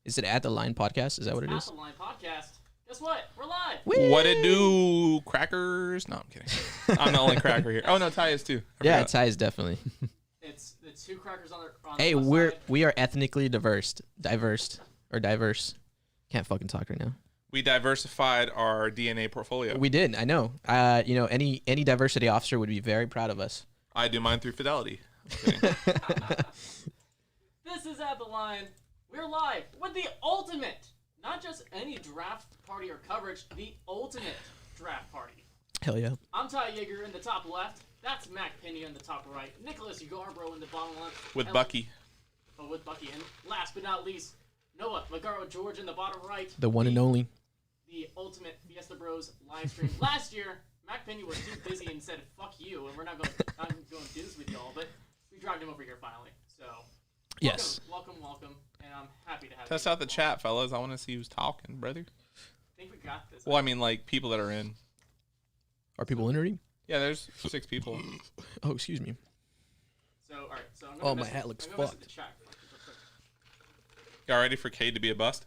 Is it At the Line Podcast? Is that what it is? At the Line Podcast. Guess what? We're live. Whee! What it do, crackers? No, I'm kidding. I'm the only cracker here. Oh no, Ty is too. Yeah, Ty is definitely. It's the two crackers on the Hey, west side. we are ethnically diverse. Can't fucking talk right now. We diversified our DNA portfolio. We did. I know. Any diversity officer would be very proud of us. I do mine through Fidelity. I'm kidding. This is At the Line. We're live with the ultimate, not just any draft party or coverage, the ultimate draft party. Hell yeah. I'm Ty Yeager in the top left. That's Mac Pena in the top right. Nicholas Yarbrough in the bottom left. With Bucky. With Bucky. And last but not least, Noah Magaro George in the bottom right. The one and only. The ultimate Fiesta Bros live stream. Last year, Mac Pena was too busy and said, fuck you, and we're not going to do this with y'all, but we dragged him over here finally. So, yes. Welcome, and I'm happy to have you. Test out the chat, fellas. I want to see who's talking, brother. I think we got this. Well, I mean, like, people that are in. Are people in already? Yeah, there's 6 people. Oh, excuse me. So, all right. So I'm Oh, my hat looks fucked. The chat real quick. Y'all ready for Cade to be a bust?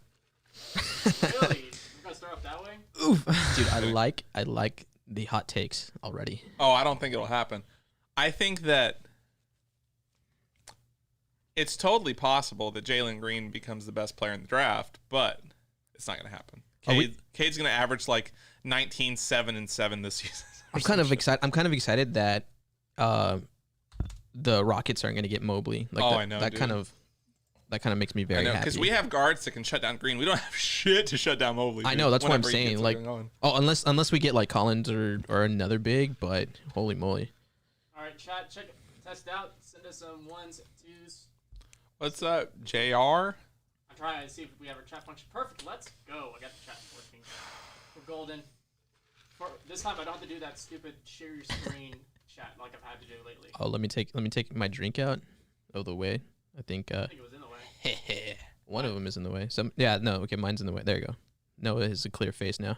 Really? We're going to start off that way? Oof. Dude, I like the hot takes already. Oh, I don't think it'll happen. I think that it's totally possible that Jalen Green becomes the best player in the draft, but it's not going to happen. Cade's going to average like 19, 7, and 7 this season. I'm kind of excited that the Rockets aren't going to get Mobley. Like I know. That kind of makes me very happy. Because we have guards that can shut down Green. We don't have shit to shut down Mobley. I know, that's what I'm saying. Like, unless we get like Collins or another big, but holy moly. All right, chat, check it, test out, send us some 1s, 2s. What's up, JR? I'm trying to see if we have our chat function. Perfect, let's go. I got the chat working. We're golden. This time I don't have to do that stupid share your screen chat like I've had to do lately. Oh, let me take my drink out of the way. I think it was in the way. one of them is in the way. Okay, mine's in the way. There you go. Noah has a clear face now.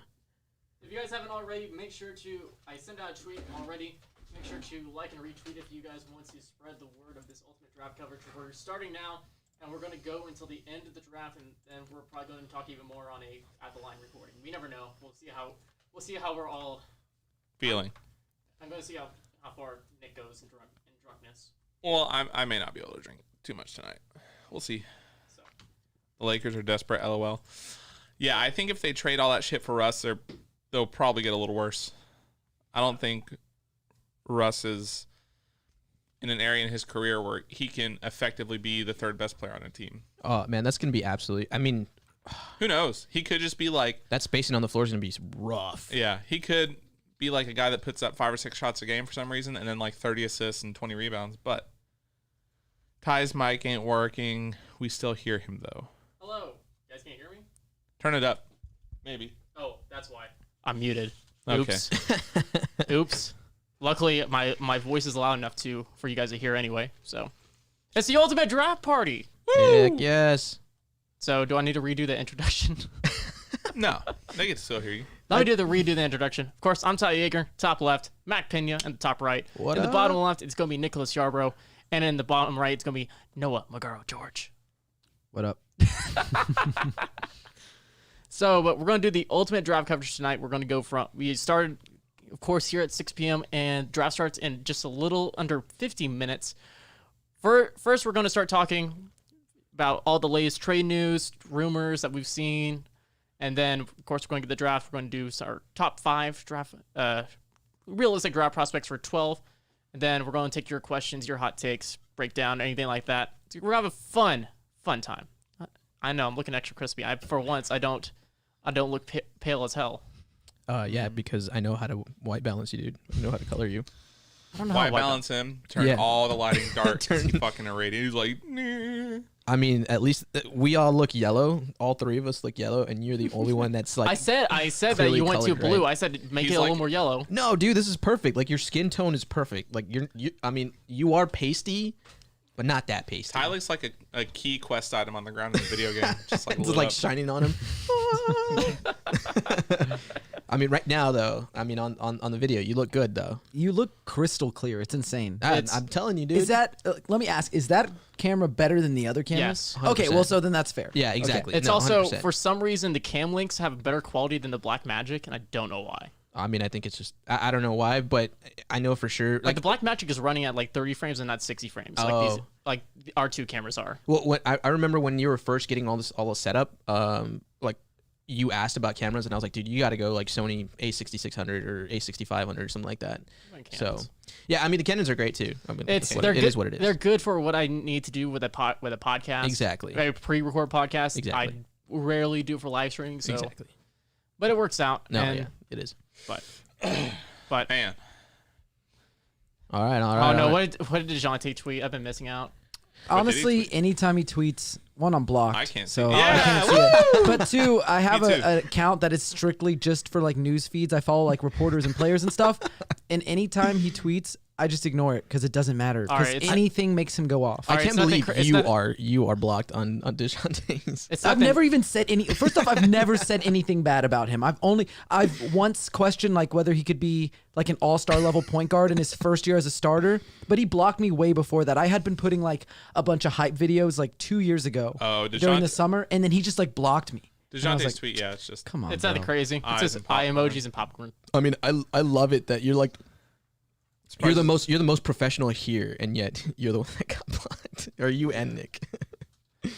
If you guys haven't already, make sure to, I sent out a tweet already, make sure to like and retweet if you guys want to spread the word of this ultimate draft coverage. We're starting now, and we're going to go until the end of the draft, and then we're probably going to talk even more on a At the Line recording. We never know. We'll see how we're all feeling. I'm going to see how far Nick goes in drunkenness. Well, I may not be able to drink too much tonight. We'll see. So. The Lakers are desperate, LOL. Yeah, I think if they trade all that shit for Russ, they'll probably get a little worse. I don't think Russ is in an area in his career where he can effectively be the third best player on a team. Oh, man, that's going to be absolutely... I mean... Who knows? He could just be like... That spacing on the floor is going to be rough. Yeah, he could be like a guy that puts up 5 or 6 shots a game for some reason and then like 30 assists and 20 rebounds. But Ty's mic ain't working. We still hear him, though. Hello. You guys can't hear me? Turn it up. Maybe. Oh, that's why. I'm muted. Okay. Oops. Luckily, my voice is loud enough for you guys to hear anyway. So, it's the ultimate draft party. Woo! Heck yes. So, do I need to redo the introduction? No, they get to still hear you. Let me redo the introduction. Of course, I'm Ty Yeager, top left. Mac Pena in the top right. What in up? the bottom left, it's going to be Nicholas Yarbrough. And in the bottom right, it's going to be Noah Magaro George. What up? So, but we're going to do the ultimate draft coverage tonight. We're going to go we started, of course, here at 6 p.m. and draft starts in just a little under 50 minutes. First, we're going to start talking about all the latest trade news, rumors that we've seen. And then, of course, we're going to get the draft. We're going to do our top 5 realistic draft prospects for 12. And then we're going to take your questions, your hot takes, breakdown, anything like that. So we're going to have a fun time. I know, I'm looking extra crispy. For once, I don't look pale as hell. Yeah, because I know how to white balance you, dude. I know how to color you. I don't know White balance him, turn all the lighting dark, he fucking irradiated. He's like, nah. I mean, at least we all look yellow. All 3 of us look yellow, and you're the only one that's like. I said that you went too blue. Right? I said make it a little more yellow. No, dude, this is perfect. Like your skin tone is perfect. Like you are pasty, but not that pasty. Ty looks like a key quest item on the ground in the video game, just like it's like shining on him. I mean, right now though, I mean, on the video, you look good though. You look crystal clear. It's insane. I'm telling you, dude. Is that? Let me ask. Is that camera better than the other cameras? Yes, Okay. 100%. Well, so then that's fair. Yeah, exactly. It's No, also 100%. for some reason the cam links have better quality than the Blackmagic, and I don't know why. I mean, I think it's just I don't know why, but I know for sure. Like the Blackmagic is running at like 30 frames and not 60 frames. Oh. Like our two cameras are. Well, what I remember when you were first getting all this setup, like you asked about cameras, and I was like, dude, you got to go like Sony A6600 or A6500 or something like that. So, yeah, I mean the Canons are great too. I mean, it is what it is. They're good for what I need to do with a podcast. Exactly. A pre-record podcast. Exactly. I rarely do it for live streaming. So. Exactly. But it works out. No, and, yeah, it is. But Man, All right. oh no, what did DeJounte tweet? I've been missing out. Honestly, tweet? anytime he tweets, one, I'm blocked. I can't see so it. I Yeah, can't see it. But two, I have Me too. an account that is strictly just for like news feeds. I follow like reporters and players and stuff. And anytime he tweets, I just ignore it because it doesn't matter. All Because right, anything makes him go off. All I right, can't it's nothing believe cra- it's you are blocked on DeJounte's. It's I've nothing- never even said any. First off, I've never said anything bad about him. I've once questioned like whether he could be like an all-star level point guard in his first year as a starter, but he blocked me way before that. I had been putting like a bunch of hype videos like 2 years ago during the summer, and then he just like blocked me. And I was DeJounte's like, tweet, yeah, it's just come on, It's bro. nothing crazy. It's Eyes just and eye popcorn. emojis and popcorn. I mean, I love it that you're like you're surprised- the most professional here, and yet you're the one that got blocked. Or you and Nick.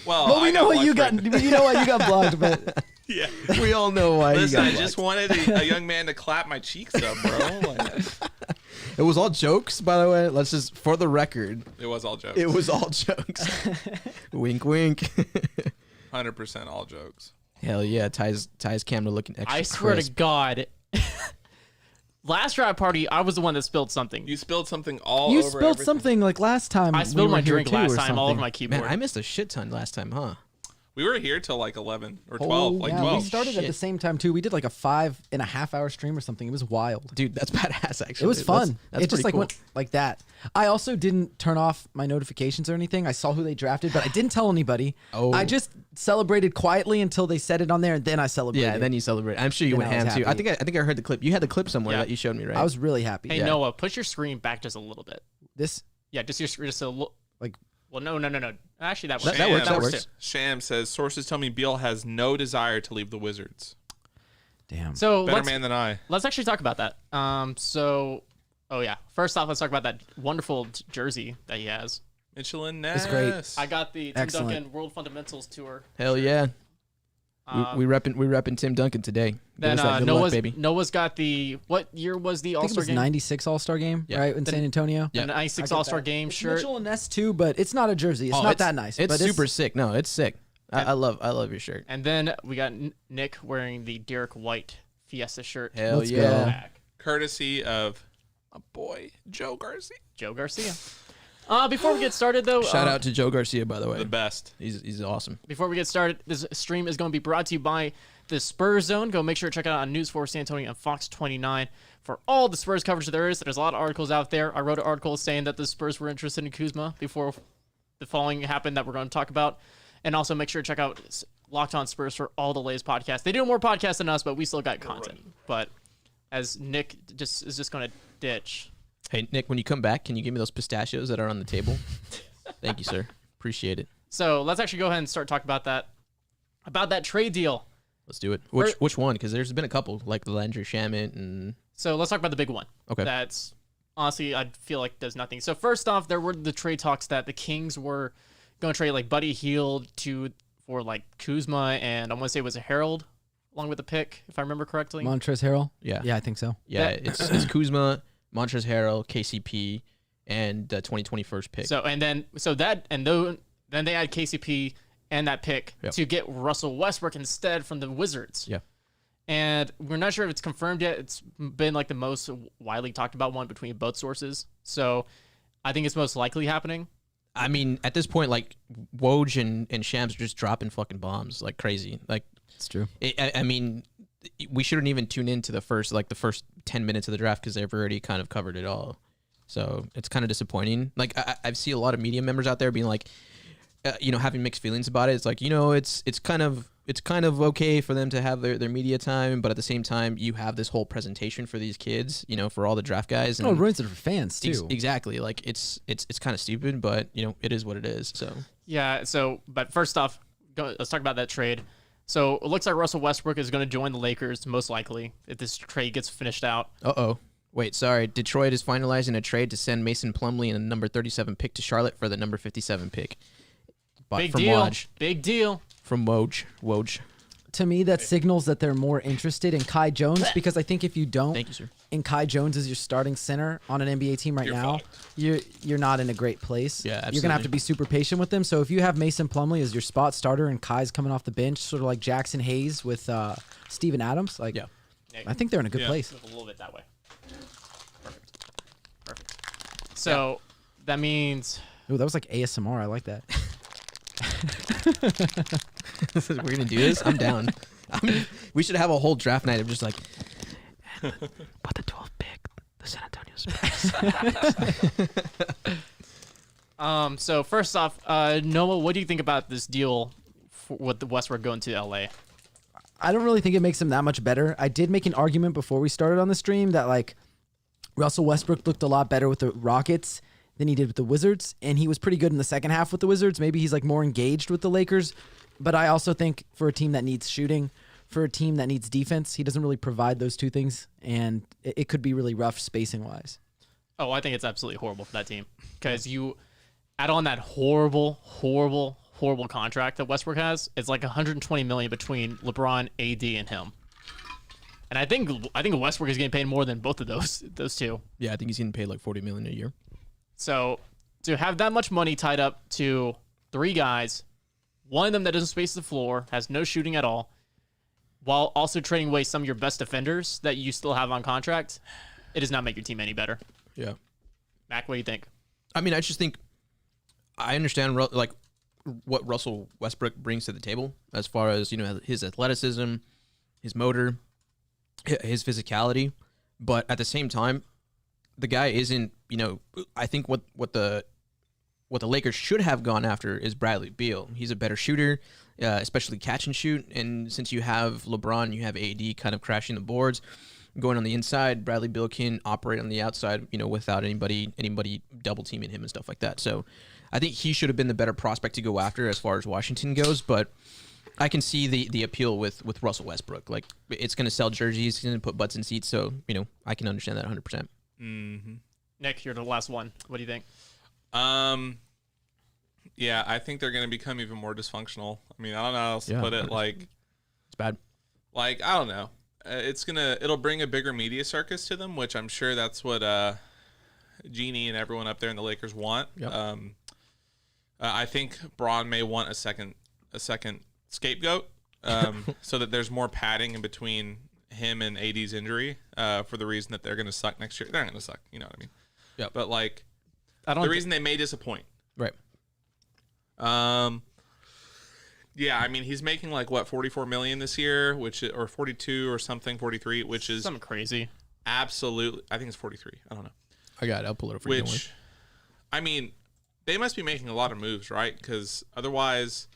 Well, Well, we I know got what you one got. friend. You know why you got blocked, but Yeah. We all know why Listen, you I got just blocked. wanted a young man to clap my cheeks up, bro. Like, It was all jokes, by the way. Let's just, for the record, it was all jokes. it was all jokes. Wink, wink. 100% all jokes. Hell yeah, Ty's camera looking extra I swear crisp. to God. Last draft party, I was the one that spilled something. You spilled something all you over spilled everything. something like last time. I we spilled were my here drink too, last or time all over something. my keyboard. Man, I missed a shit ton last time, huh? We were here till like 11 or 12. Oh, like yeah, 12. we started at the Shit. same time too. We did like a 5.5 hour stream or something. It was wild. Dude, that's badass, actually. It was fun. That's It just pretty like cool. went like that. I also didn't turn off my notifications or anything. I saw who they drafted, but I didn't tell anybody. Oh. I just celebrated quietly until they said it on there, and then I celebrated. Yeah, then you celebrate. I'm sure you Then went I was ham too. I happy. think I heard the clip. You had the clip somewhere Yeah. that you showed me, right? I was really happy. Hey, Yeah. Noah, push your screen back just a little bit. This Yeah, just a little. like Well, no. Actually, that That works. works, that too. works. Sham says, sources tell me Beal has no desire to leave the Wizards. damn. So Better let's, man than I. let's actually talk about that. Oh yeah. First off, let's talk about that wonderful jersey that he has. Michelin It's great. Ness. I got the Tim Excellent. Duncan World Fundamentals tour. Hell yeah. Um, we repping Tim Duncan today. Give Then us that good luck, baby. Noah's got the what year was the I All think it Star was game? 96 All Star game, Yeah. right in San Antonio. Yeah. The 96 I get All Star that. game It's shirt. Mitchell and Ness too, but it's not a jersey. It's Oh, not that nice. It's but super sick. No, it's sick. I love your shirt. And then we got Nick wearing the Derek White Fiesta shirt. Hell Let's yeah. go. Back. Courtesy of a boy, Joe Garcia. Joe Garcia. Before we get started, though, Shout out to Joe Garcia, by the way. The best. He's awesome. Before we get started, this stream is going to be brought to you by the Spurs Zone. Go make sure to check it out on News 4 San Antonio and Fox 29 for all the Spurs coverage there is. There's a lot of articles out there. I wrote an article saying that the Spurs were interested in Kuzma before the following happened that we're going to talk about. And also make sure to check out Locked On Spurs for all the latest podcasts. They do more podcasts than us, but we still got content. But as Nick is just going to ditch. Hey, Nick, when you come back, can you give me those pistachios that are on the table? Thank you, sir. Appreciate it. So let's actually go ahead and start talking about that trade deal. Let's do it. Which one? Because there's been a couple, like the Landry Shamet and... So let's talk about the big one. Okay. That's honestly, I feel like does nothing. So first off, there were the trade talks that the Kings were going to trade like Buddy Hield for like Kuzma and I want to say it was a Harold along with the pick, if I remember correctly. Montrezl Harrell. Yeah. Yeah, I think so. Yeah, That- it's Kuzma, Montrezl Harrell, KCP, and the 2020 first pick. Then they had KCP and that pick Yep. to get Russell Westbrook instead from the Wizards. Yeah. And we're not sure if it's confirmed yet. It's been like the most widely talked about one between both sources. So I think it's most likely happening. I mean, at this point, like, Woj and Shams are just dropping fucking bombs like crazy. Like, It's true. I mean, we shouldn't even tune into the first 10 minutes of the draft because they've already kind of covered it all. So it's kind of disappointing. Like, I see a lot of media members out there being like, having mixed feelings about it. It's like, it's kind of it's kind of okay for them to have their media time, but at the same time, you have this whole presentation for these kids, for all the draft guys. And it ruins it for fans too. Exactly. Like it's kind of stupid, but it is what it is. So yeah. So, but first off, let's talk about that trade. So it looks like Russell Westbrook is going to join the Lakers most likely if this trade gets finished out. Wait, sorry. Detroit is finalizing a trade to send Mason Plumlee and a number 37 pick to Charlotte for the number 57 pick. Big deal. Big deal. From Woj. To me, that signals that they're more interested in Kai Jones, because I think if you don't, Thank you, sir. and Kai Jones is your starting center on an NBA team right now, you're not in a great place. Yeah, absolutely. You're gonna have to be super patient with them. So if you have Mason Plumlee as your spot starter and Kai's coming off the bench, sort of like Jackson Hayes with Steven Adams, I think they're in a good place. A little bit that way. Perfect. So that means. Ooh, that was like ASMR. I like that. We're gonna do this. I'm down. We should have a whole draft night of just like, but the 12th pick, the San Antonio So Spurs. first off, Noah, what do you think about this deal with the Westbrook going to LA? I don't really think it makes him that much better. I did make an argument before we started on the stream that like Russell Westbrook looked a lot better with the Rockets than he did with the Wizards, and he was pretty good in the second half with the Wizards. Maybe he's like more engaged with the Lakers, but I also think for a team that needs shooting, for a team that needs defense, he doesn't really provide those two things, and it could be really rough spacing wise. Oh, I think it's absolutely horrible for that team because you add on that horrible contract that Westbrook has. It's like $120 million between LeBron, AD, and him. And I think Westbrook is getting paid more than both of those two. Yeah, I think he's getting paid like $40 million a year. So to have that much money tied up to three guys, one of them that doesn't space the floor, has no shooting at all, while also trading away some of your best defenders that you still have on contract, it does not make your team any better. Yeah. Mac, what do you think? I mean, I just think I understand like what Russell Westbrook brings to the table as far as, his athleticism, his motor, his physicality, but at the same time, the guy isn't, I think what the Lakers should have gone after is Bradley Beal. He's a better shooter, especially catch and shoot. And since you have LeBron, you have AD kind of crashing the boards, going on the inside. Bradley Beal can operate on the outside, without anybody double teaming him and stuff like that. So I think he should have been the better prospect to go after as far as Washington goes. But I can see the appeal with Russell Westbrook. Like, it's going to sell jerseys, it's going to put butts in seats. So, I can understand that 100%. Mm-hmm. Nick, you're the last one. What do you think? Yeah, I think they're going to become even more dysfunctional. I mean, I don't know how else to put it. Like, it's bad. Like, I don't know. It'll bring a bigger media circus to them, which I'm sure that's what Jeannie and everyone up there in the Lakers want. Yep. I think Braun may want a second scapegoat, so that there's more padding in between him and AD's injury, for the reason that they're going to suck next year. They're not going to suck, you know what I mean? Yeah. But like, the reason they may disappoint. Right. Yeah, I mean, he's making like what, $44 million this year, or 42 or something, 43, which is something crazy. Absolutely, I think it's 43. I don't know. I got it. I'll pull it up for you. Which, I mean, they must be making a lot of moves, right? Because otherwise,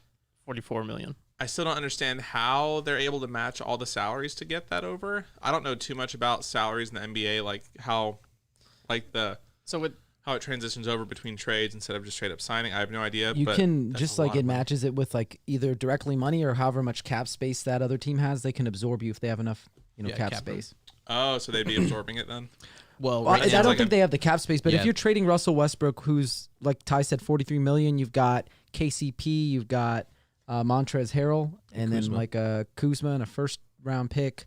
$44 million. I still don't understand how they're able to match all the salaries to get that over. I don't know too much about salaries in the NBA, like how it transitions over between trades instead of just straight up signing. I have no idea. You but can that's just a like lot it of money. matches it with like either directly money or however much cap space that other team has. They can absorb you if they have enough, cap space. Oh, so they'd be absorbing it then? Well, I don't like think they have the cap space, but Yeah. if you're trading Russell Westbrook, who's like Ty said, $43 million, you've got KCP, you've got Montrezl Harrell, and then Kuzma. like a Kuzma and a first round pick.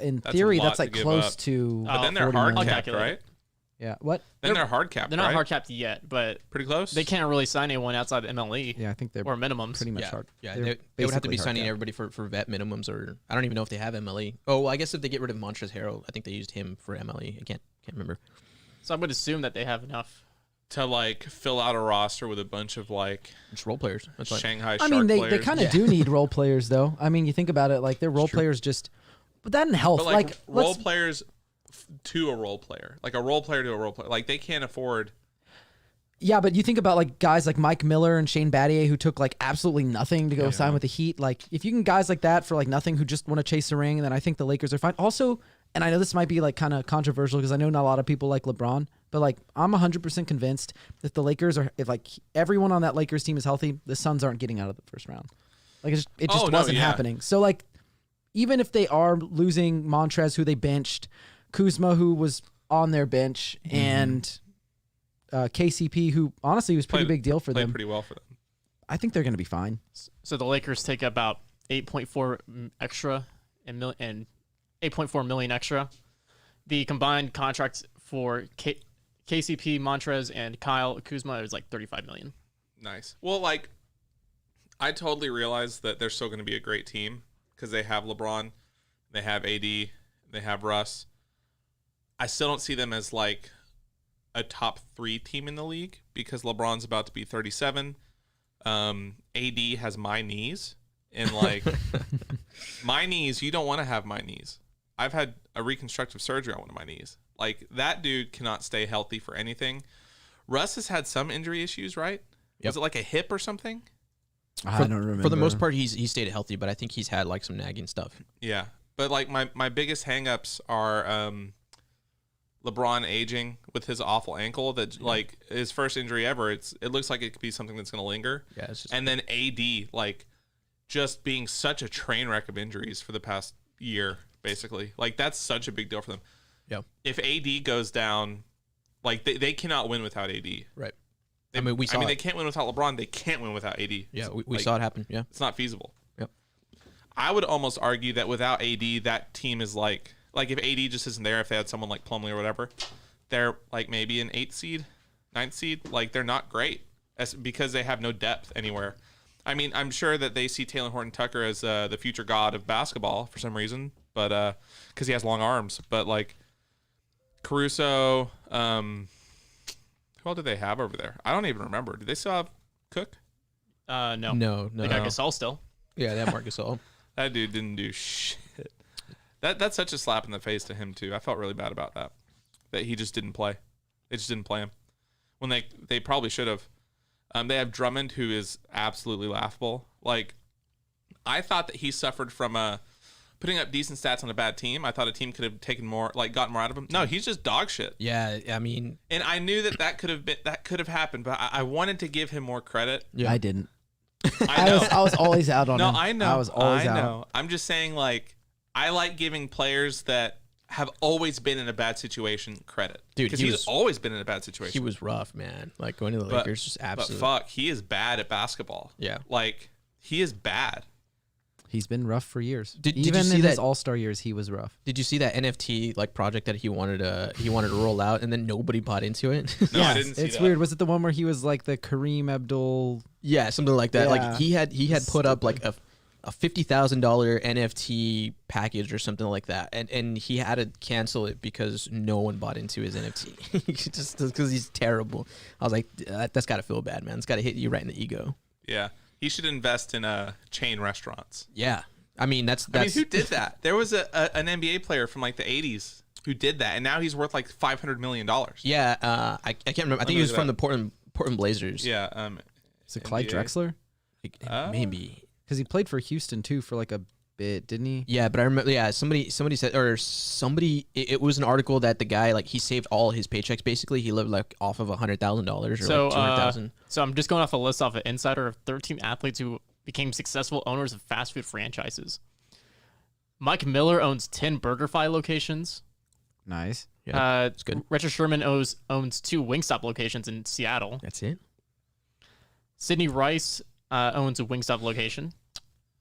In That's a theory, lot that's to like give close up. to. But then they're 40 hard million. capped, calculate right? Yeah. What? Then they're hard capped, They're not right? hard capped yet, but Pretty close? they can't really sign anyone outside the MLE Yeah, I think they're or minimums. pretty much Yeah, hard. yeah. They're They would have to basically be hard signing cap. everybody for vet minimums, or I don't even know if they have MLE. Oh, well, I guess if they get rid of Montrezl Harrell, I think they used him for MLE. I can't remember. So I would assume that they have enough. To like fill out a roster with a bunch of like Just role players. That's like, Shanghai I Shark mean, they players. kind of do need role players, though. I mean, you think about it, like their role true. players just, but that in health, But like, role let's- players to a role player, like a role player to a role player, like they can't afford Yeah, but you think about like guys like Mike Miller and Shane Battier who took like absolutely nothing to go sign with the Heat. Like if you can guys like that for like nothing who just want to chase a ring, then I think the Lakers are fine. Also, and I know this might be like kind of controversial because I know not a lot of people like LeBron, but like I'm 100% convinced that the Lakers are, if like everyone on that Lakers team is healthy, the Suns aren't getting out of the first round. Like it just wasn't happening. So like even if they are losing Montrez, who they benched, Kuzma, who was on their bench, and KCP, who honestly was pretty big deal for them. Played pretty well for them. I think they're going to be fine. So the Lakers take about 8.4 extra and 8.4 million extra. The combined contracts for KCP, Montrez, and Kyle Kuzma is like 35 million. Nice. Well, like I totally realize that they're still going to be a great team because they have LeBron, they have AD, they have Russ. I still don't see them as like a top 3 team in the league because LeBron's about to be 37. AD has my knees, and like my knees, you don't want to have my knees. I've had a reconstructive surgery on one of my knees. Like that dude cannot stay healthy for anything. Russ has had some injury issues, right? Yep. Was it like a hip or something? I don't remember. For the most part, he stayed healthy, but I think he's had like some nagging stuff. Yeah, but like my biggest hangups are LeBron aging with his awful ankle. That like his first injury ever. It looks like it could be something that's going to linger. Yeah, it's just and then AD like just being such a train wreck of injuries for the past year, basically. Like that's such a big deal for them. Yeah. If AD goes down, like they cannot win without AD. Right. They can't win without LeBron. They can't win without AD. Yeah, we saw it happen. Yeah. It's not feasible. Yep. I would almost argue that without AD, that team is like if AD just isn't there, if they had someone like Plumlee or whatever, they're like maybe an 8th seed, 9th seed. Like they're not great because they have no depth anywhere. I mean, I'm sure that they see Taylor Horton Tucker as the future god of basketball for some reason, but because he has long arms. But like Caruso, who all do they have over there? I don't even remember. Do they still have Cook? No. They got Gasol still. Yeah, they have Marc Gasol. That dude didn't do shit. That's such a slap in the face to him too. I felt really bad about that. That he just didn't play. They just didn't play him when they probably should have. They have Drummond, who is absolutely laughable. Like I thought that he suffered from putting up decent stats on a bad team. I thought a team could have taken more, like gotten more out of him. No, he's just dog shit. Yeah, I mean, and I knew that could have happened, but I wanted to give him more credit. Yeah. I didn't. I was always out on him. No, I know. I was always out. I know. I'm just saying, like, I like giving players that have always been in a bad situation credit. Dude, because he's always been in a bad situation. He was rough, man. Like going to the Lakers, just absolutely. But fuck, he is bad at basketball. Yeah. Like, he is bad. He's been rough for years. Did you Even see in that, his All-Star years, he was rough. Did you see that NFT like project that he wanted to roll out, and then nobody bought into it? No, I didn't see it's that. weird. Was it the one where he was like the Kareem Abdul? Yeah, something like that. Yeah. Like he had put up like a $50,000 NFT package or something like that, and he had to cancel it because no one bought into his NFT just because he's terrible. I was like, that's got to feel bad, man. It's got to hit you right in the ego. Yeah, he should invest in chain restaurants. Yeah, I mean that's who did that? There was an NBA player from like the 80s who did that, and now he's worth like $500 million. Yeah, I can't remember. I think he was from the Portland Blazers. Yeah, is it Clyde Drexler? Maybe. Because he played for Houston too for like a bit, didn't he? Yeah, but I remember. Yeah, somebody said, or somebody. It was an article that the guy like he saved all his paychecks. Basically, he lived like off of $100,000 or like 200,000. So I'm just going off a list off an Insider of 13 athletes who became successful owners of fast food franchises. Mike Miller owns 10 BurgerFi locations. Nice. Yeah, that's good. Richard Sherman owns 2 Wingstop locations in Seattle. That's it. Sidney Rice owns a Wingstop location.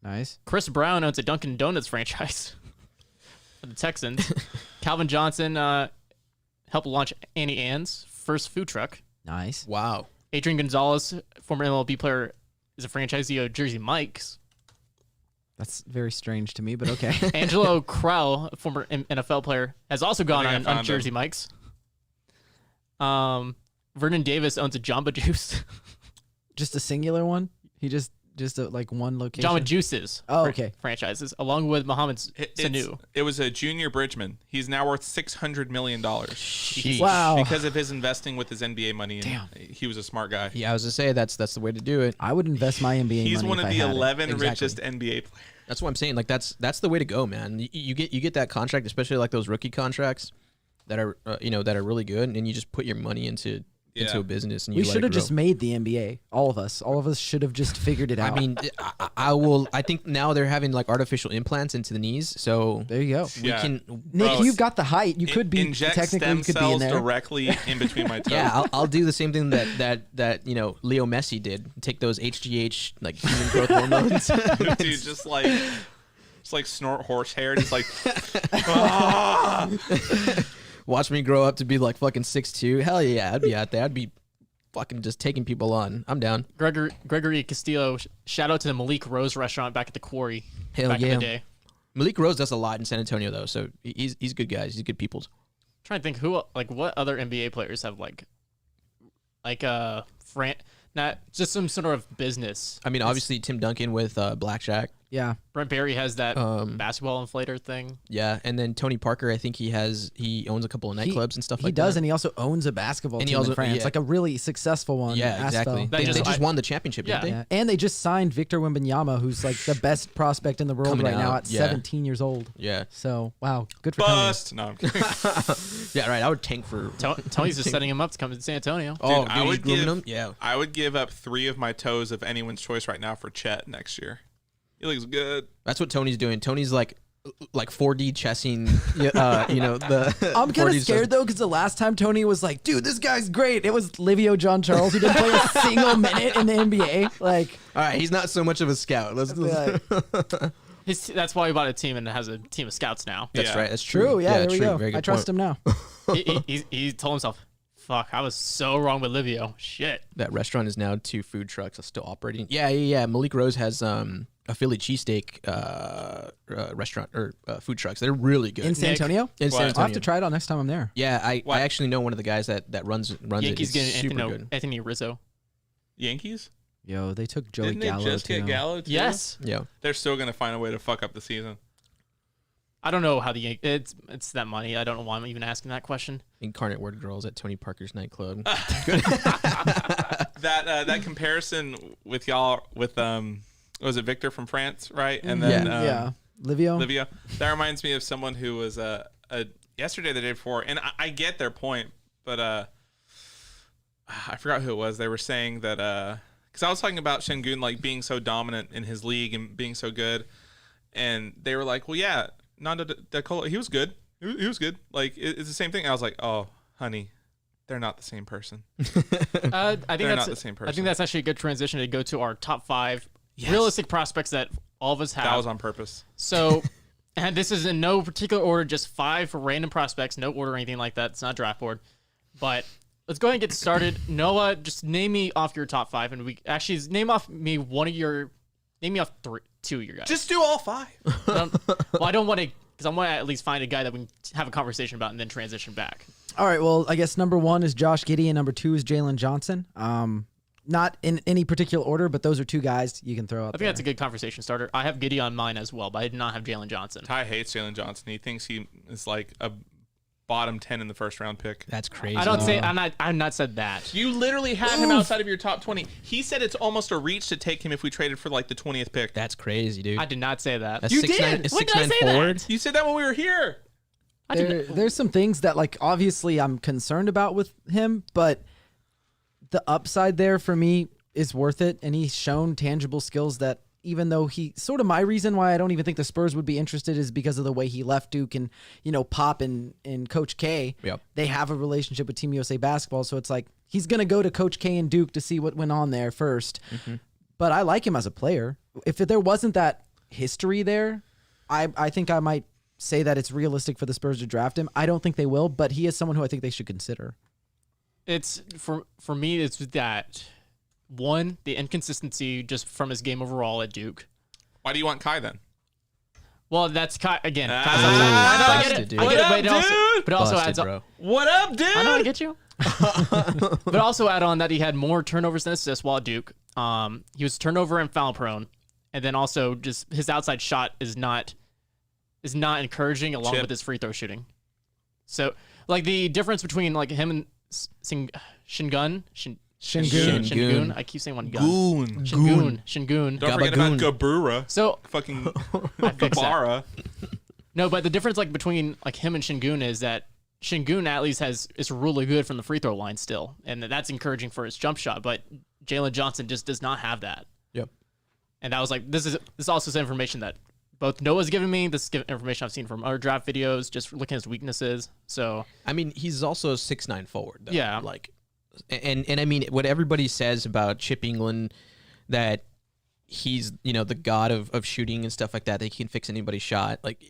Nice. Chris Brown owns a Dunkin' Donuts franchise for the Texans. Calvin Johnson helped launch Annie Ann's first food truck. Nice. Wow. Adrian Gonzalez, former MLB player, is a franchisee of Jersey Mike's. That's very strange to me, but okay. Angelo Krell, a former NFL player, has also gone on Jersey Mike's. Vernon Davis owns a Jamba Juice. Just a singular one? He just Just like one location. Jama Juice's franchises, along with Mohamed Sanu. It was a junior Bridgman. He's now worth $600 million. Wow. Because of his investing with his NBA money. And Damn. He was a smart guy. Yeah, I was gonna say that's the way to do it. I would invest my NBA money. He's one if of I the had it. 11 richest NBA players. That's what I'm saying. Like that's the way to go, man. You get that contract, especially like those rookie contracts that are that are really good, and you just put your money into a business. And We you should have grow. just made the NBA. All of us should have just figured it out. I mean, I think now they're having like artificial implants into the knees, so there you go. we can. Nick, you've got the height. You could be inject technically stem you could be in cells there. directly in between my toes. Yeah, I'll do the same thing that Leo Messi did. Take those HGH like human growth hormones. Dude, just like snort horse hair. Just like, ah! Watch me grow up to be like fucking 6'2". Hell yeah, I'd be out there. I'd be fucking just taking people on. I'm down. Gregory Castillo, shout out to the Malik Rose restaurant back at the Quarry. Hell back yeah. in the day. Malik Rose does a lot in San Antonio though, so he's good guys. He's good people. Trying to think what other NBA players have not just some sort of business. I mean, obviously Tim Duncan with Blackjack. Yeah. Brent Barry has that basketball inflator thing. Yeah, and then Tony Parker, I think he owns a couple of nightclubs and stuff like that. He does, and he also owns a basketball And team he also- in France, yeah. like a really successful one. Yeah, exactly. ASFL. They just- just won the championship, didn't they? Yeah. And they just signed Victor Wembanyama, who's like the best prospect in the world Coming right now out, at yeah. 17 years old. Yeah. So, wow, good for Tony. Bust. No, I'm kidding. Yeah, right. I would tank for. Tony's just setting him up to come to San Antonio. Oh, Dude, dude, he's grooming him? Yeah. I would give up 3 of my toes of anyone's choice right now for Chet next year. He looks good. That's what Tony's doing. Tony's like 4D chessing. The. I'm kind of 4D scared though, because the last time Tony was like, "Dude, this guy's great," it was Livio John Charles, who didn't play a single minute in the NBA. Like, All right, he's not so much of a scout. Let's. That's why he bought a team and has a team of scouts now. That's Yeah. right. That's true. true. Yeah, there we true. go. Very good I trust point. him now. he told himself, "Fuck, I was so wrong with Livio. Shit." That restaurant is now 2 food trucks still operating. Yeah. Malik Rose has a Philly cheesesteak restaurant or food trucks. They're really good. In San Antonio? In San What? Antonio. I'll have to try it out next time I'm there. Yeah, I What? actually know one of the guys that runs Yankees it. It's getting super good. Anthony Rizzo. Yankees? Yo, they took Joey Didn't Gallo they just too. get Gallo too? Yes. Yeah. They're still going to find a way to fuck up the season. I don't know how it's that money. I don't know why I'm even asking that question. Incarnate Word Girls at Tony Parker's nightclub. That comparison with y'all with was it Victor from France, right? And then yeah. Livio. Livia. That reminds me of someone who was yesterday, the day before, and I get their point, but I forgot who it was. They were saying that because I was talking about Şengün like being so dominant in his league and being so good, and they were like, "Well, yeah, Nando De Colo, he was good. He was good. Like it's the same thing." I was like, "Oh, honey, they're not the same person." I think They're that's not the same I person. think that's actually a good transition to go to our top 5 realistic prospects that all of us have. That was on purpose. So, and this is in no particular order, just 5 random prospects, no order or anything like that. It's not a draft board. But let's go ahead and get started. Noah, just name me off your top 5, and we actually name off me name me off 2 of your guys. Just do all 5. I don't want to, because I want to at least find a guy that we can have a conversation about and then transition back. All right, well, I guess number 1 is Josh Giddey and number 2 is Jalen Johnson. Not in any particular order, but those are 2 guys you can throw out I think that's a good conversation starter. I have Giddey on mine as well, but I did not have Jalen Johnson. Ty hates Jalen Johnson. He thinks he is like a bottom 10 in the first round pick. That's crazy. I don't say I'm not said that. You literally had him outside of your top 20. He said it's almost a reach to take him if we traded for like the 20th pick. That's crazy, dude. I did not say that. That's You 6'9" did. a When did I 6'9" say that? forward. You said that when we were here. There's some things that, like, obviously I'm concerned about with him, but the upside there for me is worth it, and he's shown tangible skills that, even though he sort of my reason why I don't even think the Spurs would be interested is because of the way he left Duke and, Pop and Coach K. Yep. They have a relationship with Team USA basketball, so it's like he's going to go to Coach K and Duke to see what went on there first. Mm-hmm. But I like him as a player. If there wasn't that history there, I think I might say that it's realistic for the Spurs to draft him. I don't think they will, but he is someone who I think they should consider. It's for me. It's that one, the inconsistency just from his game overall at Duke. Why do you want Kai then? Well, that's Kai again. Ah. Kai's upside. I know, I get Busted, it. dude. I get it, but it also, Dude. but it also Busted, adds up. bro. What up, dude? I know, I get you. But also add on that he had more turnovers than assists while at Duke. he was turnover and foul prone, and then also just his outside shot is not encouraging along with his free throw shooting. So like the difference between like him and Shingun. I keep saying one gun. Shingun. Don't forget about Gabura. So fucking fixed that. Gabara. No, but the difference like between like him and Shingun is that Shingun at least is really good from the free throw line still, and that's encouraging for his jump shot. But Jalen Johnson just does not have that. Yep. And that was like this also is information that both Noah's given me. This is information I've seen from other draft videos, just looking at his weaknesses. So I mean, he's also a 6'9" forward. Though. Yeah. Like, and I mean, what everybody says about Chip England, that he's the god of shooting and stuff like that. That he can fix anybody's shot. Like,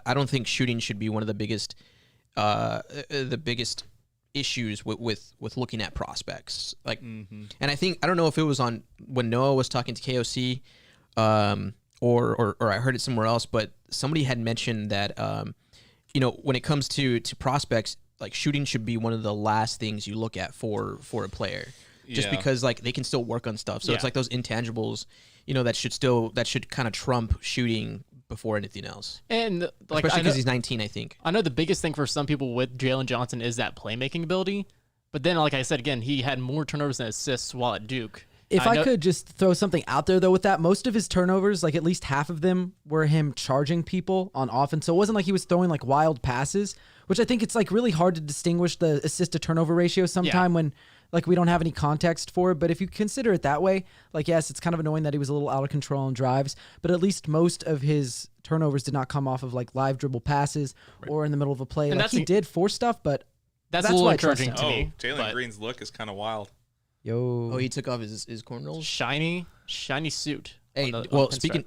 I don't think shooting should be one of the biggest issues with looking at prospects. Like, and I don't know if it was on when Noah was talking to KOC, or I heard it somewhere else, but somebody had mentioned that when it comes to prospects, like shooting should be one of the last things you look at for a player, just because like they can still work on stuff. So it's like those intangibles, that should kind of trump shooting before anything else. And like, especially because he's 19, I think. I know the biggest thing for some people with Jalen Johnson is that playmaking ability, but then like I said again, he had more turnovers than assists while at Duke. If I could just throw something out there, though, with that, most of his turnovers, like at least half of them, were him charging people on offense. So it wasn't like he was throwing like wild passes, which I think it's like really hard to distinguish the assist to turnover ratio sometime when like we don't have any context for it. But if you consider it that way, like, yes, it's kind of annoying that he was a little out of control on drives, but at least most of his turnovers did not come off of like live dribble passes or in the middle of a play. And like he did force stuff, but that's a little encouraging to me. Jalen Green's look is kind of wild. Oh, he took off his cornrows. Shiny suit. Hey,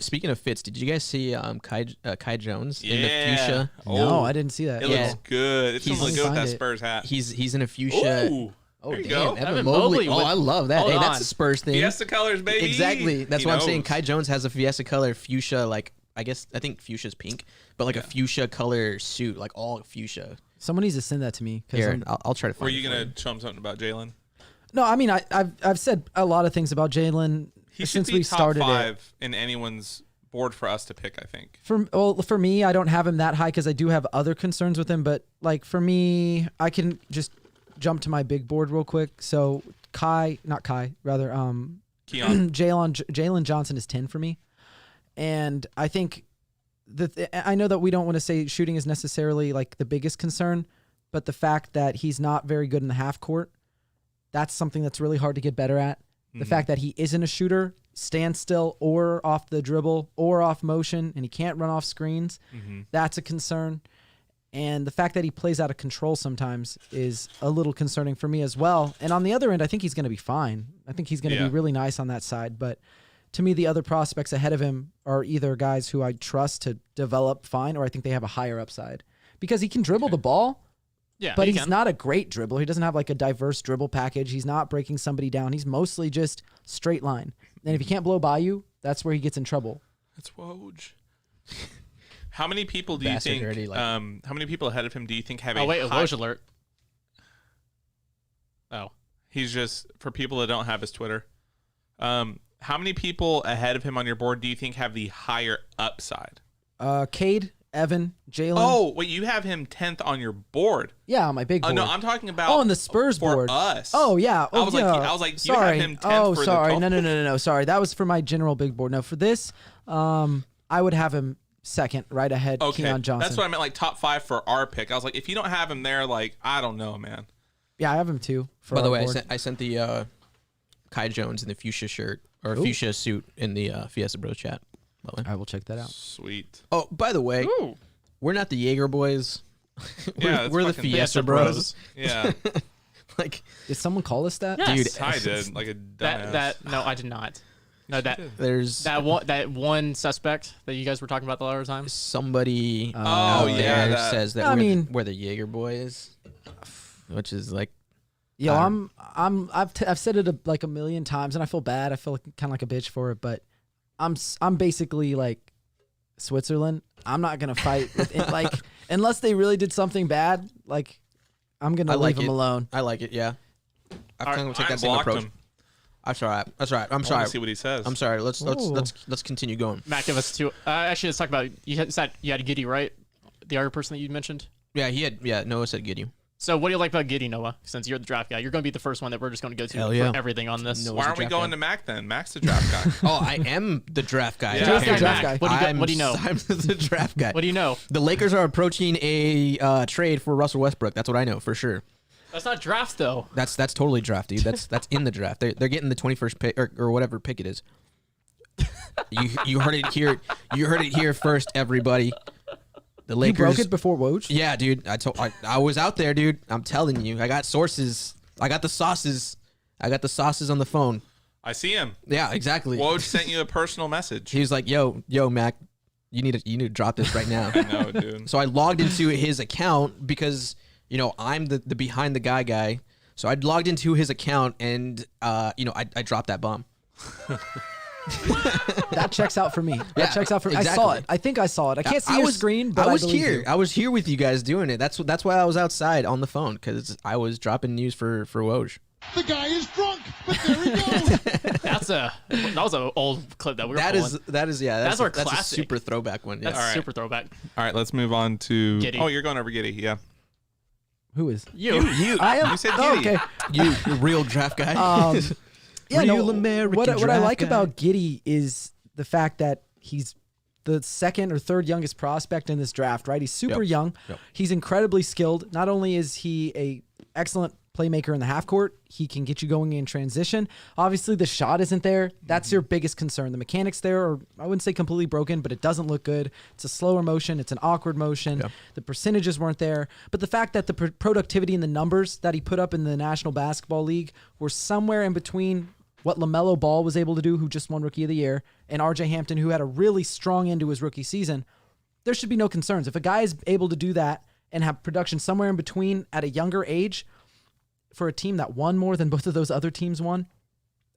speaking of fits, did you guys see Kai Jones in the fuchsia? No, I didn't see that. It looks good. It's really good with that Spurs hat. He's in a fuchsia. Ooh, there you go. Evan Mobley. Oh, I love that. Hey, that's a Spurs thing. Fiesta colors, baby. Exactly. That's what I'm saying. Kai Jones has a Fiesta color fuchsia, like I think fuchsia's pink, but like a fuchsia color suit, like all fuchsia. Someone needs to send that to me. Here, I'll try to find. Were you gonna show him something about Jalen? No, I mean I've said a lot of things about Jalen since we started. He should be top 5 in anyone's board for us to pick, I think. For me, I don't have him that high because I do have other concerns with him. But like for me, I can just jump to my big board real quick. So Jalen Johnson is 10 for me, and I think I know that we don't want to say shooting is necessarily like the biggest concern, but the fact that he's not very good in the half court. That's something that's really hard to get better at. The fact that he isn't a shooter, stands still or off the dribble or off motion, and he can't run off screens, that's a concern. And the fact that he plays out of control sometimes is a little concerning for me as well. And on the other end, I think he's going to be fine. I think he's going to be really nice on that side. But to me, the other prospects ahead of him are either guys who I trust to develop fine, or I think they have a higher upside. Because he can dribble the ball. Yeah, but he's not a great dribbler. He doesn't have like a diverse dribble package. He's not breaking somebody down. He's mostly just straight line. And if he can't blow by you, that's where he gets in trouble. That's Woj. How many people do you think? How many people ahead of him do you think have a Woj alert? Oh, he's just for people that don't have his Twitter. How many people ahead of him on your board do you think have the higher upside? Cade, Evan, Jalen. Oh, wait, you have him 10th on your board. Yeah, on my big board. No, I'm talking about on the Spurs board. For us. Oh, yeah. I was like, sorry. You have him 10th for sorry. the No. Sorry. That was for my general big board. No, for this, I would have him second, right ahead, Keon Johnson. That's what I meant, like top 5 for our pick. I was like, if you don't have him there, like, I don't know, man. Yeah, I have him too. By the way, I sent the Kai Jones in the fuchsia shirt, or fuchsia suit in the Fiesta Bros chat. I will check that out. Sweet. Oh, by the way, we're not the Jaeger boys. we're the Fiesta Bros. Yeah. Like, did someone call us that? Yes. Dude, I did. Like a dumbass. No, I did not. No, there's that one suspect that you guys were talking about the other time. Somebody says that we're the Jaeger boys, which is like, yo, I've said it like a million times, and I feel bad. I feel kind of like a bitch for it, but I'm basically like Switzerland. I'm not gonna fight with it, like unless they really did something bad. Like I'm gonna leave them alone. I like it. Yeah, I blocked him. That's all right. That's all right. I'm I sorry. want to see what he says. I'm sorry. Let's Ooh. let's continue going. Matt, give us two. Actually, let's talk about you had Giddy, right? The other person that you mentioned. Yeah, Noah said Gideon. So what do you like about Giddy, Noah? Since you're the draft guy, you're going to be the first one that we're just going to go to Hell yeah. for everything on this. No. Why aren't we draft going guy. to Mac then? Mac's the draft guy. Oh, I am the draft guy. Yeah. Just the Okay, draft Mac, guy. what do you know? I'm the draft guy. What do you know? The Lakers are approaching a trade for Russell Westbrook. That's what I know for sure. That's not draft though. That's totally draft, dude. That's in the draft. They're getting the 21st pick or whatever pick it is. You heard it here. You heard it here first, everybody. The You Lakers broke it before Woj? Yeah, dude. I was out there, dude. I'm telling you. I got sources. I got the sauces. I got the sauces on the phone. I see him. Yeah, exactly. Woj sent you a personal message. He was like, "Yo, Mac, you need to drop this right now." I know, dude. So I logged into his account because I'm the behind the guy. So I logged into his account and I dropped that bomb. That checks out for me. That Yeah, checks out for me. I exactly. saw it. I think I saw it. I can't see your screen, but I was believe here. you. I was here with you guys doing it. That's why I was outside on the phone because I was dropping news for Woj. The guy is drunk, but there he goes. That was an old clip that we were That pulling. is our That's a classic. super throwback one. Yeah. That's All right. super throwback. All right, let's move on to Giddy. Oh, you're going over Giddy. Yeah. Who is? You. I am. You said Oh, Giddy. okay. You real draft guy. Yeah, Real no, American what I draft like guy. about Giddy is the fact that he's the second or third youngest prospect in this draft, right? He's super Yep. young. Yep. He's incredibly skilled. Not only is he a excellent playmaker in the half court, he can get you going in transition. Obviously, the shot isn't there. That's your biggest concern. The mechanics there are, I wouldn't say completely broken, but it doesn't look good. It's a slower motion. It's an awkward motion. Yeah. The percentages weren't there. But the fact that the productivity and the numbers that he put up in the National Basketball League were somewhere in between what LaMelo Ball was able to do, who just won Rookie of the Year, and RJ Hampton, who had a really strong end to his rookie season, there should be no concerns. If a guy is able to do that and have production somewhere in between at a younger age for a team that won more than both of those other teams won,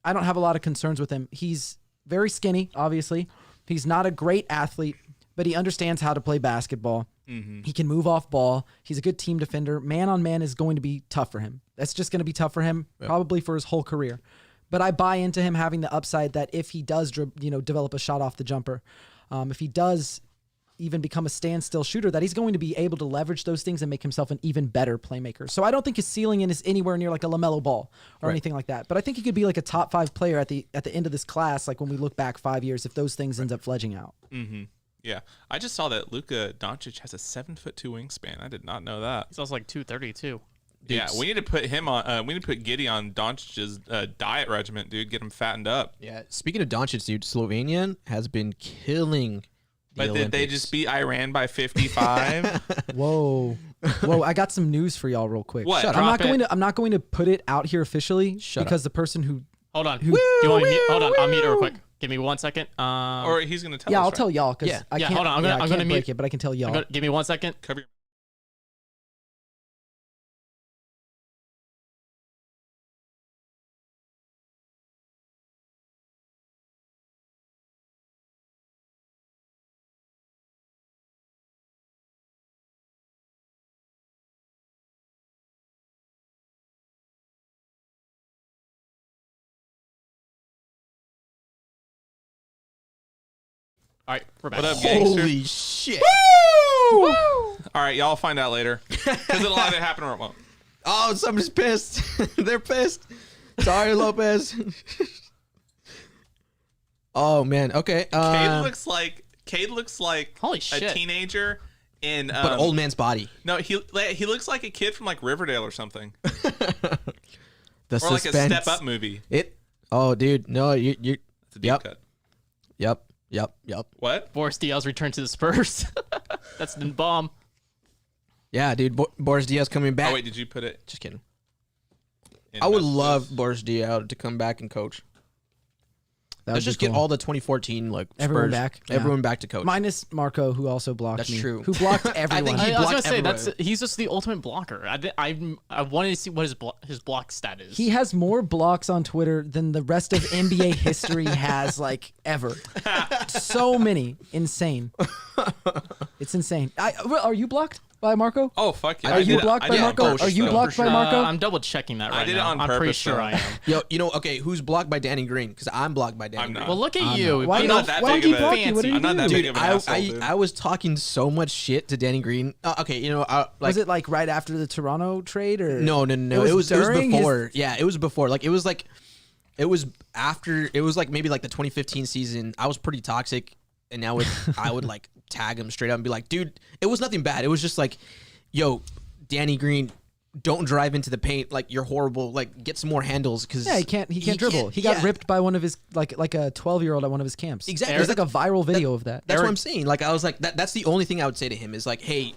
I don't have a lot of concerns with him. He's very skinny, obviously. He's not a great athlete, but he understands how to play basketball. He can move off ball. He's a good team defender. Man on man is going to be tough for him. That's just going to be tough for him, probably for his whole career. But I buy into him having the upside that if he does, develop a shot off the jumper, if he does even become a standstill shooter, that he's going to be able to leverage those things and make himself an even better playmaker. So I don't think his ceiling is anywhere near like a LaMelo Ball or anything like that. But I think he could be like a top 5 player at the end of this class, like when we look back 5 years, if those things end up fledging out. Mm-hmm. Yeah. I just saw that Luka Doncic has a 7'2" wingspan. I did not know that. He's also like 232. Yeah, we need to put him on. We need to put Giddy on Doncic's diet regimen, dude. Get him fattened up. Yeah. Speaking of Doncic, dude, Slovenia has been killing. But did they just beat Iran by 55? Whoa. I got some news for y'all real quick. What? I'm not going to put it out here officially Shut because the person who Hold on. Do you want me to mute? Hold on. I'll mute it real quick. Give me 1 second. Or he's gonna tell us. I'll right? tell y'all because Yeah. I Yeah, can't. hold on. I'm I gonna can't mute- break it, but I can tell y'all. Give me 1 second. Cover your. All right, we're back. What up, gangster? Holy shit! All right, y'all find out later because it'll either happen or it won't. Oh, somebody's pissed. They're pissed. Sorry, Lopez. Oh man. Okay. Cade looks like Holy a shit. teenager in but old man's body. No, he looks like a kid from like Riverdale or something, The or like a suspense. Step Up movie. Oh, dude. No, you. It's a deep Yep. cut. Yep. What? Boris Diaw's return to the Spurs. That's the bomb. Yeah, dude. Boris Diaz coming back. Oh wait, did you put it? Just kidding. In I would messages? love Boris Diaz to come back and coach. That Let's would be just get cool. all the 2014 like Everyone Spurs, back? Yeah. everyone back to coach. Minus Marco, who also blocked That's me. true. Who blocked everyone. He I was blocked gonna say everyone. he's just the ultimate blocker. I wanted to see what his block stat is. He has more blocks on Twitter than the rest of NBA history has, like, ever. So many. Insane. It's insane. Are you blocked? by Marco? Oh fuck yeah! Are you blocked by Marco? Are you blocked by Marco? I'm double checking that right now. I did it on I'm purpose. pretty sure I am. Yo, okay, who's blocked by Danny Green? Because I'm blocked by Danny I'm Green. not. Well, look at you. Why I'm you not don't- that why big don't of you a- block you? What did I'm you not that do? big Dude, of an asshole, dude. I was talking so much shit to Danny Green. Okay, Was it like right after the Toronto trade or No. It It was during his- before. Yeah, it was before. Like it was after. It was like maybe like the 2015 season. I was pretty toxic, and now I would like tag him straight up and be like, dude, it was nothing bad. It was just like, yo, Danny Green, don't drive into the paint. Like you're horrible. Like get some more handles because Yeah, he can't dribble. He got ripped by one of his like a 12-year-old at one of his camps. Exactly. There's like a viral video of that. That's what I'm saying. Like I was like that's the only thing I would say to him is like, hey,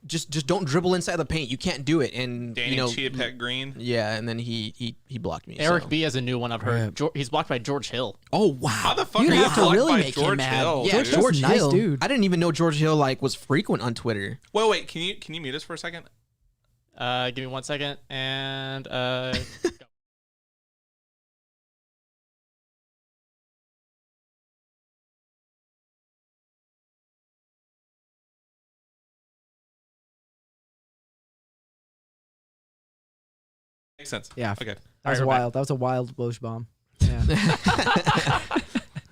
just don't dribble inside the paint. You can't do it. And Danny Chia Pet Green. Yeah, and then he blocked me. Eric so. B has a new one I've heard. He's blocked by George Hill. Oh wow. How the fuck You are you have to blocked really by make him George mad. Hill? Yeah, dude? George George nice Hill. dude. I didn't even know George Hill like was frequent on Twitter. Wait. Can you mute us for a second? Give me 1 second. And go. Makes sense. Yeah. Okay. That was Alright, we're wild. That was a wild Woj bomb. Yeah.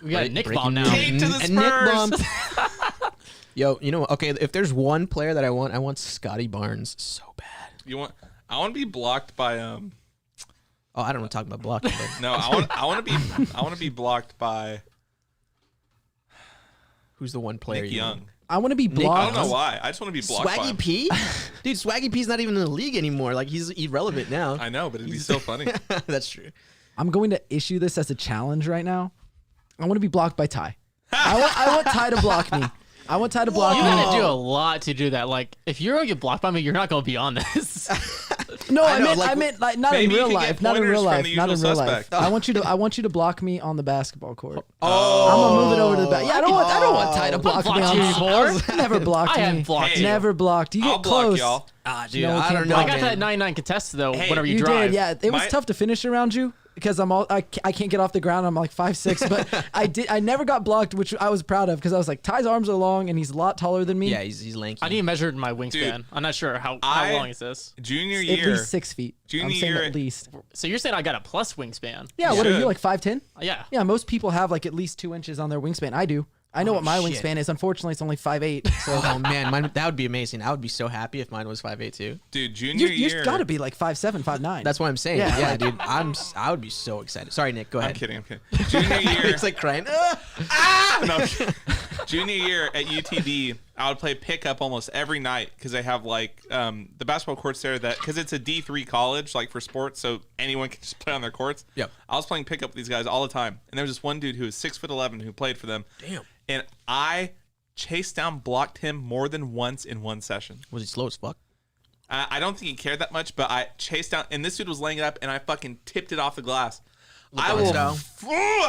We got a Nick Breaking bomb now. news. Hate to the And Nick Spurs. bomb. Yo, okay, if there's one player that I want Scotty Barnes so bad. I want to be blocked by Oh, I don't want to talk about blocking, but No, I want to be blocked by who's the one player Nick you Young. I want to be I blocked. don't know why. I just want to be blocked by Swaggy him. P? Dude, Swaggy P's not even in the league anymore. Like he's irrelevant now. I know, but it'd be so funny. That's true. I'm going to issue this as a challenge right now. I want to be blocked by Ty. I want Ty to block me. I want Ty to block You me. gotta do a lot to do that. Like, if you're gonna get blocked by me, you're not gonna be on this. No, I know, I meant like not in maybe you real can life. get Not in pointers real from life. the Not in usual real life. suspect. I want you to block me on the basketball court. Oh, I'm gonna move it over to the back. Yeah, I don't want Ty to block me blocked on you before. Never blocked I me. haven't blocked you. Never blocked. You I'll get block close. y'all. Ah, dude, No, I can't don't know. I got man. that 99 contest though. Hey, whenever you, You drive. did, yeah. It was My- tough to finish around you because I can't get off the ground. I'm like 5'6", but I never got blocked, which I was proud of because I was like, Ty's arms are long and he's a lot taller than me. Yeah, he's lanky. I need to measure my wingspan. Dude, I'm not sure how I- long is this. Junior At year. least 6 feet. Junior I'm saying year- at least. So you're saying I got a plus wingspan? Yeah, You what are should. you, like 5'10"? Yeah. Yeah, most people have like at least 2 inches on their wingspan. I do. I know what my shit. wingspan is. Unfortunately, it's only 5'8". So Oh man, that would be amazing. I would be so happy if mine was 5'8" too. Dude, junior year. you've got to be like 5'7", 5'9". That's what I'm saying. Yeah. Yeah, dude. I would be so excited. Sorry, Nick. Go I'm ahead. kidding. Junior year. He's like crying. No, I'm kidding. Junior year at UTD, I would play pickup almost every night because they have like the basketball courts there that because it's a D3 college like for sports, so anyone can just play on their courts. Yep. I was playing pickup with these guys all the time, and there was this one dude who was 6'11" who played for them. Damn. And I chased down, blocked him more than once in one session. Was he slow as fuck? I don't think he cared that much, but I chased down, and this dude was laying it up, and I fucking tipped it off the glass. I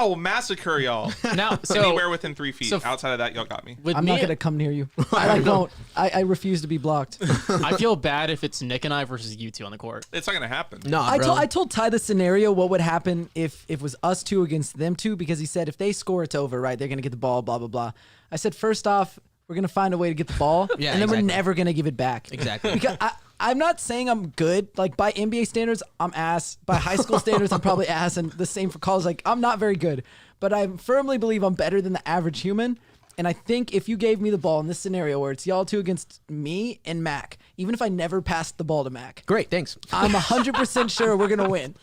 will massacre y'all. Now, so Anywhere within 3 feet. so- Outside of that, y'all got me. with I'm me, not gonna come near you. I won't. I refuse to be blocked. I feel bad if it's Nick and I versus you two on the court. It's not gonna happen. No, I told Ty the scenario what would happen if it was us two against them two because he said if they score it's over, right? They're gonna get the ball, blah blah blah. I said first off we're gonna find a way to get the ball, Yeah, and then exactly. we're never gonna give it back. Exactly. Because I'm not saying I'm good. Like by NBA standards, I'm ass. By high school standards, I'm probably ass, and the same for college. Like I'm not very good, but I firmly believe I'm better than the average human. And I think if you gave me the ball in this scenario where it's y'all two against me and Mac, even if I never passed the ball to Mac, Great, thanks. I'm 100% sure we're gonna win.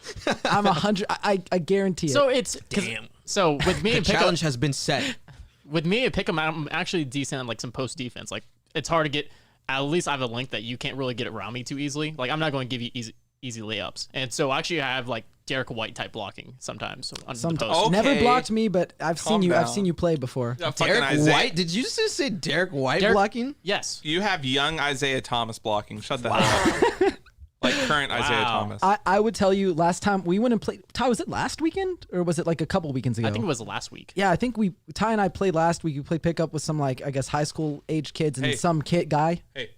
I'm 100. I guarantee it. So it's Damn. So with me The and Pickup, challenge has been set. with me and Pickup, I'm actually decent at like some post defense. Like it's hard to get. At least I have a length that you can't really get around me too easily. Like I'm not going to give you easy layups. And so actually I have like Derek White type blocking sometimes under the Sometimes post. Okay. never blocked me, but I've Calm seen you. I've down. seen you play before. Fucking Derek Isaiah. White? Did you just say Derek White Derek- blocking? Yes. You have young Isaiah Thomas blocking. Shut the hell up. Like current Isaiah Wow. Thomas. I would tell you last time we went and played. Ty, was it last weekend or was it like a couple weekends ago? I think it was last week. Yeah, I think Ty and I played last week. We played pickup with some like I guess high school age kids and Hey. some kid guy. Hey,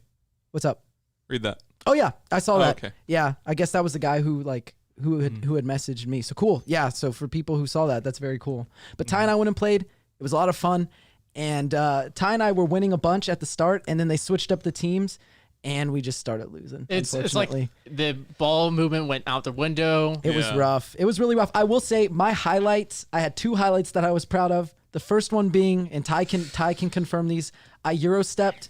What's up? read that. Oh yeah, I saw Oh, that. okay. Yeah, I guess that was the guy who had messaged me. So cool. Yeah. So for people who saw that, that's very cool. But Ty and I went and played. It was a lot of fun. And Ty and I were winning a bunch at the start, and then they switched up the teams. and we just started losing. It's like unfortunately. the ball movement went out the window. It was Yeah. rough. It was really rough. I will say my highlights, I had 2 highlights that I was proud of. The first one being, and Ty can confirm these, I Euro stepped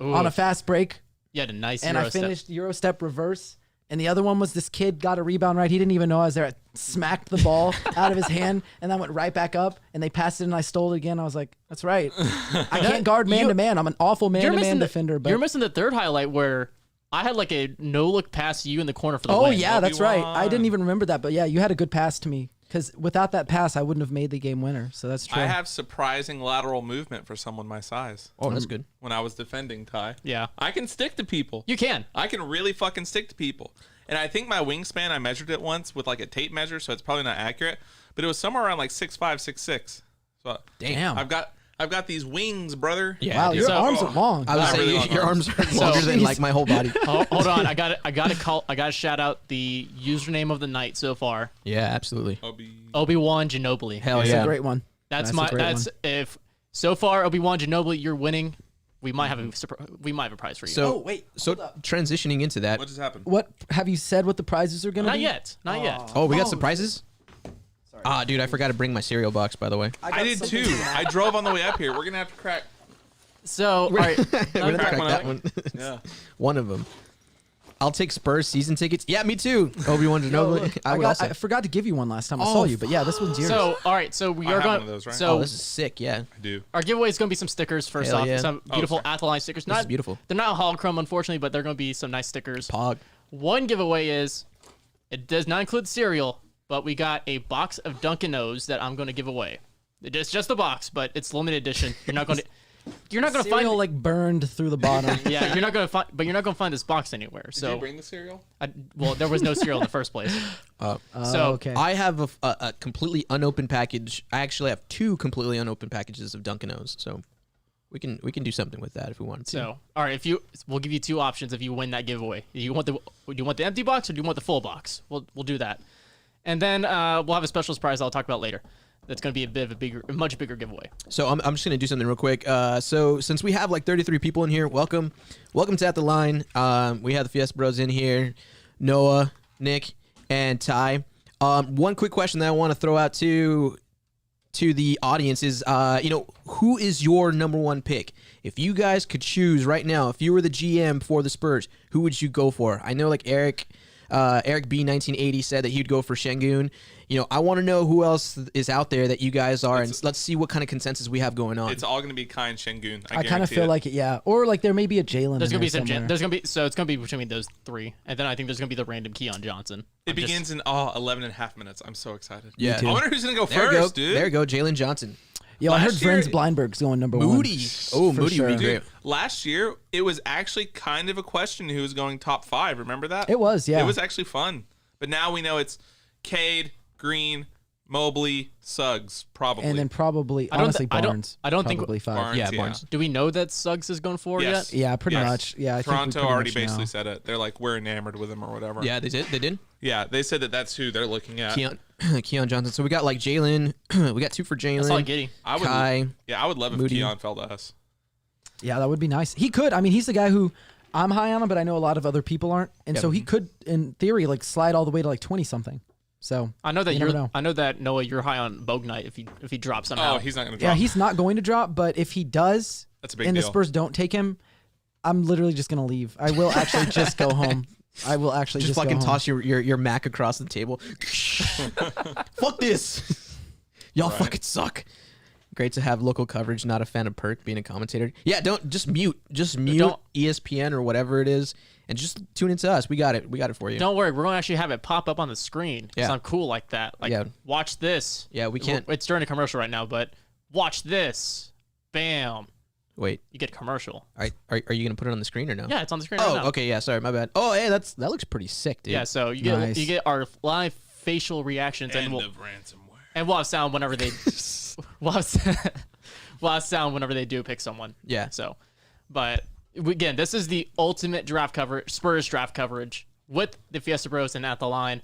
Ooh, on a fast break, you had a nice and Euro I finished Euro step reverse. And the other one was this kid got a rebound right. He didn't even know I was there. I smacked the ball out of his hand, and then went right back up, and they passed it, and I stole it again. I was like, that's right. I can't guard man-to-man. I'm an awful man-to-man defender. But you're missing the third highlight where I had like a no-look pass to you in the corner for the oh, win. yeah, that's right. Obi-Wan. I didn't even remember that. But, yeah, you had a good pass to me. Because without that pass, I wouldn't have made the game winner. So that's true. I have surprising lateral movement for someone my size. Oh, that's good. When I was defending Ty, Yeah. I can stick to people. You can. I can really fucking stick to people. And I think my wingspan, I measured it once with like a tape measure, so it's probably not accurate, but it was somewhere around like 6'5", 6'6". So Damn. I've got these wings, brother. Yeah, Wow, dude. your So- arms are long. I was Not saying really long your arms arms. are longer than Jeez. like my whole body. Oh, hold on. I gotta shout out the username of the night so far. Yeah, absolutely. Obi-Wan Ginobili. Hell That's yeah. a great one. That's a my great that's one. if so far Obi-Wan Ginobili you're winning. We might have a prize for you. So, Oh, wait, so hold up. transitioning into that. What just happened? What have you said? What the prizes are going to not be? yet. Not yet. Oh, we got Oh, surprises? Ah, dude, I forgot to bring my cereal box, by the way. I did too. I drove on the way up here. We're gonna have to crack. So all right. We're gonna crack crack one that up. one. Yeah. One of them. I'll take Spurs season tickets. Yeah, me too. Obi-Wan Ginobili. I would also. I forgot to give you one last time I Oh, saw you, but yeah, this one's yours. So all right. So we I are have going. one of those, right? So Oh, this is sick. Yeah. I do. our giveaway is going to be some stickers first Hell off. yeah. Some beautiful sorry. Athletic stickers. This is beautiful. They're not holochrome, unfortunately, but they're going to be some nice stickers. Pog. One giveaway is it does not include cereal, but we got a box of Dunkin' O's that I'm going to give away. It's just a box, but it's limited edition. You're not going to. You're not going to cereal find. like burned through the bottom. Yeah, you're not going to find. But you're not going to find this box anywhere. Did So you bring the cereal? well, there was no cereal in the first place. Oh, So, okay. I have a completely unopened package. I actually have 2 completely unopened packages of Dunkin' O's, so we can do something with that if we wanted to. So, all right, we'll give you 2 options if you win that giveaway. Do you want the empty box or do you want the full box? We'll do that, and then we'll have a special surprise I'll talk about later. That's going to be a much bigger giveaway. So I'm just gonna do something real quick. So since we have like 33 people in here, welcome to At the Line. We have the Fiesta Bros in here, Noah, Nick, and Ty. One quick question that I want to throw out to the audience is, who is your number 1 pick? If you guys could choose right now, if you were the GM for the Spurs, who would you go for? I know like Eric B 1980 said that he would go for Şengün. I want to know who else is out there that you guys are, and let's see what kind of consensus we have going on. It's all gonna be Kai and Şengün. I kind of feel like it, yeah. Or like there may be a Jalen. There's in going to be there some. somewhere. There's going to be so it's going to be between those 3, and then I think there's going to be the random Keon Johnson. It begins in 11 and a half minutes. I'm so excited. Yeah. too. I wonder who's gonna go there first, you go. dude. There you go, Jalen Johnson. Yo, I heard Last year- Vrenz Blindberg's going number 1. Moody. Oh, For Moody would be sure. great. Dude, last year it was actually kind of a question who was going top 5. Remember that? It was, yeah. It was actually fun. But now we know it's Cade, Green, Mobley, Suggs, probably. And then probably, I don't honestly, thi- I don't- Barnes. I don't think- probably 5. Barnes, Yeah, Barnes. Do we know that Suggs is going forward Yes. yet? Yeah, pretty Yes. much. Yeah, I think we Toronto pretty already much basically know. said it. They're like, we're enamored with him or whatever. Yeah, they did. Yeah, they said that that's who they're looking at. Keon Johnson. So we got like Jalen. We got 2 for Jalen. That's all I get. I would, Kai. I would love if Moody. Keon fell to us. Yeah, that would be nice. He could. I mean, he's the guy who I'm high on him, but I know a lot of other people aren't. And so he could, in theory, like slide all the way to like 20 something. So I know that You never know. I know that Noah, you're high on Bognite if he drops somehow. Oh, he's not going to yeah, drop. he's not going to drop. But if he does, That's a big and the deal. Spurs don't take him, I'm literally just gonna leave. I will actually just go home. I will actually Just just fucking go home. toss your Mac across the table. Fuck this. Y'all fucking suck. Great to have local coverage. Not a fan of Perk being a commentator. Yeah, just mute Don't- ESPN or whatever it is, and just tune into us. We got it for you. Don't worry, we're gonna actually have it pop up on the screen. Because Yeah. I'm cool like that. Like, Yeah. watch this. Yeah, we can't- It's during a commercial right now, but watch this. Bam. Wait, You get a commercial. are you gonna put it on the screen or no? Yeah, it's on the screen right Oh, now. okay. Yeah, sorry, my bad. Oh, hey, that looks pretty sick, dude. Yeah, so you Nice. get our live facial reactions, and End we'll of ransomware. we'll have sound whenever they we'll have sound whenever they do pick someone. Yeah. So, but again, this is the ultimate draft coverage, Spurs draft coverage with the Fiesta Bros and At the Line.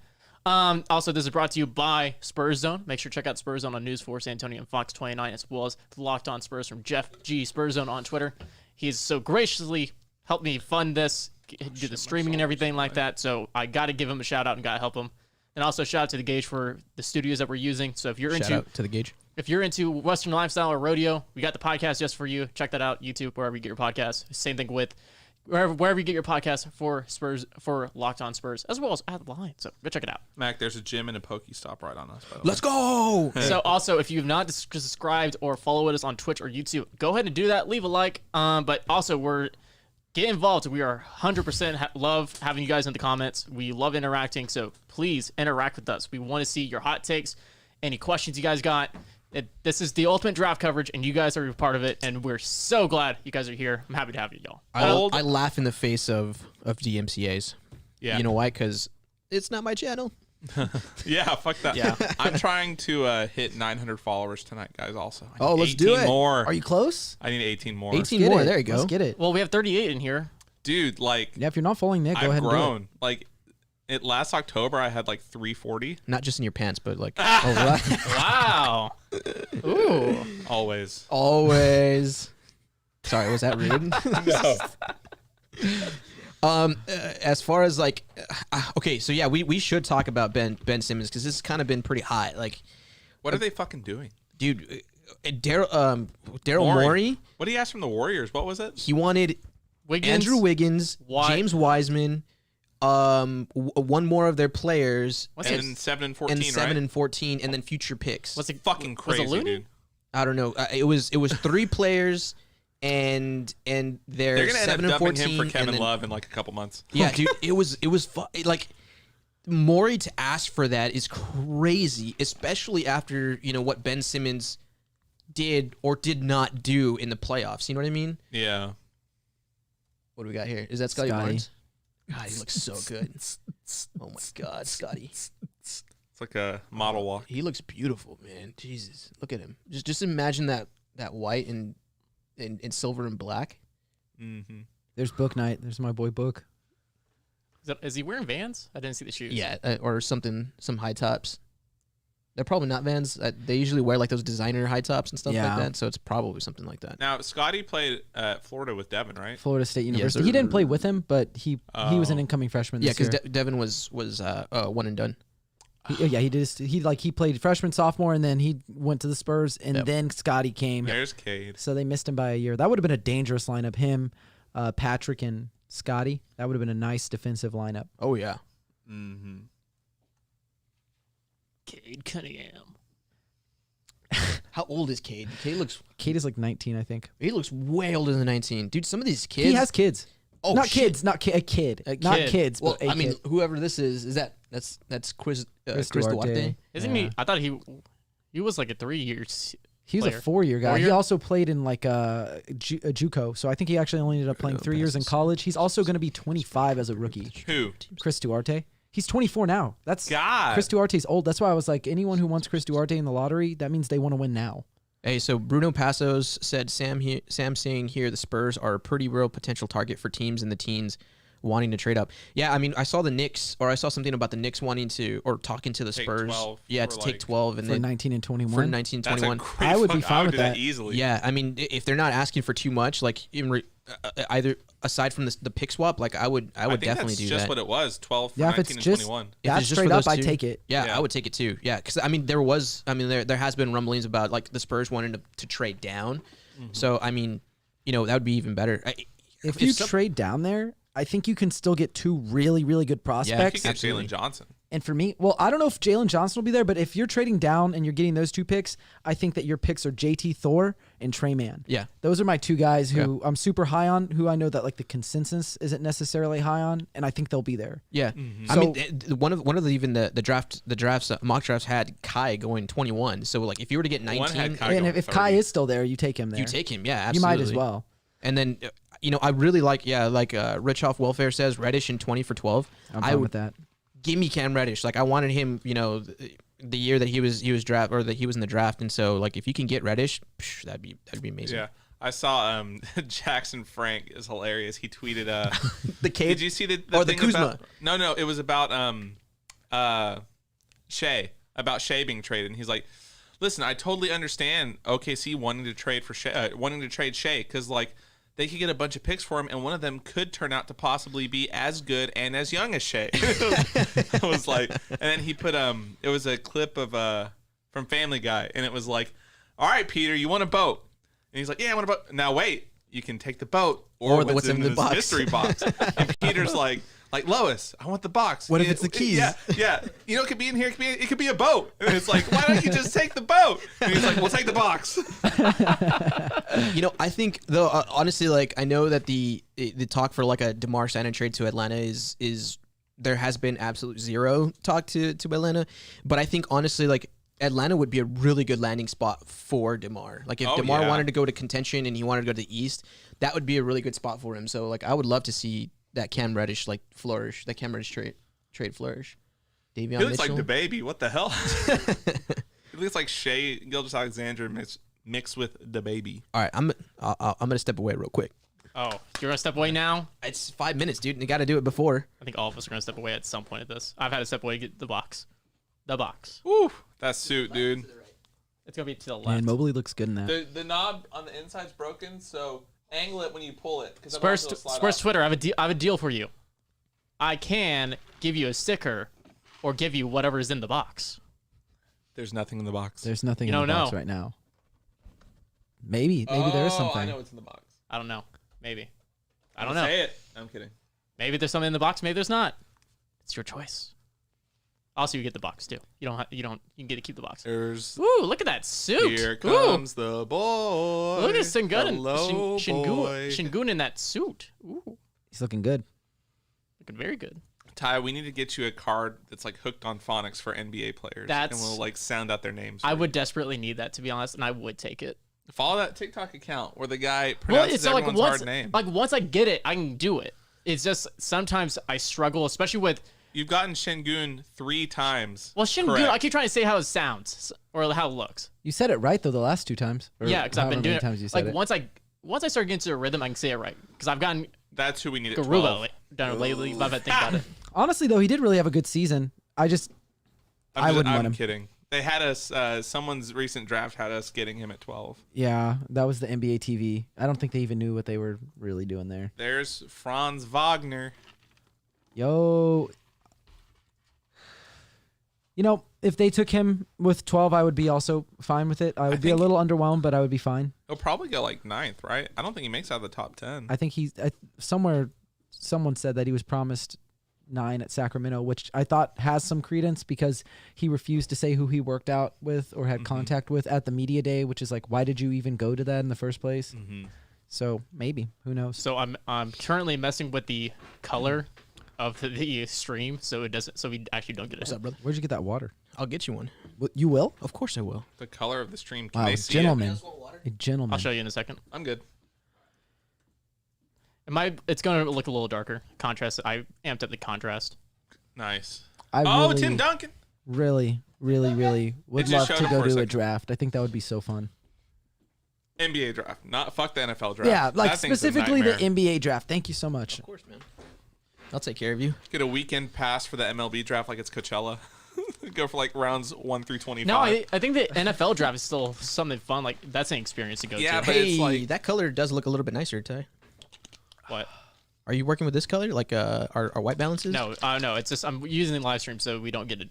Also, this is brought to you by Spurs Zone. Make sure to check out Spurs Zone on News 4 San Antonio and Fox 29, as well as the Locked On Spurs from Jeff G. Spurs Zone on Twitter. He's so graciously helped me fund this, do the streaming and everything like that. So I got to give him a shout out and got to help him. And also shout out to the Gauge for the studios that we're using. So if you're Shout into out to the Gauge. if you're into Western lifestyle or rodeo, we got the podcast just for you. Check that out, YouTube, wherever you get your podcast. Same thing with wherever you get your podcast for Spurs, for Locked On Spurs, as well as at the Line. So go check it out. Mac, there's a gym and a Pokestop right on us, by the way. Let's go. So also, if you've not subscribed or followed us on Twitch or YouTube, go ahead and do that. Leave a like. But also, get involved. We are 100% love having you guys in the comments. We love interacting. So please interact with us. We want to see your hot takes, any questions you guys got. This is the ultimate draft coverage, and you guys are a part of it, and we're so glad you guys are here. I'm happy to have you, y'all. I laugh in the face of DMCAs. Yeah. You know why? Because it's not my channel. Yeah, fuck that. Yeah. I'm trying to hit 900 followers tonight, guys, also. I Oh, need let's do 18 it. more. Are you close? I need 18 more. 18 Get more. it. There you go. Let's get it. Well, we have 38 in here. Dude, like, Yeah, if you're not following Nick, go I've ahead and do it. grown. Like, last October, I had like 340. Not just in your pants, but like All right. Wow. Ooh. Always. always. Sorry, was that rude? As far as like, okay, so yeah, we should talk about Ben Simmons because this has kind of been pretty hot. Like, What are they fucking doing? dude, Daryl Morey, What did he ask from the Warriors? What was it? he wanted Wiggins. Andrew Wiggins, Wi- James Wiseman, one more of their players, What's And it? 7 and 14, and 7 right? and 14, and then future picks. What's it? Fucking Was crazy, it Looney? dude. I don't know. It was 3 players, and they're They're gonna end up 7 and dumping 14. him for and Kevin then- Love in like a couple months. Yeah, dude, it was like Morey to ask for that is crazy, especially after what Ben Simmons did or did not do in the playoffs. You know what I mean? Yeah. What do we got here? Is that Scotty Scotty. Barnes? God, he looks so good. Oh my God, Scotty. It's like a model walk. He looks beautiful, man. Jesus, look at him. Just imagine that white and silver and black. Mm-hmm. There's Book Night. There's my boy Book. Is he wearing Vans? I didn't see the shoes. Yeah, or something, some high tops. They're probably not Vans. They usually wear like those designer high tops and stuff Yeah. like that. So it's probably something like that. Now, Scotty played at Florida with Devin, right? Florida State University. sir. He didn't play with him, but he was an Oh. incoming freshman Yeah, this because year. Devin was one and done. He did. He played freshman, sophomore, and then he went to the Spurs, and Yep. then Scotty came. There's Cade. So they missed him by a year. That would have been a dangerous lineup. Him, Patrick, and Scotty. That would have been a nice defensive lineup. Oh yeah. Mm-hmm. Cade Cunningham. How old is Cade? Kate is like 19, I think. He looks way older than 19, dude. Some of these kids. He has kids. Oh, not shit. kids. Not a kid. Not kid. kids. Well, but a I mean, kid. whoever this is that's Chris Duarte. Isn't Yeah. he? I thought he was like a 3 years. He was player. a 4-year guy. 4-year? He also played in like a JUCO, so I think he actually only ended up playing 3 years in college. He's also going to be 25 as a rookie. Who? Chris Duarte. He's 24 now. That's God. Chris Duarte's old. That's why I was like, anyone who wants Chris Duarte in the lottery, that means they want to win now. Hey, so Bruno Passos said Sam saying here the Spurs are a pretty real potential target for teams in the teens wanting to trade up. Yeah, I mean, I saw something about the Knicks wanting to or talking to the Take Spurs. 12 Yeah, for to take like- 12 and For then 19 and 21. for 19, That's 21. a great I would be fuck- fine I would with do that that. easily. Yeah, I mean, if they're not asking for too much, like either aside from the pick swap, like I would I think definitely that's do just that. what it was. 12 for Yeah, if 19 it's and just 21. If that it's just straight for up, those I two, take it. Yeah, Yeah. I would take it too. Yeah, because I mean, there has been rumblings about like the Spurs wanting to trade down. So I mean, that would be even better. If you some- trade down there, I think you can still get 2 really, really good You prospects. could get Absolutely. Jalen Johnson. And for me, well, I don't know if Jalen Johnson will be there, but if you're trading down and you're getting those 2 picks, I think that your picks are JT Thor and Trey Mann. Yeah. Those are my 2 guys who I'm super high on, who I know that like the consensus isn't necessarily high on, and I think they'll be there. Yeah, I So- mean, one of the even the drafts mock drafts had Kai going 21. So like, if you were to get One 19, had Kai And going if Kai 30. is still there, you take him there. you take him. Yeah, You absolutely. might as well. And then I really like Rich Off Welfare says Reddish in 20 for 12. I'm I fine would with that. give me Cam Reddish. Like I wanted him, the year that he was draft or that he was in the draft, and so like if you can get Reddish, that'd be amazing. Yeah. I saw Jackson Frank is hilarious. He tweeted The Cade. Did you see the Or the thing Kuzma. about No, it was about Shea being traded, and he's like, listen, I totally understand OKC wanting to trade Shea because like they could get a bunch of picks for him, and one of them could turn out to possibly be as good and as young as Shea. I was like, and then he put it was a clip of from Family Guy, and it was like, all right, Peter, you want a boat? And he's like, yeah, I want a boat. Now wait, you can take the boat or what's in the box. Mystery box. And Peter's like Lois, I want the box. What if it's the keys? Yeah. You know, it could be in here. It could be a boat. And it's like, why don't you just take the boat? And he's like, we'll take the box. I think though, honestly, like I know that the talk for like a DeMar Sandin trade to Atlanta is there has been absolute zero talk to Atlanta, but I think honestly, like Atlanta would be a really good landing spot for DeMar. Like if DeMar wanted to go to contention and he wanted to go to the East, that would be a really good spot for him. So like I would love to see that Cam Reddish flourish, that Cam Reddish trade flourish. Davion He looks Mitchell. like the baby. What the hell? He looks like Shea Gilgeous-Alexander mixed with the baby. All right, I'm gonna step away real quick. Oh, you're gonna step away now? It's 5 minutes, dude. And you got to do it before. I think all of us are gonna step away at some point at this. I've had to step away to get the box. The box. Woo, that suit, dude. It's gonna be to the left. Man, Mobley looks good in that. The knob on the inside's broken, so angle it when you pull it. Spurs Twitter, I have a deal for you. I can give you a sticker, or give you whatever is in the box. There's nothing in the box. There's nothing You in the don't box know. right now. Maybe there is something. I know what's in the box. I don't know. Maybe. I don't know. Say it. I'm kidding. Maybe there's something in the box. Maybe there's not. It's your choice. Also, you get the box too. You can get to keep the box. There's. Ooh, look at that suit. Here comes the boy. Look at Sengun Hello, boy. Shingun in that suit. Ooh, He's looking good. looking very good. Ty, we need to get you a card that's like hooked on phonics for NBA players. And we'll like sound out their names. I would desperately need that, to be honest, and I would take it. Follow that TikTok account where the guy pronounces everyone's hard name. Like once I get it, I can do it. It's just sometimes I struggle, especially with. You've gotten Shingun 3 times. Well, Shingun, correct. I keep trying to say how it sounds or how it looks. You said it right though the last 2 times. Or Yeah, because I've been however doing many it. times you said Like it. once I start getting to a rhythm, I can say it right. Because I've gotten That's who we need at Garuba 12. done lately. If I think about it. Honestly though, he did really have a good season. I wouldn't want him. I'm kidding. They had us. Someone's recent draft had us getting him at 12. Yeah, that was the NBA TV. I don't think they even knew what they were really doing there. There's Franz Wagner. Yo. If they took him with 12, I would be also fine with it. I would be a little underwhelmed, but I would be fine. He'll probably go like 9th, right? I don't think he makes out of the top 10. I think someone said that he was promised 9 at Sacramento, which I thought has some credence because he refused to say who he worked out with or had contact with at the media day, which is like, why did you even go to that in the first place? So maybe, who knows? So I'm currently messing with the color of the stream, so it doesn't. So we actually don't get it. What's up, brother? Where'd you get that water? I'll get you one. You will? Of course I will. The color of the stream. Can Wow, they a see gentleman. it? A gentleman. I'll show you in a second. I'm good. It's going to look a little darker. Contrast. I amped up the contrast. Nice. I Tim Duncan. really would just love showed to up go for a to a second. draft. I think that would be so fun. NBA draft. Not fuck the NFL draft. Yeah, like That thing's a specifically the nightmare. NBA draft. Thank you so much. Of course, man. I'll take care of you. Get a weekend pass for the MLB draft like it's Coachella. Go for like rounds 1 through 25. No, I think the NFL draft is still something fun. Like that's an experience to go Yeah, to. but Hey, it's like- that color does look a little bit nicer, Ty. What? Are you working with this color, like our white balances? No, no. It's just I'm using the live stream so we don't get a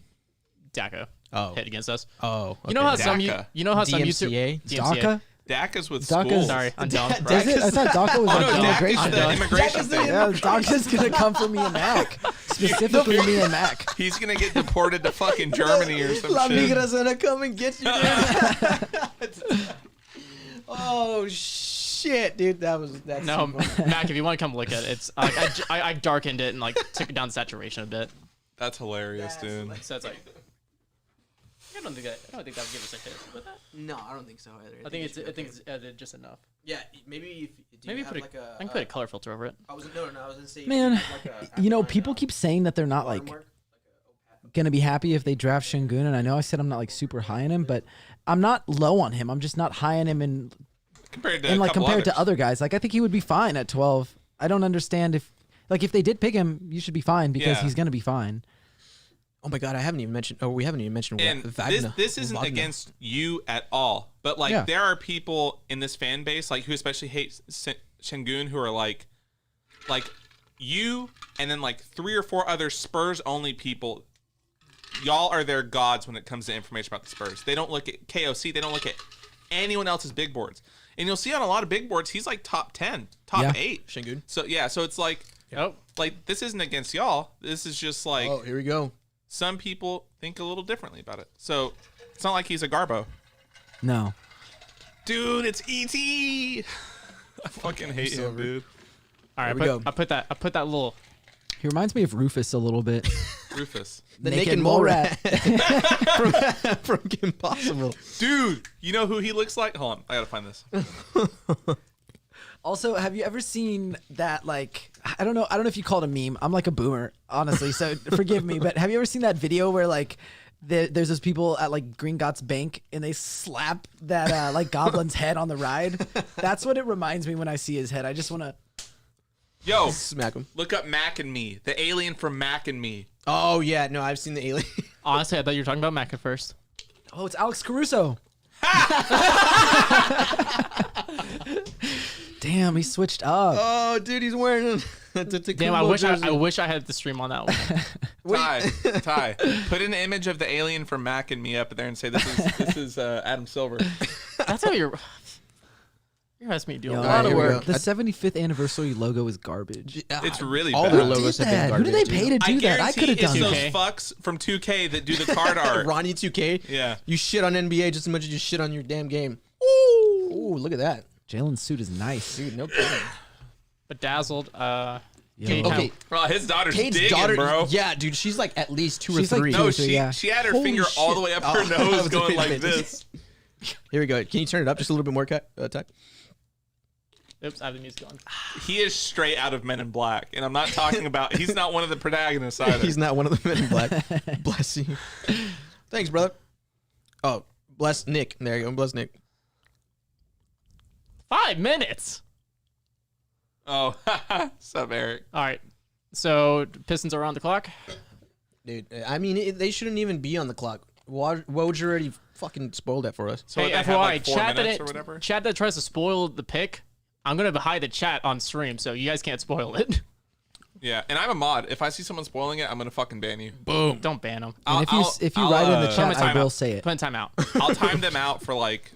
DACA hit against us. Oh, okay. You know how DACA. some DMCA? YouTube DACA? DACA's with DACA's- schools. Sorry, I'm dumb. Is it? I thought DACA was Oh, like no, immigration. DACA's the immigration thing. Yeah, DACA's gonna come for me and Mac. Specifically me and Mac. He's going to get deported to fucking Germany or some La shit. migra's gonna come and get you, dude. Oh shit, dude, that's No, so funny. Mac, if you want to come look at it, it's I darkened it and like took down saturation a bit. That's hilarious, dude. So it's like I don't think that would give us a hit with that. No, I don't think so either. I think it's edited just enough. Yeah, maybe if Maybe put I can put a color filter over it. I was gonna say. Man, people keep saying that they're not like gonna be happy if they draft Şengün, and I know I said I'm not like super high on him, but I'm not low on him. I'm just not high on him Compared to compared to other guys. Like I think he would be fine at 12. I don't understand if they did pick him, you should be fine because Yeah. he's gonna be fine. Oh my god, we haven't even mentioned And Wagner. this isn't Wagner. against you at all, but like Yeah. there are people in this fan base like who especially hate Şengün who are like you and then like 3 or 4 other Spurs only people. Y'all are their gods when it comes to information about the Spurs. They don't look at KOC. They don't look at anyone else's big boards. And you'll see on a lot of big boards, he's like top 10, top 8. Şengün. So yeah, so it's like, like this isn't against y'all. This is just like, Oh, here we go. some people think a little differently about it. So it's not like he's a Garbo. No. Dude, it's ET. I fucking hate him, dude. All right, we go. I put that little. He reminds me of Rufus a little bit. Rufus. The naked mole rat from Kim Possible. Dude, you know who he looks like? Hold on, I gotta find this. Also, have you ever seen that, like, I don't know if you call it a meme. I'm like a boomer, honestly, so forgive me, but have you ever seen that video where, like, there's those people at, like, Gringotts Bank, and they slap that, like, goblin's head on the ride? That's what it reminds me when I see his head. I just want to... Yo, Smack him. look up Mac and Me, the alien from Mac and Me. Oh, yeah. No, I've seen the alien. Honestly, I thought you were talking about Mac at first. Oh, it's Alex Caruso. Damn, he switched up. Oh, dude, he's wearing a Damn, I wish I had the stream on that one. Ty, put an image of the alien from Mac and Me up there and say this is Adam Silver. That's how you're asking me to do Yo, a lot of here we work. go. The 75th anniversary logo is garbage. It's really all bad. their Who logos did have been that? Who garbage. did they pay to do that? I could have it's done those that. 2K. fucks from 2K that do the card art. Ronnie 2K. Yeah. You shit on NBA just as much as you shit on your damn game. Ooh, look at that, Jalen's suit is nice. dude. No kidding. Bedazzled. Yo. Okay, Bro, his daughter's Kate's digging, daughter, bro. Yeah, dude, she's like at least 2 She's or like 3. two No, or three, yeah. she had her Holy finger all the way up her shit. Oh, I nose was going waiting a like minute. this. Here we go. Can you turn it up just a little bit more, Ty? Oops, I have the music on. He is straight out of Men in Black. And I'm not talking about, he's not one of the protagonists either. He's not one of the men in black. Bless you. Thanks, brother. Oh, bless Nick. There you go. Bless Nick. 5 minutes. Oh, sup, Eric? All right. So Pistons are on the clock. Dude, I mean, they shouldn't even be on the clock. Woj already fucking spoiled that for us. So Hey, they have FYI, like 4 chat minutes or whatever? chat that tries to spoil the pick, I'm gonna hide the chat on stream, so you guys can't spoil it. Yeah, and I'm a mod. If I see someone spoiling it, I'm going to fucking ban you. Boom. Don't ban them. And if you write in the chat, I will say it. Put in timeout. I'll time them out for like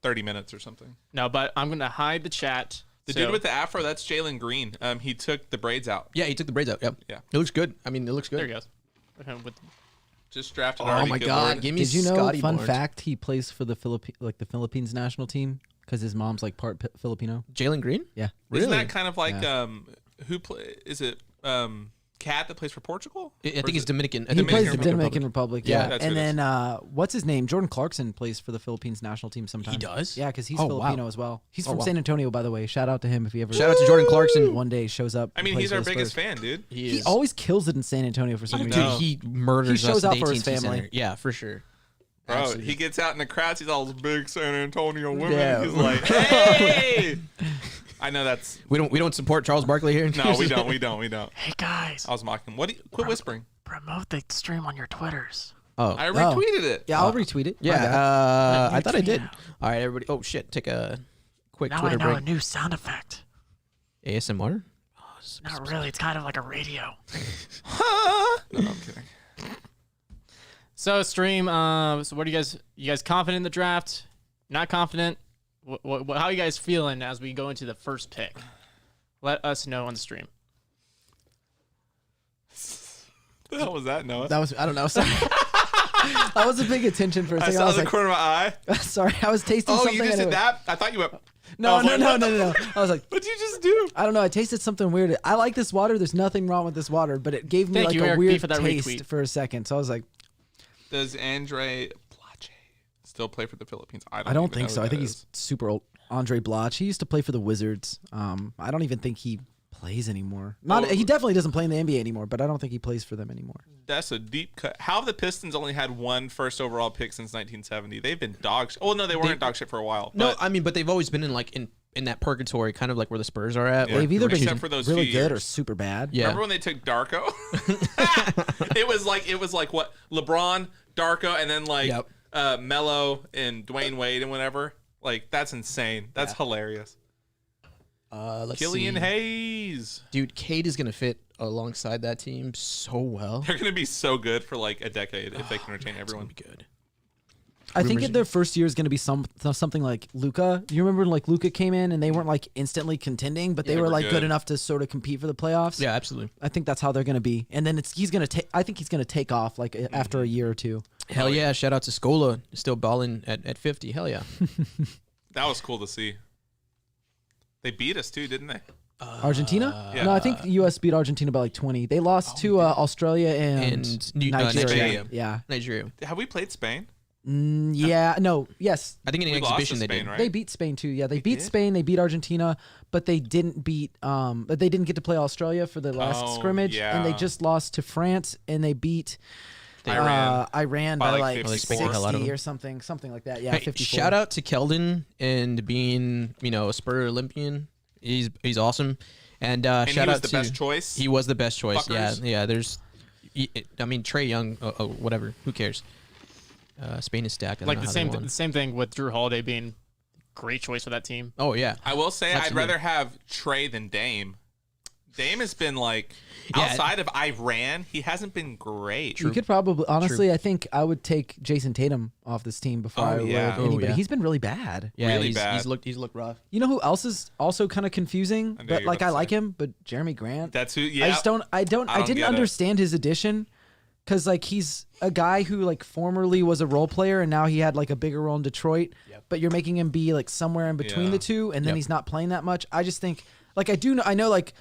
30 minutes or something. No, but I'm gonna hide the chat. The dude with the afro, that's Jalen Green. He took the braids out. Yeah, he took the braids out. Yep. Yeah. It looks good. I mean, it looks good. There he goes. Okay, with- Just drafted Oh already. my Good God! Lord. Give me Did you know? Scotty Fun Barnes. fact: he plays for the Philippines national team because his mom's like part Filipino. Jalen Green. Yeah. Really? Isn't that kind of like who play? Is it Cat that plays for Portugal? I think he's Dominican. He Dominican plays the Dominican Republic. Yeah, Yeah, that's and who it then what's his name? Jordan Clarkson plays for the Philippines national team sometimes. He does? Yeah, because he's Oh, Filipino wow. as well. He's Oh, from wow. San Antonio, by the way. Shout out to him if he ever. Shout out to Jordan Clarkson. One day shows up. I mean, and he's plays our for the biggest Spurs. fan, dude. He He is. always kills it in San Antonio for some I reason. know. Dude, he murders He shows us at out the for his AT&T family. Center. Yeah, for sure. Bro, Absolutely. he gets out in the crowds. He's all this big San Antonio women. Yeah. He's like, hey! I know that's... We don't support Charles Barkley here. No, we don't. Hey guys, I was mocking him. What? Quit whispering. promote the stream on your Twitters. Oh, I retweeted it. Yeah, I'll retweet it. My bad. yeah. I thought I did. All right, everybody. Oh shit! Take a quick Now Twitter I know break. a new sound effect. ASMR. Not really. It's kind of like a radio. No, I'm kidding. So stream. So what do you guys confident in the draft? Not confident? How are you guys feeling as we go into the first pick? Let us know on the stream. What the hell was that, Noah? That was I don't know. Sorry. I wasn't paying attention for a I second. saw I was the like, corner of my eye. sorry, I was tasting Oh, something. you just and it did was- that? I thought you went... No, I was no, like, no, what no, the- no, no. I was like, What'd you just do? I don't know. I tasted something weird. I like this water. There's nothing wrong with this water, but it gave me Thank like you, a Eric B, weird for that taste retweet. for a second. So I was like, Does Andre Blache still play for the Philippines? I even don't think know so. who I think that he's is. super old. Andre Bloch. He used to play for the Wizards. I don't even think he plays anymore. Not. Oh. He definitely doesn't play in the NBA anymore, but I don't think he plays for them anymore. That's a deep cut. How have the Pistons only had one first overall pick since 1970? They've been dog shit. Oh, no, they weren't dog shit for a while. No, but I mean, but they've always been in that purgatory, kind of like where the Spurs are at. Yeah. where- They've either Except been for those really few good or years. super bad. Yeah. Remember when they took Darko? it was like what? LeBron, Darko, and then like Yep. Melo and Dwayne Wade and whatever. Like, that's insane. That's hilarious. Let's Killian see. Hayes. Dude, Cade is gonna fit alongside that team so well. They're gonna be so good for like a decade if they can retain It's everyone. gonna be good. I think Rumors- their first year is going to be something like Luka. You remember like Luka came in and they weren't like instantly contending, but they they were were like good. good enough to sort of compete for the playoffs. Yeah, absolutely. I think that's how they're going to be. And then he's going to take. I think he's going to take off like after a year or two. Hell yeah! Shout out to Scola, still balling at 50. Hell yeah. That was cool to see. They beat us too, didn't they? Argentina? Yeah. No, I think the U.S. beat Argentina by like 20. They lost to Australia and Nigeria. Nigeria. Yeah. Nigeria. Have we played Spain? Yeah. No. Yes. I think in an We lost exhibition to they Spain, did. right? They beat Spain too. Yeah, they beat did? Spain. They beat Argentina, but they didn't beat. But they didn't get to play Australia for the last scrimmage, and they yeah. just lost to France, and they beat Iran By, by like, like 54. 60 or something like that. Yeah, Hey, 54. shout out to Keldon and being a Spur Olympian. He's awesome. And, And shout he was out the to best choice. He was the best choice. Fuckers. Yeah. There's, I mean, Trey Young. Whatever. Who cares? Spain is stacked. I don't Like know the how they same won. the same thing with Drew Holiday being great choice for that team. Oh yeah. I will say Absolutely. I'd rather have Trey than Dame. Dame has been like Yeah. outside of Iran, he hasn't been great. You could probably honestly, I think I would take Jason Tatum off this team before I would yeah. Oh, anybody. yeah. He's been really bad. Yeah. Really he's bad. He's looked rough. You know who else is also kind of confusing, I know but you're like about I to like say. him, but Jeremy Grant. That's who. Yeah, I just don't. I don't didn't get it. understand his addition, because like he's a guy who like formerly was a role player and now he had like a bigger role in Detroit. But you're making him be like somewhere in between Yeah. the two, and then Yep. he's not playing that much. I just think like I know like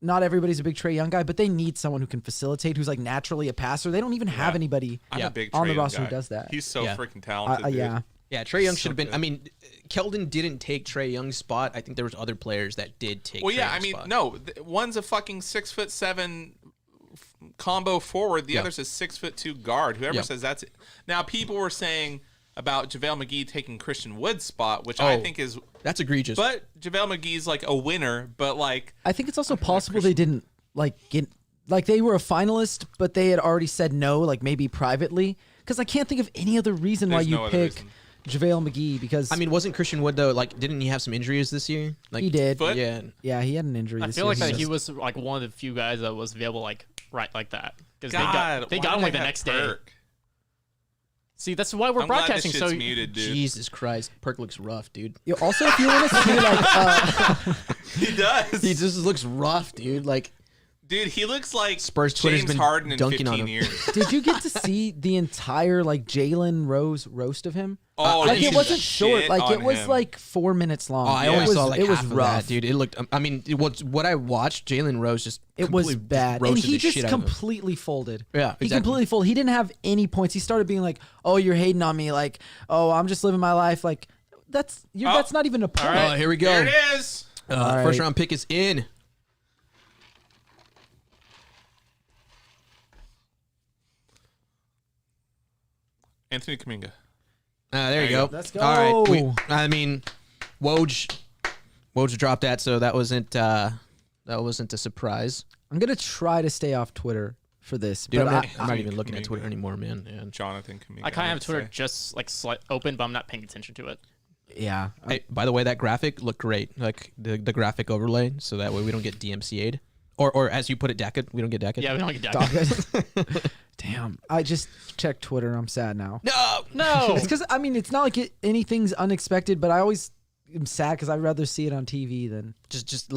not everybody's a big Trey Young guy, but they need someone who can facilitate, who's like naturally a passer. They don't even have anybody. I'm Yeah. a big on Trae the Young roster who guy. does that. He's so Yeah. freaking talented. dude. Yeah. Yeah, Trey Young should have been. good. I mean, Keldon didn't take Trey Young's spot. I think there was other players that did take. Well, Trae yeah. I Young's mean, spot. no. One's a fucking 6'7" combo forward. The Yeah. other's a 6'2" guard. Whoever Yeah. says that's it. Now people were saying about JaVale McGee taking Christian Wood's spot, which I Oh. think is. That's egregious. But JaVale McGee's like a winner. But like, I think it's also possible they didn't like get like they were a finalist, but they had already said no, like maybe privately. Because I can't think of any other reason why There's you no other pick reason. JaVale McGee. Because I mean, wasn't Christian Wood though? Like, didn't he have some injuries this year? Like he did. Foot? Yeah. Yeah, he had an injury. I this feel year. like that He's he just- was like one of the few guys that was available like that because God, they why got him did like the I have next day. Perk? See, that's why we're I'm glad this broadcasting. shit's So muted, dude. Jesus Christ, Perk looks rough, dude. Yo, also, if you want to see like, He does. He just looks rough, dude. Like, Dude, he looks like Spurs Twitter's James been Harden in dunking on 15 him. years. did you get to see the entire like Jalen Rose roast of him? Oh, Like he it wasn't shit short. Like it on was him. like 4 minutes long. oh, I It only was, saw like it was half rough, of that, dude. It looked. I mean, what I watched, Jalen Rose just. It was completely bad, and roasted he the just shit out of him. completely folded. Yeah, he exactly. completely folded. He didn't have any points. He started being like, "Oh, you're hating on me." Like, "Oh, I'm just living my life." Like, that's that's not even a point. All right, Oh, here we go. There it is. All First right. round pick is in. Anthony Kuminga. There you go. Let's All right. go. I mean, Woj dropped that, so that wasn't a surprise. I'm gonna try to stay off Twitter for this, Dude, but I'm not even Kuminga. looking at Twitter anymore, man. Yeah. Jonathan Kuminga. I kind of have would Twitter say. just like open, but I'm not paying attention to it. yeah, Hey, by the way, that graphic looked great. Like the graphic overlay, so that way we don't get DMCA'd. Or as you put it, DACA'd. We don't get DACA'd. Yeah, we don't get Dog that. it. Damn, I just checked Twitter. I'm sad now. No. No, It's because I mean it's not like anything's unexpected, but I always am sad because I'd rather see it on TV than. Just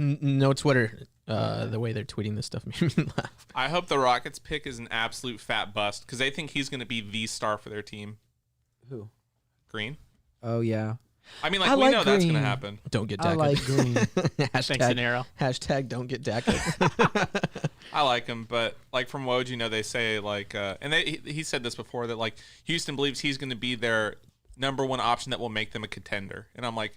no Twitter. The way they're tweeting this stuff made me laugh. I hope the Rockets pick is an absolute fat bust because they think he's going to be the star for their team. Who? Green. Oh yeah, I mean, like I we like know that's going to Green. happen. Don't get I DACA'd. like Green. thanks, De Niro. hashtag don't get DACA'd. I like him, but like from Woj, you know, they say like, and he said this before that like Houston believes he's going to be their number one option that will make them a contender, and I'm like,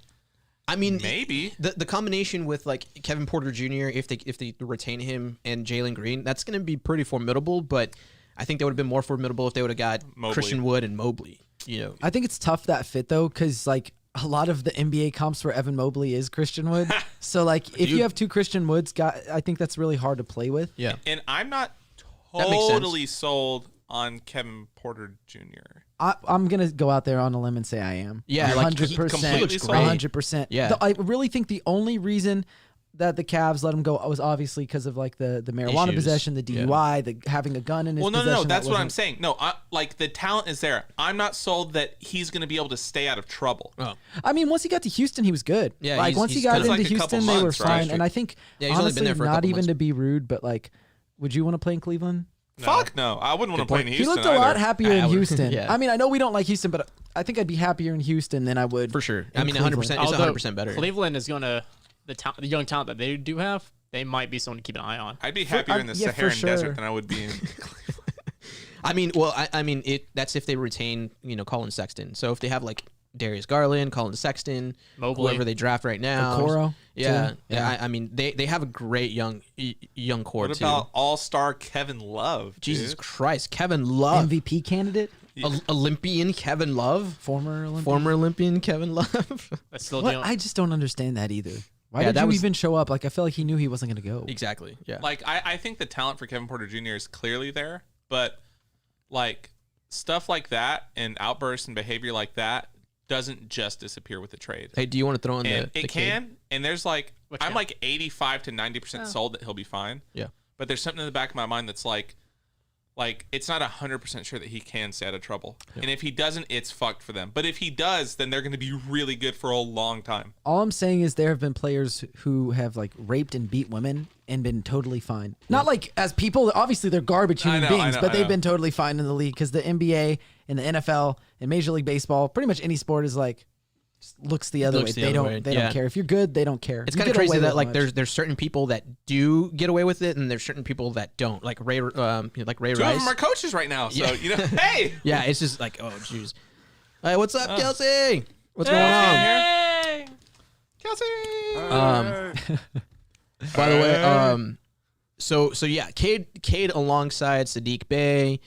I mean, maybe. the combination with like Kevin Porter Jr. if they retain him and Jalen Green, that's going to be pretty formidable. But I think that would have been more formidable if they would have got Mobley. Christian Wood and Mobley. You know, I think it's tough that fit though, because like a lot of the NBA comps for Evan Mobley is Christian Wood. So like if you have two Christian Woods, I think that's really hard to play with. yeah. And I'm not That makes sense. totally sold on Kevin Porter Jr.? I'm gonna go out there on a limb and say I am. Yeah, like, he completely sold. 100%. Yeah. I really think the only reason that the Cavs let him go was obviously because of like the marijuana Issues. possession, the DUI, the having a gun in his possession. No. That's what I'm wasn't- saying. No, like the talent is there. I'm not sold that he's going to be able to stay out of trouble. Oh. I mean, once he got to Houston, he was good. Yeah, like he's- once he he's got kinda into like a couple Houston, they were months, right? fine. And I think Yeah, he's only been honestly, there for a not couple even months. to be rude, but like, would you want to play in Cleveland? Fuck no. I wouldn't want to play in point. Houston. He looked a lot either. happier I in would- Houston. yeah. I mean, I know we don't like Houston, but I think I'd be happier in Houston than I would For sure. in I mean, Cleveland. 100%. It's Although 100% better. Cleveland is going to the young talent that they do have. They might be someone to keep an eye on. I'd be happier in the yeah, for Saharan sure. desert than I would be in. I mean, well, I mean, that's if they retain, Colin Sexton. So if they have like Darius Garland, Colin Sexton, Mobley. whoever they draft right now, Okoro, yeah, too. yeah. I mean, they have a great young core What too. about All-Star Kevin Love? Jesus dude? Christ, Kevin Love, MVP candidate, Olympian Kevin Love, former Olympian. former Olympian Kevin Love. That's still What? dealing. I just don't understand that either. Why Yeah, did that you was- even show up? Like, I feel like he knew he wasn't going to go. Exactly. Yeah. Like I think the talent for Kevin Porter Jr. is clearly there, but like stuff like that and outbursts and behavior like that doesn't just disappear with the trade. Hey, do you want to throw in And the it kid? can, and there's like What I'm can? like 85 to 90% sold that he'll be fine. Yeah. But there's something in the back of my mind that's like it's not 100% sure that he can stay out of trouble. And if he doesn't, it's fucked for them. But if he does, then they're going to be really good for a long time. All I'm saying is there have been players who have like raped and beat women and been totally fine. Not like as people, obviously they're garbage human I beings, know, but I they've know. been totally fine in the league because the NBA and the NFL and Major League Baseball, pretty much any sport is like looks the other way. Looks the They other don't way, they yeah. don't care. If you're good, they don't care. It's You kind of get away crazy with that like much. there's certain people that do get away with it, and there's certain people that don't. Like Ray Two of Rice. them are coaches right now. So, hey! Yeah, it's just like, oh, jeez. Hey, what's up, Kelsey? What's Hey! Kelsey! going on? By the way, so yeah, Cade alongside Sadiq Bey,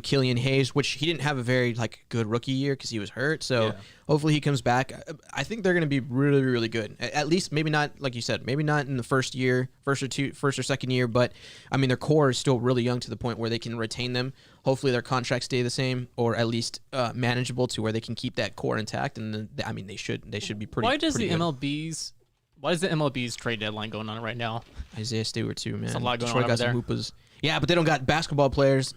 Killian Hayes, which he didn't have a very like good rookie year because he was hurt. So hopefully he comes back. I think they're going to be really, really good. At least maybe not like you said, maybe not in the first or second year, but I mean their core is still really young to the point where they can retain them. Hopefully their contracts stay the same or at least manageable to where they can keep that core intact. And then, I mean they should be pretty. Why does pretty the good. MLB's trade deadline going on right now? Isaiah Stewart too, man? a lot going Detroit on got over some there. hoopas. Yeah, but they don't got basketball players.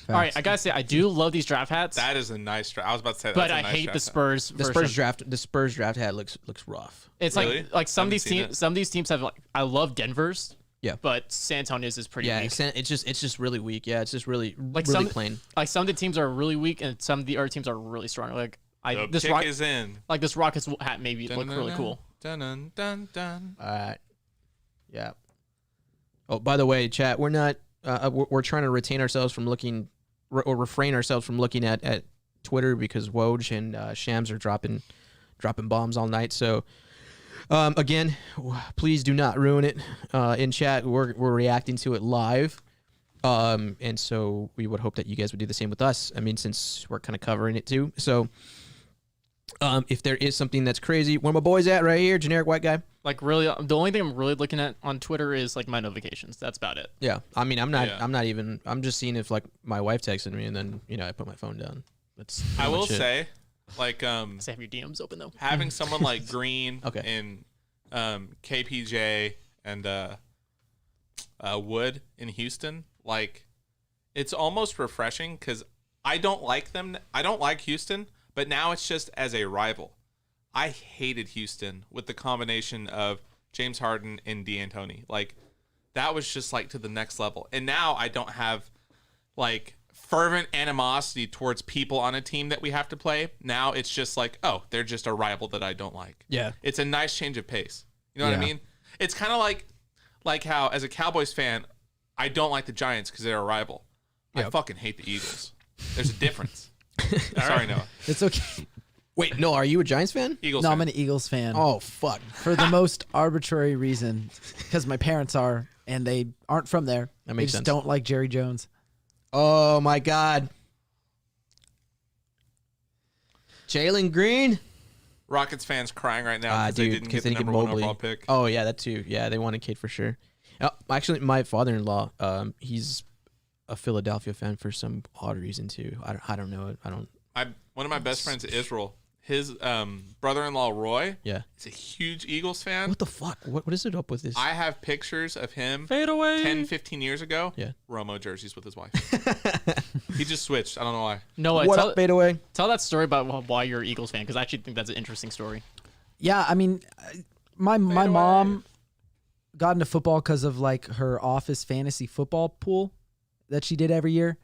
All right, I gotta say I do love these draft hats, That is a nice draft. I was about to say that. but I hate the Spurs. The version. Spurs draft hat looks rough. It's Really? like some of Haven't these seen teams. it. Some of these teams have like I love Denver's. Yeah. But San Antonio's is pretty Yeah, weak. it's just really weak. Yeah, it's just really Like really some plain. Like some of the teams are really weak, and some of the other teams are really strong. Like The this pick is in. like this Rockets hat maybe look really cool. Dun, dun, dun, dun. All right. Yeah. Oh, by the way, chat, we're not. We're trying to retain ourselves from looking, or refrain ourselves from looking at Twitter because Woj and Shams are dropping bombs all night. So, again, please do not ruin it in chat. We're reacting to it live, and so we would hope that you guys would do the same with us. I mean, since we're kind of covering it too. So, if there is something that's crazy, where my boy's at right here, generic white guy. Like really, the only thing I'm really looking at on Twitter is like my notifications. That's about it. Yeah, I mean, I'm not. Yeah. I'm not even. I'm just seeing if like my wife texted me and then I put my phone down. That's. I pretty will much it. say, like, So have your DMs open though. having someone like Green Okay. and KPJ and Wood in Houston, like, it's almost refreshing because I don't like them. I don't like Houston, but now it's just as a rival. I hated Houston with the combination of James Harden and D'Antoni. Like, that was just like to the next level. And now I don't have like fervent animosity towards people on a team that we have to play. Now it's just like, oh, they're just a rival that I don't like. Yeah. It's a nice change of pace. You know what I Yeah. mean? It's kind of like how as a Cowboys fan, I don't like the Giants because they're a rival. I Yep. fucking hate the Eagles. There's a difference. Sorry, Noah. It's okay. Wait, no, are you a Giants fan? Eagles. No, fan. I'm an Eagles fan. Oh fuck. For the most arbitrary reason, because my parents are, and they aren't from there. That They makes just sense. don't like Jerry Jones. Oh my God. Jalen Green. Rockets fans crying right now because they Dude, didn't because get they the didn't number get one Mobley. overall pick. Oh yeah, that too. Yeah, they wanted Cade for sure. Actually, my father-in-law, he's a Philadelphia fan for some odd reason too. I don't know. One of my best friends, Israel, his brother-in-law Roy, Yeah. is a huge Eagles fan. What the fuck? What is it up with this? I have pictures of him Fade away. 10, 15 years ago. Yeah. Romo jerseys with his wife. He just switched. I don't know why. Noah, What up, fadeaway? tell that story about why you're an Eagles fan, because I actually think that's an interesting story. Yeah, I mean, my mom got into football because of like her office fantasy football pool that she did every year.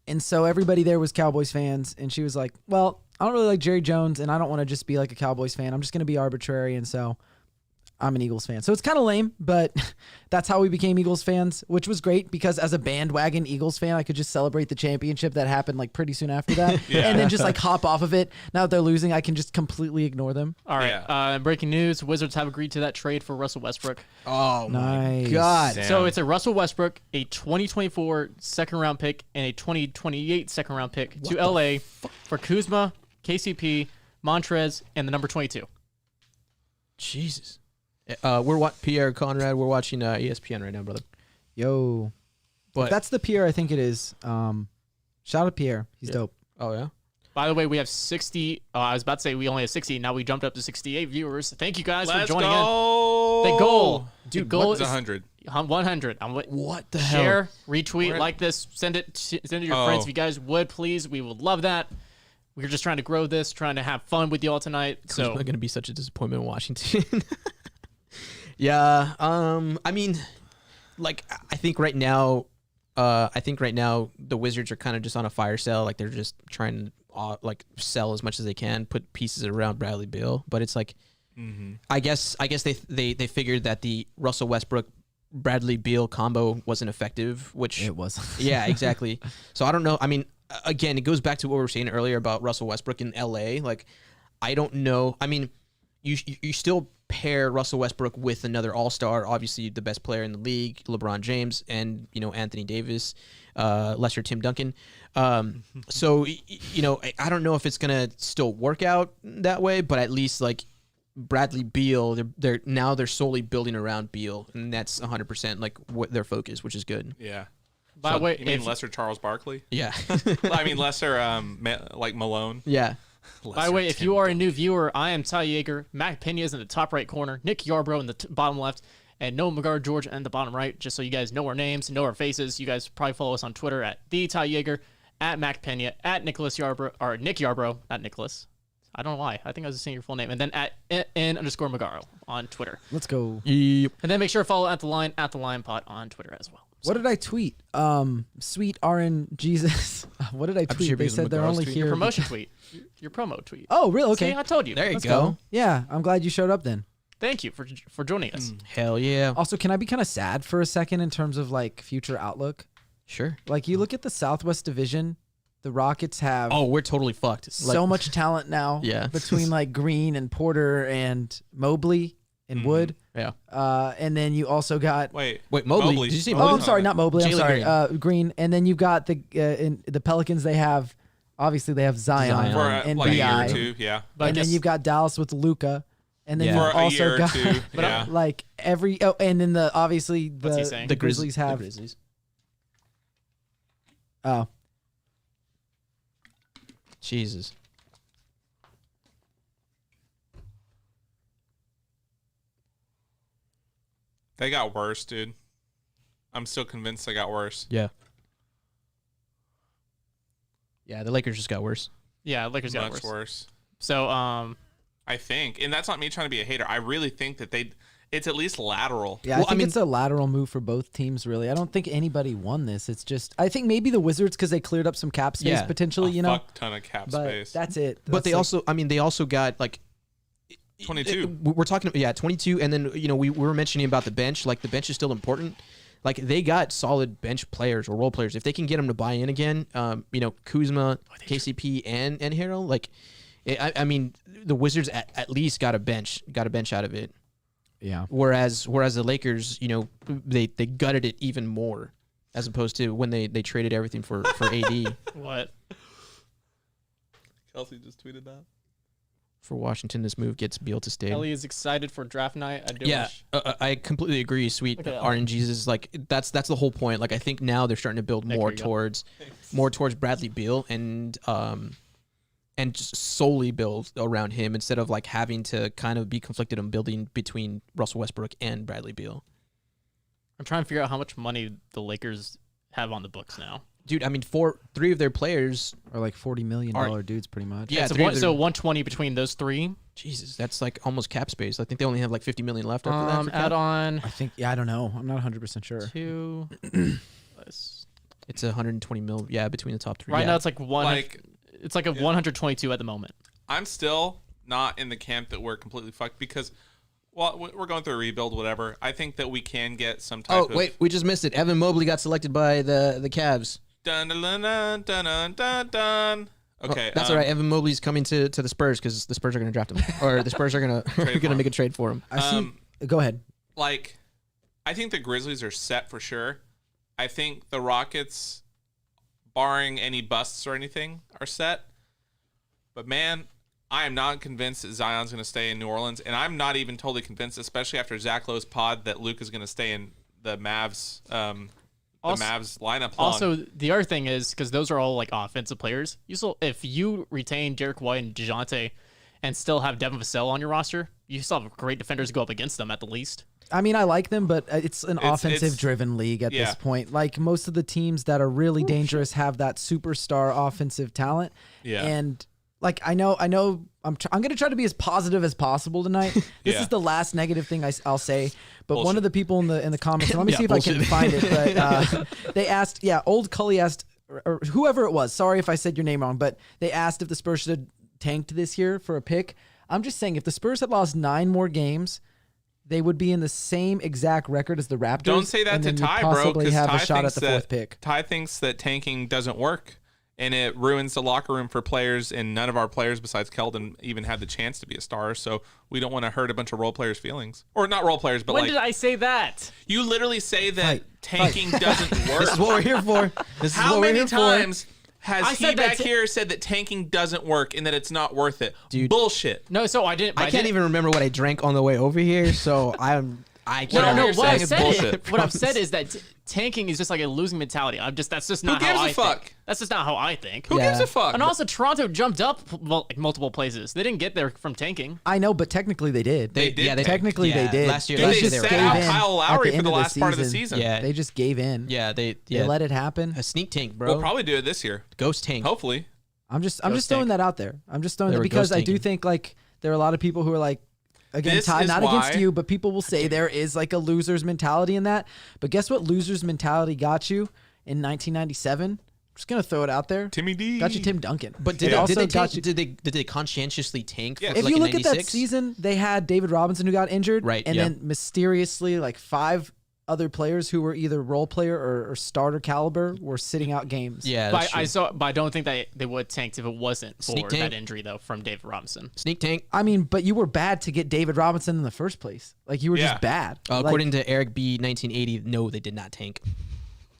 And so everybody there was Cowboys fans. And she was like, well, I don't really like Jerry Jones and I don't want to just be like a Cowboys fan. I'm just going to be arbitrary. And so I'm an Eagles fan. So it's kind of lame, but that's how we became Eagles fans, which was great because as a bandwagon Eagles fan, I could just celebrate the championship that happened like pretty soon after that. And then just like hop off of it. Now that they're losing, I can just completely ignore them. All right. Yeah. Breaking news: Wizards have agreed to that trade for Russell Westbrook. Oh Nice. my god! Damn. So it's a Russell Westbrook, a 2024 second round pick, and a 2028 second round pick to LA for Kuzma, KCP, Montrez, and the number 22. Jesus. Pierre Conrad. We're watching ESPN right now, brother. Yo. But If that's the Pierre, I think it is. Shout out Pierre. He's dope. oh yeah. By the way, we have 60. I was about to say we only have 60. Now we jumped up to 68 viewers. Thank you guys Let's for joining go. in. The goal, Dude, the goal It's is 100. 100. What the hell? Share, retweet, Where- like this, send it to your Oh. friends if you guys would, please. We would love that. We're just trying to grow this, trying to have fun with you all tonight. It's So not going to be such a disappointment in Washington. Yeah. I mean, like, I think right now the Wizards are kind of just on a fire sale. Like they're just trying to like sell as much as they can, put pieces around Bradley Beal. But it's like, I guess they figured that the Russell Westbrook Bradley Beal combo wasn't effective, which It was. yeah, exactly. So I don't know. I mean, again, it goes back to what we were saying earlier about Russell Westbrook in LA. Like, I don't know. I mean, you still pair Russell Westbrook with another All-Star, obviously the best player in the league, LeBron James, and Anthony Davis, lesser Tim Duncan. So I don't know if it's gonna still work out that way, but at least like Bradley Beal, they're solely building around Beal, and that's 100% like what their focus, which is good. Yeah. by the way, You mean if, lesser Charles Barkley? Yeah, I mean lesser like Malone. yeah. by the way, if you are a new viewer, I am Ty Yeager. Mac Pena is in the top right corner. Nick Yarbrough in the bottom left. And Noah McGuire George in the bottom right. Just so you guys know our names, know our faces. You guys probably follow us on Twitter at the Ty Yeager, at Mac Pena, at Nicholas Yarbrough, or Nick Yarbrough, not Nicholas. I don't know why. I think I was saying your full name. And then at N_Magaro on Twitter. Let's go. Yep. And then make sure to follow at the line pod on Twitter as well. What did I tweet? Sweet RN Jesus. What did I tweet? sure They because of said they're McGar's only tweet. here. Your promotion tweet. Your promo tweet. Oh, really? Okay. See, I told you. There you Let's go. Yeah, I'm glad you showed up then. Thank you for joining us. Hell yeah. Also, can I be kind of sad for a second in terms of like future outlook? Sure. Like you look at the Southwest Division, the Rockets have Oh, we're totally fucked. so much talent now. Yeah. Between like Green and Porter and Mobley and Wood. Yeah. And then you also got Wait, Mobley. Did you say Oh, Mobley? I'm sorry, not Mobley. I'm Jalen sorry, Green. Green. And then you've got the Pelicans. They have obviously they have Zion, Zion. for and like a year Bi, or two, yeah. But I and then guess- you've got Dallas with Luca, and then Yeah. you've For a year also or got two, But yeah. like and then obviously What's he saying? the Grizzlies have The Grizzlies. oh Jesus. They got worse, dude. I'm still convinced they got worse. Yeah. Yeah, the Lakers just got worse. Yeah, Lakers got Much worse. worse. So, I think, and that's not me trying to be a hater. I really think that it's at least lateral. yeah. Well, I think I mean- it's a lateral move for both teams. Really, I don't think anybody won this. It's just I think maybe the Wizards because they cleared up some cap space Yeah. potentially. A fuck ton of cap but space. that's it. But That's they like- they also got like 22. We're talking, 22, and then we were mentioning about the bench. Like the bench is still important. Like they got solid bench players or role players if they can get them to buy in again. Kuzma, KCP, and Harrell. Like, I mean, the Wizards at least got a bench out of it. yeah. Whereas the Lakers, they gutted it even more, as opposed to when they traded everything for AD. what? Kelsey just tweeted that. for Washington this move gets Beal to stay. Ellie is excited for draft night. I do wish. I completely agree. Sweet RNGs is like that's the whole point. Like I think now they're starting to build more towards Bradley Beal and just solely build around him instead of like having to kind of be conflicted on building between Russell Westbrook and Bradley Beal. I'm trying to figure out how much money the Lakers have on the books now. Dude, I mean, three of their players are like $40 million dudes, pretty much. Yeah, so 120 between those three. Jesus, that's like almost cap space. I think they only have like $50 million left after that. For add on. I think. Yeah, I don't know. I'm not 100% sure. It's 120 mil. Yeah, between the top three. Right now, it's like one. It's like a 122 at the moment. I'm still not in the camp that we're completely fucked because. Well, we're going through a rebuild, whatever. I think that we can get some type of... Oh, wait, we just missed it. Evan Mobley got selected by the Cavs. Dun, dun, dun, dun, dun, dun, dun. Okay. That's all right. Evan Mobley's coming to the Spurs because the Spurs are going to draft him. Or the Spurs are going to make a trade for him. Go ahead. Like, I think the Grizzlies are set for sure. I think the Rockets, barring any busts or anything, are set. But, man... I am not convinced that Zion's going to stay in New Orleans, and I'm not even totally convinced, especially after Zach Lowe's pod, that Luke is going to stay in the Mavs Mavs lineup long. Also, the other thing is, because those are all like offensive players, if you retain Derek White and DeJounte and still have Devin Vassell on your roster, you still have great defenders to go up against them at the least. I mean, I like them, but it's an offensive-driven league at this point. Like, most of the teams that are really dangerous have that superstar offensive talent. Yeah. And... Like, I know, I'm going to try to be as positive as possible tonight. This is the last negative thing I'll say. But Bullshit. One of the people in the comments, let me see if I can find it. But they asked, Old Cully asked, or whoever it was, sorry if I said your name wrong, but they asked if the Spurs should have tanked this year for a pick. I'm just saying, if the Spurs had lost 9 more games, they would be in the same exact record as the Raptors. Don't say that to Ty, bro, because have a shot at the 4th pick. Ty thinks that tanking doesn't work. And it ruins the locker room for players, and none of our players besides Keldon even had the chance to be a star. So we don't want to hurt a bunch of role players' feelings, or not role players, but when did I say that? You literally say that tanking doesn't work. This is what we're here for. How many times has he back here said that tanking doesn't work and that it's not worth it? Dude, bullshit. No, so I didn't. I can't even remember what I drank on the way over here, so I can't. No. What I've said is that tanking is just like a losing mentality. That's just not how I think. Who gives a fuck? That's just not how I think. Who gives a fuck? And also, Toronto jumped up multiple places. They didn't get there from tanking. I know, but technically they did. They did. Technically they did. Last year, they sat out Kyle Lowry for the last part of the season. Yeah, they just gave in. Yeah, they let it happen. A sneak tank, bro. We'll probably do it this year. Ghost tank. Hopefully. I'm just throwing that out there. I'm just throwing that because I do think like there are a lot of people who are like, again, Ty, not against you, but people will say there is like a loser's mentality in that. But guess what loser's mentality got you in 1997? I'm just going to throw it out there. Timmy D. Got you Tim Duncan. But did they conscientiously tank? Yeah. If you look at that season, they had David Robinson who got injured. Right, and then mysteriously like 5 other players who were either role player or starter caliber were sitting out games. Yeah, but I don't think that they would have tanked if it wasn't for that injury though from David Robinson. Sneak tank. I mean, but you were bad to get David Robinson in the first place. Like you were just bad. According to Eric B 1980, no, they did not tank.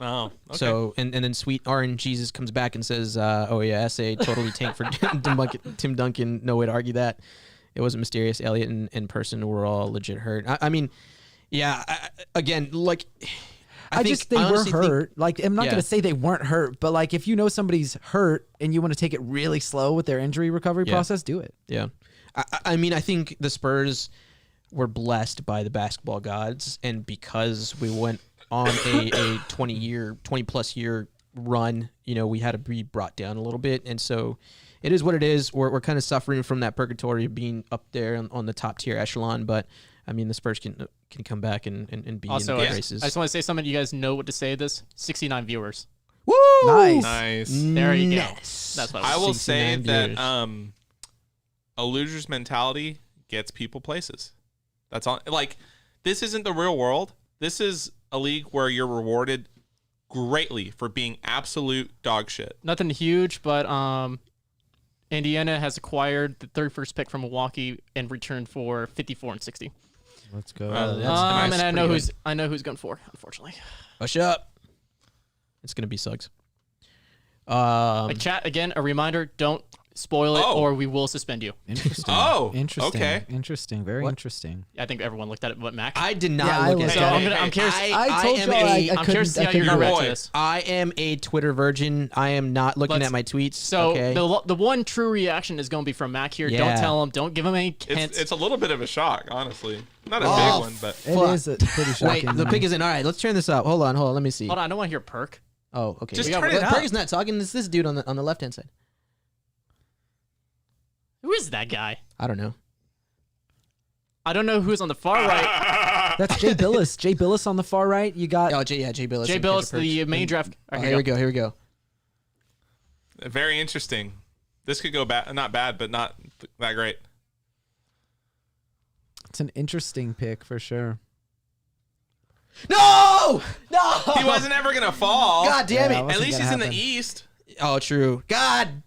Oh, okay. So and then Sweet RN Jesus comes back and says, "Oh yeah, SA totally tanked for Tim Duncan. No way to argue that. It wasn't mysterious. Elliott and Person were all legit hurt. I mean." Yeah, again, like I think they were hurt. Like I'm not going to say they weren't hurt, but like if you know somebody's hurt and you want to take it really slow with their injury recovery process, do it. Yeah, I mean, I think the Spurs were blessed by the basketball gods, and because we went on a 20+ year run, you know, we had to be brought down a little bit, and so it is what it is. We're kind of suffering from that purgatory of being up there on the top tier echelon, but I mean, the Spurs can come back and be also, in the races. I just want to say something. You guys know what to say. 69 viewers. Woo! Nice. There you go. That's what I will say viewers. that a loser's mentality gets people places. That's all. Like, this isn't the real world. This is a league where you're rewarded greatly for being absolute dog shit. Nothing huge, but Indiana has acquired the 31st pick from Milwaukee in return for 54 and 60. Let's go. And I know who's going for, unfortunately. Hush up. It's gonna be Suggs. Like chat again. A reminder: don't spoil it, Oh. or we will suspend you. Interesting. Oh, interesting. okay. Interesting. Very interesting. I think everyone looked at it, but Mac. I did not Yeah, I look looked at at it. it. I'm curious. I told am y'all a- I'm curious to see how you're couldn't- gonna react Boy. to this. I am a Twitter virgin. I am not looking Let's- at my tweets. So okay? the one true reaction is going to be from Mac here. Yeah. Don't tell him. Don't give him any hints. It's a little bit of a shock, honestly. Not a Oh, big one, but It Fuck. is a pretty shocking. Wait, the pick isn't all right. Let's turn this up. Hold on. Let me see. Hold on, I don't want to hear perk. Oh, okay. Just We got- turn it up. Perk is not talking. This dude on the left hand side. Who is that guy? I don't know. I don't know who's on the far right. That's Jay Billis. Jay Billis on the far right. You got Oh, Jay Billis. Jay and Billis, Catcher the Perks. main draft. Oh, here we go. Here we go. very interesting. This could go bad, not bad, but not that great. it's an interesting pick for sure. No. He wasn't ever gonna fall. God damn Yeah, it. it At wasn't least gonna he's in happen. the East. Oh, true. God.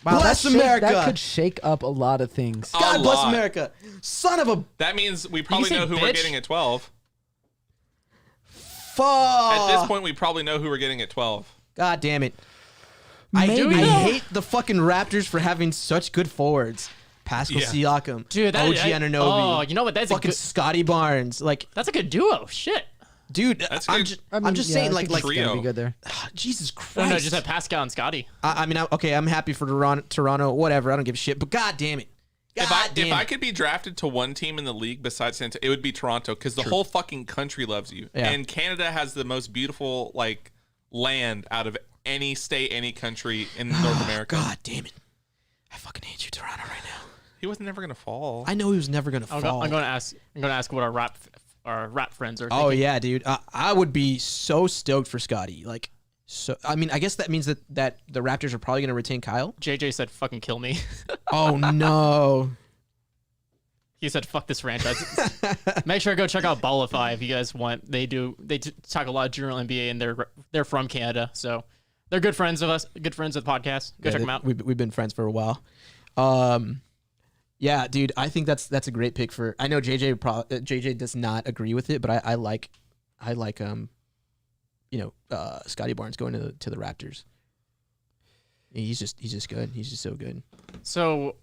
Wow, Bless that America. That could shake up a lot of things. A God bless lot. America. Son of a That means we probably say know who we're bitch? getting at 12. fuck. At this point, we probably know who we're getting at 12. God damn it. Maybe. I hate the fucking Raptors for having such good forwards. Pascal Yeah. Siakam, Dude, OG Anunoby. Oh, you know what? That's a fucking good. Scotty Barnes. Like, That's a good duo. Shit. dude, That's I'm good. just, I mean, I'm just yeah, saying, I like, think it's gonna trio. be good there. Jesus Christ. No, just have Pascal and Scotty. I mean, okay, I'm happy for Toronto, whatever. I don't give a shit. But god damn it. God damn If I it. could be drafted to one team in the league besides San Antonio, it would be Toronto because the whole fucking country loves you. Yeah. And Canada has the most beautiful like land out of any state, any country in North America. God damn it. I fucking hate you, Toronto, right now. He was never gonna fall. I know he was never gonna I'm fall. going to ask what our rap friends are. Oh thinking. yeah, dude. I would be so stoked for Scotty. Like, so I mean, I guess that means that the Raptors are probably gonna retain Kyle. JJ said, "Fucking kill me." Oh no. He said, "Fuck this franchise." Make sure to go check out Ballify if you guys want. They talk a lot of general NBA, and they're from Canada, so they're good friends of us. Good friends of the podcast. Go check them out. We've been friends for a while. Yeah, dude. I think that's a great pick for. I know JJ does not agree with it, but I like Scotty Barnes going to the Raptors. He's just good. He's just so good. So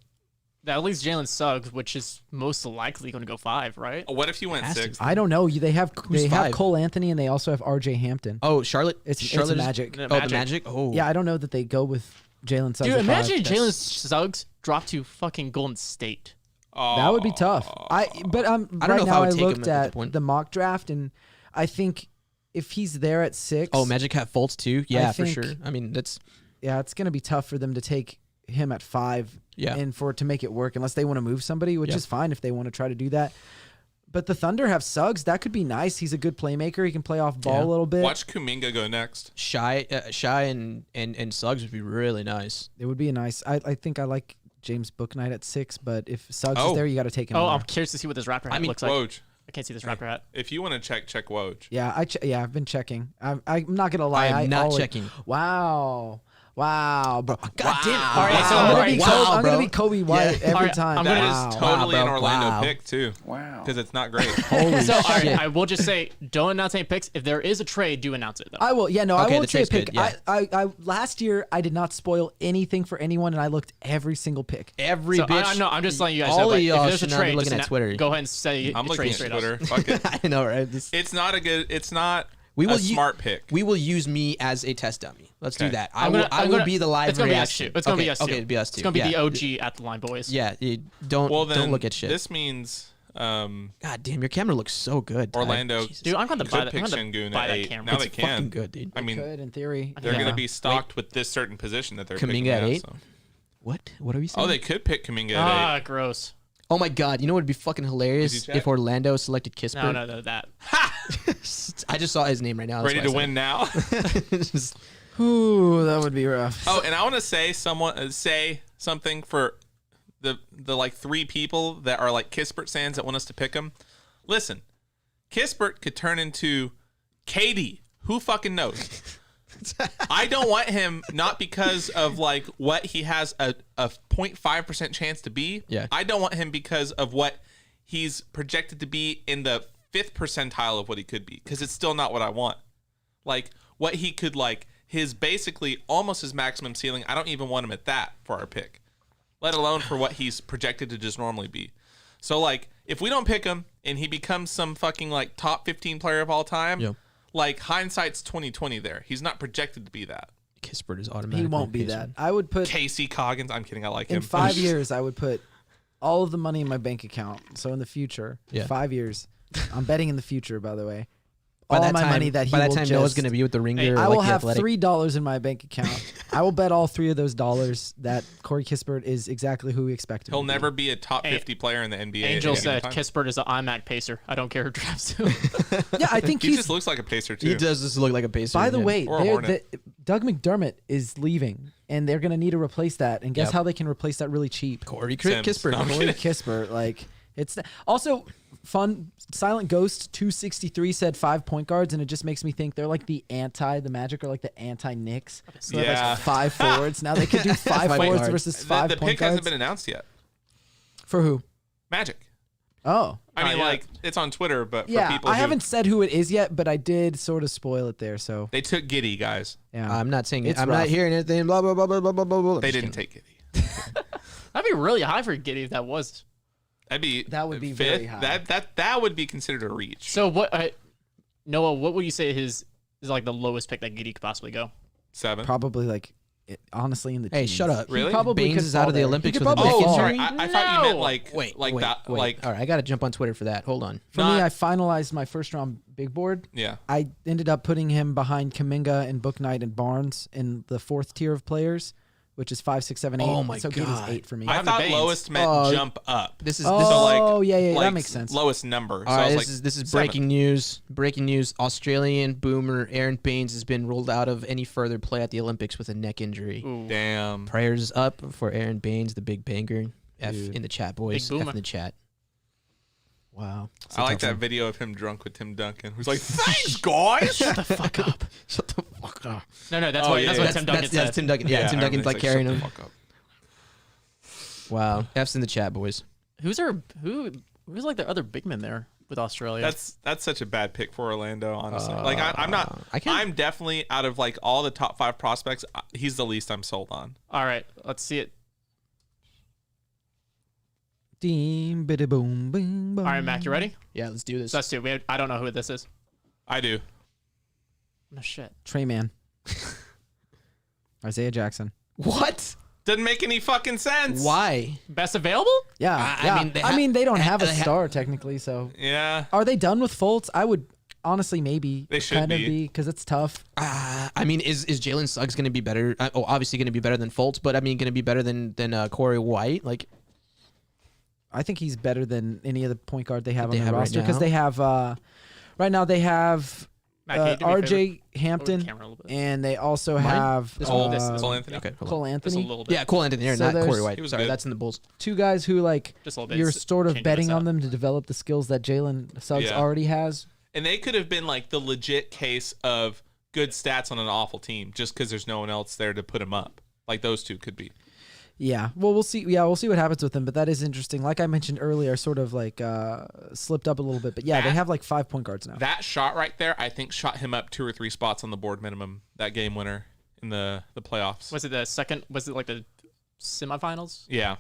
that leaves Jalen Suggs, which is most likely going to go 5, right? What if you went Has to. 6? I don't know. They have Who's five? Cole Anthony and they also have RJ Hampton. Oh, Charlotte. It's Charlotte is- Magic. The Oh, the Magic. Magic. Oh, Yeah, I don't know that they go with Jalen Suggs. Dude, at imagine five. Jalen Suggs drop to fucking Golden State. That would be tough. But I don't know right if now I would I take him looked at that at point. the mock draft and I think if he's there at 6, Oh, Magic have Fultz too. Yeah, for think- sure. I mean, that's yeah, it's going to be tough for them to take him at 5 Yeah. and for it to make it work unless they want to move somebody, which Yeah. is fine if they want to try to do that. But the Thunder have Suggs. That could be nice. He's a good playmaker. He can play off ball Yeah. a little bit. Watch Kuminga go next. Shy and Suggs would be really nice. It would be a nice. I think I like James Bouknight at 6, but if Suggs Oh. is there, you got to take him. Oh, there. I'm curious to see what this rapper hat mean, looks like. Woj. I can't see this rapper hat. If you want to check Woj. Yeah, I've been checking. I'm not gonna lie. I am not always- checking. Wow, bro. God damn it! All right, so- I'm all gonna right, be so- Kobe, I'm bro. gonna be Kobe White every All right, time. I'm That gonna- is Wow. totally Wow, an bro. Orlando Wow. pick too. Wow. Because it's not great. Holy So, all shit! right, I will just say, don't announce any picks. If there is a trade, do announce it, though. I will. Yeah, no, Okay, I the won't say a trade's pick. good, yeah. I last year I did not spoil anything for anyone, and I looked every single pick. Every So, bitch. no, I'm just letting you guys all know. of Like, if y'all there's a should not be trade, looking just at Twitter. Go ahead and say I'm a looking trade at straight Twitter. up. Fuck it. I know, right? This- It's not a good. It's not We will a smart pick. We will use me as a test dummy. Let's do Okay. that. I'm I will gonna- be the live It's gonna be us reaction. two. It's gonna okay, be us two. Okay, it'll be us two. It's gonna be yeah. the OG at the line, boys. Yeah, don't well, then don't look at shit. This means God damn, your camera looks so good. Ty. Orlando- Jesus. Dude, I'm going to could buy that. pick I'm going Şengün to buy at that 8. camera. Now it's they can. fucking good, dude. I mean, Could in theory. they're Yeah. going to be stocked with this certain position that they're Kuminga picking at now, 8? so. What? What are we saying? Oh, they could pick Kuminga at 8. Gross. Oh my god, you know what would be fucking Did hilarious you check? if Orlando selected Kispert? No, that. I just saw his name right now. that's Ready why to I win now? said it. Just- Ooh, that would be rough. Oh, and I want to say say something for the like 3 people that are like Kispert fans that want us to pick him. Listen, Kispert could turn into Katie. Who fucking knows? I don't want him not because of like what he has a 0.5% chance to be. Yeah. I don't want him because of what he's projected to be in the 5th percentile of what he could be, because it's still not what I want. Like what he could like his basically almost his maximum ceiling. I don't even want him at that for our pick. let alone for what he's projected to just normally be. So, like, if we don't pick him and he becomes some fucking, like, top 15 player of all time, Yep. like, hindsight's 2020 there. He's not projected to be that. Kispert is automatic. He won't be that. I would put Casey Coggins. I'm kidding. I like in him. 5 years. I would put all of the money in my bank account. So in the future, Yeah. 5 years, I'm betting in the future. By the way, By all that my time, money that he by that will time, just, Noah's going to be with the ringer. I like will the have Athletic. $3 in my bank account. I will bet all 3 of those dollars that Corey Kispert is exactly who we expect him He'll to be. never be a top 50 player in the NBA. Angel at any said time. Kispert is an IMAC pacer. I don't care who drafts him. Yeah, I think He he's. just looks like a pacer, too. He does just look like a pacer. By the yeah. way, Or a Hornet. Doug McDermott is leaving, and they're going to need to replace that. And guess Yep. how they can replace that really cheap? Corey Sims. Kispert. No, I'm Corey kidding. Kispert, like it's also fun. Silent Ghost 263 said 5 point guards, and it just makes me think they're like the Magic are like the anti Knicks. So they have, Yeah. like 5 forwards. Now they could do 5 Five forwards guards. versus The, 5 the point pick guards. hasn't been announced yet. For who? Magic. Oh, I mean, yet. like, it's on Twitter, but for yeah. people I who... haven't said who it is yet, but I did sort of spoil it there. So They took Giddy, guys. yeah, I'm not saying it. It's I'm rough. not hearing anything. Blah, blah, blah, blah, blah, blah, blah, blah. They Just didn't kidding. take Giddy. That'd be really high for Giddy if that was. That would be fifth. very high. That would be considered a reach. So what? Noah, what would you say his is like the lowest pick that Giddy could possibly go? 7. probably like honestly in the Hey, teens. shut up. He Really? probably Baines could is out fall of the there. Olympics He could with a probably neck Oh, fall. sorry. I thought you meant No. like Wait, like wait, that. wait. Like All right, I got to jump on Twitter for that. Hold on. For Not- me, I finalized my first round big board. yeah. I ended up putting him behind Kuminga and Book Knight and Barnes in the 4th tier of players, which is 5, 6, 7, 8. Oh my so Giddy's God. 8 for me. I have the thought Baines. lowest meant Oh, jump up. This is oh, So like, yeah, like that makes sense. Lowest number. So All I right, was this like, is this is 7. breaking news. Breaking news: Australian boomer Aaron Baines has been ruled out of any further play at the Olympics with a neck injury. Ooh. Damn. Prayers up for Aaron Baines, the big banger. F Dude. in the chat, boys. Big F boomer. in the chat. Wow. I like that video of him drunk with Tim Duncan. Who's like, thanks, guys. Shut the fuck up. Shut the fuck up. No, that's Oh, what yeah, that's yeah. what Tim Duncan That's said. Tim Duncan. Yeah, Tim Duncan's everybody's like carrying shut him. the fuck up. Wow. F's in the chat, boys. Who's like the other big men there with Australia? That's such a bad pick for Orlando, honestly. Like I'm not. I can't- I'm definitely out of like all the top 5 prospects. He's the least I'm sold on. All right, let's see it. Deem, biddy, boom, boom, boom. All right, Mac, you ready? Yeah, let's do this. So let's do it. I don't know who this is. I do. No shit. Trey Man. Isaiah Jackson. What? Doesn't make any fucking sense. Why? Best available? Yeah, I yeah. mean, they don't have a they ha- star technically. So Yeah. are they done with Fultz? I would honestly maybe They should kind of be. be because it's tough. I mean, is Jalen Suggs going to be better? Obviously going to be better than Fultz, but I mean, going to be better than Corey White? Like, I think he's better than any other point guard they have They on their have right roster because now? they have right now they have Mac, can you do me a favor? RJ Over the Hampton camera a little bit. and they also Mine? have This one? This uh, Cole Anthony. okay, hold on. Cole Just a Anthony. little bit. Yeah, Cole Anthony there, So not there's- Corey White. He was Sorry, good. that's in the Bulls. Two guys who like Just a little bit. you're It's sort of changing betting this on up. them to develop the skills that Jalen Suggs Yeah. already has. And they could have been like the legit case of good stats on an awful team just because there's no one else there to put him up. Like those two could be. Yeah. Well, we'll see. Yeah, we'll see what happens with them. But that is interesting. Like I mentioned earlier, sort of like slipped up a little bit. But yeah, they That- have like 5 point guards now. That shot right there, I think, shot him up 2 or 3 spots on the board minimum. That game winner in the playoffs. Was it the second? Was it like the semifinals? Yeah.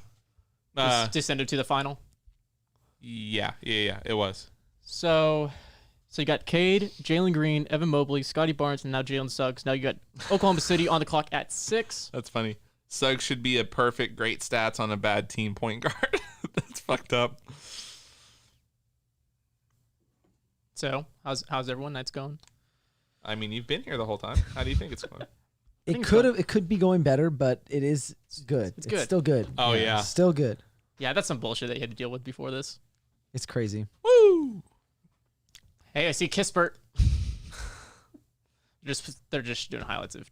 Descended to the final. Yeah. It was. So you got Cade, Jalen Green, Evan Mobley, Scotty Barnes, and now Jalen Suggs. Now you got Oklahoma City on the clock at 6. That's funny. Suggs should be a perfect, great stats on a bad team point guard. That's fucked up. So how's everyone night's going? I mean, you've been here the whole time. How do you think it's going? It could be going better, but it is good. It's good. Still good. Oh, yeah. Still good. Yeah, that's some bullshit that you had to deal with before this. It's crazy. Woo! Hey, I see Kispert. They're just doing highlights of.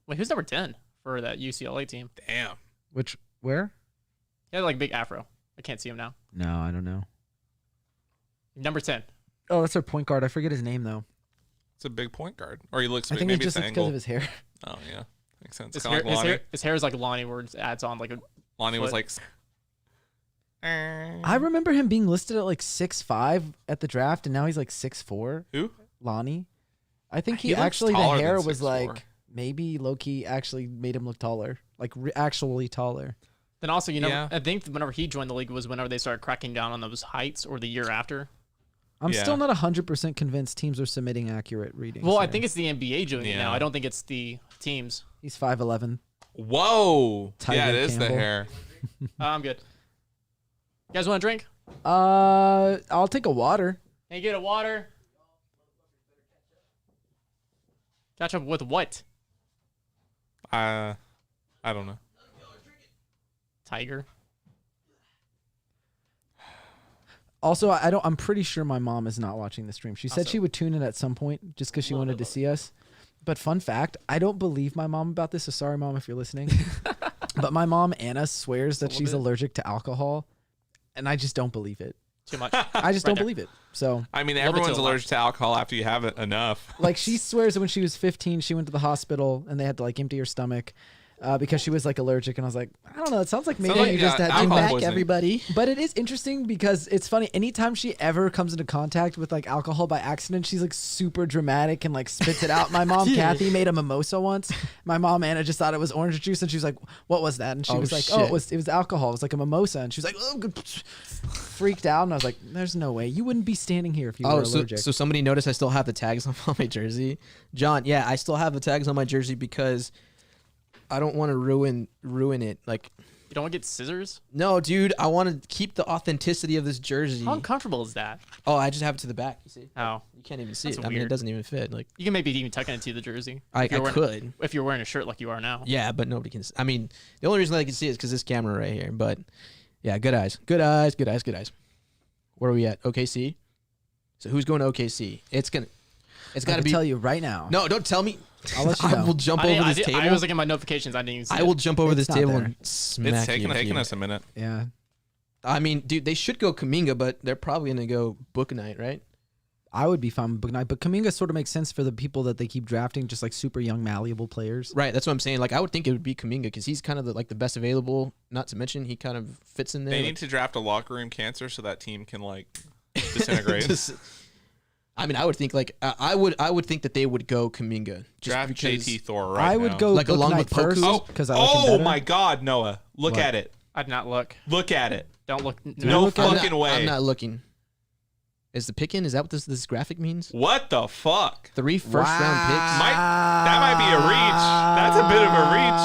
Wait, who's number 10 for that UCLA team? Damn. Where? He had like big afro. I can't see him now. No, I don't know. Number 10. Oh, that's our point guard. I forget his name though. It's a big point guard. Or he looks I big. think it's Maybe just it's the because angle. of his hair. Oh, yeah. Makes sense. His Kind hair, of like Lonnie. his hair is like Lonnie, where it adds on like a. Lonnie was foot. like... I remember him being listed at like 6'5" at the draft, and now he's like 6'4". Who? Lonnie. I think He he looks actually the taller than hair was 6'4". like maybe low key actually made him look taller, like actually taller. Then also, I think whenever he joined the league was whenever they started cracking down on those heights, or the year after. I'm still not 100% convinced teams are submitting accurate readings. Well, here. I think it's the NBA doing it now. I don't think it's the teams. He's 5'11". Whoa. Tiger it is the Campbell. hair. I'm good. You guys want a drink? I'll take a water. Can you get a water? Catch up with what? I don't know. Tiger. Also, I'm pretty sure my mom is not watching the stream. She said she would tune in at some point just because she wanted to see us. But fun fact, I don't believe my mom about this, so sorry, Mom, if you're listening. But my mom, Anna, swears that she's allergic to alcohol, and I just don't believe it. Too much. I just don't believe it. So I mean, little bit everyone's too allergic to alcohol after you have it enough. like she swears that when she was 15, she went to the hospital and they had to like empty her stomach because she was like allergic. And I was like, I don't know. It sounds like maybe like, you just had alcohol back poisoning. everybody. But it is interesting because it's funny. Anytime she ever comes into contact with like alcohol by accident, she's like super dramatic and like spits it out. My mom, Kathy, made a mimosa once. My mom, Anna, just thought it was orange juice. And she was like, what was that? And she was like, oh, it was alcohol. It was like a mimosa. And she was like, oh, freaked out. And I was like, there's no way. You wouldn't be standing here if you were allergic. So somebody noticed I still have the tags on my jersey. John, yeah, I still have the tags on my jersey because I don't want to ruin it. Like, You don't want to get scissors? no, dude, I want to keep the authenticity of this jersey. How uncomfortable is that? Oh, I just have it to the back. You see? Oh. You can't even see That's it. I mean, it weird. doesn't even fit. Like, You can maybe even tuck it into the jersey. I If you're wearing- could. If you're wearing a shirt like you are now. Yeah, but nobody can. I mean, the only reason I can see it is because this camera right here. But yeah, good eyes, good eyes, good eyes, good eyes. Where are we at? OKC. So who's going to OKC? It's got to be. tell you right now. No, don't tell me. I'll let you I know. will jump over this table. I was looking at my notifications. I didn't even see I it. will jump over It's this not table there. and smack It's taking you. us a minute. Yeah. I mean, dude, they should go Kuminga, but they're probably gonna go Book Knight, right? I would be fine with Book Knight, but Kuminga sort of makes sense for the people that they keep drafting, just like super young, malleable players. Right. That's what I'm saying. Like, I would think it would be Kuminga because he's kind of the best available. Not to mention, he kind of fits in there. They like- need to draft a locker room cancer so that team can like disintegrate. I mean, I would think I would think that they would go Kuminga. Just Draft because, JT Thor right I would now. go Like, Book along Knight with Poku? first Oh, because I like him better. my God, Noah! Look What? at it. I did not look. Look at it. Don't look. No look at it. fucking way. I'm not looking. Is the pick in? Is that what this graphic means? What the fuck? 3 first-round picks. That might be a reach. That's a bit of a reach.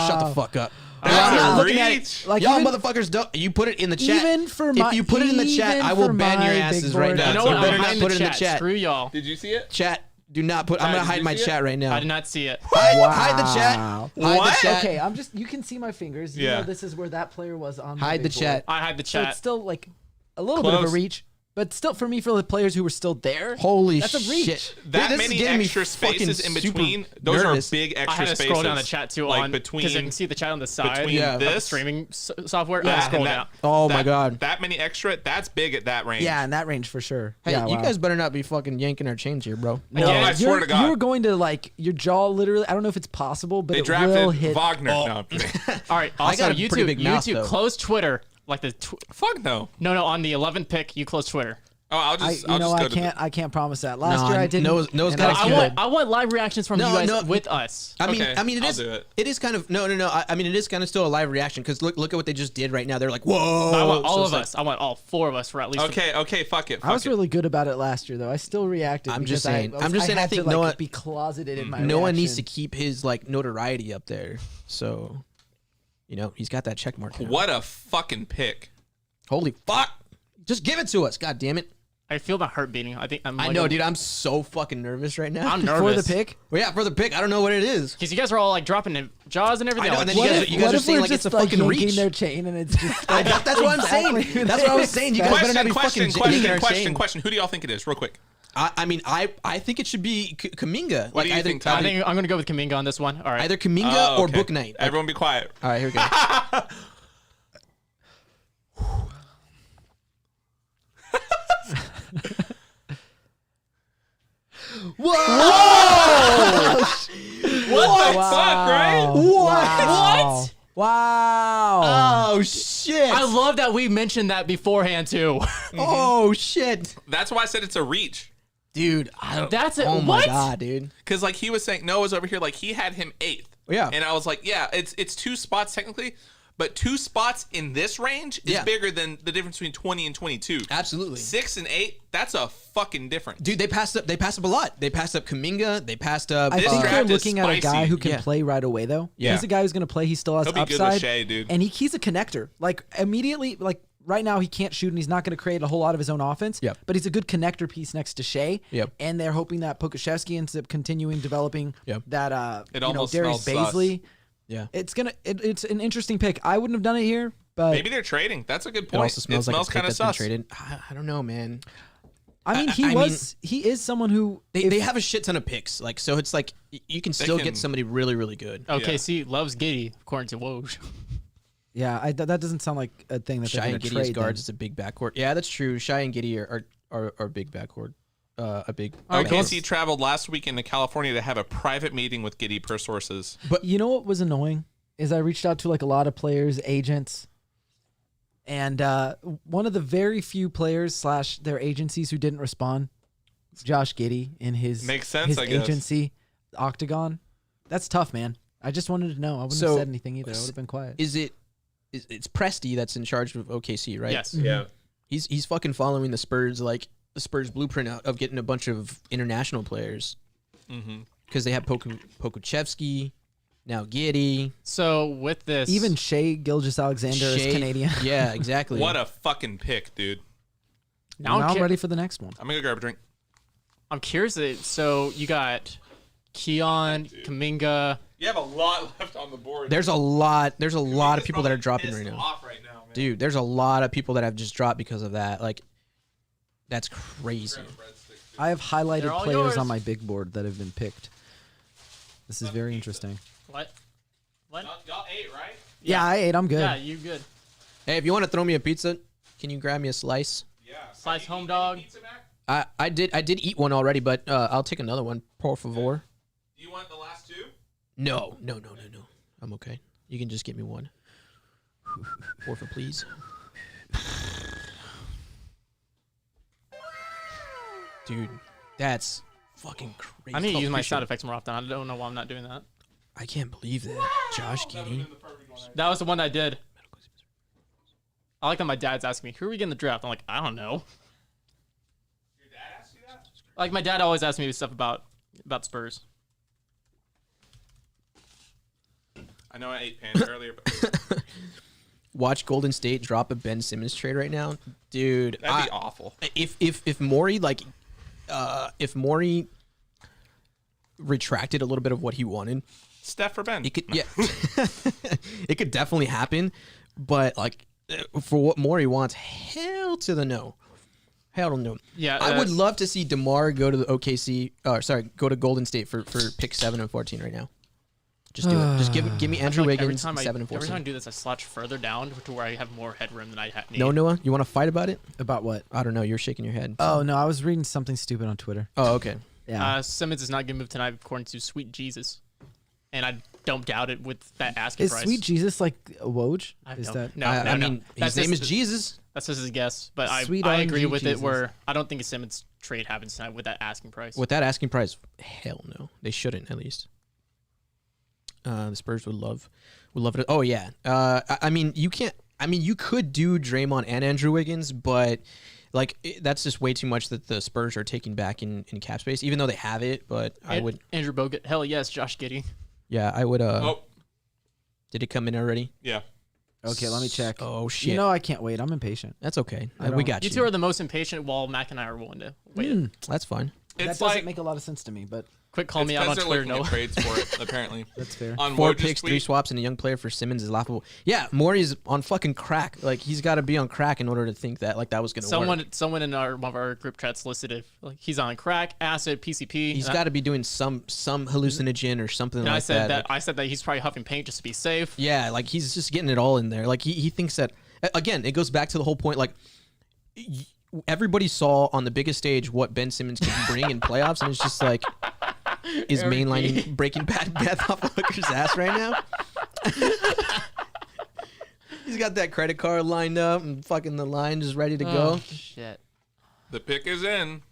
Oh, shut the fuck up. That's I'm not a looking at it. reach. Like, Y'all even- motherfuckers don't. You put it in the chat. Even for my, if you put it in the chat, even I will for ban your my asses big right board- now. You know So what? you I'm better not hiding put the it in the chat. chat. Screw y'all. Did you see it? Chat. Do not put. I'm Guys, gonna did hide you my see it? chat right now. I did not see it. Hide the chat. Wow. Hide What? the chat. Okay, you can see my fingers. You Yeah. know this is where that player was on my Hide the big board. chat. I hide the So chat. it's still like a little bit of a Close. reach, but still for me, for the players who were still there, Holy that's a reach. shit. That Dude, this is many getting me extra fucking spaces in super between. Those nervous. are big I extra had to spaces. scroll down the chat too like on between because you can see the chat on the side. between Yeah. of the this streaming software. I Yeah, had to scroll and down. Oh my god. That many extra. That's big at that range. Yeah, in that range for sure. Hey, yeah, you wow. guys better not be fucking yanking our chains here, bro. No, I swear to God. You were going to like your jaw literally. I don't know if it's possible, but They it drafted will hit. Wagner. No, I'm kidding. All right. I Also, got a pretty YouTube. big mouth, YouTube. though. Close Twitter. Like the. Fuck no. No. On the 11th pick, you close Twitter. Oh, I'll I, just. you I'll know, just go I to can't. I can't promise that. Last No, year I didn't. Noah's and got I it. should. I want live reactions from you guys with us. I mean, Okay, I mean, I'll do it. It is kind of no. I mean, it is kind of still a live reaction because look at what they just did right now. They're like, whoa! I want all So of it's like- us. I want all 4 of us for at least. Okay, fuck it. I was fuck it. really good about it last year, though. I still reacted. I'm just because saying. I I'm just saying I had think to, like, Noah- be closeted in my. Noah needs to reaction. keep his like notoriety up there. So, he's got that check mark. Now. What a fucking pick. Holy fuck! Just give it to us. God damn it! I feel my heart beating. I think I'm. I like, know, dude. I'm so fucking nervous right now. I'm for nervous the pick. Well, yeah, for the pick. I don't know what it is. because you guys are all like dropping in jaws and everything. I know, I'm and like, then What if, you guys what are if saying we're like it's just a like fucking yanking reach. their chain and it's just That's what I'm saying. exactly That's what I was saying. You guys better not be fucking yanking our chain. Question. Who do y'all think it is? Real quick. I mean, I think it should be Kuminga. What do you think, Tom? I think I'm gonna go with Kuminga on this one. All right. either Kuminga Oh, or okay. Book Knight. Like, Everyone be quiet. all right, here we go. What the fuck, right? What? Wow. Oh shit! I love that we mentioned that beforehand too. Oh shit, That's why I said it's a reach. dude! That's it. Oh my What? god, dude! Because like he was saying, Noah's over here, like he had him 8th. Yeah. And I was like, yeah, it's 2 spots technically, but 2 spots in this range is bigger than the difference between 20 and 22. Absolutely. 6 and 8, that's a fucking difference. Dude, they passed up a lot. They passed up Kuminga. They passed up. I think they're draft is looking at a guy spicy. who can play right away, though. Yeah. He's a guy who's going to play. He still has He'll be upside. good with Shea, dude. And he's a connector. Like, immediately, like, right now he can't shoot and he's not going to create a whole lot of his own offense. Yep. But he's a good connector piece next to Shea. Yep. And they're hoping that Pokashevsky ends up continuing developing that, It almost Darius smells Baisley. Yeah. It's an interesting pick. I wouldn't have done it here, but Maybe they're trading. That's a good It point. also smells like a pick kind of that's been sus. traded. I don't know, man. I mean, he is someone who They have a shit ton of picks. Like, so it's like you can still can- get somebody really, really good. OKC loves Giddy, according to Woj. Yeah, that doesn't sound like a thing that Shai they're and going to Giddey's trade. guards is a big backcourt. Yeah, that's true. Shai and Giddey are big backcourt. A big. OKC traveled last weekend to California to have a private meeting with Giddey per sources. But you know what was annoying is I reached out to like a lot of players, agents, and one of the very few players / their agencies who didn't respond, Josh Giddey in his Makes sense, his I guess. agency, Octagon. That's tough, man. I just wanted to know. I wouldn't have said anything either. I would have been quiet. It's Presti that's in charge of OKC, right? Yes. Yeah. He's fucking following the Spurs, like the Spurs blueprint of getting a bunch of international players. Because they have Pokuševski, now Giddey. So with this, Even Shea Gilgeous-Alexander is Shea. Canadian. Yeah, exactly. What a fucking pick, dude. Now I'm ki- ready for the next one. I'm going to go grab a drink. I'm curious. So you got Keon, Kuminga. You have a lot left on the board. There's a lot of people that are dropping right now. Off right now, man. Dude, there's a lot of people that have just dropped because of that. Like, that's crazy. I have They're highlighted all players yours. on my big board that have been picked. This is very interesting. What? What? Y'all ate, right? Yeah, I ate. I'm good. Yeah, you good. Hey, if you want to throw me a pizza, can you grab me a slice? Yeah. Slice home dog. Pizza, Mac? I did eat one already, but I'll take another one, por favor. Do you want the last 2? No. I'm okay. You can just get me one. Porfa, please. Dude, that's fucking crazy. I need to use my Appreciate sound it. effects more often. I don't know why I'm not doing that. I can't believe that. Josh Giddey. That was the one I did. I like that my dad's asking me, who are we getting the draft? I'm like, I don't know. Your dad asked you that? Like, my dad always asks me stuff about Spurs. I know I ate pants earlier, but Watch Golden State drop a Ben Simmons trade right now, dude. that'd be awful. If Morey if Morey retracted a little bit of what he wanted, Steph for Ben. it could it could definitely happen. But like for what Morey wants, hell to the no. Hell no. Yeah, I would love to see DeMar go to the OKC. Go to Golden State for pick 7 and 14 right now. Just do it. Just give me Andrew Like, Wiggins 7 and every time I 14. do this, I slouch further down to where I have more headroom than I need. No, Noah, you want to fight about it? About what? I don't know. You're shaking your head. Oh no, I was reading something stupid on Twitter. Oh, okay. Yeah. Simmons is not going to move tonight, according to Sweet Jesus. And I don't doubt it with that asking Is price. Sweet Jesus like a Woj? I Is don't- that No, I no. mean, That's his name is just- Jesus. That's just his guess. But Sweet I agree OMG with Jesus. it where I don't think a Simmons trade happens tonight with that asking price. With that asking price, hell no. They shouldn't, at least. The Spurs would love it. Oh yeah. I mean, you can't. I mean, you could do Draymond and Andrew Wiggins, but like that's just way too much that the Spurs are taking back in cap space, even though they have it. But I would. Andrew Bogut. Hell yes, Josh Giddey. Yeah, I would. Oh, Did it come in already? yeah. Okay, let me check. Oh shit. You know I can't wait. I'm impatient. That's okay. I We don't- got You you. two are the most impatient, while Mac and I are willing to wait. That's fine. That It's doesn't like make a lot of sense to me, but Quick, call me out on they're Twitter. looking No. at trades for it, apparently. that's fair. On 4 Woj's picks, 3 tweet, swaps, and a young player for Simmons is laughable. Yeah, Morey's on fucking crack. Like he's got to be on crack in order to think that like that was gonna work. Someone in one of our group chats listed it. Like he's on crack, acid, PCP. He's and got to be doing some hallucinogen or something And like I said that. I said that he's probably huffing paint just to be safe. Yeah, like he's just getting it all in there. Like he thinks that again, it goes back to the whole point. Like everybody saw on the biggest stage what Ben Simmons can bring in playoffs, and it's just like is mainlining Breaking Bad meth off a hooker's ass right now. He's got that credit card lined up and fucking the line just ready to go. Shit. the pick is in.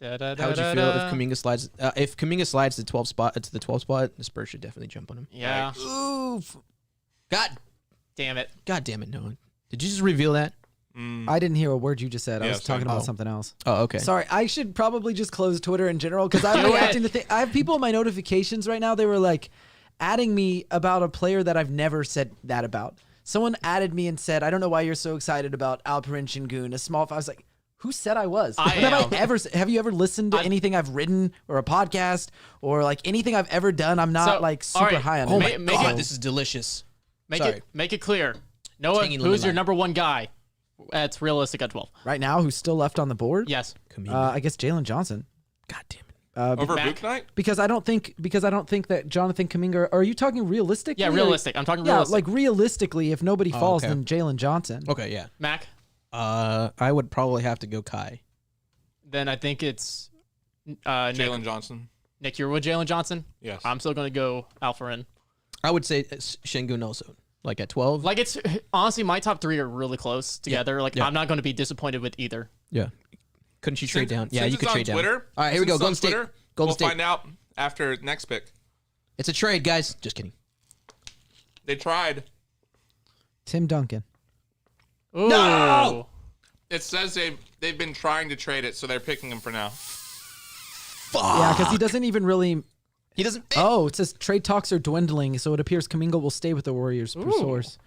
How would you feel if Kuminga slides? If Kuminga slides to the 12th spot, the Spurs should definitely jump on him. Yeah. Oof. God Damn it. God damn it, Noah. Did you just reveal that? I didn't hear a word you just said. I Yeah, was talking about Oh. something else. Oh, okay. Sorry, I should probably just close Twitter in general because I'm reacting to things. I have people in my notifications right now. They were like adding me about a player that I've never said that about. Someone added me and said, "I don't know why you're so excited about Alperen Şengün, a small." I was like, "Who said I was? Have you ever listened to anything I've written or a podcast or like anything I've ever done? I'm not So, like super all right. high on Oh it. my God, this is delicious. Sorry. Make it clear. Noah, Tangy who's your lemon number one guy? That's realistic at 12. Right now, who's still left on the board? Yes. I guess Jalen Johnson. God damn it. Over Mac. Book Night? Because I don't think that Jonathan Kuminga. Are you talking realistically? Yeah, realistic. I'm talking Yeah, realistic. like realistically, if nobody falls, okay. then Jalen Johnson. Okay, yeah. Mac, I would probably have to go Kai. then I think it's Jalen Johnson. Nick, you're with Jalen Johnson? Yes. I'm still going to go Alperen. I would say Şengün also. Like at 12. Like, it's honestly, my top three are really close together. Like, Yeah. I'm not going to be disappointed with either. Yeah. Couldn't you trade down? Yeah, Since you could it's on trade down. Twitter, All right, here we go. since it's Golden on State. Twitter, Golden we'll State. find out after next pick. It's a trade, guys. Just kidding. They tried. Tim Duncan. Ooh. No! It says they've been trying to trade it, so they're picking him for now. Yeah, because he doesn't even really. He doesn't. Oh, it says trade talks are dwindling, so it appears Kuminga will stay with the Warriors per source.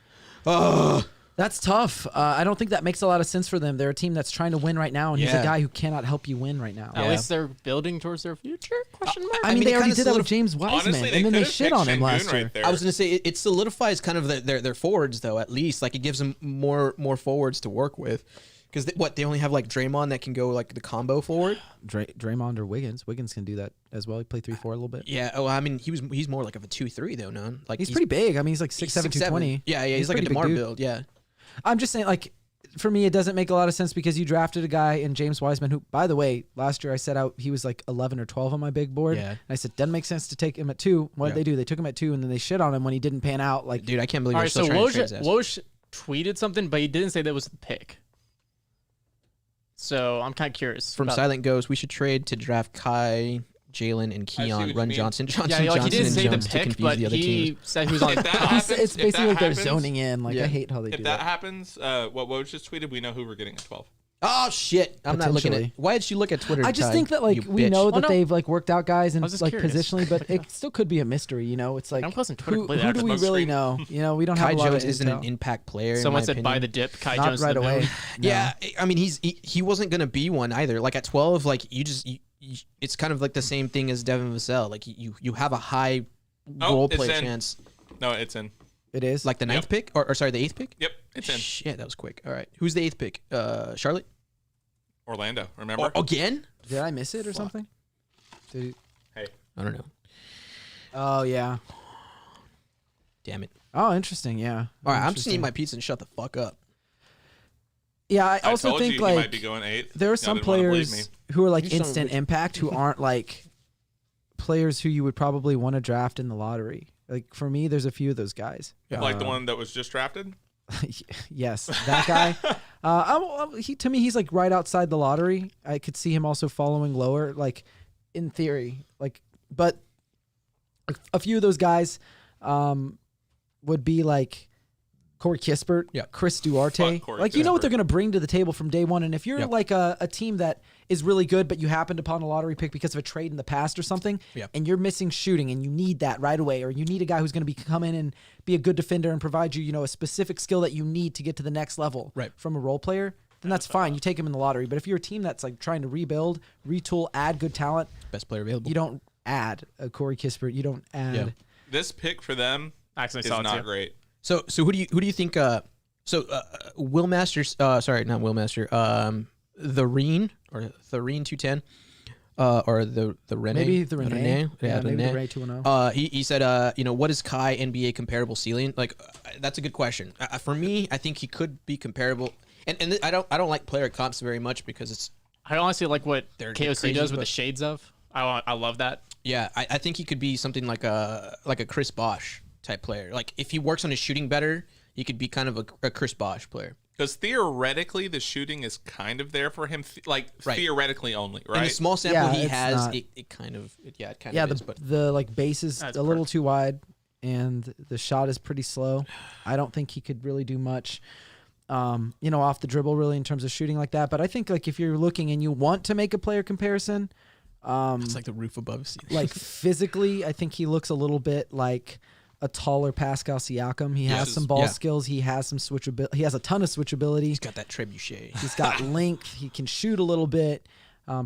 That's tough. I don't think that makes a lot of sense for them. They're a team that's trying to win right now, and he's Yeah. a guy who cannot help you win right now. At Yeah. least they're building towards their future? Question mark? I I mean, mean, they it already kinda did that with solidif- James Wiseman, Honestly, and then they could've shit picked on him Şengün last year. right there. I was gonna say it solidifies kind of their forwards though. At least like it gives them more forwards to work with. Because they only have like Draymond that can go like the combo forward. Draymond or Wiggins. Wiggins can do that as well. He played 3-4 a little bit. Yeah. Oh, I mean he's more like of a 2-3 though. No, like He's pretty big. I mean, he's like 6'7", 220. Yeah, he's like a pretty big DeMar dude. build. Yeah. I'm just saying, like, for me, it doesn't make a lot of sense because you drafted a guy in James Wiseman who, by the way, last year I said he was like 11 or 12 on my big board. Yeah. And I said, doesn't make sense to take him at 2. What did they do? They took him at 2, and then they shit on him when he didn't pan out. Like, Dude, I can't believe All you're right, still so trying to trade his ass. Woj tweeted something, but he didn't say that was the pick. So I'm kind of curious. From about- Silent Ghost, we should trade to draft Kai, Jalen, and what Keon. you Run mean. Johnson, Yeah, Johnson, like he didn't and say the Jones to pick, confuse but the other he teams. said he was on. If that happens, it's if basically that like they're happens- zoning in. Like, Yeah. I hate how they If do that that. happens, what Woj just tweeted, we know who we're getting at 12. Oh shit! I'm not looking at. Potentially. Why did you look at Twitter? I just Ty, think that like you we bitch? know that no. they've like worked out guys and was just like curious. positionally, but it still could be a mystery. You know, it's like I'm closing Twitter who completely do after we smoke really screen. know? You know, we don't have Kai a lot Jones of isn't an intel. impact player. Someone in my said buy opinion. the dip. Kai Not Jones right the away. moon. No. Yeah, I mean he wasn't gonna be one either. Like at 12, like it's kind of like the same thing as Devin Vassell. Like you have a high role it's play in. chance. No, it's in. It is Like the 9th pick, or sorry, the 8th pick. Yep, it's in. Shit, that was quick. All right, who's the 8th pick? Charlotte. Orlando, remember? Again? Did I miss it or something? Did Hey, I don't know. Oh yeah. Damn it. Oh, interesting. Yeah. All right, I'm just Interesting. eating my pizza and shut the fuck up. Yeah, I I also told think you like he might be going 8th. there are Y'all some didn't wanna believe players me. who are like You son of a instant bitch. impact who aren't like players who you would probably want to draft in the lottery. Like for me, there's a few of those guys. Like the one that was just drafted? Yes, that guy. To me, he's like right outside the lottery. I could see him also following lower, like in theory. Like, but a few of those guys would be like Corey Kispert, Yeah. Chris Duarte. Fuck Corey Like, you know what Kispert. they're going to bring to the table from day one. And if you're Yep. like a team that is really good, but you happened upon a lottery pick because of a trade in the past or something, Yep. and you're missing shooting and you need that right away, or you need a guy who's going to come in and be a good defender and provide you, a specific skill that you need to get to the next level Right. from a role player, then that's fine. You take him in the lottery. But if you're a team that's like trying to rebuild, retool, add good talent, Best player available. you don't add a Corey Kispert. You don't add. Yeah. This pick for them Actually, is saw it not too. great. So who do you think? Will Master. Sorry, not Will Master. The Reen or the Reen 210. Or the Rene. Maybe the Rene. Yeah, maybe the Rene. Ray 210. He said, what is Kai NBA comparable ceiling? Like, that's a good question. For me, I think he could be comparable. And I don't like player comps very much because it's I honestly like what They're KOC crazy, does with the but- shades of. I love that. yeah. I think he could be something like a Chris Bosh type player. Like if he works on his shooting better, he could be kind of a Chris Bosh player. Because theoretically, the shooting is kind of there for him. Right. Theoretically only, right? In the small sample Yeah, he it's has, not- it kind of Yeah, is. But the like base is That's a little perfect. too wide, and the shot is pretty slow. I don't think he could really do much, off the dribble really in terms of shooting like that. But I think like if you're looking and you want to make a player comparison, It's like the roof above. like physically, I think he looks a little bit like a taller Pascal Siakam. He has some ball skills. He has some switchability. He has a ton of switchability. He's got that trebuchet. He's got length. He can shoot a little bit,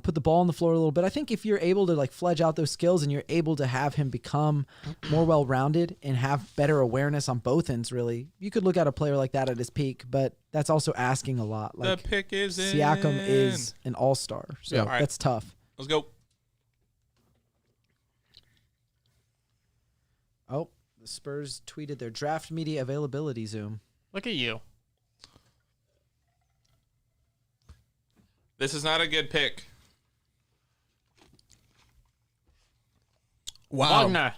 put the ball on the floor a little bit. I think if you're able to like fledge out those skills and you're able to have him become more well-rounded and have better awareness on both ends, really, you could look at a player like that at his peak. But that's also asking a lot. Like the pick is in. Siakam is an all-star, so right. that's tough. Let's go. Oh, the Spurs tweeted their draft media availability Zoom. Look at you. This is not a good pick. Wow. Wagner.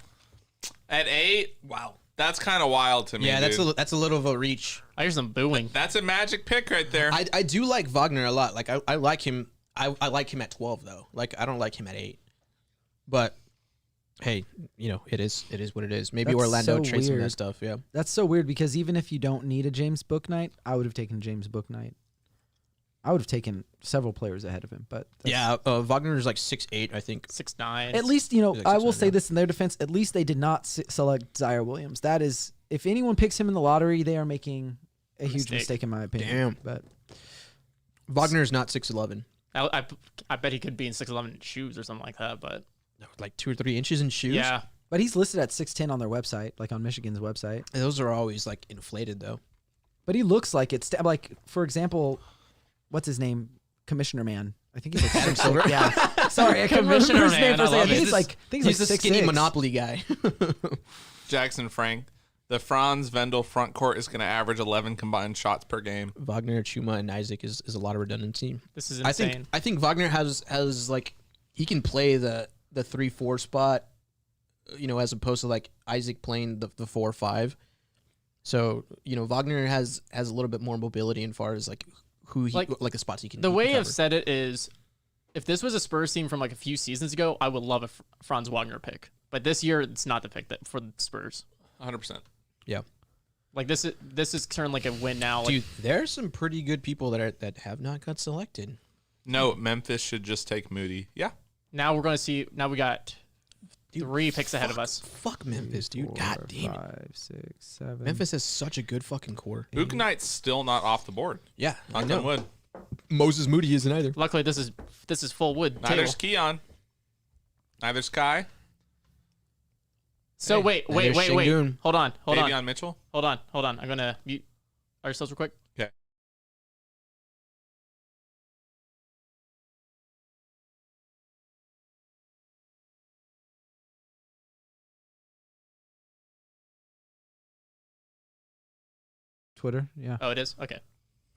At 8, Wow. that's kind of wild to me. Yeah, dude. that's a little of a reach. I hear some booing. That's a magic pick right there. I do like Wagner a lot. Like I like him. I like him at 12 though. Like I don't like him at 8. But hey, it is what it is. Maybe That's Orlando so trades some of that weird. stuff. Yeah. That's so weird because even if you don't need a James Bouknight, I would have taken James Bouknight. I would have taken several players ahead of him, but Yeah. Wagner is like 6'8", I think. 6'9". at least He's like I will 6'9", say yeah. this in their defense. At least they did not select Zaire Williams. That is, if anyone picks him in the lottery, they are making a huge mistake in my opinion. Damn. But Wagner is not 6'11". I bet he could be in 6'11" shoes or something like that, but Like 2 or 3 inches in shoes. yeah. but he's listed at 6'10" on their website, like on Michigan's website. Those are always like inflated though. But he looks like it's like, for example, what's his name? Commissioner Man. I think he's like Adam Silver. Yeah. Sorry, I couldn't Commissioner remember his name Man, for a I second. love I think it. he's like, He's the skinny 6'6". Monopoly guy. Jackson Frank. The Franz Vendel front court is going to average 11 combined shots per game. Wagner, Chuma, and Isaac is a lot of redundancy. This is insane. I think Wagner has like he can play the 3-4 spot, as opposed to like Isaac playing the 4-5. So Wagner has a little bit more mobility in far as like who he Like, like the spots he can. The he way can I've cover. said it is, if this was a Spurs team from like a few seasons ago, I would love a Franz Wagner pick. But this year, it's not the pick for the Spurs. 100%. Yeah, Like this is turned like a win now. Like, dude, there's some pretty good people that have not got selected. No, Memphis should just take Moody. Yeah. now we're going to see. Now we got Dude, 3 picks ahead of us. Fuck Memphis, dude. 4, God damn it. 5, 6, 7. Memphis has such a good fucking core. Bouknight's still not off the board. Yeah, I Knock on know. wood. Moses Moody isn't either. Luckily, this is full wood too. Neither's Keon. Neither's Kai. So Hey, wait. there's Şengün. Hold on. Davion Mitchell. Hold on. I'm gonna mute ourselves real quick. Okay. Twitter, yeah. Oh, it is. Okay.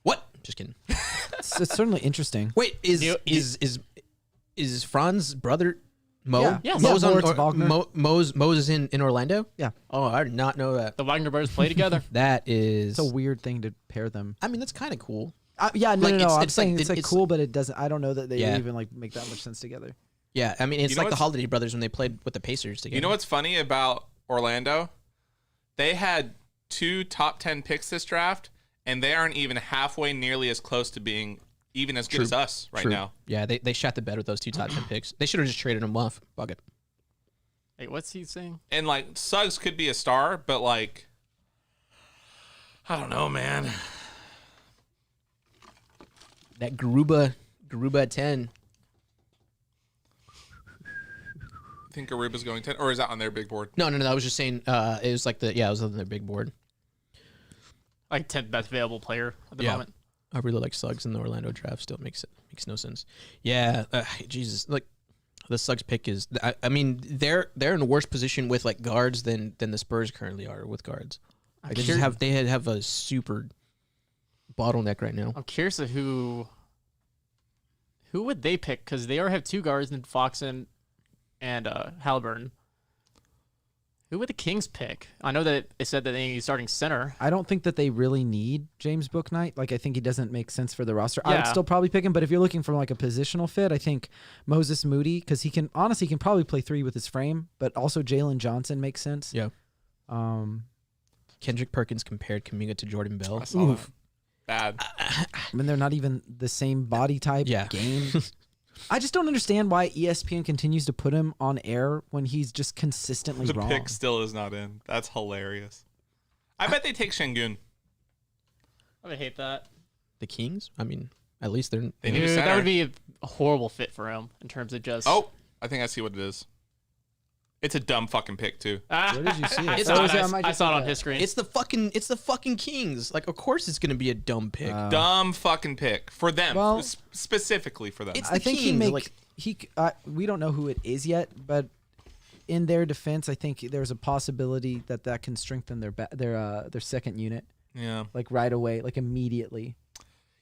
What? Just kidding. It's certainly interesting. Wait, You- is Fran's brother Mo? Yeah. Yes. Mo's Yeah, on, Moritz or, Wagner. Mo's is in Orlando? Yeah. Oh, I did not know that. The Wagner brothers play together. That is. It's a weird thing to pair them. I mean, that's kind of cool. Yeah, no, Like, no, no. I'm it's saying like- it's like it's cool, but it doesn't. I don't know that they Yeah. even like make that much sense together. Yeah, I mean, it's You know like the what's- Holiday brothers when they played with the Pacers together. You know what's funny about Orlando? They had 2 top 10 picks this draft, and they aren't even halfway nearly as close to being even as good True. as us right True. now. Yeah, they shot the bed with those 2 top 10 picks. They should have just traded them off. Fuck it. Hey, what's he saying? And like Suggs could be a star, but like I don't know, man. That Garuba at 10. I think Garuba's going 10, or is that on their big board? No. I was just saying. It was like it was on their big board. Like 10th best available player at the Yeah. moment. I really like Suggs in the Orlando draft. Still makes no sense. Yeah, Jesus, like the Suggs pick is. I mean, they're in a worse position with like guards than the Spurs currently are with guards. Like, they just have a super bottleneck right now. I'm curious of who would they pick, because they already have 2 guards in Fox and Halliburton. Who would the Kings pick? I know that it said that they need starting center. I don't think that they really need James Bouknight. Like, I think he doesn't make sense for the roster. I would Yeah. still probably pick him, but if you're looking for like a positional fit, I think Moses Moody, because he can probably play 3 with his frame, but also Jalen Johnson makes sense. Yeah. Kendrick Perkins compared Kuminga to Jordan Bell. I saw that. Bad. I mean, they're not even the same body type. Yeah. Game. I just don't understand why ESPN continues to put him on air when he's just consistently The wrong. pick still is not in. That's hilarious. I bet they take Şengün. I would hate that. The Kings? I mean, at least they're. They need a Dude, center. that would be a horrible fit for him in terms of just. Oh, I think I see what it is. It's a dumb fucking pick too. Ah. Where did you see it? It's Oh, on, is it- I, might I just saw it be on that. his screen. It's the fucking Kings. Like, of course it's gonna be a dumb pick. Dumb fucking pick for them. Well- Specifically for them. It's I the think he Kings, makes like- we don't know who it is yet, but in their defense, I think there's a possibility that can strengthen their second unit Yeah. like right away, like immediately.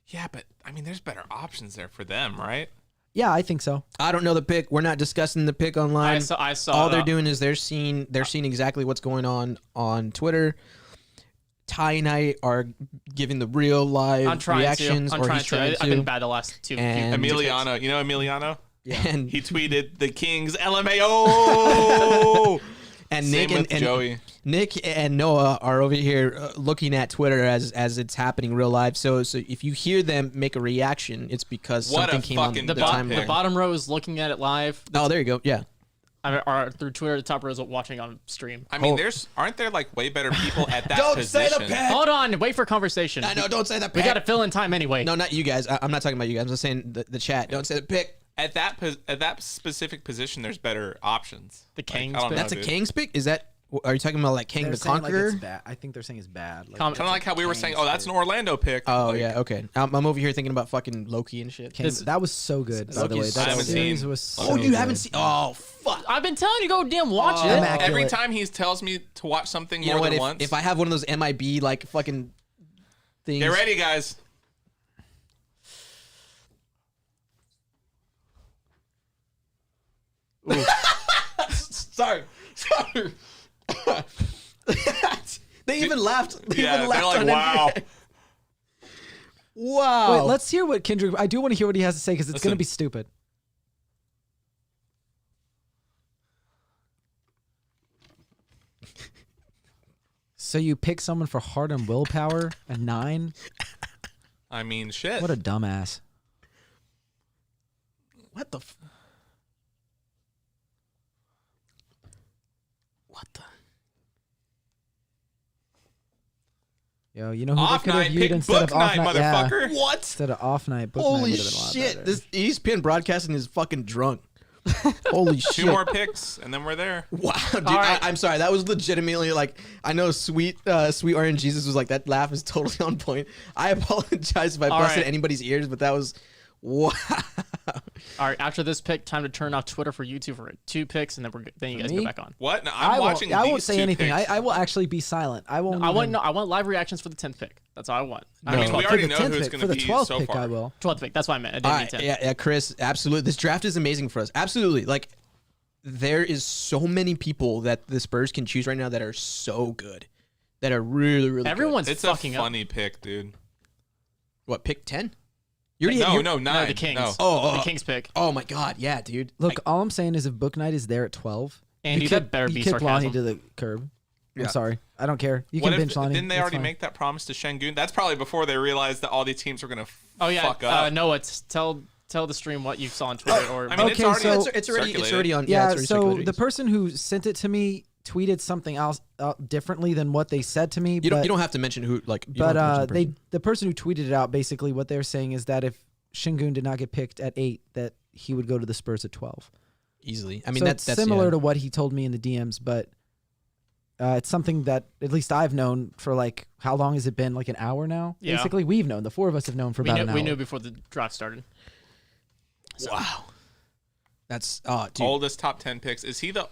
Yeah, but I mean, there's better options there for them, right? Yeah, I think so. I don't know the pick. We're not discussing the pick online. I saw All it they're up. doing is they're seeing exactly what's going on Twitter. Ty and I are giving the real live I'm trying reactions, to. I'm or trying he's to. trying I've been bad the last two. And- Emiliano. You know Emiliano? And He tweeted the Kings LMAO. and Same Nick with and Joey. Nick and Noah are over here looking at Twitter as it's happening real live. So if you hear them make a reaction, it's because What a something came on fucking the dumb time. pick. The bottom row is looking at it live. Oh, there you go. Yeah. Or through Twitter, the top row is watching on stream. I mean, Oh. aren't there like way better people at that Don't position? say the pick. Hold on, wait for conversation. I know. Don't say the We pick. got to fill in time anyway. No, not you guys. I'm not talking about you guys. I'm just saying the chat. Don't say the pick. At that specific position, there's better options. The Like, Kings I don't pick? know, That's a dude. Kings pick. Is that? Are you talking about like King They're the saying, like, Conqueror? it's bad. I think they're saying it's bad. Like, Com- Kind of like how we were saying, oh, that's an Kings Orlando pick. Oh Like, yeah. Okay. I'm over here thinking about fucking Loki and shit. Kings- that was so good. By the way, Loki's that I haven't series seen- was. So Oh, you haven't good. seen? Oh fuck. I've been telling you, go damn watch it. Immaculate. Every time he tells me to watch something You know more what? than If, once, if I have one of those MIB like fucking things. get ready, guys. Sorry. They even laughed. They Yeah, even they're laughed like, on wow. NBA. Wow. Wait, let's hear what Kendrick. I do want to hear what he has to say because it's going to Listen. be stupid. So you pick someone for heart and willpower, a 9? I mean, shit. What a dumbass. What the? What the? Yo, you know who Off they could have night, viewed pick instead book of off night, night? Yeah, motherfucker. What? instead of off night, book Holy night would've been a lot shit! better. This ESPN broadcasting is fucking drunk. Holy shit! Two more picks, and then we're there. Wow, dude! All right. I'm sorry. That was legitimately like I know sweet Orange Jesus was like that. Laugh is totally on point. I apologize if I All busted right. anybody's ears, but that was wow. All right, after this pick, time to turn off Twitter for YouTube for 2 picks, and then you guys Me? go back on. What? No, I I'm won't, watching. I won't these say two anything. Picks. I will actually be silent. I won't. I want even- no. I want live reactions for the 10th pick. That's all I want. I mean, we for already the know 10th who it's pick. going For to the be 12th so pick, far. I will. 12th pick. That's what I meant. I didn't All mean right, 10. yeah, Chris, absolutely. This draft is amazing for us. Absolutely. Like, there is so many people that the Spurs can choose right now that are so good, that are really, really Everyone's It's a fucking up. funny pick, dude. good. What, pick 10? No, no, No, 9. the Kings. No. Oh, The Kings pick. Oh, my God. Yeah, dude. Look, all I'm saying is if Book Night is there at 12, Andy, you that better you be kick Lonnie sarcasm. to the curb. Yeah. I'm sorry. I don't care. You What can if, bench Lonnie. didn't they It's already fine. make that promise to Şengün? That's probably before they realized that all these teams were going to Oh yeah. fuck up. Noah, tell the stream what you saw on Twitter. Or I mean, Okay, it's already, so- It's already circulated. on. Yeah, it's already so circulating. the person who sent it to me tweeted something else differently than what they said to me. You but don't have to mention who, like, you but don't have to mention the person who tweeted it out, basically what they're saying is that if Şengün did not get picked at 8, that he would go to the Spurs at 12. easily. I mean, So that's similar yeah. to what he told me in the DMs, but it's something that at least I've known for like, how long has it been? Like an hour now? Yeah. Basically, we've known. The 4 of us have known for about an hour. we knew before the draft started. Wow. That's dude. oldest top 10 picks. Is he the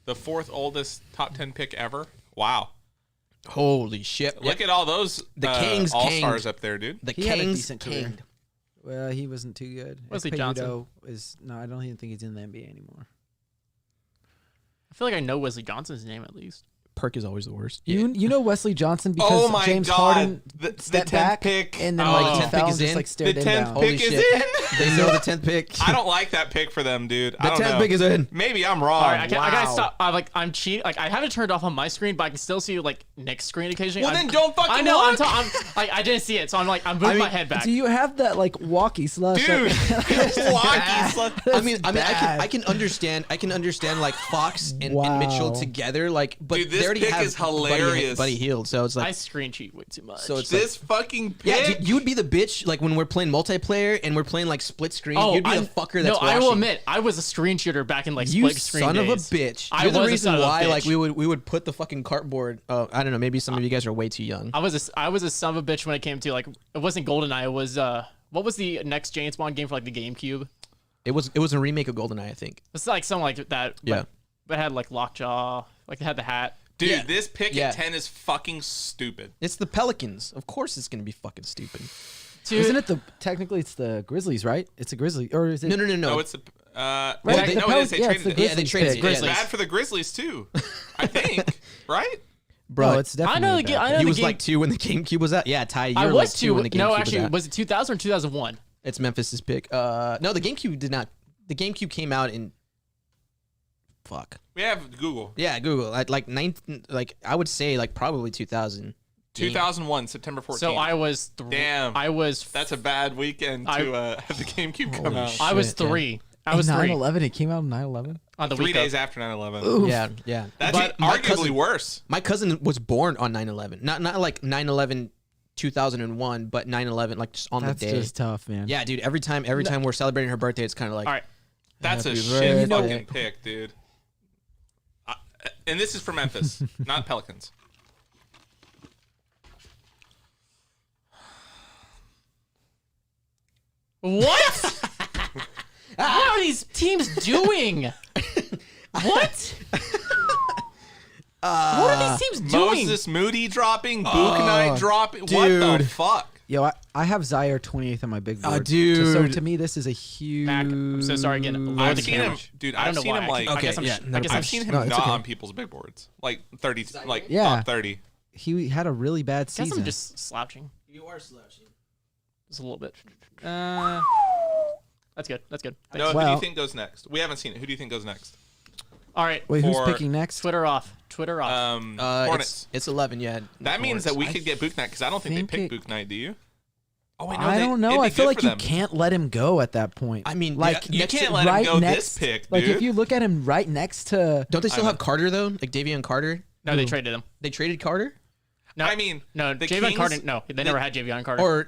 4th oldest top 10 pick ever? Wow. Holy shit! Look at all those The Kings all-stars canged. up there, dude. The He had a Kings decent career. canged. Well, he wasn't too good. Wesley Ekpe Johnson. Udoh is no, I don't even think he's in the NBA anymore. I feel like I know Wesley Johnson's name at least. perk is always the worst. You know Wesley Johnson because Oh my James God. Harden The stepped 10th back pick. and then Oh, like the he 10th fell pick and is just in? like stared The him 10th down. pick is shit. in. They know the 10th pick. I don't like that pick for them, dude. I The don't 10th know. pick is in. Maybe I'm wrong. All right, I gotta Wow. stop. I'm cheating. Like I have it turned off on my screen, but I can still see like Nick's screen occasionally. Well, I'm- then don't fucking I know. look. I'm like I didn't see it, so I'm like I'm moving my head back. Do you have that like walkie slush? Dude, walkie slut. I can understand. I can understand like Fox and Mitchell Wow. together. Like, but Dude, this they already pick have is hilarious. Buddy Hield, so it's I like, screen cheat way too much. so it's This fucking pick. yeah, dude, you would be the bitch like when we're playing multiplayer and we're playing like split screen. You'd be the fucker that's no. I will watching. admit, I was a screen shooter back in like You split screen son of a days. bitch! I You're the was a reason son of a why like bitch. we would put the fucking cartboard. I don't know. Maybe some of you guys are way too young. I was a son of a bitch when it came to like it wasn't GoldenEye. It was what was the next James Bond game for like the GameCube? It was a remake of GoldenEye, I think. It's like something like that. Yeah. But it had like Lockjaw. Like it had the hat. Dude, Yeah. this pick Yeah. at 10 is fucking stupid. It's the Pelicans. Of course, it's gonna be fucking stupid. Dude, Isn't it technically it's the Grizzlies, right? It's a Grizzly or is it? No. No, it's the. Right, no, the it is. They Pelicans- traded it's the it. Yeah, they Grizzlies traded pick. it. Grizzlies. Bad for the Grizzlies too. I think, right? Bro, No, it's definitely. I know the bad. game. I know he the was game. like 2 when the GameCube was out. Yeah, Ty, you I were was like 2 two. when the GameCube No, was actually, out. was it 2000 or 2001? It's Memphis's pick. No, the GameCube did not. The GameCube came out in. Fuck. We have Google. Yeah, Google. Like I would say like probably 2000. 2001, September 14th. So I was Damn. I was. That's a bad weekend to have the GameCube come out. I was shit, yeah. 3. I was 3 9/11. It came out on 9/11. on the 3 week days of. after 9/11. Oof. Yeah. That's But my arguably cousin- worse. My cousin was born on 9/11. Not like 9/11 2001, but 9/11 like just on That's the day. just tough, man. Yeah, dude. Every time we're celebrating her birthday, it's kind of like. All right. That's a Happy shit birthday. fucking pick, dude. And this is for Memphis, not Pelicans. What? What are these teams doing? What? What are these teams doing? Moses Moody dropping, Book Knight dropping. What the dude. fuck? Yo, I have Zaire 28th on my big board. dude. So to me, this is a huge. Mac, I'm so sorry again. Lower I've the seen him, camera. dude. I don't I've know seen why. him like. I guess I'm. yeah, I never guess mind. I've seen him No, it's not okay. on people's big boards, like 30, like Yeah. top 30. He had a really bad Guess season. I'm just slouching. You are slouching. Just a little bit. That's good. That's good. Thanks. No, who do Well- you think goes next? We haven't seen it. Who do you think goes next? All right. Wait, who's for- picking next? Twitter off. Twitter off. Hornets. It's 11. Yeah. That means that we I could get Book Knight because I don't think they think picked Book Knight. Do you? Oh wait, I don't know. it'd be I feel good like for you them. can't let him go at that point. I mean, like You next can't to- let right him go next, this pick, dude. Like if you look at him right next to. Don't they still I have Carter though? Like Davion Carter. no, they traded him. They traded Carter, No, I mean, no. the Javion Kings- Carter. No, they never had Javion Carter. or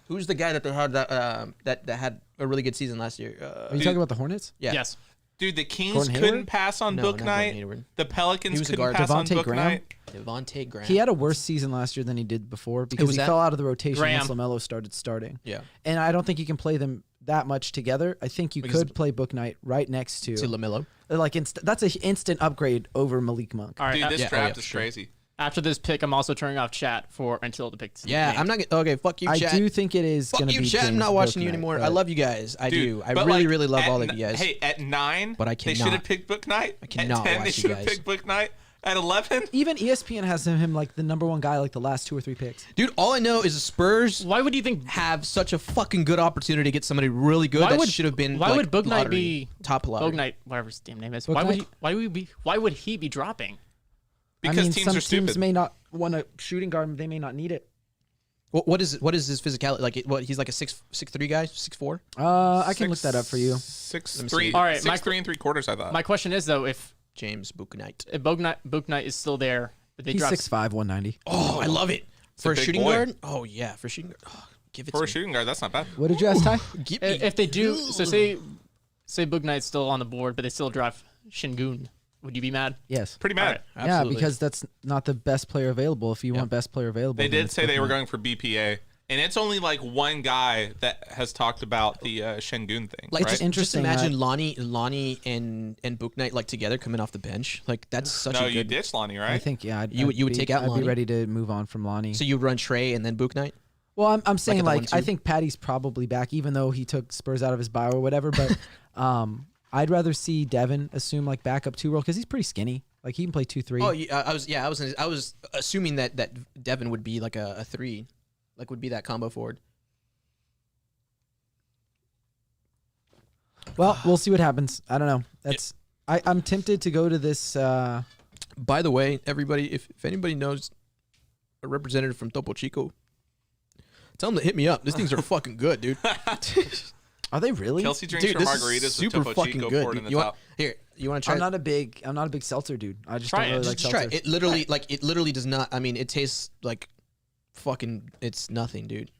who's the guy that they had that had a really good season last year? Are you talking about the Hornets? Yeah. Yes. Dude, the Kings Gordon couldn't Hayward? pass on No, Book not Gordon Knight. Hayward. The Pelicans He was a couldn't guard. pass on Devontae Book Graham? Knight. Devontae Graham. He had a worse season last year than he did before because was he that? fell out of the rotation Graham. once LaMelo started starting. Yeah. And I don't think you can play them that much together. I think you Because- could play Book Knight right next to. To Lamelo. Like that's an instant upgrade over Malik Monk. All right. Dude, this yeah, draft yeah, is sure. crazy. After this pick, I'm also turning off chat for until the pick's Yeah, named. I'm not gonna. Okay, fuck you, I chat. do think it is Fuck going to you, be chat. I'm James not watching Bouknight, you anymore. but- I love you guys. I Dude, do. I but, really, like, really love at all of n- you guys. Hey, at 9, But I they should cannot. have picked Book Knight. I cannot At 10, they watch you should have guys. picked Book Knight. At 11, Even ESPN has him like the number one guy like the last 2 or 3 picks. Dude, all I know is the Spurs Why would you think? have such a fucking good opportunity to get somebody really good Why that would- should have been. why like, would Book Knight lottery, be- top lottery? Bognite, whatever his damn name is. Book Why would Knight? he? Why would he be dropping? because I mean, teams some are stupid. teams may not want a shooting guard. They may not need it. What is his physicality like? What he's like a 6'3" guy, 6'4". I can look that up for you. 6'3", All right, 6'3" and 3/4. I thought. My question is though, if James Bouknight. Bognite is still there, but they He's drop 6'5", 190. Oh, I love it for a big shooting boy. guard. Oh yeah, for a shooting guard. Oh, give it For to a me. shooting guard, that's not bad. What did you ask, Ty? Give me. if they do, so say Bognite's still on the board, but they still draft Şengün, would you be mad? Yes. Pretty mad. All right. Yeah, Absolutely. because that's not the best player available. If you want best player available, They then did it's say they were Bouknight. going for BPA, and it's only like one guy that has talked about the Şengün thing. Like right? just interesting, imagine Lonnie and Bouknight like together coming off the bench. Like that's such no, a you good. ditched Lonnie, right? I think yeah. You would take out I'd Lonnie? be ready to move on from Lonnie. So you run Trey and then Bouknight. Well, I'm saying at the like I 1-2? think Patty's probably back, even though he took Spurs out of his bio or whatever. But I'd rather see Devin assume like backup 2 role because he's pretty skinny. Like he can play 2-3. Oh, I was assuming that Devin would be like a 3, like would be that combo forward. Well, we'll see what happens. I don't know. I'm tempted to go to this. By the way, everybody, if anybody knows a representative from Topo Chico, tell them to hit me up. These things are fucking good, dude. Are they really? Kelsey drinks her this margaritas is super with Topo fucking Chico good. poured in the You top. you want to try? I'm not a big seltzer dude. I just Try don't it. really like Just try seltzer. it. It literally does not. I mean, it tastes like fucking. It's nothing, dude.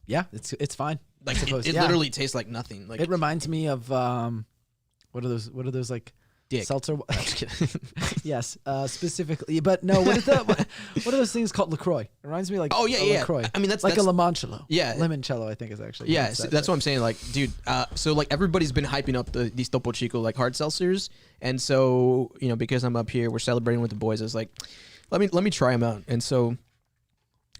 Yeah, it's fine. Like I suppose. it Yeah. literally tastes like nothing. Like It reminds me of what are those like dick. seltzer? I'm just kidding. Yes, specifically. But no, what are those things called? LaCroix. It reminds me like Oh, yeah, yeah. LaCroix. I mean, that's- like that's- a limoncello. Yeah. Limoncello, I think is actually. Yeah, it's so that that's thing. what I'm saying. Like, dude, so like everybody's been hyping up these Topo Chico like hard seltzers, and so because I'm up here, we're celebrating with the boys. I was like, let me try them out, and so,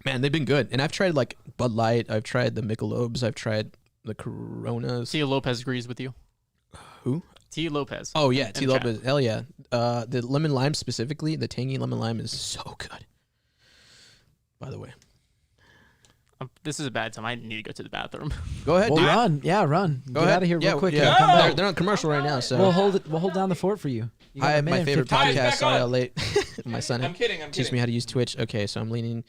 man, they've been good. And I've tried like Bud Light, I've tried the Michelobes, I've tried the Coronas. T. Lopez agrees with you. Who? T. Lopez. Oh yeah, In T chat. Lopez. Hell yeah. The lemon lime specifically, the tangy lemon lime is so good. By the way, This is a bad time. I need to go to the bathroom. go ahead, Well, dude. run. Yeah, run. Go Get ahead. out of here Yeah, real quick. Yeah, and come back. they're on commercial right now, so We'll hold down the fort for you. You got I a have my minute and favorite 50 Ty's podcast. back Sorry, on. how late. My son I'm kidding. teach me how to use Twitch. Okay, so I'm leaning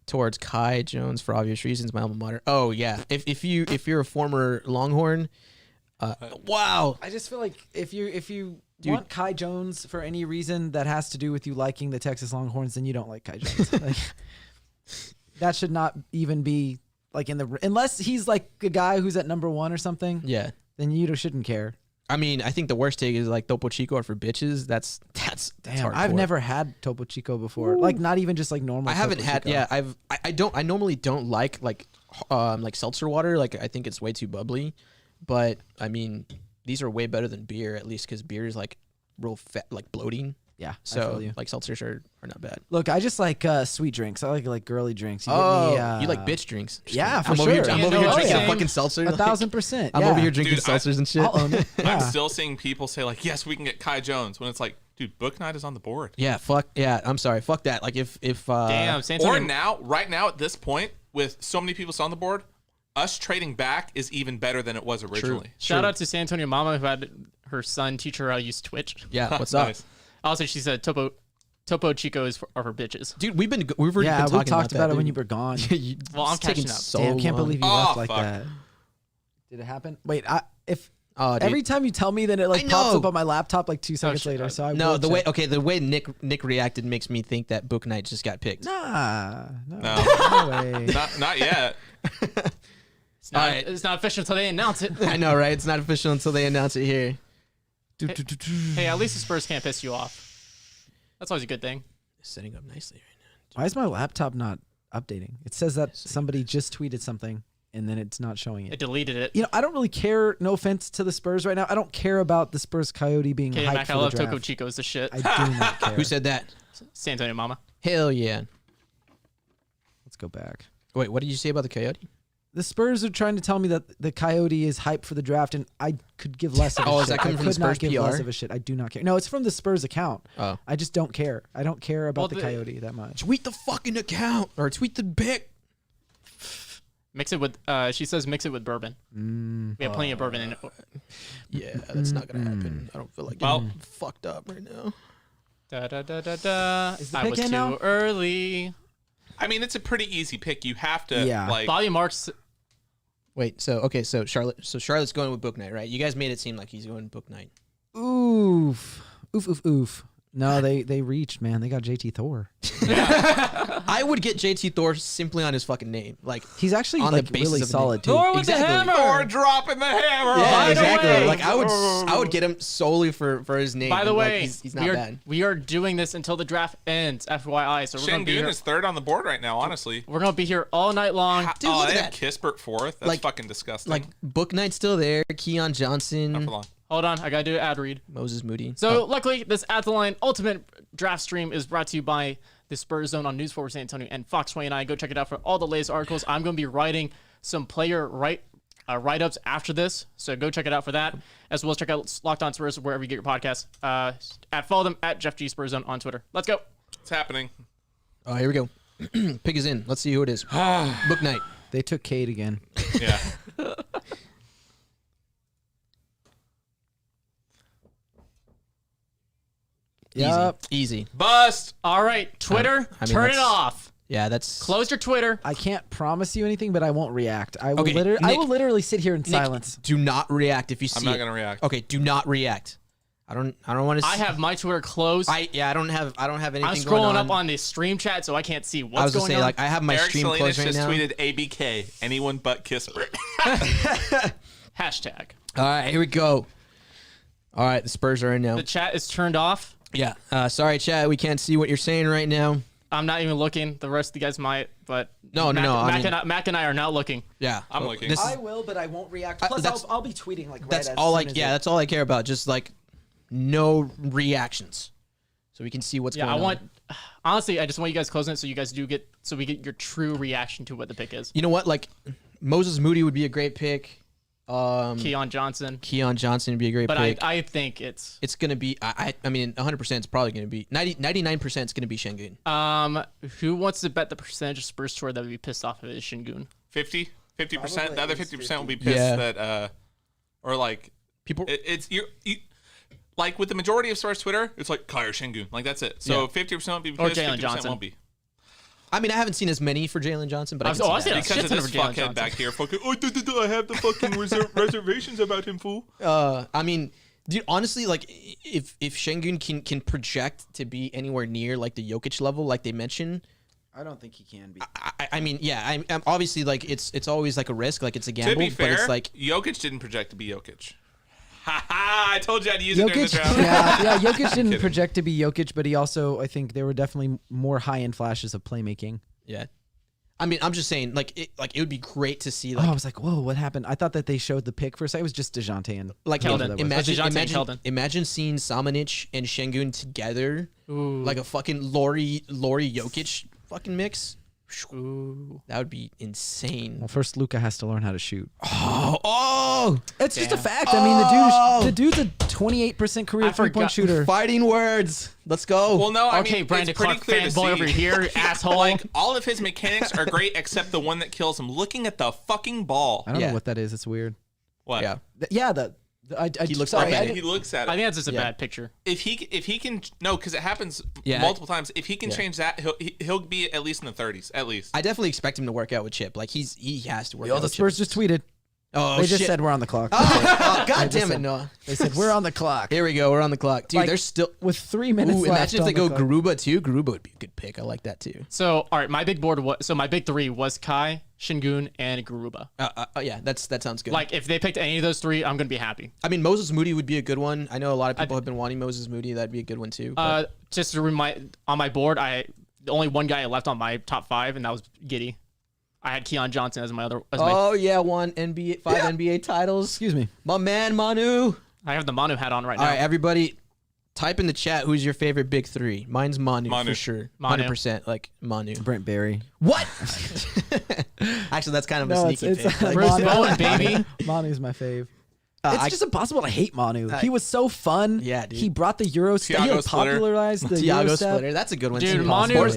towards Kai Jones for obvious reasons. My alma mater. Oh yeah, if you're a former Longhorn, wow. I just feel like if you want Kai Jones for any reason that has to do with you liking the Texas Longhorns, then you don't like Kai Jones. Like, that should not even be like unless he's like a guy who's at number 1 or something. Yeah. Then you shouldn't care. I mean, I think the worst take is like Topo Chico are for bitches. That's Damn, I've hardcore. never had Topo Chico before. Like not even just like normal. I haven't Topo had. Chico. Yeah, I normally don't like seltzer water. Like I think it's way too bubbly. But I mean, these are way better than beer, at least because beer is like real fat, like bloating. Yeah. I So feel you. like seltzers are not bad. Look, I just like sweet drinks. I like girly drinks. You Oh, get me, you like bitch drinks? Just yeah, kidding. for I'm over here, sure. I'm Yeah, over no, here oh, drinking yeah. a fucking seltzer. 1,000%. I'm yeah. over here drinking Dude, seltzers and shit. I'll own it. I'm Yeah. still seeing people say like, yes, we can get Kai Jones when it's like, dude, Book Night is on the board. Yeah, fuck. Yeah, I'm sorry. Fuck that. Like if Damn, San Or Antonio. right now at this point, with so many people still on the board, us trading back is even better than it was originally. Shout out to San Antonio Mama who had her son teach her how to use Twitch. Yeah, what's up, Nice. Also, she said Topo Chico are for bitches. dude? We've already Yeah, been we talking talked about it when you dude. were gone. Well, I'm It's taking catching up. So Damn, can't long. believe you Oh, left like fuck. that. Did it happen? Wait, if Oh, dude. every time you tell me, then it like I pops know. up on my laptop like 2 seconds shit. later. So I No, will the check. way the way Nick reacted makes me think that Book Night just got picked. Nah, no, No. no way. Not yet. It's not, Alright. it's not official until they announce it. I know, right? It's not official until they announce it here. Hey, at least the Spurs can't piss you off. That's always a good thing. Setting up nicely right Why is my laptop not updating? It says that somebody just tweeted something and then it's not showing It it. deleted it. I don't really care. No offense to the Spurs right now. I don't care about the Spurs Coyote being Okay, hyped Mac, for I the love draft. Topo Chico's the shit. I do not care. now. Who said that? San Antonio Mama. Hell yeah. Let's go back. Wait, what did you say about the Coyote? The Spurs are trying to tell me that the Coyote is hyped for the draft, and I could give less of a Oh, shit. is that coming I from the could not Spurs give PR? less of a shit. I do not care. No, it's from the Spurs account. Oh. I just don't care. I don't care about Well, the the- Coyote that much. Tweet the fucking account or tweet the pic. Mix it with. She says mix it with bourbon. We have plenty of bourbon in it. Yeah, that's not gonna happen. I don't feel like Well- getting fucked up right now. Da da da da da. Is the I pick was in too now? early. I mean, it's a pretty easy pick. You have to Yeah. like. Bobby Marks. Wait, so Charlotte's going with Book Night, right? You guys made it seem like he's going Book Night. Oof. Oof, oof, oof. No, they reached, man. They got JT Thor. I would get JT Thor simply on his fucking name. Like He's actually On the like basis really of solid, too. Thor with the Exactly. hammer. Or dropping the hammer. yeah, By the exactly. way- Like I would get him solely for his name. By the and, like, way, he's not bad. we are doing this until the draft ends. FYI, so we're gonna be Shangoon here. is third on the board right now. Honestly. We're gonna be here all night long. Dude, look they at have that. Kispert fourth. That's Like- fucking disgusting. Like Book Night's still there. Keon not Johnson, for long. Hold on, I gotta do an ad read. Moses Moody. So luckily, this At the Line Ultimate Draft Stream is brought to you by the Spurs Zone on News 4 San Antonio and Fox 29. Go check it out for all the latest articles. I'm going to be writing some player write-ups after this, so go check it out for that. As well as check out Locked On Spurs wherever you get your podcasts. Follow them at Jeff G Spurs Zone on Twitter. Let's go. It's happening. Oh, here we go. Pick is in. Let's see who it is. Book night. They took Cade again. Yeah. Yep. Easy. Bust. All right, Twitter, I mean, turn it that's- off. Yeah, that's Close your Twitter. I can't promise you anything, but I won't react. I will, Okay, I Nick- will literally sit here in Nick, silence. do not react if you see I'm not it. gonna react. Okay, do not react. I don't want to. I have my Twitter closed. I don't have anything. I'm going scrolling on. up on the stream chat, so I can't see what's I was going gonna say on. like I have my Eric stream Salinas closed right just now. tweeted ABK. Anyone but Kispert. Hashtag. All right, here we go. All right, the Spurs are in now. The chat is turned off. Yeah. Sorry, chat. We can't see what you're saying right now. I'm not even looking. The rest of you guys might, but No, no, no, I mean- Mac and I are not looking. Yeah, I'm looking. This is, I will, but I won't react. Plus, that's- I'll be tweeting like right that's as all. soon Like, as yeah, it- that's all I care about. Just like no reactions, so we can see what's Yeah, going I on. want. Honestly, I just want you guys closing it so you guys do get we get your true reaction to what the pick is. You know what? Like Moses Moody would be a great pick. Keon Johnson, Keon Johnson would be a great but pick. I think it's It's gonna be. I mean, 100% is probably gonna be 99% is gonna be Şengün. who wants to bet the percentage of Spurs tour that would be pissed off if it is Şengün? 50%. The Probably other at least 50% will be pissed Yeah. that, or like People. it's you. Like with the majority of Spurs Twitter, it's like Kai or Şengün. Like that's it. So Yeah. 50% will be Or pissed. Jalen 50% Johnson. won't be. I mean, I haven't seen as many for Jalen Johnson, but I I've- can oh, I see see that. that. Because of Shit ton this of Jalen fuckhead Johnson. back here, fucking. I have the fucking reservations about him, fool. I mean, dude, honestly, like if Şengün can project to be anywhere near like the Jokic level, like they mentioned, I don't think he can be. I mean, yeah, I'm obviously like it's always like a risk, like it's a gamble, To be but fair, it's like Jokic didn't project to be Jokic. Ha ha! I told you I'd use it during the Jokic, draft. yeah, Jokic didn't kidding. project to be Jokic, but he also, I think, there were definitely more high-end flashes of playmaking. yeah. I mean, I'm just saying, like it would be great to see Oh, like I was like, whoa, what happened? I thought that they showed the pick for a second. It was just DeJounte and Keldon. imagine DeJounte and Keldon. imagine seeing Samanic and Şengün together, like a fucking Lori Jokic fucking mix. Ooh. That would be insane. Well, first Luka has to learn how to shoot. Oh, It's just a Damn. fact. I mean, the dude's a 28% career I three-point forgot. shooter. fighting words. Let's go. Well, no, I Okay, mean, Brandon it's pretty Clark clear to fanboy over see. here, asshole. Like all of his mechanics are great, except the one that kills him. Looking at the fucking ball. I don't Yeah. know what that is. It's weird. What? yeah. He looks sorry, up at I it. didn't- He looks at it. I think that's just a Yeah. bad picture. If he can no, because it happens Yeah. multiple times. If he can Yeah. change that, he'll be at least in the 30s, at least. I definitely expect him to work out with Chip. Like he has to work out the with Spurs Chip. just tweeted. Oh, They just shit. said we're on the clock. Oh, God just damn it, said- no. They said we're on the clock. Here we go. We're on the clock. Dude, Like, there's still. With 3 minutes Ooh, left. imagine if on they the go clock. Garuba too. Garuba would be a good pick. I like that too. So, all right, my big board was my big three was Kai, Şengün, and Garuba. Yeah, that sounds good. Like, if they picked any of those three, I'm gonna be happy. I mean, Moses Moody would be a good one. I know a lot of people have been wanting Moses Moody. That'd be a good one too. but- Just to remind, on my board, the only one guy I left on my top five, and that was Giddey. I had Keon Johnson as my other. oh yeah, won five NBA titles. Excuse me. My man Manu. I have the Manu hat on right All now. right, everybody, type in the chat who's your favorite big three. Mine's Manu, Manu. for sure. Manu. 100% like Manu. Brent Berry. What? Actually, that's kind of a No, sneaky it's pick. like Bruce Manu. Bowen, baby. Manu's my fave. It's I- just impossible to hate Manu. He was so fun. Yeah, dude. He brought the Euro step. He Thiago like, Splitter. popularized the Euro Thiago step. Splitter. That's a good one. Dude, too. Manu- Boris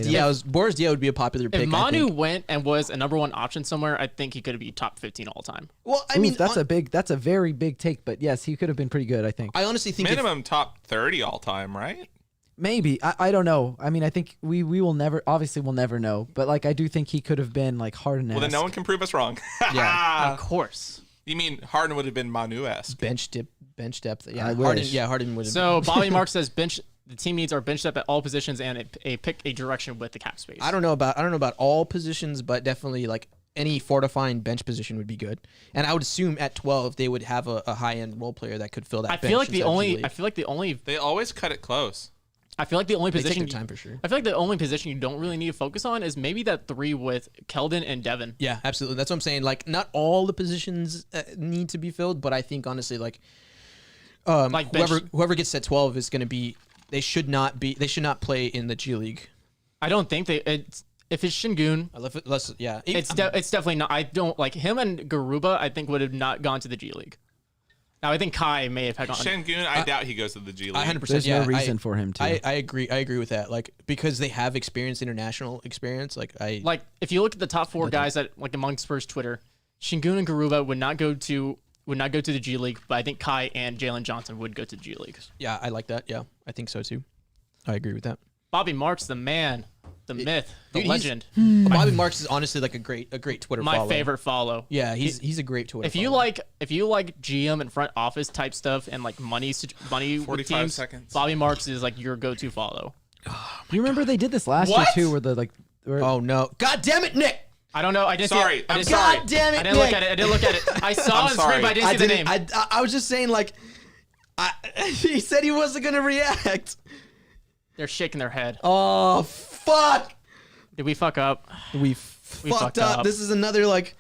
Diaw would be a popular pick. If I Manu think. went and was a number one option somewhere, I think he could be top 15 all time. Well, I Ooh, mean, that's a very big take, but yes, he could have been pretty good, I think. I honestly think if, Minimum top 30 all time, right? Maybe. I don't know. I mean, I think we will never, obviously we'll never know, but like I do think he could have been like Harden. Well, then no one can prove us wrong. Yeah. Of course. You mean Harden would have been Manu-esque? bench depth. Yeah, I Harden. wish. Yeah, Harden would. have So Bobby Mark says the team needs our bench depth at all positions and pick a direction with the cap space. I don't know about all positions, but definitely like any fortifying bench position would be good. And I would assume at 12 they would have a high end role player that could fill that. I bench feel like inside G League. They always cut it close. I feel like the only They take position their time for sure. I feel like the only position you don't really need to focus on is maybe that three with Keldon and Devin. Yeah, absolutely. That's what I'm saying. Like, not all the positions need to be filled, but I think honestly, like, Like bench- whoever gets at 12 is going to be. They should not play in the G League. I don't think if it's Şengün, yeah. it's definitely not. I don't like him and Garuba. I think would have not gone to the G League. Now I think Kai may have gone. Şengün, I doubt he goes to the G League. 100%. There's yeah, no reason for him to. I agree. I agree with that. Like because they have international experience. Like if you look at the top 4 guys that like among Spurs Twitter, Şengün and Garuba would not go to the G League, but I think Kai and Jalen Johnson would go to the G League. Yeah, I like that. Yeah, I think so too. I agree with that. Bobby Marks, the man, the myth, the legend. Bobby Marks is honestly like a great Twitter My follow. favorite follow. Yeah, he's a great Twitter. If you like GM and front office type stuff and like money with teams, seconds. Bobby Marks is like your go-to follow. You remember they did this last year too, where the like. Oh no! God damn it, Nick! I don't know. I didn't Sorry, see it. I I'm didn't- sorry. God damn it, I didn't look at it. I didn't look at it. I saw on the screen, but I didn't see the name. I was just saying like, he said he wasn't gonna react. They're shaking their head. Oh fuck! Did we fuck up? We fucked up. This is another like.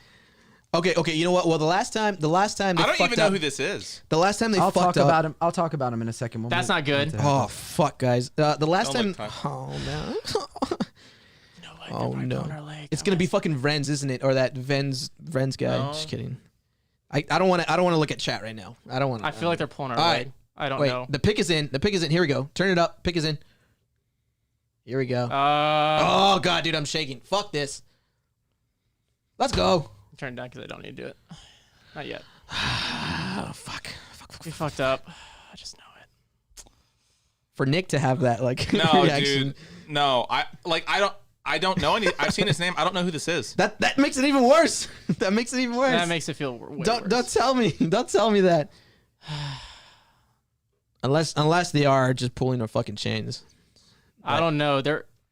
Okay. You know what? Well, the last time they I don't fucked even know up, who this is. The last time they I'll fucked talk up. about him. I'll talk about him in a second. That's not good. Oh fuck, guys! The last Don't time. look Oh no. No, Oh no! It's gonna be fucking Vrenz, isn't it? Or that Vrenz guy? No. Just kidding. I don't want to look at chat right now. I don't want. I feel like they're pulling our All leg. right. I don't Wait, know. the pick is in. Here we go. Turn it up. Pick is in. Here we go. Oh god, dude, I'm shaking. Fuck this. Let's go. Turn it down because I don't need to do it. Not yet. Oh fuck. We fucked up. I just know it. For Nick to have that like No, reaction. dude. No, I don't know any. I've seen his name. I don't know who this is. That makes it even worse. That makes it even worse. That makes it feel way don't worse. don't tell me. Don't tell me that. Unless they are just pulling our fucking chains. I don't know.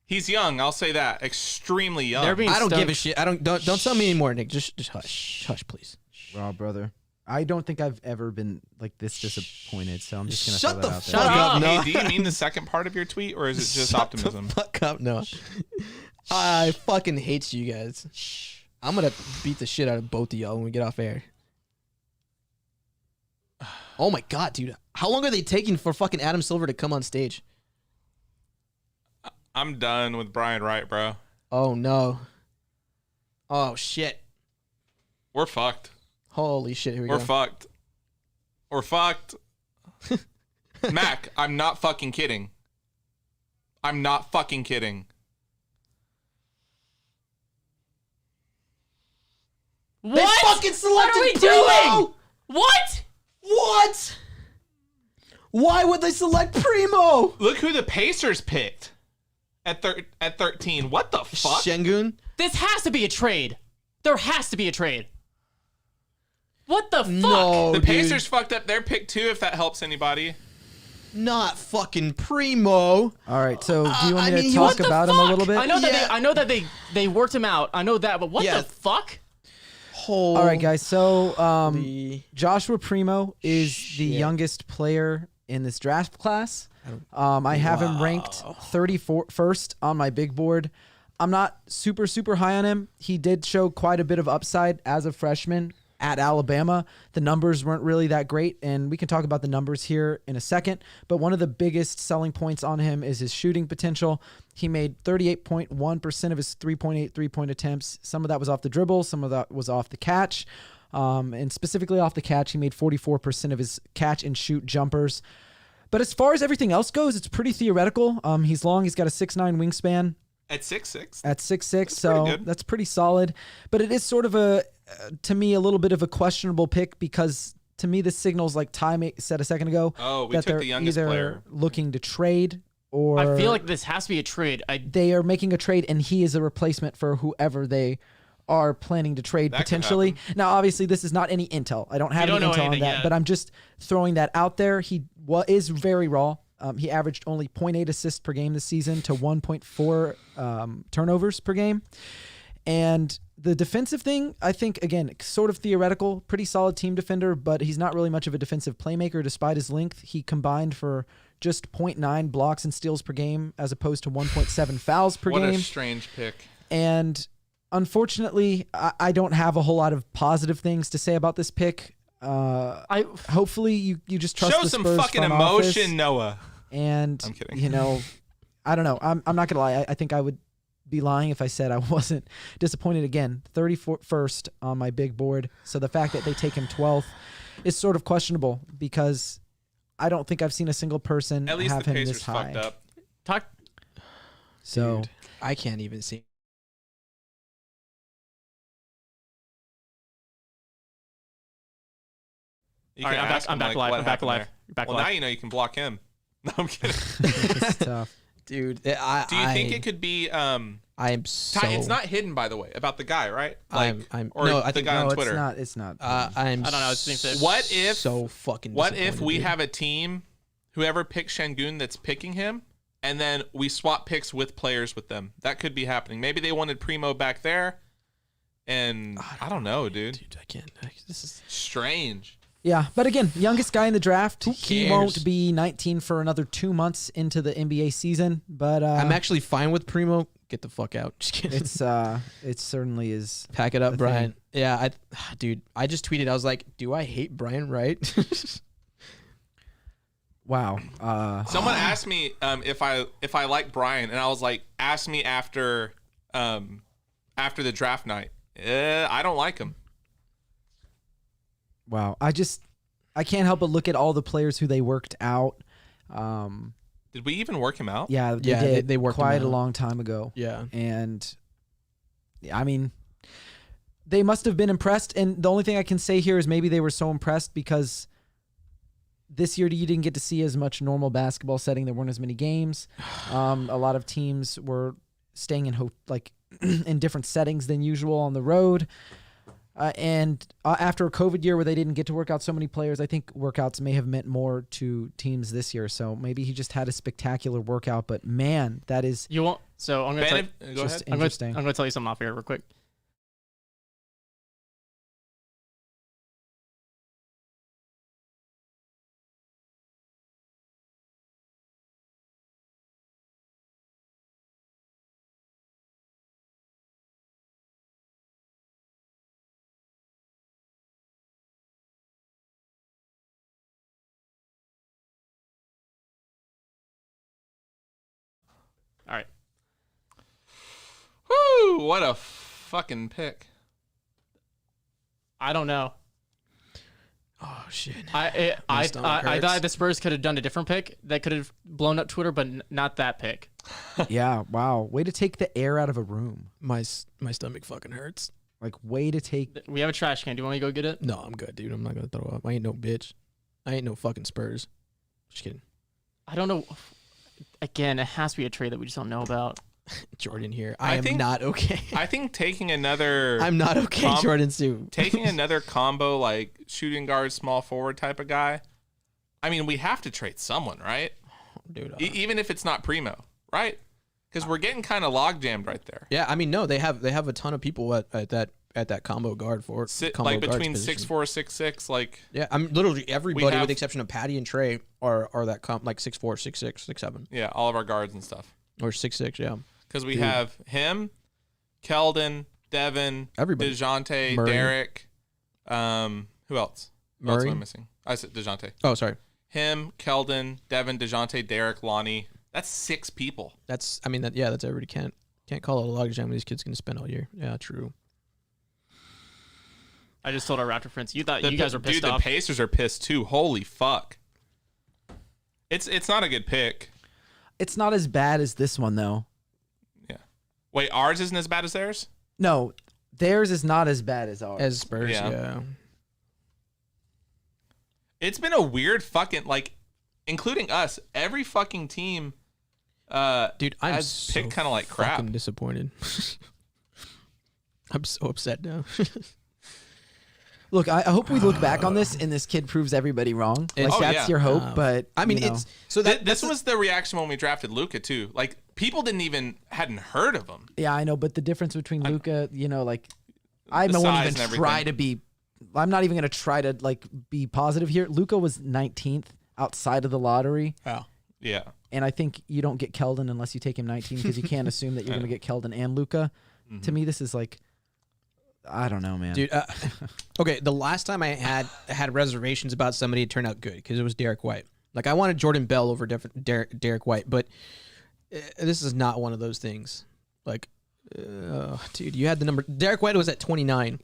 He's young. I'll say that. Extremely young. They're being I don't stoked. give a shit. Don't tell me anymore, Nick. Just hush, please. Raw brother. I don't think I've ever been like this disappointed, so I'm just gonna Shut throw the that out fuck there. up. Hey, No. do you mean the second part of your tweet, or is it just Shut optimism? the fuck up, no. I fucking hate you guys. I'm gonna beat the shit out of both of y'all when we get off air. Oh my god, dude. How long are they taking for fucking Adam Silver to come on stage? I'm done with Brian Wright, bro. Oh no. Oh shit. We're fucked. Holy shit, here we We're go. fucked. We're fucked. Mac, I'm not fucking kidding. I'm not fucking kidding. What? They fucking selected What are we Primo! doing? What? What? Why would they select Primo? Look who the Pacers picked at 13. What the fuck? Şengün? This has to be a trade. There has to be a trade. What the fuck? No, The dude. Pacers fucked up their pick too, if that helps anybody. Not fucking Primo. All right, so do you want I me to mean, talk what the about him a Fuck! little bit? I know that Yeah. I know that they worked him out. I know that, but what Yeah. the fuck? Holy All right, guys. So Joshua Primo is the shit. youngest player in this draft class. I have him ranked 31st on my big board. I'm not super high on him. He did show quite a bit of upside as a freshman at Alabama. The numbers weren't really that great, and we can talk about the numbers here in a second. But one of the biggest selling points on him is his shooting potential. He made 38.1% of his 3.8 three-point attempts. Some of that was off the dribble. Some of that was off the catch. And specifically off the catch, he made 44% of his catch and shoot jumpers. But as far as everything else goes, it's pretty theoretical. He's long. He's got a 6'9" wingspan. At 6'6"? At 6'6", pretty so good. that's pretty solid. But it is sort of to me, a little bit of a questionable pick because to me, this signals like Ty said a second ago Oh, we that took they're the youngest either player. looking to trade or I feel like this has to be a trade. they are making a trade and he is a replacement for whoever they are planning to trade That could potentially. happen. Now, obviously, this is not any intel. I don't have don't any know intel on anything that, yet. but I'm just throwing that out there. He is very raw. He averaged only 0.8 assists per game this season to 1.4 turnovers per game. And the defensive thing, I think, again, sort of theoretical, pretty solid team defender, but he's not really much of a defensive playmaker despite his length. He combined for just 0.9 blocks and steals per game as opposed to 1.7 fouls per What game. a strange pick. And unfortunately, I don't have a whole lot of positive things to say about this pick. Hopefully you just trust Show the some Spurs fucking front emotion, office. Noah. And I'm kidding. you know, I don't know. I'm not gonna lie. I think I would be lying if I said I wasn't disappointed. Again, 31st on my big board. So the fact that they take him 12th is sort of questionable because I don't think I've seen a single person At least have the him Pacers this high. fucked up. Talk. So Dude, I can't even see. You All can right, ask I'm him, back like, live. what I'm back happened live. there. You're back Well, live. now you know you can block him. No, I'm kidding. it's tough. Dude, Do you think it could be? I am so. It's not hidden, by the way, about the guy, right? Like, I'm or no, I the think guy on No, Twitter. it's not. I'm. I don't know, I think that- What if- So fucking. What if disappointed, we dude. have a team, whoever picks Şengün that's picking him, and then we swap picks with players with them? That could be happening. Maybe they wanted Primo back there, and I don't know, dude. Dude, I can't. This is. Strange. Yeah, but again, youngest guy in the draft. He cares? won't be 19 for another 2 months into the NBA season. But I'm actually fine with Primo. Get the fuck out. Just kidding. it certainly is. Pack it up, the Brian. Yeah, dude, I just tweeted. I was like, "Do I hate Brian Wright?" Wow. Someone asked me if I like Brian, and I was like, ask me after the draft night. I don't like him. Wow. I can't help but look at all the players who they worked out. Did we even work him out? Yeah, they Yeah, did. they worked him quite a out. long time ago. Yeah. And I mean, they must have been impressed. And the only thing I can say here is maybe they were so impressed because this year you didn't get to see as much normal basketball setting. There weren't as many games. A lot of teams were staying in in different settings than usual on the road. And after a COVID year where they didn't get to work out so many players, I think workouts may have meant more to teams this year. So maybe he just had a spectacular workout. But man, that is You won't. So I'm gonna tell. Go just ahead. I'm interesting. gonna tell you something off here real quick. All right. Woo! What a fucking pick. I don't know. Oh shit. I stomach thought hurts. the Spurs could have done a different pick that could have blown up Twitter, but not that pick. Yeah, wow. Way to take the air out of a room. My stomach fucking hurts. Like, way to take. We have a trash can. Do you want to go get it? No, I'm good, dude. I'm not gonna throw up. I ain't no bitch. I ain't no fucking Spurs. Just kidding. I don't know. Again, it has to be a trade that we just don't know about. Jordan here. I I am think- not okay. I think taking another I'm not okay, Jordan Sue. taking another combo like shooting guard, small forward type of guy. I mean, we have to trade someone, right? Dude. Even if it's not Primo, right? Because we're getting kind of log jammed right there. Yeah, I mean, no, they have a ton of people at that combo guard for combo Like guards between position. 6'4", 6'6", like Yeah, I'm literally everybody have- with the exception of Patty and Trey are that like 6'4", 6'6", 6'7", yeah, all of our guards and stuff. or 6'6", yeah. Because we have him, Keldon, Devin, Everybody. DeJounte, Murray. Derek. Who else? Who else Murray. am I missing? I said DeJounte. Oh, sorry. Him, Keldon, Devin, DeJounte, Derek, Lonnie. That's 6 people. That's that's everybody. Can't call it a log jam. These kids gonna spend all year. Yeah, true. I just told our Raptor friends. You thought you guys were pissed Dude, off. the Pacers are pissed too. Holy fuck. It's not a good pick. It's not as bad as this one, though. Yeah. Wait, ours isn't as bad as theirs? No, theirs is not as bad as ours. As Spurs, Yeah. yeah. It's been a weird fucking, like, including us, every fucking team Dude, I'm has so picked kind of like crap. fucking disappointed. I'm so upset now. Look, I hope we look back on this and this kid proves everybody wrong. Like, Oh, that's yeah. your hope, but I mean, you know. it's so This was the reaction when we drafted Luka too. Like, people hadn't heard of him. Yeah, I know, but the difference between Luka, like I The won't size even and try everything. to be. I'm not even gonna try to like be positive here. Luka was 19th outside of the lottery, wow. Yeah. and I think you don't get Keldon unless you take him 19 because you can't assume that you're gonna get Keldon and Luka. To me, this is like, I don't know, man. Dude, okay, the last time I had reservations about somebody, it turned out good because it was Derek White. Like, I wanted Jordan Bell over Derek White, but this is not one of those things. Like, Dude, you had the number. Derek White was at 29.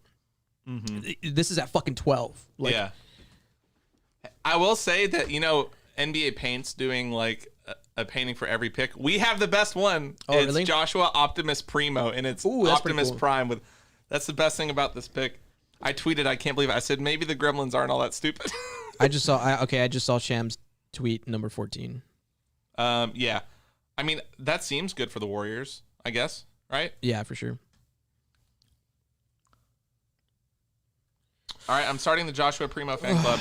This is at fucking 12. Like, yeah. I will say that, NBA Paint's doing like a painting for every pick. We have the best one. Oh, it's really? Joshua Optimus Primo, and it's Ooh, that's Optimus pretty cool. Prime. That's the best thing about this pick. I tweeted, I can't believe it. I said, maybe the Gremlins aren't all that stupid. I just saw Shams tweet number 14. Yeah. I mean, that seems good for the Warriors, I guess, right? Yeah, for sure. All right, I'm starting the Joshua Primo fan club.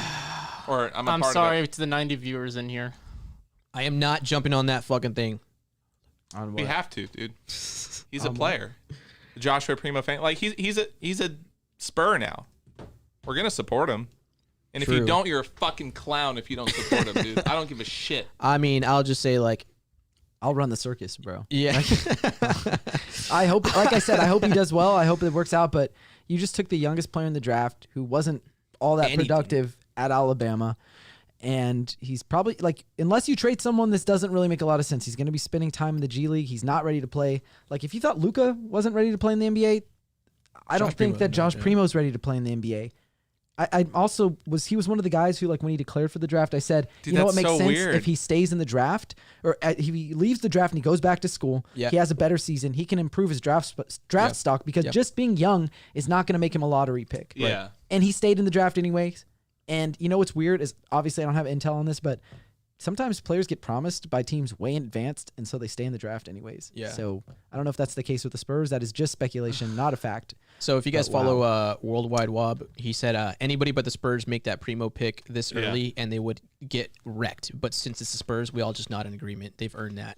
Or I'm I'm part sorry of it. to the 90 viewers in here. I am not jumping on that fucking thing. On We what? have to, dude. He's a player. The Joshua Primo fan. Like he's a Spur now. We're gonna support him. And if you True. don't, you're a fucking clown if you don't support him, dude. I don't give a shit. I mean, I'll just say like, I'll run the circus, bro. yeah. I hope, like I said, I hope he does well. I hope it works out. But you just took the youngest player in the draft who wasn't all that Anything. productive at Alabama. And he's probably like, unless you trade someone, this doesn't really make a lot of sense. He's going to be spending time in the G League. He's not ready to play. Like, if you thought Luka wasn't ready to play in the NBA, I don't think Primo's that not, Josh yeah. Primo's ready to play in the NBA. I also he was one of the guys who, like, when he declared for the draft, I said, Dude, you know what that's makes so sense? weird. If he stays in the draft, or if he leaves the draft and he goes back to school, Yeah. he has a better season, he can improve his draft Yep. stock, because Yep. just being young is not going to make him a lottery pick. Yeah. And he stayed in the draft anyways. And you know what's weird is, obviously I don't have intel on this, but sometimes players get promised by teams way in advance, and so they stay in the draft anyways. Yeah. So I don't know if that's the case with the Spurs. That is just speculation, not a fact. So if you guys But follow Worldwide Wob, he said anybody but the Spurs make that Primo pick this Yeah. early and they would get wrecked. But since it's the Spurs, we all just not in agreement. They've earned that.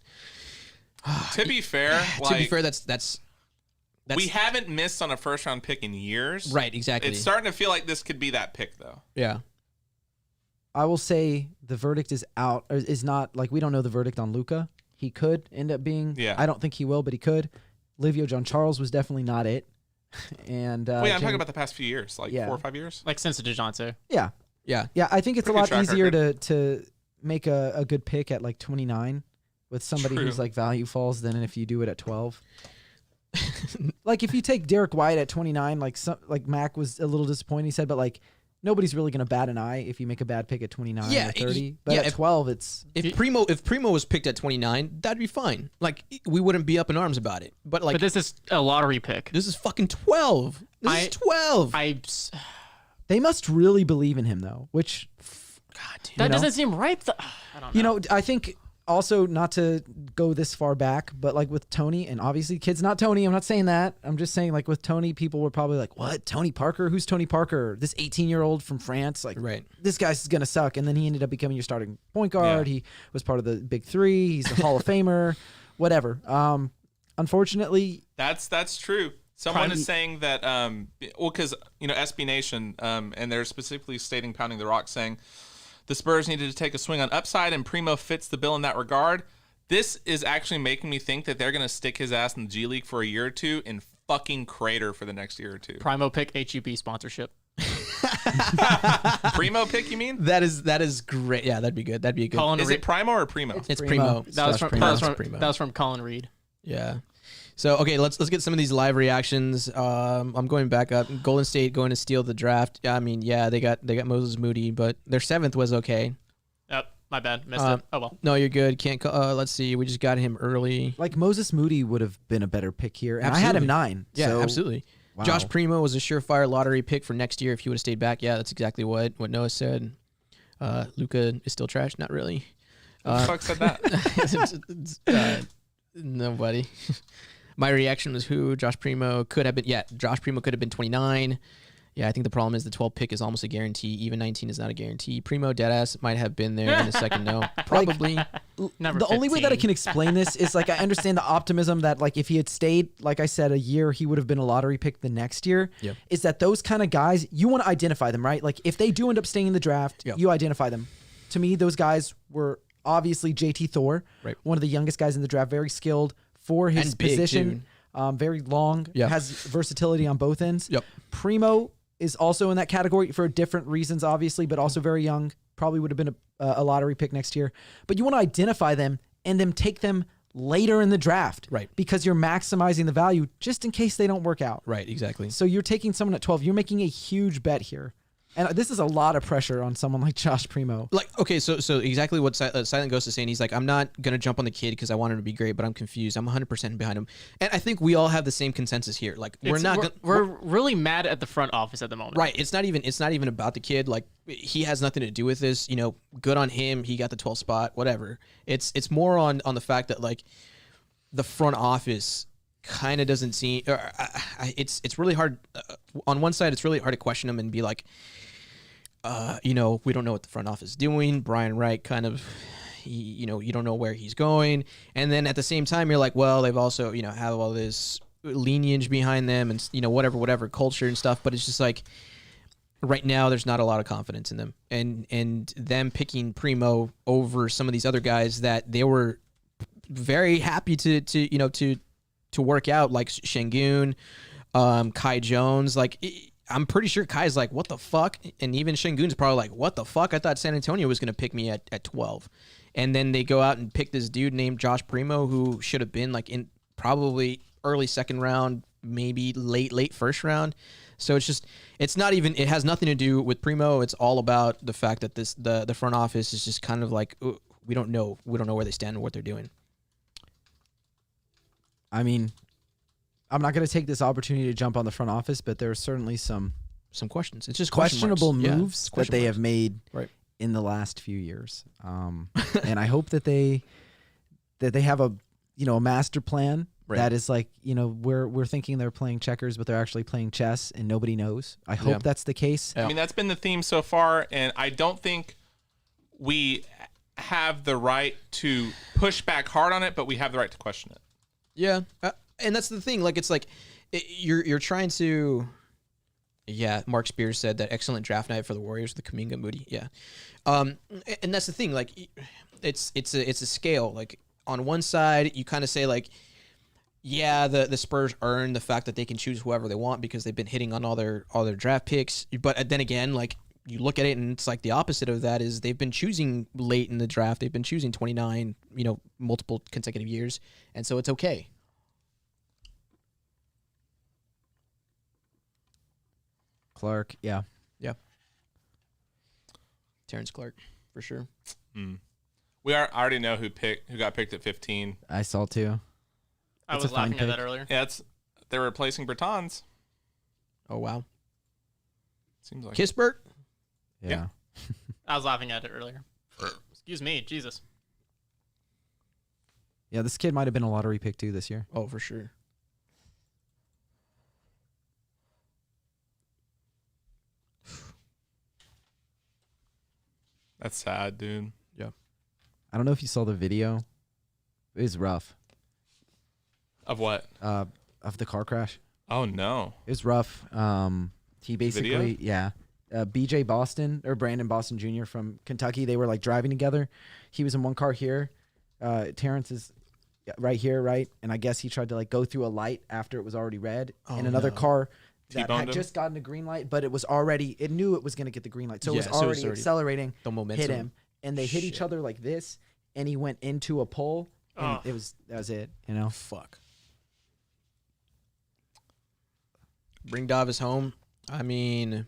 To be fair, To be fair, that's we haven't missed on a first round pick in years. right. Exactly. It's starting to feel like this could be that pick though. yeah. I will say the verdict is out, or is not, like, we don't know the verdict on Luka. He could end up being, Yeah. I don't think he will, but he could. Livio John Charles was definitely not it. And Wait, I'm James- talking about the past few years, like Yeah. 4 or 5 years. Like since DeJounte. yeah. Yeah. Yeah, I think it's a Pretty lot good track easier record. to make a good pick at like 29 with somebody True. whose like value falls than if you do it at 12. Like if you take Derek White at 29, like Mac was a little disappointed, he said, but like nobody's really going to bat an eye if you make a bad pick at 29 Yeah, or 30. But yeah, at if- 12, it's If Primo was picked at 29, that'd be fine. Like we wouldn't be up in arms about it. But like But this is a lottery pick. this is fucking 12. This is 12. they must really believe in him though, which That know? doesn't seem right. I don't know. you know, I think also, not to go this far back, but like with Tony, and obviously kid's not Tony, I'm not saying that. I'm just saying, like, with Tony, people were probably like, what? Tony Parker? Who's Tony Parker? This 18-year-old from France? Like, Right. this guy's going to suck. And then he ended up becoming your starting point guard. Yeah. He was part of the Big Three. He's a Hall of Famer, whatever. Unfortunately, That's true. Someone Prime- is saying that, because, SB Nation, and they're specifically stating Pounding the Rock, saying the Spurs needed to take a swing on upside, and Primo fits the bill in that regard. This is actually making me think that they're going to stick his ass in the G League for a year or two and fucking crater for the next year or two. Primo pick HEB sponsorship. Primo pick, you mean? That is great. Yeah, that'd be good. That'd be a good. Colin Is Reed. it Primo or Primo? It's Primo. Primo. That was Josh from Primo. that was from, Primo. that was from Colin Reed. Yeah. So okay, let's get some of these live reactions. I'm going back up. Golden State going to steal the draft. I mean, yeah, they got Moses Moody, but their 7th was okay. Yep, my bad. Missed it. Oh well. No, you're good. Can't. Let's see. We just got him early. like Moses Moody would have been a better pick here. And I had him Absolutely. 9. Yeah, so, absolutely. wow. Josh Primo was a surefire lottery pick for next year if he would have stayed back. Yeah, that's exactly what Noah said. Luka is still trash. Not really. Who the fuck said that? Nobody. My reaction was who Josh Primo could have been. Yeah, Josh Primo could have been 29. Yeah, I think the problem is the 12 pick is almost a guarantee. Even 19 is not a guarantee. Primo deadass might have been there in a second. No, probably. Number the only way that I 15. can explain this is like I understand the optimism that like if he had stayed, like I said, a year, he would have been a lottery pick the next year. Yep. Is that those kind of guys, you want to identify them, right? Like if they do end up staying in the draft, Yep. you identify them. To me, those guys were obviously JT Thor, Right. one of the youngest guys in the draft, very skilled for his And big, position, very long, Yep. has versatility on both ends. Yep. Primo is also in that category for different reasons, obviously, but also very young. Probably would have been a lottery pick next year. But you want to identify them and then take them later in the draft. Right. Because you're maximizing the value just in case they don't work out. Right, exactly. So you're taking someone at 12. You're making a huge bet here. And this is a lot of pressure on someone like Josh Primo. Like, okay, so exactly what Silent Ghost is saying. He's like, I'm not going to jump on the kid because I want him to be great, but I'm confused. I'm 100% behind him. And I think we all have the same consensus here. Like, we're really mad at the front office at the moment. Right. It's not even about the kid. Like, he has nothing to do with this. You know, good on him. He got the 12th spot, whatever. It's more on the fact that, like, the front office kind of doesn't seem, it's really hard. On one side, it's really hard to question them and be like, you know, we don't know what the front office is doing. Brian Wright kind of, you know, you don't know where he's going. And then at the same time, you're like, well, they've also, you know, have all this lineage behind them and, you know, whatever culture and stuff. But it's just like right now, there's not a lot of confidence in them. And them picking Primo over some of these other guys that they were very happy to work out, like Şengün, Kai Jones, like. I'm pretty sure Kai's like, what the fuck? And even Şengün's probably like, what the fuck? I thought San Antonio was going to pick me at 12. And then they go out and pick this dude named Josh Primo, who should have been like in probably early second round, maybe late first round. So it's not even, it has nothing to do with Primo. It's all about the fact that the front office is just kind of like, we don't know where they stand and what they're doing. I mean, I'm not going to take this opportunity to jump on the front office, but there are certainly some questions. It's just questionable moves Yeah, that they have made in the last few years. And I hope that they have a master plan that is like, you know, we're thinking they're playing checkers, but they're actually playing chess and nobody knows. I hope that's the case. I mean, that's been the theme so far, and I don't think we have the right to push back hard on it, but we have the right to question it. Yeah. And that's the thing. Like, it's like you're trying to. Yeah, Mark Spears said that excellent draft night for the Warriors with Kuminga, Moody. Yeah, and that's the thing. Like, it's a scale. Like, on one side, you kind of say like, yeah, the Spurs earn the fact that they can choose whoever they want because they've been hitting on all their draft picks. But then again, like, you look at it and it's like the opposite of that is they've been choosing late in the draft. They've been choosing 29, you know, multiple consecutive years, and so it's okay. Clark, yeah. Terrence Clark, for sure. We already know who got picked at 15. I saw too. I was laughing at that earlier. Yeah, they're replacing Bertans. Oh wow. Seems like Kispert? Yeah. I was laughing at it earlier. Excuse me, Jesus. Yeah, this kid might have been a lottery pick too this year. Oh, for sure. That's sad, dude. Yeah. I don't know if you saw the video. It was rough. Of what? Of the car crash. Oh no. It was rough. He basically, BJ Boston or Brandon Boston Jr. from Kentucky. They were like driving together. He was in one car here. Terrence is right here, right? And I guess he tried to like go through a light after it was already red. And another car that T-boned had him? just gotten a green light, but it knew it was going to get the green light. So it was already accelerating, the momentum. hit him. And they hit each other like this. And he went into a pole. And that was it, you know? Fuck. Bring Davis home. I mean,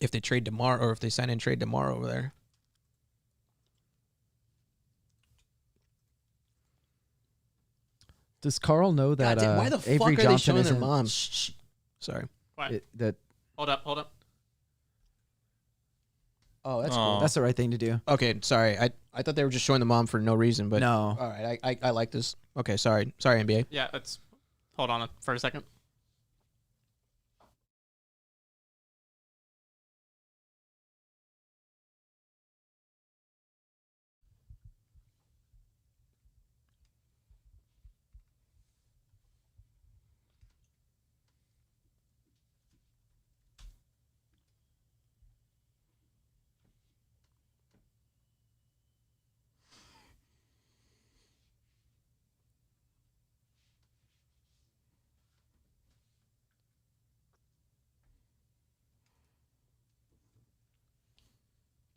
if they trade tomorrow, or if they sign and trade tomorrow over there. Does Carl know that why the Avery fuck are they Johnson showing their isn't- mom? Shh. Sorry. What? that Hold up. Oh, that's Aw. cool. that's the right thing to do? Okay, sorry. I thought they were just showing the mom for no reason, but No. All right, I like this. Okay, sorry, NBA. Yeah, let's hold on for a second.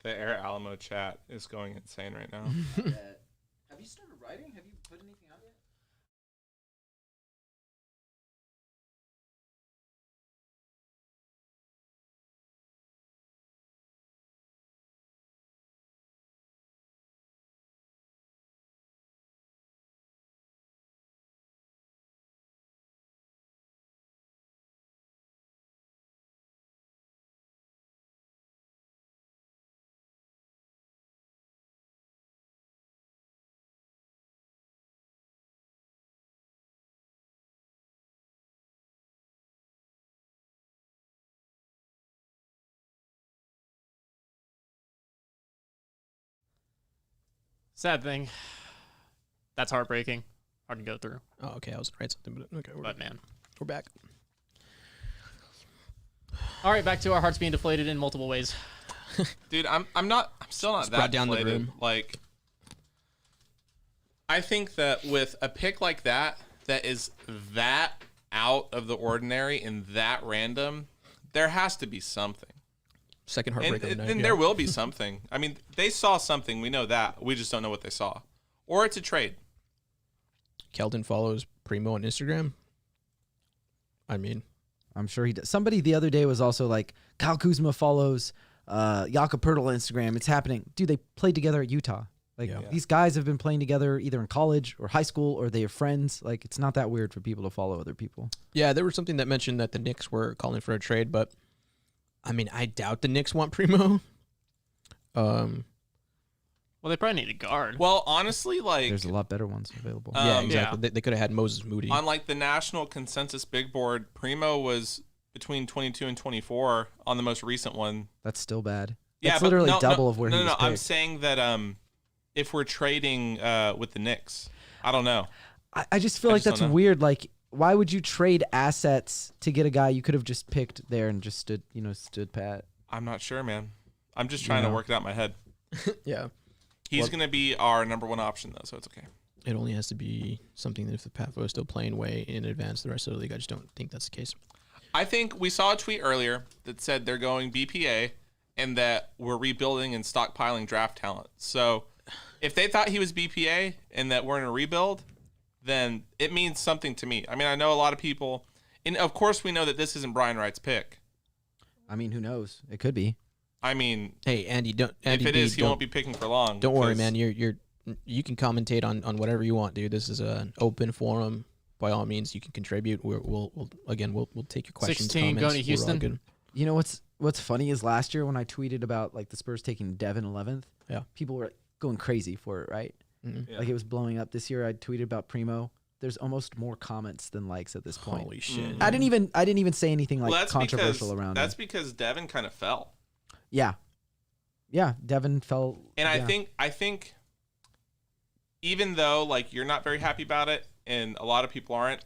The Air Alamo chat is going insane right now. Have you started writing? Have you put Sad thing. That's heartbreaking. Hard to go through. Oh, okay. I was gonna write something, but okay. But man. We're back. All right, back to our hearts being deflated in multiple ways. Dude, I'm still not Just that brought down the deflated. room. Like, I think that with a pick like that is that out of the ordinary and that random, there has to be something. Second heartbreak of the night. And there will be something. I mean, they saw something. We know that. We just don't know what they saw. Or it's a trade. Keldon follows Primo on Instagram. I mean, I'm sure he does. Somebody the other day was also like, Kyle Kuzma follows Jakob Poeltl on Instagram. It's happening. Dude, they played together at Utah. Like, these guys have been playing together either in college or high school, or they are friends. Like, it's not that weird for people to follow other people. yeah, there was something that mentioned that the Knicks were calling for a trade, but I mean, I doubt the Knicks want Primo. Well, they probably need a guard. Well, honestly, like, There's a lot better ones available. Yeah, exactly. Yeah. They could have had Moses Moody. on like the national consensus big board, Primo was between 22 and 24 on the most recent one. That's still bad. Yeah, That's but literally no, double no, of where no, he was no, I'm picked. saying that if we're trading with the Knicks, I don't know. I just feel I like just that's don't know. weird. Like, why would you trade assets to get a guy you could have just picked there and just stood pat? I'm not sure, man. I'm just trying to work it out in my head. Yeah. He's going to be our number one option, though, so it's okay. It only has to be something that if the Pafo is still playing way in advance of the rest of the league, I just don't think that's the case. I think we saw a tweet earlier that said they're going BPA and that we're rebuilding and stockpiling draft talent. So if they thought he was BPA and that we're in a rebuild, then it means something to me. I mean, I know a lot of people, and of course we know that this isn't Brian Wright's pick. I mean, who knows? It could be. I mean, Hey, Andy, if it is, he don't, won't be picking for long. Don't worry, because- man. You can commentate on whatever you want, dude. This is an open forum. By all means, you can contribute. We'll take your questions. 16 comments. going to We're all Houston. good. You know what's funny is last year when I tweeted about like the Spurs taking Devin 11th, Yeah. people were going crazy for it, right? Mhm. Yeah. Like it was blowing up. This year I tweeted about Primo. There's almost more comments than likes at this point. Holy shit! I didn't even say anything like Well, that's controversial because, around That's it. because Devin kind of fell. Yeah, Devin fell. And yeah. I think even though like you're not very happy about it and a lot of people aren't,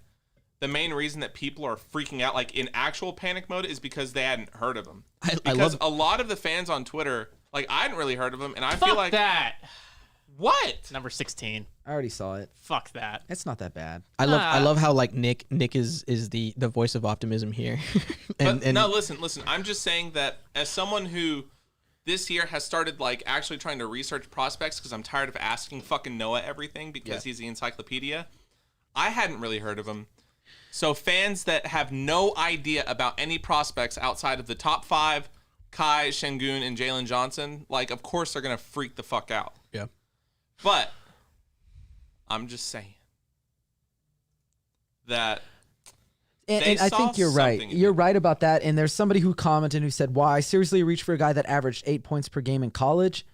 the main reason that people are freaking out like in actual panic mode is because they hadn't heard of him. I Because love a lot of the fans on Twitter, like I hadn't really heard of him and I Fuck feel like that. what? Number 16. I already saw it. Fuck that. It's not that bad. I love how like Nick is the voice of optimism here. But no, listen. I'm just saying that as someone who this year has started like actually trying to research prospects because I'm tired of asking fucking Noah everything because he's the encyclopedia. I hadn't really heard of him. So fans that have no idea about any prospects outside of the top 5, Kai, Şengün, and Jalen Johnson, like of course they're gonna freak the fuck out. Yeah. But I'm just saying that And I saw think you're right. something in You're him. right about that. And there's somebody who commented who said, "Why seriously reach for a guy that averaged 8 points per game in college?"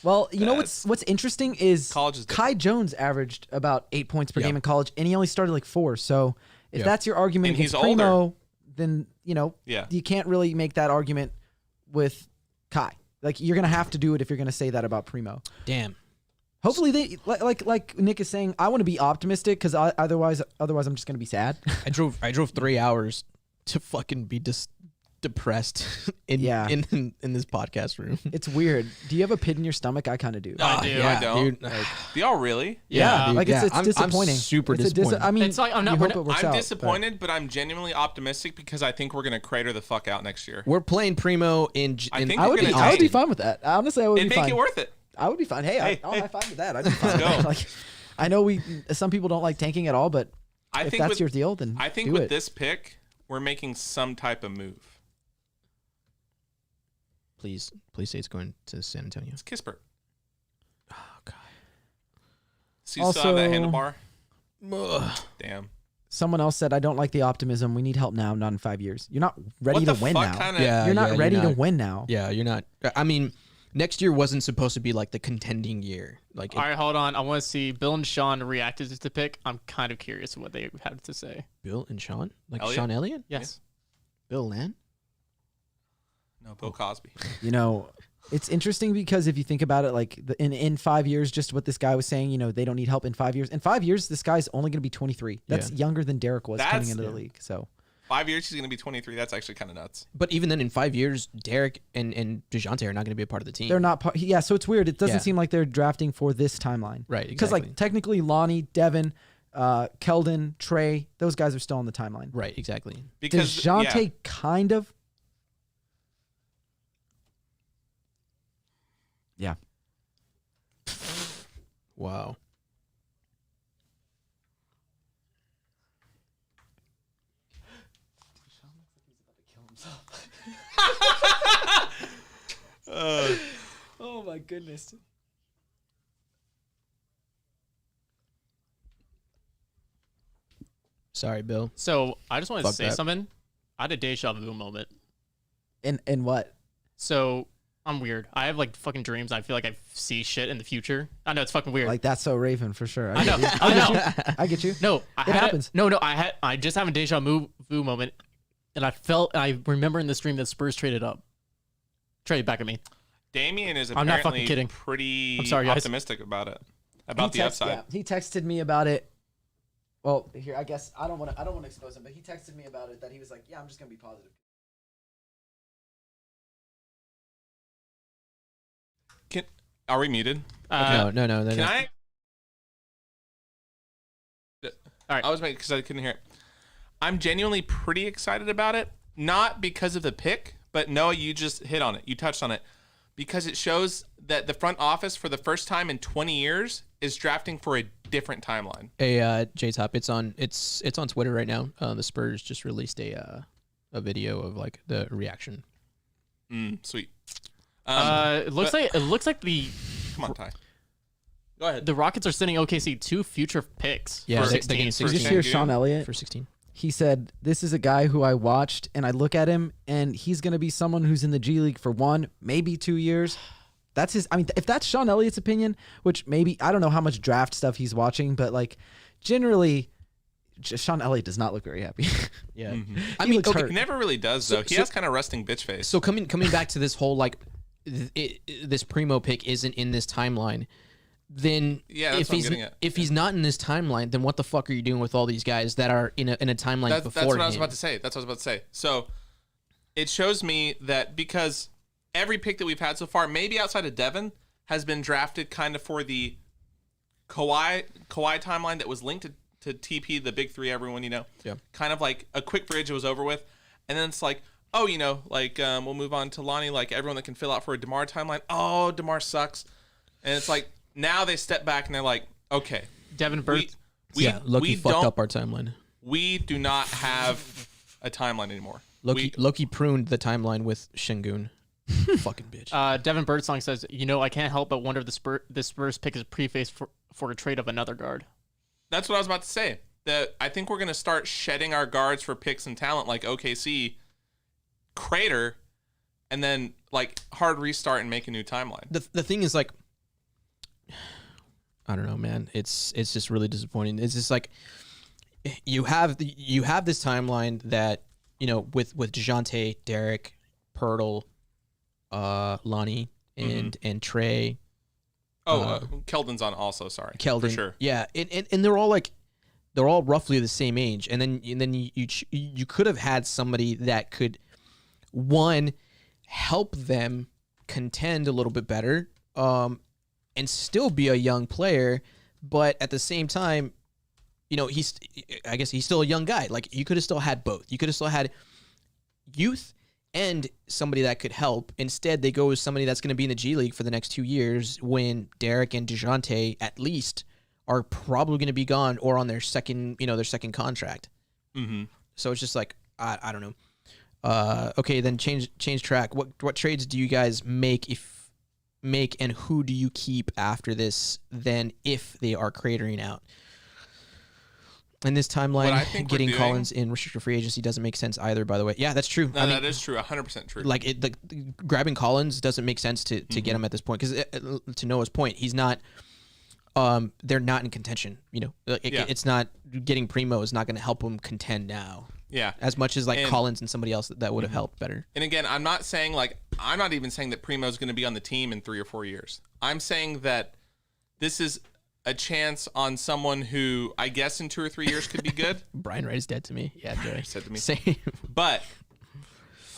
Well, you know what's interesting is College is Kai Jones averaged about 8 points per Yeah. game in college, and he only started like 4. So if Yeah. that's your argument And against he's Primo, older. then Yeah. you can't really make that argument with Kai. Like you're gonna have to do it if you're gonna say that about Primo. Damn. Hopefully they like Nick is saying. I want to be optimistic because otherwise I'm just gonna be sad. I drove 3 hours to fucking be depressed in this podcast room. It's weird. Do you have a pit in your stomach? I kind of do. I do. Yeah, I don't. dude. Do y'all really? Yeah, dude, like it's I'm disappointing. super It's a disappointed. I mean, It's like I'm not- you we're hope not- it works I'm out, but- disappointed, but I'm genuinely optimistic because I think we're gonna crater the fuck out next year. We're playing Primo in. I think I would we're be. gonna I would be tank. fine with that. Honestly, I would It'd be make fine. it worth it. I would be fine. Hey, Hey, I'll hey. high five with that. I'd be fine. go. Like, I know some people don't like tanking at all, but I if think that's with, your deal, then I think do with it. this pick, we're making some type of move. Please say it's going to San Antonio. It's Kispert. Oh god. So you still have that Also- handlebar? Ugh. Damn. Someone else said, "I don't like the optimism. We need help now, not in 5 years. You're not ready What to the win fuck now. kind of? Yeah. You're not ready to not. win now. Yeah, you're not. I mean, next year wasn't supposed to be like the contending year. Like, All right, hold on. I want to see Bill and Sean reacted to the pick. I'm kind of curious what they had to say. Bill and Sean, like Elliott? Sean Elliott, Yes. Bill Land. No, Bill Cosby. You know, It's interesting because if you think about it, like in 5 years, just what this guy was saying, they don't need help in 5 years. In 5 years, this guy's only going to be 23. That's younger than Derek was coming into the league. So 5 years, he's going to be 23. That's actually kind of nuts. But even then, in 5 years, Derek and DeJounte are not going to be a part of the team. They're not part. Yeah, so it's weird. It doesn't seem like they're drafting for this timeline. Right, Because like technically Lonnie, Devin, Keldon, Trey, those guys are still on the timeline. Right, exactly. Because DeJounte kind of. Yeah. Wow. Oh my goodness. Sorry, Bill. So I just wanted to Fuck say that. something. I had a deja vu moment. In what? So I'm weird. I have like fucking dreams. I feel like I see shit in the future. I know it's fucking weird. Like that's so Raven for sure. I know. Get you. I know. I get you. No, It happens. I just have a deja vu moment, and I remember in this dream that Spurs traded back at me. Damian is I'm not apparently fucking kidding. pretty I'm sorry, guys. optimistic about it. About the upside. Yeah, he texted me about it. Well, here I guess I don't want to expose him, but he texted me about it that he was like, "Yeah, I'm just gonna be positive." Are we muted? No. Can I? All right. I was making because I couldn't hear it. I'm genuinely pretty excited about it, not because of the pick, but Noah, you just hit on it. You touched on it because it shows that the front office, for the first time in 20 years, is drafting for a different timeline. Hey, J-Top, it's on Twitter right now. The Spurs just released a video of like the reaction. Sweet. It looks like the Come on, Ty. Go ahead. the Rockets are sending OKC 2 future picks. Yeah, for they're 16. getting Did you 16 just hear Sean Elliott? for 16. He said, "This is a guy who I watched, and I look at him, and he's going to be someone who's in the G League for 1, maybe 2 years." That's his. I mean, if that's Sean Elliott's opinion, which maybe I don't know how much draft stuff he's watching, but like generally, Sean Elliott does not look very happy. Yeah, I mean, He never really does, though. He has kind of resting bitch face. So coming back to this whole like this Primo pick isn't in this timeline, then Yeah, that's if what I'm he's getting at. if he's not in this timeline, then what the fuck are you doing with all these guys that are in a timeline That's before what I him? was about to say. So it shows me that because every pick that we've had so far, maybe outside of Devin, has been drafted kind of for the Kawhi timeline that was linked to TP, the big three, everyone, Yeah. kind of like a quick bridge it was over with. And then it's like, oh, we'll move on to Lonnie, like everyone that can fill out for a DeMar timeline. Oh, DeMar sucks. And it's like, now they step back and they're like, okay. Devin Burt. Loki fucked up our timeline. We do not have a timeline anymore. Loki pruned the timeline with Şengün. Fucking bitch. Devin Birdsong says, I can't help but wonder if the Spurs pick is prefaced for a trade of another guard. That's what I was about to say. That I think we're going to start shedding our guards for picks and talent like OKC, crater, and then like hard restart and make a new timeline. The thing is like, I don't know, man. It's just really disappointing. It's just like you have this timeline that with DeJounte, Derek, Pirtle, Lonnie, and Trey. Keldon's on also. Sorry, Keldon, for sure. Yeah, and they're all roughly the same age, and then you could have had somebody that could help them contend a little bit better, and still be a young player, but at the same time, I guess he's still a young guy. Like you could have still had both. You could have still had youth and somebody that could help. Instead, they go with somebody that's going to be in the G League for the next 2 years when Derek and DeJounte at least are probably going to be gone or on their second contract. Mm-hmm. So it's just like, I don't know. Okay, then change track. What trades do you guys make and who do you keep after this then if they are cratering out? In this timeline, getting Collins in restricted free agency doesn't make sense either, by the way. Yeah, that's true. No, that is true. 100% true. Like, grabbing Collins doesn't make sense to get him at this point. Because to Noah's point, he's not they're not in contention. It's not getting Primo is not going to help him contend now. Yeah. As much as like And- Collins and somebody else that would have helped better. And again, I'm not even saying that Primo's going to be on the team in 3 or 4 years. I'm saying that this is a chance on someone who I guess in 2 or 3 years could be good. Brian Wright is dead to me. Yeah, Joey. Said to me. Same. But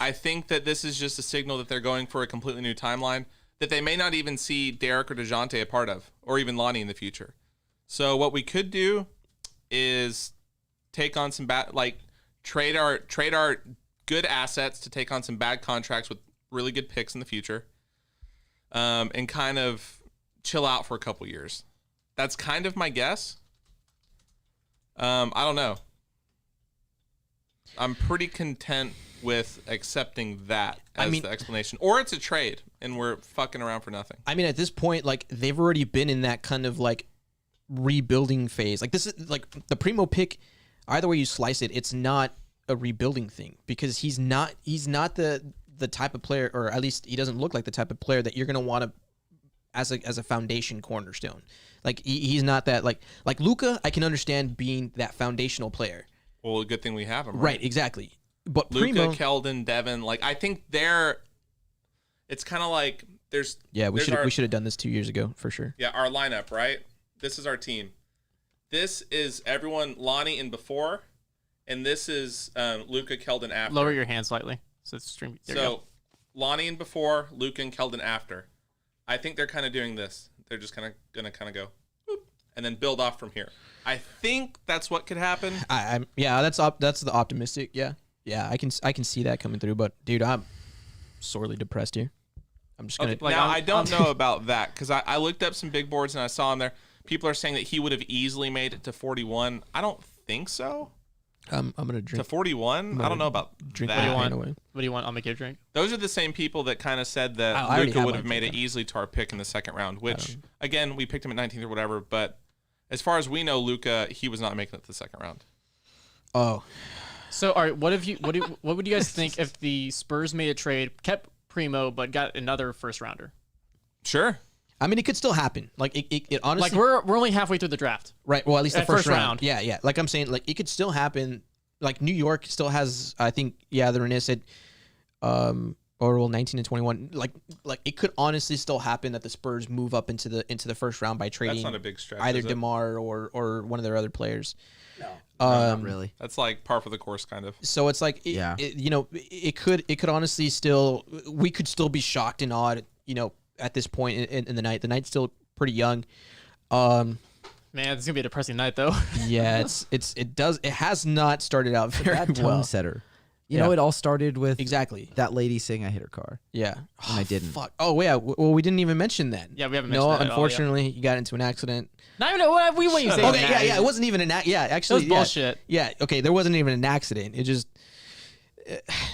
I think that this is just a signal that they're going for a completely new timeline that they may not even see Derek or DeJounte a part of, or even Lonnie in the future. So what we could do is take on some trade our good assets to take on some bad contracts with really good picks in the future, and kind of chill out for a couple years. That's kind of my guess. I don't know. I'm pretty content with accepting that as the explanation. Or it's a trade, and we're fucking around for nothing. I mean, at this point, like they've already been in that kind of like rebuilding phase. Like this is like the Primo pick. Either way you slice it, it's not a rebuilding thing because he's not the type of player, or at least he doesn't look like the type of player that you're gonna want to as a foundation cornerstone. Like he's not that like Luka. I can understand being that foundational player. Well, a good thing we have him, Right, exactly. But Luka, Primo, Keldon, Devin, like I think it's kind of like there's we there's should have done this 2 years ago for sure. Yeah, our lineup, right? This is our team. This is everyone Lonnie in before, and this is Luka, Keldon after. Lower your hand slightly. So it's stream. There you go. So Lonnie in before, Luka and Keldon after. I think they're kind of doing this. They're just gonna go, whoop, and then build off from here. I think that's what could happen. That's the optimistic. Yeah, I can see that coming through. But dude, I'm sorely depressed here. I'm just gonna. Okay, now I don't know about that because I looked up some big boards and I saw on there people are saying that he would have easily made it to 41. I don't think so. I'm gonna drink To 41. I don't know about drink that. What do you my want? pain away. What do you want? I'll make you a drink. Those are the same people that kind of said I that already Luka have would my have made it drink. easily to our pick in the second round, which, again, we picked him at 19th or whatever. But as far as we know, Luka, he was not making it to the second round. Oh, So, all right, what would you guys think if the Spurs made a trade, kept Primo, but got another first rounder? Sure. I mean, it could still happen. Like it honestly. Like we're only halfway through the draft. Right. Well, at least the At first first round. round. Yeah. Like I'm saying, like it could still happen. Like New York still has, I think, the Renee said, or well, 19 and 21. Like it could honestly still happen that the Spurs move up into the first round by trading That's not a big stretch. either is it? DeMar or one of their other players. No, not really. That's like par for the course, kind of. So it's like, it could honestly still, we could still be shocked and awed, at this point in the night. The night's still pretty young. Man, it's gonna be a depressing night though. Yeah, it has not started out very Bad tone well. setter. Yeah. It all started with Exactly. that lady saying I hit her car. Yeah. And I didn't. Fuck. Oh, yeah. Well, we didn't even mention that. Yeah, we haven't No, mentioned that at all, yeah. unfortunately, you got into an accident. Not even what we want you to say. Okay, yeah. It wasn't even yeah, actually. It was bullshit. Yeah. Okay, there wasn't even an accident. It just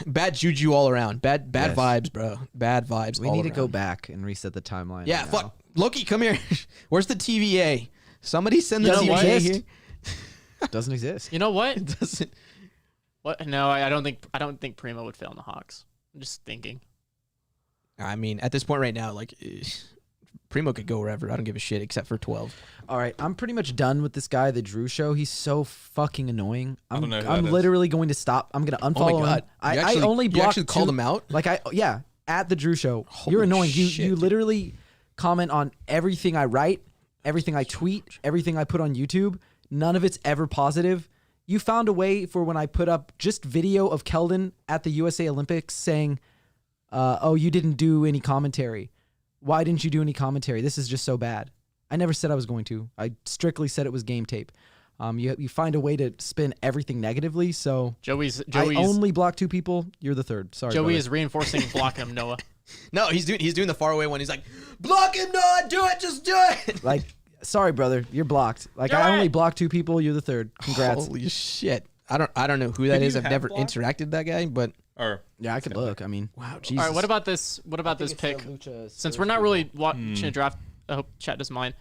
bad juju all around. Bad Yes. vibes, bro. Bad vibes. We all need to go around. back and reset the timeline. Yeah. right Fuck. now. Loki, come here. Where's the TVA? Somebody send the You know what? TVA here. Doesn't exist. You know what? It doesn't. What? No, I don't think Primo would fail in the Hawks. I'm just thinking. I mean, at this point right now, like Primo could go wherever. I don't give a shit except for 12. All right, I'm pretty much done with this guy, the Drew Show. He's so fucking annoying. don't know who I'm that is. literally going to stop. I'm going to unfollow Oh my God. him. I You actually- only you blocked actually called two- him out? Like at the Drew Show. Holy You're annoying. shit, You dude. literally comment on everything I write, everything I tweet, everything I put on YouTube. None of it's ever positive. You found a way for when I put up just video of Keldon at the USA Olympics saying, oh, you didn't do any commentary. Why didn't you do any commentary? This is just so bad. I never said I was going to. I strictly said it was game tape. You find a way to spin everything negatively. So Joey's I only block two people. You're the third. Sorry, Joey brother. is reinforcing blocking him, Noah. No, he's doing the far away one. He's like, block him, Noah, do it, just do it. like, sorry, brother, you're blocked. Like, I only blocked two people. You're the third. Congrats. Holy shit. I don't know who that Did is. you I've have never blocked? interacted with that guy, but Or Yeah, I could look. I mean, wow, Jesus. All right, what about this? What about this pick? Since we're not really watching a draft, I hope chat doesn't mind.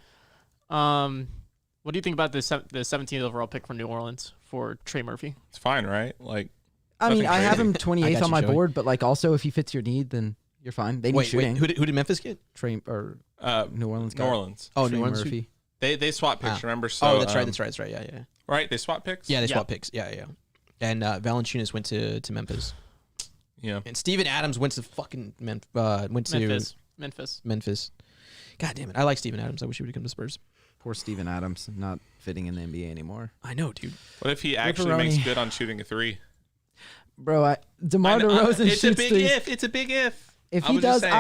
What do you think about the 17th overall pick from New Orleans for Trey Murphy? it's fine, right? Like, I mean, nothing I have crazy. him 28th got on you, my Joey. board, but like also if he fits your need, then you're fine. They need Wait, shooting. who did Memphis get? Trey or New New Orleans. got Orleans. Oh, Trey New Orleans. Murphy. They swap picks, Ah. remember? So Oh, that's right. Yeah. Right, they swap picks. Yeah, they Yeah. swap picks. Yeah. And Valanciunas went to Memphis. Yeah. And Steven Adams went to fucking Memphis. God damn it. I like Steven Adams. I wish he would come to Spurs. Poor Steven Adams, not fitting in the NBA anymore. I know, dude. What if he actually makes good on shooting a three? Bro, DeMar DeRozan It's a shoots big threes. if. It's a big if. If I he was just does, saying.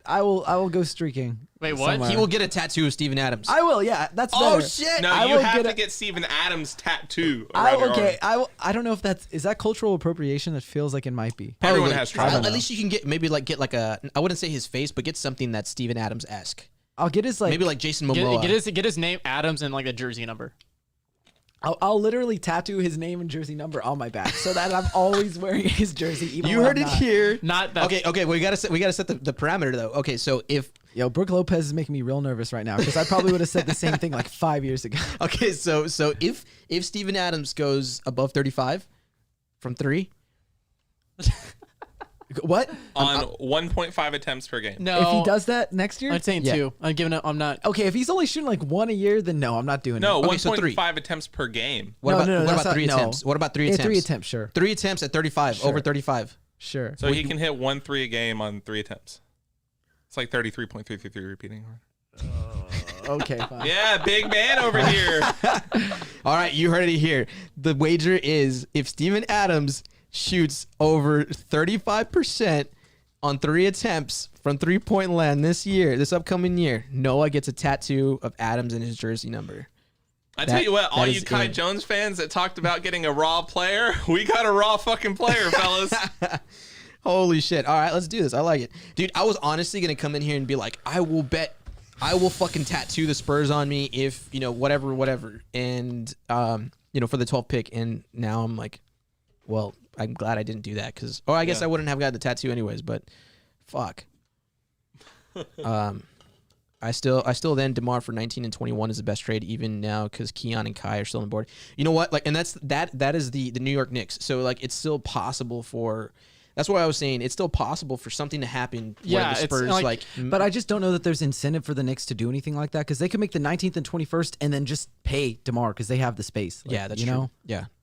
I will go streaking. Wait, what? somewhere. He will get a tattoo of Steven Adams. I will, yeah. That's Oh, better. shit. No, I you will have get to a- get Steven Adams tattoo I around your arm. I don't know if is that cultural appropriation. That feels like it might be. Everyone Probably. has trouble. At least you can get like a. I wouldn't say his face, but get something that's Steven Adams esque. I'll get his like. Maybe like Jason Momoa. Get his name Adams and like a jersey number. I'll literally tattoo his name and jersey number on my back so that I'm always wearing his jersey. Even You when heard I'm it not. here. Not that. Okay. We gotta set the parameter though. Okay, so if Brooke Lopez is making me real nervous right now because I probably would have said the same thing like 5 years ago. okay, so if Steven Adams goes above 35 from 3, What? On 1.5 attempts per game. No. If he does that next year? I'm saying Yeah. 2. I'm giving it. I'm not. Okay, if he's only shooting like one a year, then no, I'm not doing No, it. Okay, so 1.5 attempts per game. what No, about no, what that's about not- 3 no. attempts? What about 3 Yeah, attempts? 3 attempts, sure. 3 attempts at 35, Sure. over 35. Sure. So he can hit 1 3 a game on 3 attempts. It's like 33.333 repeating. Okay, fine. Yeah, big man over here. All right, you heard it here. The wager is if Steven Adams shoots over 35% on 3 attempts from 3-point land this upcoming year, Noah gets a tattoo of Adams in his jersey number. I tell you what, all that you is Kai it. Jones fans that talked about getting a raw player, we got a raw fucking player, fellas. Holy shit. All right, let's do this. I like it. Dude, I was honestly going to come in here and be like, I will fucking tattoo the Spurs on me if, whatever. And, for the 12th pick. And now I'm like, well, I'm glad I didn't do that because, I guess I wouldn't have got the tattoo anyways, but fuck. I still then DeMar for 19 and 21 is the best trade even now because Keon and Kai are still on board. You know what? Like, and that is the New York Knicks. So like, it's still possible for. That's what I was saying. It's still possible for something to happen. Yeah, where the it's Spurs But I just don't know that there's incentive for the Knicks to do anything like that because they could make the 19th and 21st and then just pay DeMar because they have the space. Like, yeah, that's you true. know?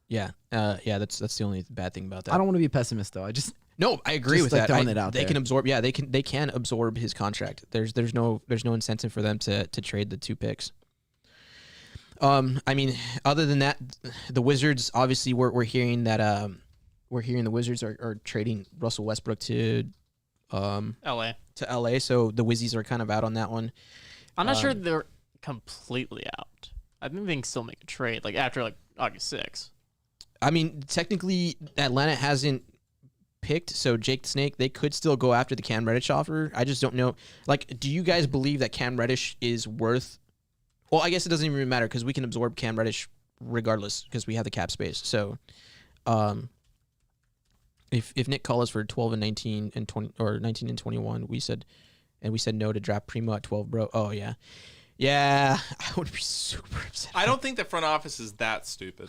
Yeah. That's the only bad thing about that. I don't want to be a pessimist though. No, I agree Just, with like, that. throwing it out they there. can absorb. Yeah, they can absorb his contract. There's no incentive for them to trade the 2 picks. I mean, other than that, the Wizards obviously we're hearing that we're hearing the Wizards are trading Russell Westbrook to LA. LA. So the Wizzies are kind of out on that one. I'm not sure they're completely out. I think they can still make a trade like after like August 6th. I mean, technically, Atlanta hasn't picked, so Jake the Snake, they could still go after the Cam Reddish offer. I just don't know. Like, do you guys believe that Cam Reddish is worth? Well, I guess it doesn't even matter because we can absorb Cam Reddish regardless because we have the cap space. So, if Nick called us for 12 and 19 and 20 or 19 and 21, we said no to draft Primo at 12, bro. Oh yeah. Yeah, I would be super upset. I don't think the front office is that stupid.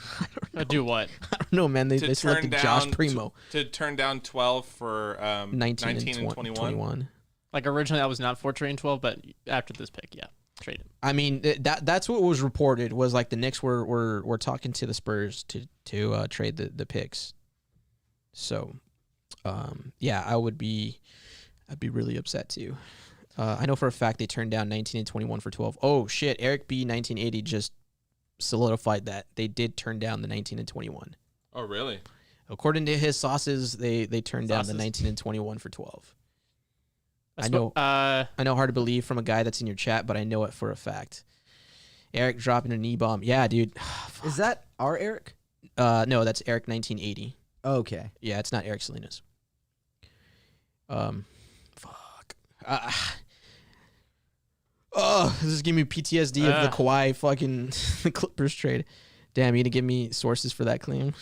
Do what? I don't know, man. They To selected turn Josh down Primo. to turn down 12 for 19 and 21. Like originally I was not for trading 12, but after this pick, yeah, trade it. I mean, that's what was reported was like the Knicks were talking to the Spurs to trade the picks. So, yeah, I'd be really upset too. I know for a fact they turned down 19 and 21 for 12. Oh shit, Eric B 1980 just solidified that they did turn down the 19 and 21. Oh, really? According to his sources, they turned down the Sauces? 19 and 21 for 12. I know. Uh, I know, hard to believe from a guy that's in your chat, but I know it for a fact. Eric dropping a knee bomb. Yeah, dude. Is that our Eric? No, that's Eric 1980. Okay. Yeah, it's not Eric Salinas. Fuck. This is giving me PTSD of the Kawhi fucking the Clippers trade. Damn, you gonna give me sources for that claim?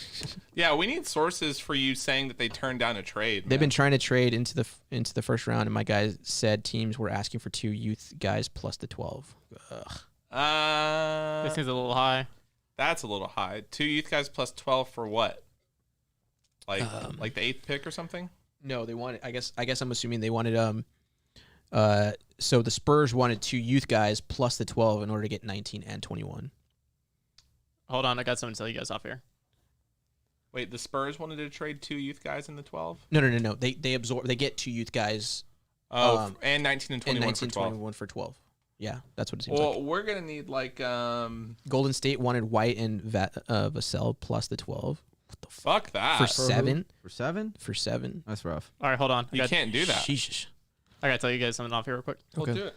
Yeah, we need sources for you saying that they turned down a trade. They've been trying to trade into the first round, and my guys said teams were asking for 2 youth guys plus the 12. this seems a little high. That's a little high. 2 youth guys plus 12 for what? Like the 8th pick or something? No, they wanted. I guess I'm assuming they wanted. So the Spurs wanted 2 youth guys plus the 12 in order to get 19 and 21. Hold on, I got something to tell you guys off here. Wait, the Spurs wanted to trade 2 youth guys in the 12? No. They get 2 youth guys. And 19 and 21 for 12. 21 for 12. Yeah, that's what it seems Well, like. we're gonna need like Golden State wanted White and Vassell plus the 12. What the fuck that. For 7? For 7? For 7. That's rough. All right, hold on. You can't do that. Sheesh. I gotta tell you guys something off here real quick. We'll do it.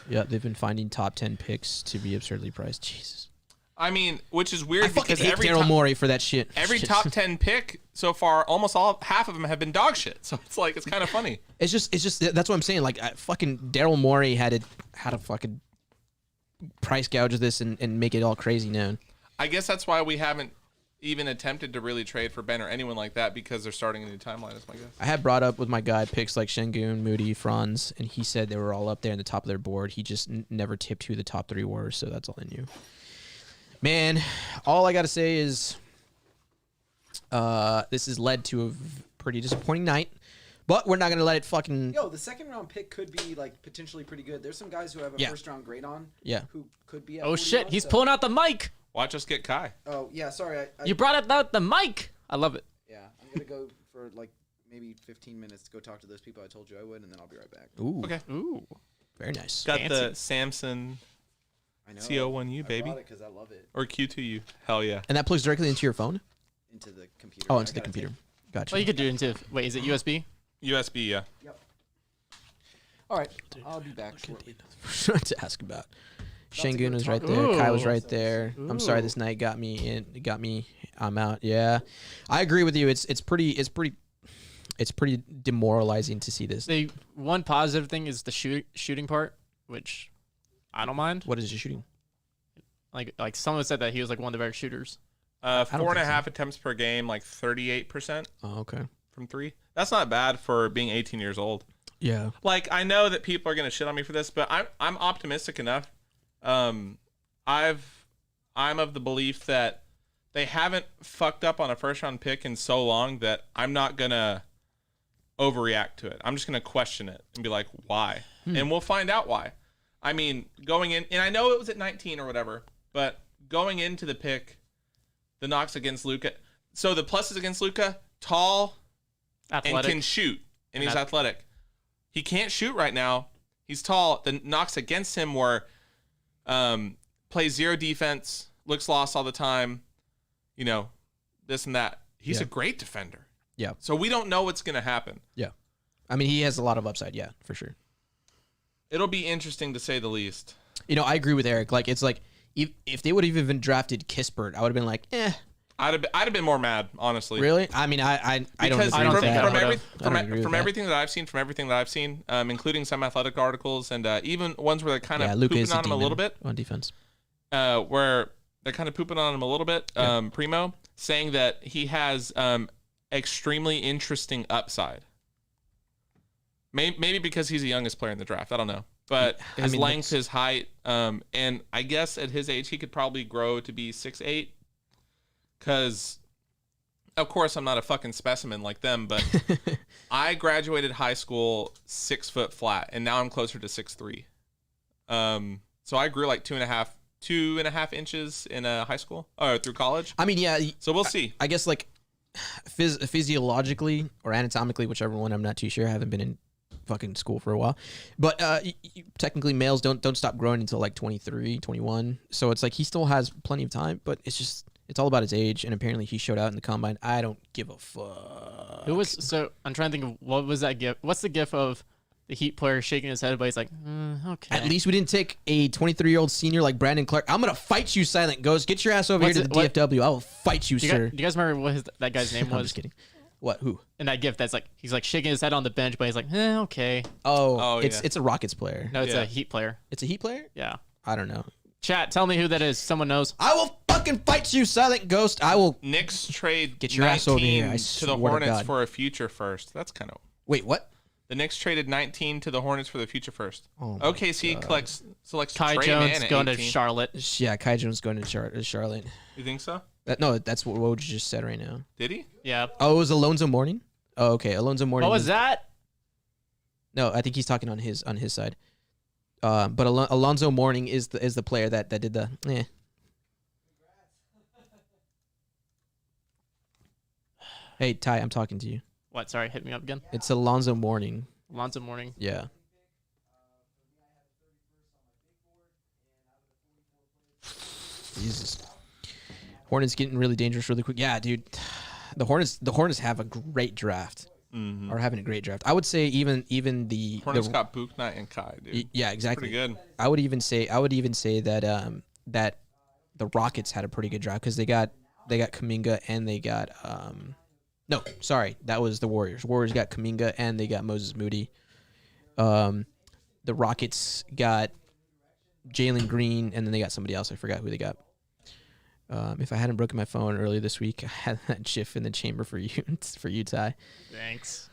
Yeah, they've been finding top 10 picks to be absurdly priced. Jesus. I mean, which is weird I fucking because hate Daryl Morey for that shit. every top 10 pick so far, almost half of them have been dog shit. So it's like, it's kind of funny. It's just that's what I'm saying. Like, fucking Daryl Morey had to fucking price gouge this and make it all crazy known. I guess that's why we haven't even attempted to really trade for Ben or anyone like that, because they're starting a new timeline, is my guess. I had brought up with my guy picks like Şengün, Moody, Franz, and he said they were all up there in the top of their board. He just never tipped who the top 3 were, so that's all I knew. Man, all I got to say is this has led to a pretty disappointing night, but we're not going to let it fucking... Yo, the second round pick could be like potentially pretty good. There's some guys who have a first round grade on. Yeah. Who could be at Oh 41, shit, he's so- pulling out the mic. Watch us get Kai. Oh, yeah, sorry. You brought out the mic. I love it. Yeah, I'm going to go for like maybe 15 minutes to go talk to those people I told you I would, and then I'll be right back. Ooh, Okay. Ooh. very nice. Got Fancy. the Samson I know. CO1U, baby. I bought it because I love it. Or Q2U. Hell yeah. And that plugs directly into your phone? Into the computer. Oh, I into the gotta computer. take- Gotcha. Well, you could do it into. Wait, is it USB? USB, yeah. Yep. All right, I'll be back shortly. to ask about. to Şengün go was talk right to there. him. Kai was Ooh. right there. I'm sorry, this night got me in. Got me. I'm out. Yeah, I agree with you. It's pretty demoralizing to see this. The one positive thing is the shooting part, which I don't mind. What is he shooting? Like someone said that he was like one of the better shooters. don't 4.5 think so. attempts per game, like 38% Oh, okay. from 3. That's not bad for being 18 years old. Yeah. Like, I know that people are gonna shit on me for this, but I'm optimistic enough. I'm of the belief that they haven't fucked up on a first round pick in so long that I'm not gonna overreact to it. I'm just gonna question it and be like, why? And we'll find out why. I mean, going in, and I know it was at 19 or whatever, but going into the pick, the knocks against Luka. So the pluses against Luka: tall Athletic. and can shoot, and he's And athletic. He can't shoot right now. He's tall. The knocks against him were plays 0 defense, looks lost all the time, you know, this and that. He's Yeah. a great defender. Yeah. So we don't know what's going to happen. Yeah. I mean, he has a lot of upside. Yeah, for sure. It'll be interesting to say the least. You know, I agree with Eric. Like, it's like if they would have even drafted Kispert, I would have been like, eh. I'd have been more mad, honestly. Really? I mean, I don't Because agree don't with think that. I would've. I don't agree with from that. everything that I've seen, including some athletic articles and even ones where they're kind of Luka is pooping on him a little demon bit, on defense. where they're kind of pooping on him a little bit, Primo, saying that he has extremely interesting upside. Maybe because he's the youngest player in the draft. I don't know. But I his mean, length, his height, and I guess at his age, he could probably grow to be 6'8". Because, of course, I'm not a fucking specimen like them, but I graduated high school 6 foot flat, and now I'm closer to 6'3". So I grew like 2.5 inches in high school or through college. I mean, yeah. So we'll see. I guess like physiologically or anatomically, whichever one, I'm not too sure. I haven't been in fucking school for a while, but technically males don't stop growing until like 23, 21. So it's like he still has plenty of time, but it's all about his age. And apparently he showed out in the combine. I don't give a fuck. Who was so? I'm trying to think of what was that gif? What's the gif of the Heat player shaking his head, but he's like, okay. At least we didn't take a 23-year-old senior like Brandon Clark. I'm gonna fight you, Silent Ghost. Get your ass over What's here to the it- what- DFW. I will fight you, Do sir. you guys remember what that guy's name I'm was? just kidding. What? Who? In that gif, that's like he's like shaking his head on the bench, but he's like, okay. Oh, it's yeah. a Rockets player. No, it's Yeah. a Heat player. It's a Heat player. Yeah. I don't know. Chat, tell me who that is. Someone knows. I will fucking fight you, Silent Ghost. I will. Knicks trade Get your ass over here, I to the swear to Hornets God. for a future first. That's kind of Wait, what? The Knicks traded 19 to the Hornets for the future first. Oh my OKC selects Kai Trey Jones Mann at going 18. to Charlotte. Yeah, Kai Jones going to Charlotte. You think so? No, that's what Woj just said right now. Did he? Yeah. Oh, it was Alonzo Mourning? Oh, okay. Alonzo Mourning. What was that? No, I think he's talking on his side. But Alonzo Mourning is the player that did the. Hey Ty, I'm talking to you. What? Sorry, hit me up again. It's Alonzo Mourning. Alonzo Mourning. Yeah. Jesus. Hornets getting really dangerous really quick. Yeah, dude. The Hornets have a great draft. Mm-hmm. Are having a great draft. I would say even the Hornets got Bouknight and Kai, dude. Yeah, exactly. Pretty good. I would even say that that the Rockets had a pretty good draft because they got Kuminga and they got no, sorry, that was the Warriors. Warriors got Kuminga and they got Moses Moody. The Rockets got Jalen Green and then they got somebody else. I forgot who they got. If I hadn't broken my phone earlier this week, I had that GIF in the chamber for you, Ty. Thanks.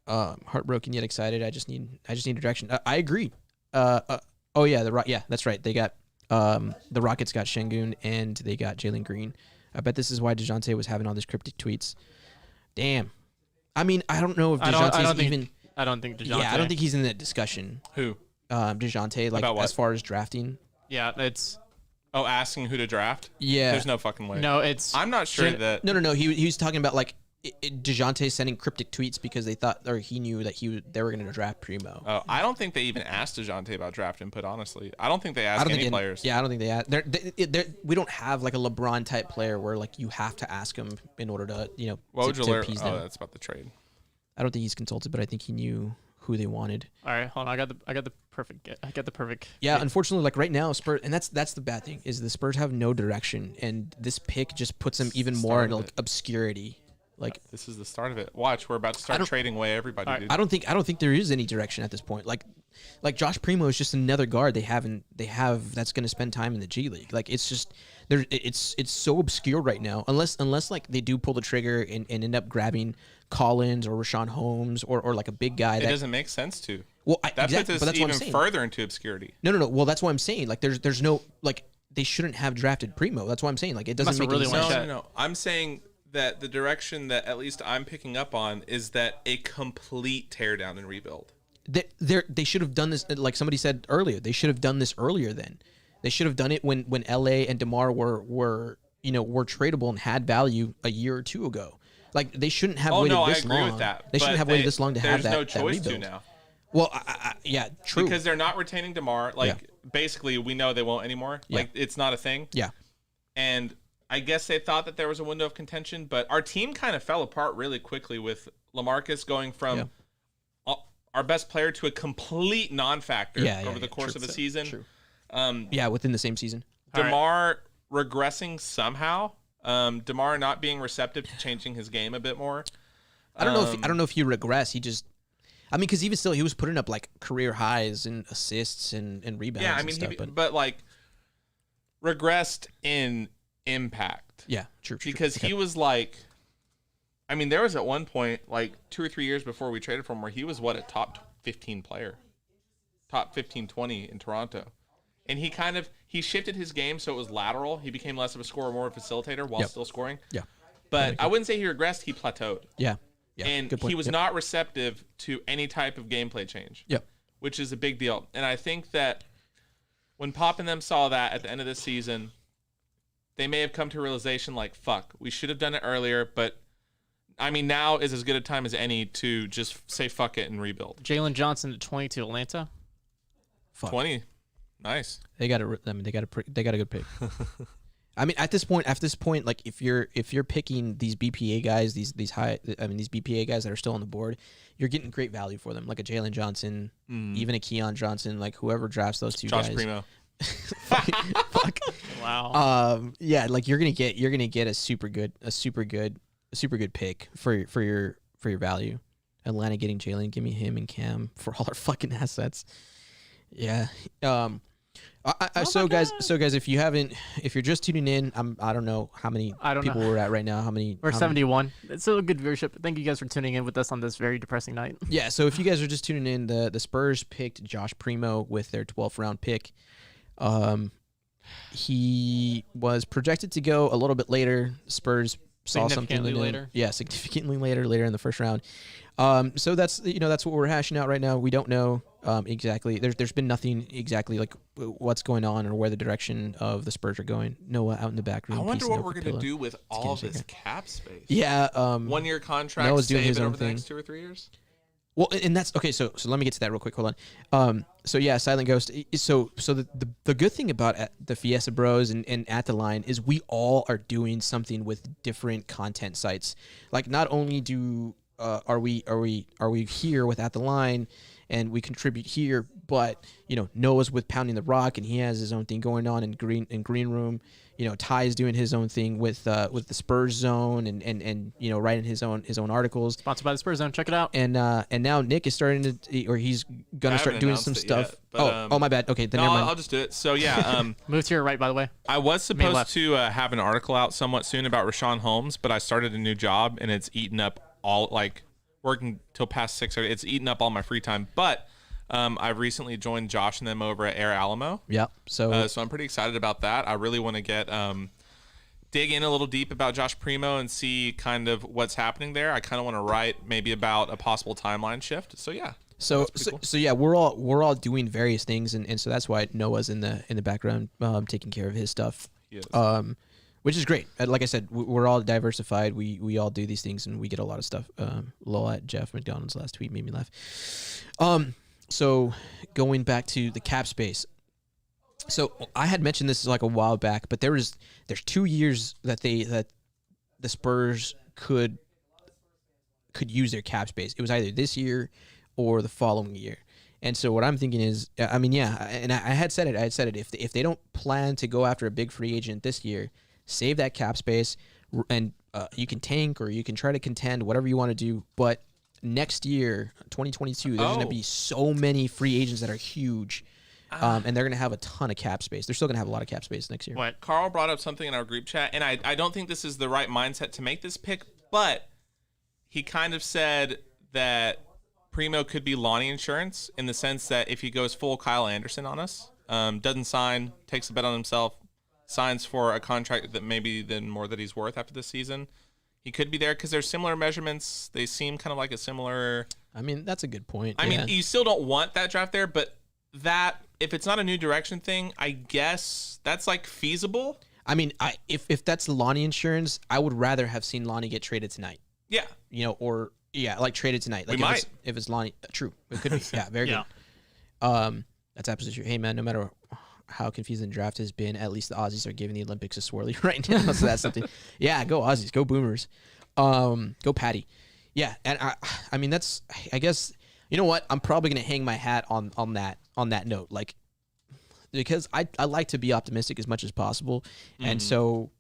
Heartbroken yet excited. I just need a direction. I agree. Oh yeah, that's right. They got the Rockets got Şengün and they got Jalen Green. I bet this is why DeJounte was having all these cryptic tweets. Damn. I mean, I don't know if DeJounte's even. I don't think DeJounte. Yeah, I don't think he's in that discussion. Who? DeJounte, like as far as drafting. Yeah, it's. Oh, asking who to draft? Yeah. There's no fucking way. No, it's. I'm not sure that. No. He was talking about like DeJounte sending cryptic tweets because they thought or he knew that they were going to draft Primo. Oh, I don't think they even asked DeJounte about draft input. Honestly, I don't think they asked any players. Yeah, I don't think they asked. We don't have like a LeBron type player where like you have to ask him in order to to appease them. Oh, that's about the trade. I don't think he's consulted, but I think he knew who they wanted. All right, hold on. I got the perfect. I got the perfect. Yeah, unfortunately, like right now, Spurs, and that's the bad thing is the Spurs have no direction, and this pick just puts them even more in like obscurity. Like this is the start of it. Watch, we're about to start trading away everybody. Right. Dude. I don't think there is any direction at this point. Like Josh Primo is just another guard they have that's going to spend time in the G League. Like it's just it's so obscure right now. Unless like they do pull the trigger and end up grabbing Collins or Rashawn Holmes or like a big guy. It doesn't make sense to. Well, that exactly, puts but us that's what I'm even saying. further into obscurity. No. Well, that's what I'm saying. Like there's no like they shouldn't have drafted Primo. That's what I'm saying. Like it doesn't make any sense. No. I'm saying that the direction that at least I'm picking up on is that a complete teardown and rebuild. They should have done this, like somebody said earlier. They should have done this earlier. Then they should have done it when LA and DeMar were tradable and had value a year or two ago. Like they shouldn't have waited this long. I agree with that. They shouldn't have waited this long to have that. There's no choice that to now. Well, yeah, true. Because they're not retaining DeMar. Like basically, we know they won't anymore. Yeah. Like it's not a thing. Yeah. And I guess they thought that there was a window of contention, but our team kind of fell apart really quickly with LaMarcus going from our best player to a complete non-factor over the course of a season. True. Within the same season. DeMar regressing somehow. DeMar not being receptive to changing his game a bit more. I don't know if he regressed. He just, because even still, he was putting up like career highs in assists and rebounds. Yeah, and stuff, but like regressed in impact. Yeah, true. Because he was like, there was at one point, like 2 or 3 years before we traded for him, where he was a top 15 player, top 15, 20 in Toronto. And he shifted his game so it was lateral. He became less of a scorer, more of a facilitator while still scoring. Yeah. But I wouldn't say he regressed, he plateaued. Yeah. And he was not receptive to any type of gameplay change. Yep. Which is a big deal. And I think that when Pop and them saw that at the end of the season, they may have come to a realization like, fuck, we should have done it earlier, but now is as good a time as any to just say fuck it and rebuild. Jalen Johnson at 20 to Atlanta. Fuck. 20. Nice. They got a good pick. At this point, like if you're picking these BPA guys, these BPA guys that are still on the board, you're getting great value for them, like a Jalen Johnson, even a Keon Johnson, like whoever drafts those two guys. Josh Primo. Fuck. Wow. Like you're gonna get a super good pick for your value. Atlanta getting Jalen, give me him and Cam for all our fucking assets. Yeah. So guys, if you're just tuning in, I don't know how many people we're at right now. We're 71. It's still a good viewership. Thank you guys for tuning in with us on this very depressing night. Yeah. So if you guys are just tuning in, the Spurs picked Josh Primo with their 12th round pick. He was projected to go a little bit later. Spurs saw something later. Yeah, significantly later in the first round. So that's what we're hashing out right now. We don't know exactly. There's been nothing exactly like what's going on or where the direction of the Spurs are going. Noah out in the back room. I wonder what we're gonna do with all of this cap space. Yeah, 1 year contract. Noah's doing his save it own over the thing. next 2 or 3 years. Well, and that's okay. So let me get to that real quick. Hold on. So yeah, Silent Ghost. So the good thing about the Fiesta Bros and At the Line is we all are doing something with different content sites. Like not only are we here with At the Line and we contribute here, but Noah's with Pounding the Rock and he has his own thing going on in Green Room. Ty's doing his own thing with the Spurs Zone and writing his own articles. Sponsored by the Spurs Zone. Check it out. And now Nick is starting to, or he's gonna start doing some stuff. Yet, but, my bad. Okay, then no, never mind. I'll just do it. So yeah, move to your right, by the way. I was supposed to have an article out somewhat soon about Rashawn Holmes, but I started a new job and it's eaten up all working till past 6:30. It's eaten up all my free time, but. I've recently joined Josh and them over at Air Alamo. Yeah. So I'm pretty excited about that. I really want to get dig in a little deep about Josh Primo and see kind of what's happening there. I kind of want to write maybe about a possible timeline shift. So yeah. So yeah, we're all doing various things, and so that's why Noah's in the background taking care of his stuff. Yes. Which is great. Like I said, we're all diversified. We all do these things, and we get a lot of stuff. Lol at Jeff McDonald's last tweet made me laugh. So going back to the cap space. So I had mentioned this like a while back, but there's 2 years that the Spurs could use their cap space. It was either this year or the following year. And so what I'm thinking is, I mean, yeah, and I had said it. If they don't plan to go after a big free agent this year, save that cap space, and you can tank or you can try to contend, whatever you want to do, but next year, 2022, there's going to be so many free agents that are huge, and they're going to have a ton of cap space. They're still going to have a lot of cap space next year. What? Carl brought up something in our group chat, and I don't think this is the right mindset to make this pick, but he kind of said that Primo could be Lonnie insurance in the sense that if he goes full Kyle Anderson on us, doesn't sign, takes a bet on himself, signs for a contract that maybe then more that he's worth after this season, he could be there because they're similar measurements. They seem kind of like a similar. I mean, that's a good point. I mean, you still don't want that draft there, but that if it's not a new direction thing, I guess that's like feasible. I mean, if that's Lonnie insurance, I would rather have seen Lonnie get traded tonight. Yeah. Or like traded tonight. Like we might. If it's Lonnie, true, it could be. Yeah, very good. That's absolutely true. Hey man, no matter how confusing the draft has been, at least the Aussies are giving the Olympics a swirly right now. So that's something. Yeah, go Aussies, go Boomers, go Patty. Yeah, and I mean that's. I guess you know what? I'm probably gonna hang my hat on that note, like because I like to be optimistic as much as possible, and so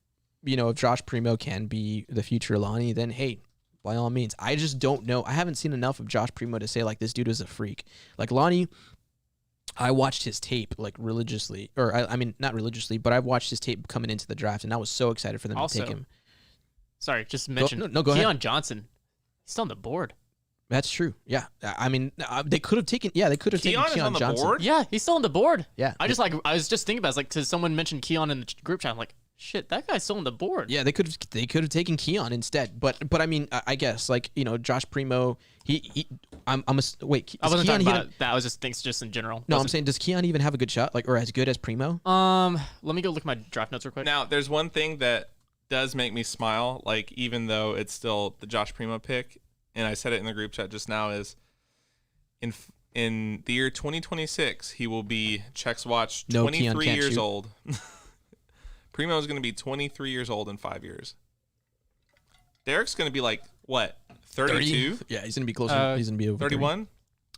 if Josh Primo can be the future Lonnie, then hey, by all means. I just don't know. I haven't seen enough of Josh Primo to say like this dude is a freak. Like Lonnie. I watched his tape like religiously, or I mean not religiously, but I've watched his tape coming into the draft, and I was so excited for them to take him. Sorry, just mention go ahead. Keon Johnson. He's still on the board. That's true. Yeah, I mean they could have taken. Yeah, they could have taken Keon Johnson. Board? Yeah, he's still on the board. Yeah, I was just thinking about it, like because someone mentioned Keon in the group chat. I'm like, shit, that guy's still on the board. Yeah, they could have taken Keon instead. But I mean, I guess like Josh Primo. I wasn't talking about that. I was just in general. No, I'm saying does Keon even have a good shot, like or as good as Primo? Let me go look at my draft notes real quick. Now, there's one thing that does make me smile, like even though it's still the Josh Primo pick, and I said it in the group chat just now, is in the year 2026 he will be Chex Watch 23 years old. Primo is going to be 23 years old in 5 years. Derek's going to be like what? 32? Yeah, he's going to be closer. He's going to be over 31.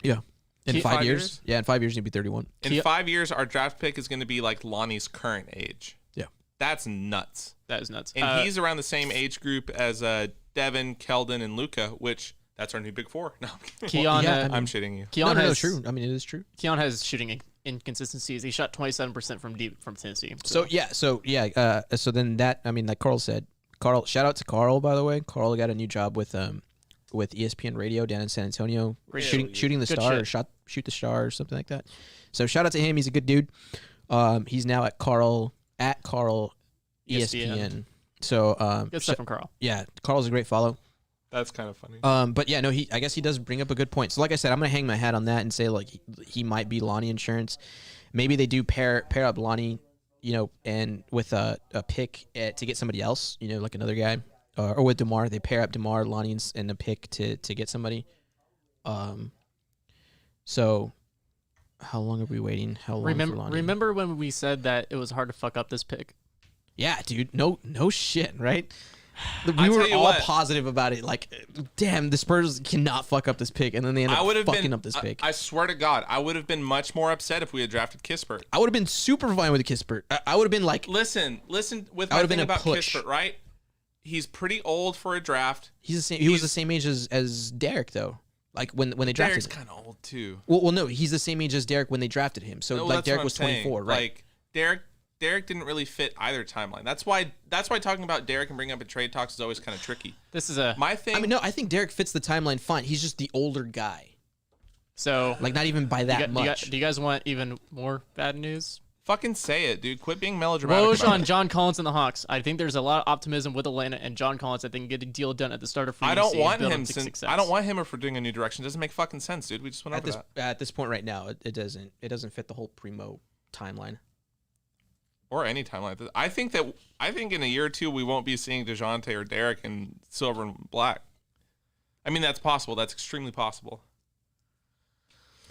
Yeah. In 5 years? Yeah, in 5 years he'll be 31. In 5 years, our draft pick is going to be like Lonnie's current age. Yeah. That's nuts. That is nuts. And he's around the same age group as Devin, Keldon, and Luka, which that's our new big four. No, Keon, I'm shitting you. Keon no, true. I mean, it is true. Keon has shooting inconsistencies. He shot 27% from deep from Tennessee. So then that, I mean, like Carl said, shout out to Carl, by the way. Carl got a new job with ESPN Radio down in San Antonio, shooting the Good star, shit. or shoot the star, or something like that. So shout out to him. He's a good dude. He's now at Carl ESPN. So Good stuff from Carl. yeah, Carl's a great follow. That's kind of funny. But yeah, no, I guess he does bring up a good point. So like I said, I'm gonna hang my hat on that and say like he might be Lonnie Insurance. Maybe they do pair up Lonnie, and with a pick to get somebody else, like another guy, or with DeMar, they pair up DeMar, Lonnie, and a pick to get somebody. So how long are we waiting? How long for Lonnie? Remember when we said that it was hard to fuck up this pick? Yeah, dude. No shit, right? We I were tell you all what. positive about it. Like, damn, the Spurs cannot fuck up this pick, and then they end up fucking up this pick. I swear to God, I would have been much more upset if we had drafted Kispert. I would have been super fine with the Kispert. I would have been like, Listen. With I my would've been thing a about push. Kispert, right? He's pretty old for a draft. he was the same age as Derek, though. Like when they drafted Derek's him. kind of old too. Well, no, he's the same age as Derek when they drafted him. So No, like that's Derek what I'm was 24, saying. right? Like Derek didn't really fit either timeline. That's why talking about Derek and bringing up a trade talks is always kind of tricky. This is a My thing. I mean, no, I think Derek fits the timeline fine. He's just the older guy. so. Like not even by that much. Do you guys want even more bad news? Fucking say it, dude. Quit being melodramatic. Woj about on it. John Collins and the Hawks. I think there's a lot of optimism with Atlanta and John Collins. I think get a deal done at the start of free I don't agency want and build him to since success. I don't want him if we're doing a new direction. It doesn't make fucking sense, dude. We just went over that. At this point right now, it doesn't fit the whole Primo timeline. Or any timeline. I think in a year or two we won't be seeing DeJounte or Derek in silver and black. I mean, that's possible. That's extremely possible.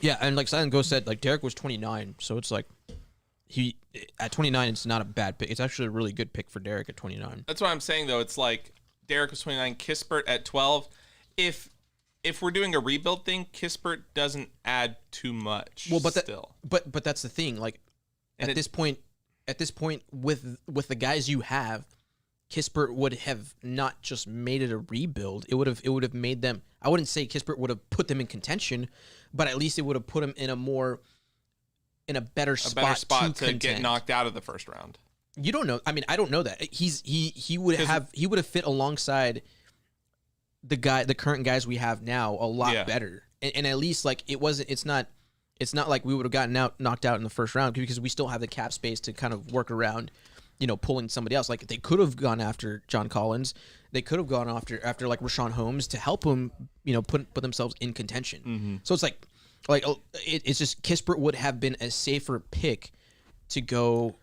Yeah, and like Silent Ghost said, like Derek was 29, so it's like at 29, it's not a bad pick. It's actually a really good pick for Derek at 29. That's what I'm saying, though. It's like Derek was 29, Kispert at 12. If we're doing a rebuild thing, Kispert doesn't add too much. Well, but still, but that's the thing. Like And at this point, with the guys you have, Kispert would have not just made it a rebuild. It would have made them. I wouldn't say Kispert would have put them in contention, but at least it would have put them in a better spot to to get knocked out of the first round. You don't know. I mean, I don't know that he would have fit alongside the current guys we have now a lot better, and at least like it's not like we would have gotten knocked out in the first round because we still have the cap space to kind of work around, pulling somebody else. Like they could have gone after John Collins, they could have gone after like Rashawn Holmes to help him, put themselves in contention. Mm-hmm. So it's like it's just Kispert would have been a safer pick to go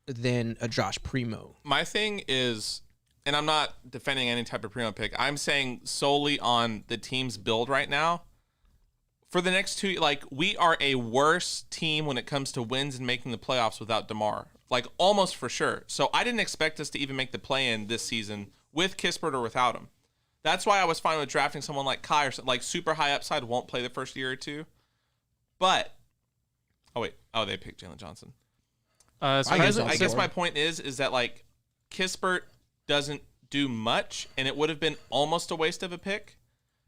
than a Josh Primo. My thing is, and I'm not defending any type of Primo pick. I'm saying solely on the team's build right now. For the next two, like we are a worse team when it comes to wins and making the playoffs without DeMar, like almost for sure. So I didn't expect us to even make the play-in this season with Kispert or without him. That's why I was fine with drafting someone like Kai or like super high upside, won't play the first year or two. But they picked Jalen Johnson. I guess my point is that like Kispert doesn't do much, and it would have been almost a waste of a pick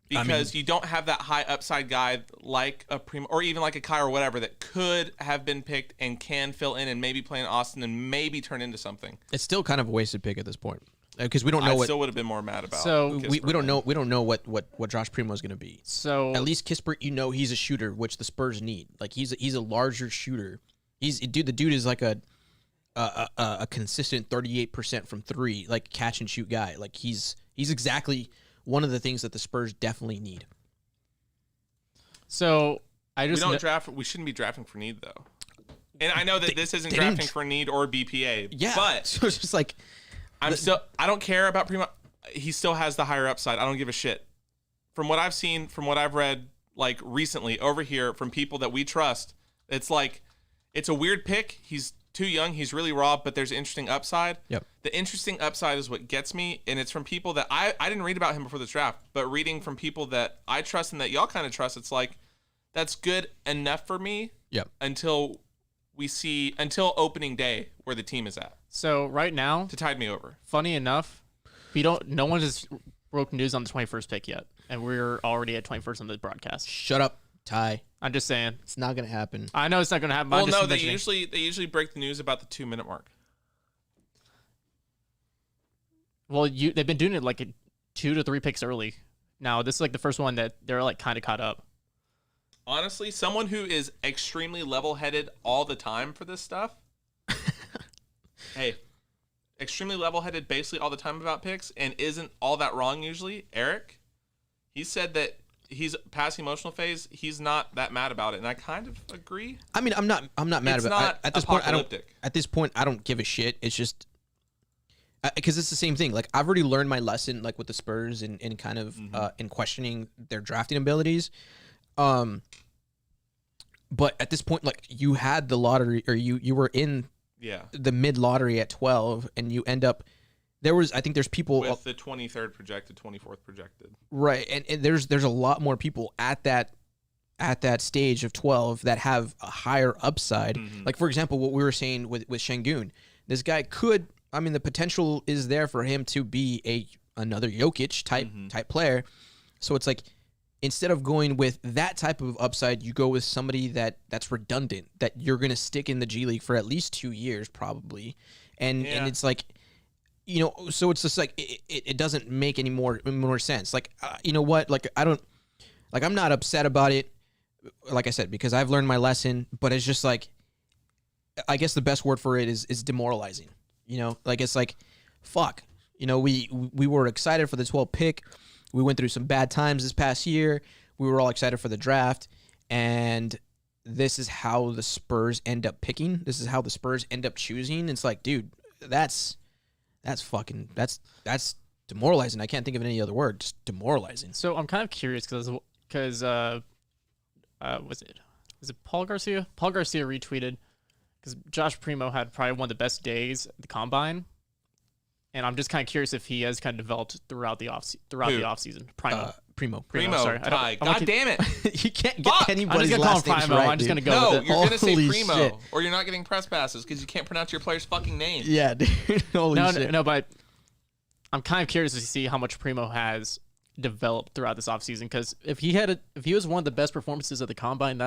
because you don't have that high upside guy like a Primo or even like a Kai or whatever that could have been picked and can fill in and maybe play in Austin and maybe turn into something. It's still kind of a wasted pick at this point because we don't know I what. still would have been more mad about. So we don't know. We don't know what Josh Primo is going to be. So At least Kispert, he's a shooter, which the Spurs need. Like he's a larger shooter. The dude is like a consistent 38% from three, like catch and shoot guy. Like he's exactly one of the things that the Spurs definitely need. So I just we don't draft. We shouldn't be drafting for need though. And I know that this isn't drafting for need or BPA. Yeah, but so it's just like I don't care about Primo. He still has the higher upside. I don't give a shit. From what I've seen, from what I've read, like recently over here from people that we trust, it's like it's a weird pick. He's too young. He's really raw, but there's interesting upside. Yep. The interesting upside is what gets me, and it's from people that I didn't read about him before the draft, but reading from people that I trust and that y'all kind of trust, it's like that's good enough for me. Yep. Until opening day where the team is at so right now, to tide me over. funny enough, no one has broken news on the 21st pick yet, and we're already at 21st on the broadcast. shut up. Ty, I'm just saying. it's not gonna happen. I know it's not going to happen. But Well, I'm just no, they mentioning. usually break the news about the 2-minute mark. Well, they've been doing it like 2 to 3 picks early. Now this is like the first one that they're like kind of caught up. Honestly, someone who is extremely level-headed all the time for this stuff. Hey, extremely level-headed basically all the time about picks and isn't all that wrong usually. Eric, he said that he's past emotional phase. He's not that mad about it, and I kind of agree. I mean, I'm not mad It's about not it. At this point, I don't. apocalyptic. At this point, I don't give a shit. It's just because it's the same thing. Like I've already learned my lesson, like with the Spurs and kind of in questioning their drafting abilities. But at this point, like you had the lottery, or you were in the mid lottery at 12, and you end up. I think there's people with the 23rd projected, 24th projected. Right, and there's a lot more people at that stage of 12 that have a higher upside. Like for example, what we were saying with Şengün, this guy could. I mean, the potential is there for him to be another Jokic type player. So it's like instead of going with that type of upside, you go with somebody that's redundant, that you're gonna stick in the G League for at least 2 years probably, and it's like. You know, so it's just like it doesn't make any more sense. Like, you know what? Like, I'm not upset about it. Like I said, because I've learned my lesson. But it's just like, I guess the best word for it is demoralizing. You know, like it's like, fuck. You know, we were excited for the 12th pick. We went through some bad times this past year. We were all excited for the draft, and this is how the Spurs end up picking. This is how the Spurs end up choosing. It's like, dude, that's demoralizing. I can't think of any other word. Just demoralizing. So I'm kind of curious because was it Paul Garcia? Paul Garcia retweeted because Josh Primo had probably one of the best days at the combine, and I'm just kind of curious if he has kind of developed throughout the offseason. Primo. Sorry, God damn it! You can't get I'm anybody's just gonna call last him names Primo. right. I'm just gonna dude. go No, with it. you're gonna say Holy Primo, shit. or you're not getting press passes because you can't pronounce your player's fucking name. Yeah, dude. Holy shit. No, but I'm kind of curious to see how much Primo has developed throughout this offseason because if he was one of the best performances of the combine,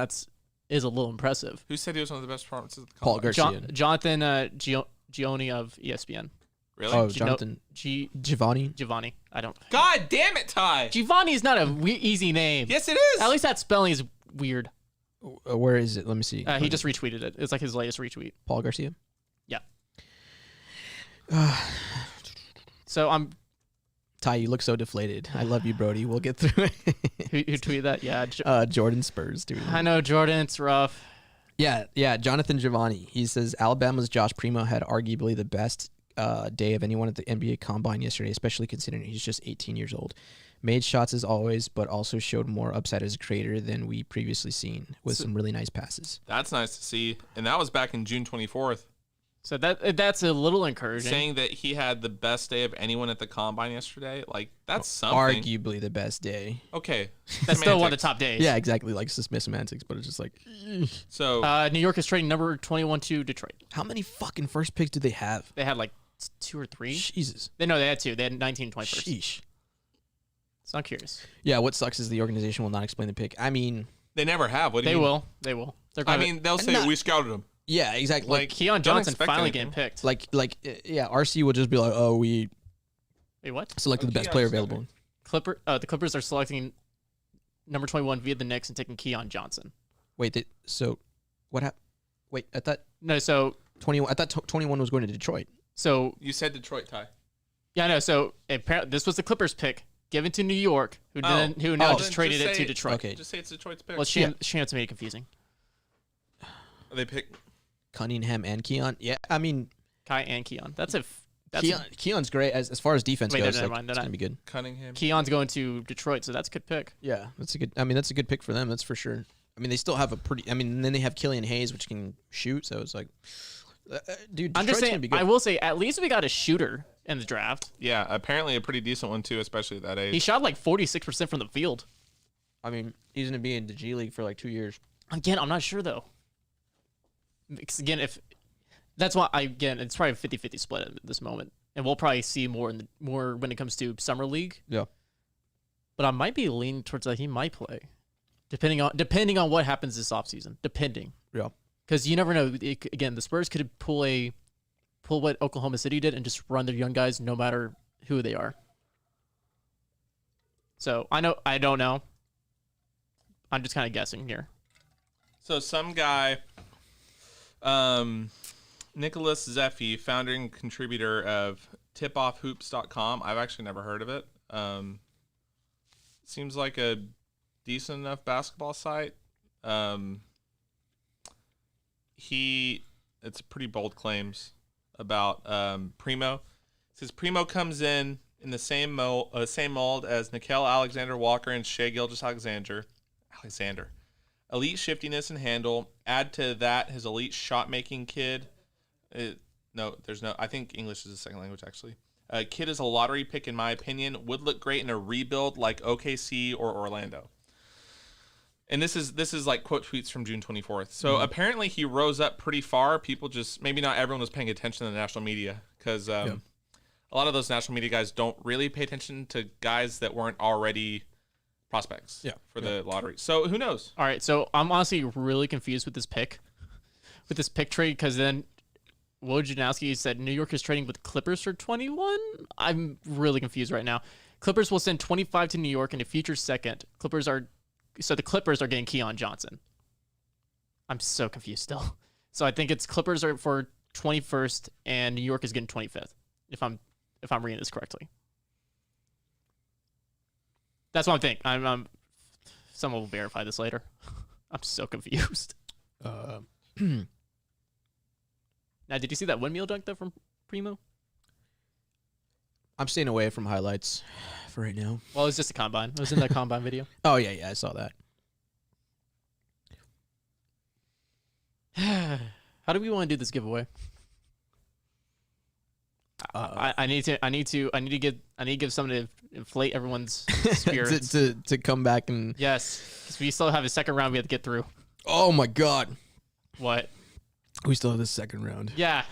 is a little impressive. Who said he was one of the best performances? Of the Paul combine? Garcia. Jonathan Gioni of ESPN. Really? Oh, Jonathan. Giovanni. I don't. God damn it, Ty. Giovanni is not a easy name. Yes, it is. At least that spelling is weird. Where is it? Let me see. He just retweeted it. It's like his latest retweet. Paul Garcia. Yeah. So I'm. Ty, you look so deflated. I love you, Brody. We'll get through it. Who tweeted that? Yeah. Jordan Spurs, dude. I know, Jordan. It's rough. Yeah. Jonathan Giovanni. He says Alabama's Josh Primo had arguably the best day of anyone at the NBA Combine yesterday, especially considering he's just 18 years old. Made shots as always, but also showed more upside as a creator than we previously seen with some really nice passes. That's nice to see. And that was back in June 24th. So that's a little encouraging. Saying that he had the best day of anyone at the Combine yesterday, like, that's something. Arguably the best day. Okay. That's still one of the top days. Yeah, exactly. Like, it's just semantics, but it's just like... So... New York is trading number 21 to Detroit. How many fucking first picks do they have? They had like 2 or 3. Jesus. They had 2. They had 19 and 21st. Sheesh. So I'm curious. Yeah, what sucks is the organization will not explain the pick. I mean... They never have. What do you mean? They will. They'll say, we scouted him. Yeah, exactly. Like, Keon don't Johnson expect finally anything. getting picked. Yeah, RC will just be like, oh, we Wait, what? selected the best player available. The Clippers are selecting number 21 via the Knicks and taking Keon Johnson. Wait, so what happened? Wait, I thought 21. I thought 21 was going to Detroit. So You said Detroit, Ty. yeah, no. So apparently this was the Clippers pick given to New York, who now Then just traded it say to Detroit. Okay. Just say it's Detroit's pick. Well, Shantz made it confusing. They pick... Cunningham and Keon. Yeah, I mean, Kai and Keon. That's Keon's great as far as defense Wait, goes. never Like, mind, it's gonna be good. Cunningham. Keon's going to Detroit, so that's a good pick. Yeah, that's a good pick for them. That's for sure. I mean, they still have then they have Killian Hayes, which can shoot. So it's like, dude, I'm just Detroit's gonna be saying. good. I will say, at least we got a shooter in the draft. Yeah, apparently a pretty decent one, too, especially at that age. He shot like 46% from the field. I mean, he's gonna be in the G League for like 2 years. Again, I'm not sure though. Because again, it's probably a 50-50 split at this moment, and we'll probably see more when it comes to summer league. Yeah. But I might be leaning towards that he might play. depending on what happens this offseason. Depending. Yeah. Because you never know. Again, the Spurs could pull what Oklahoma City did and just run their young guys no matter who they are. So I don't know. I'm just kind of guessing here. So some guy, Nicholas Zeffy, founder and contributor of tipoffhoops.com. I've actually never heard of it. Seems like a decent enough basketball site. It's pretty bold claims about Primo. It says Primo comes in the same mold as Nickeil Alexander-Walker and Shai Gilgeous-Alexander. Elite shiftiness and handle. Add to that his elite shot-making kid. I think English is a second language, actually. Kid is a lottery pick, in my opinion. Would look great in a rebuild like OKC or Orlando. And this is like quote tweets from June 24th. So apparently he rose up pretty far. People just, maybe not everyone was paying attention to the national media because a lot of those national media guys don't really pay attention to guys that weren't already prospects for the lottery. So who knows? All right. So I'm honestly really confused with this pick trade because then Wojnarowski said New York is trading with Clippers for 21. I'm really confused right now. Clippers will send 25 to New York in a future second. So the Clippers are getting Keon Johnson. I'm so confused still. So I think it's Clippers are for 21st and New York is getting 25th. If I'm reading this correctly. That's what I'm thinking. I'm someone will verify this later. I'm so confused. Now, did you see that windmill dunk though from Primo? I'm staying away from highlights for right now. Well, it was just a combine. It was in that combine video. Oh yeah, I saw that. How do we want to do this giveaway? I need to give something to inflate everyone's spirits to come back and yes, because we still have a second round we have to get through. oh my god, What? we still have this second round. Yeah,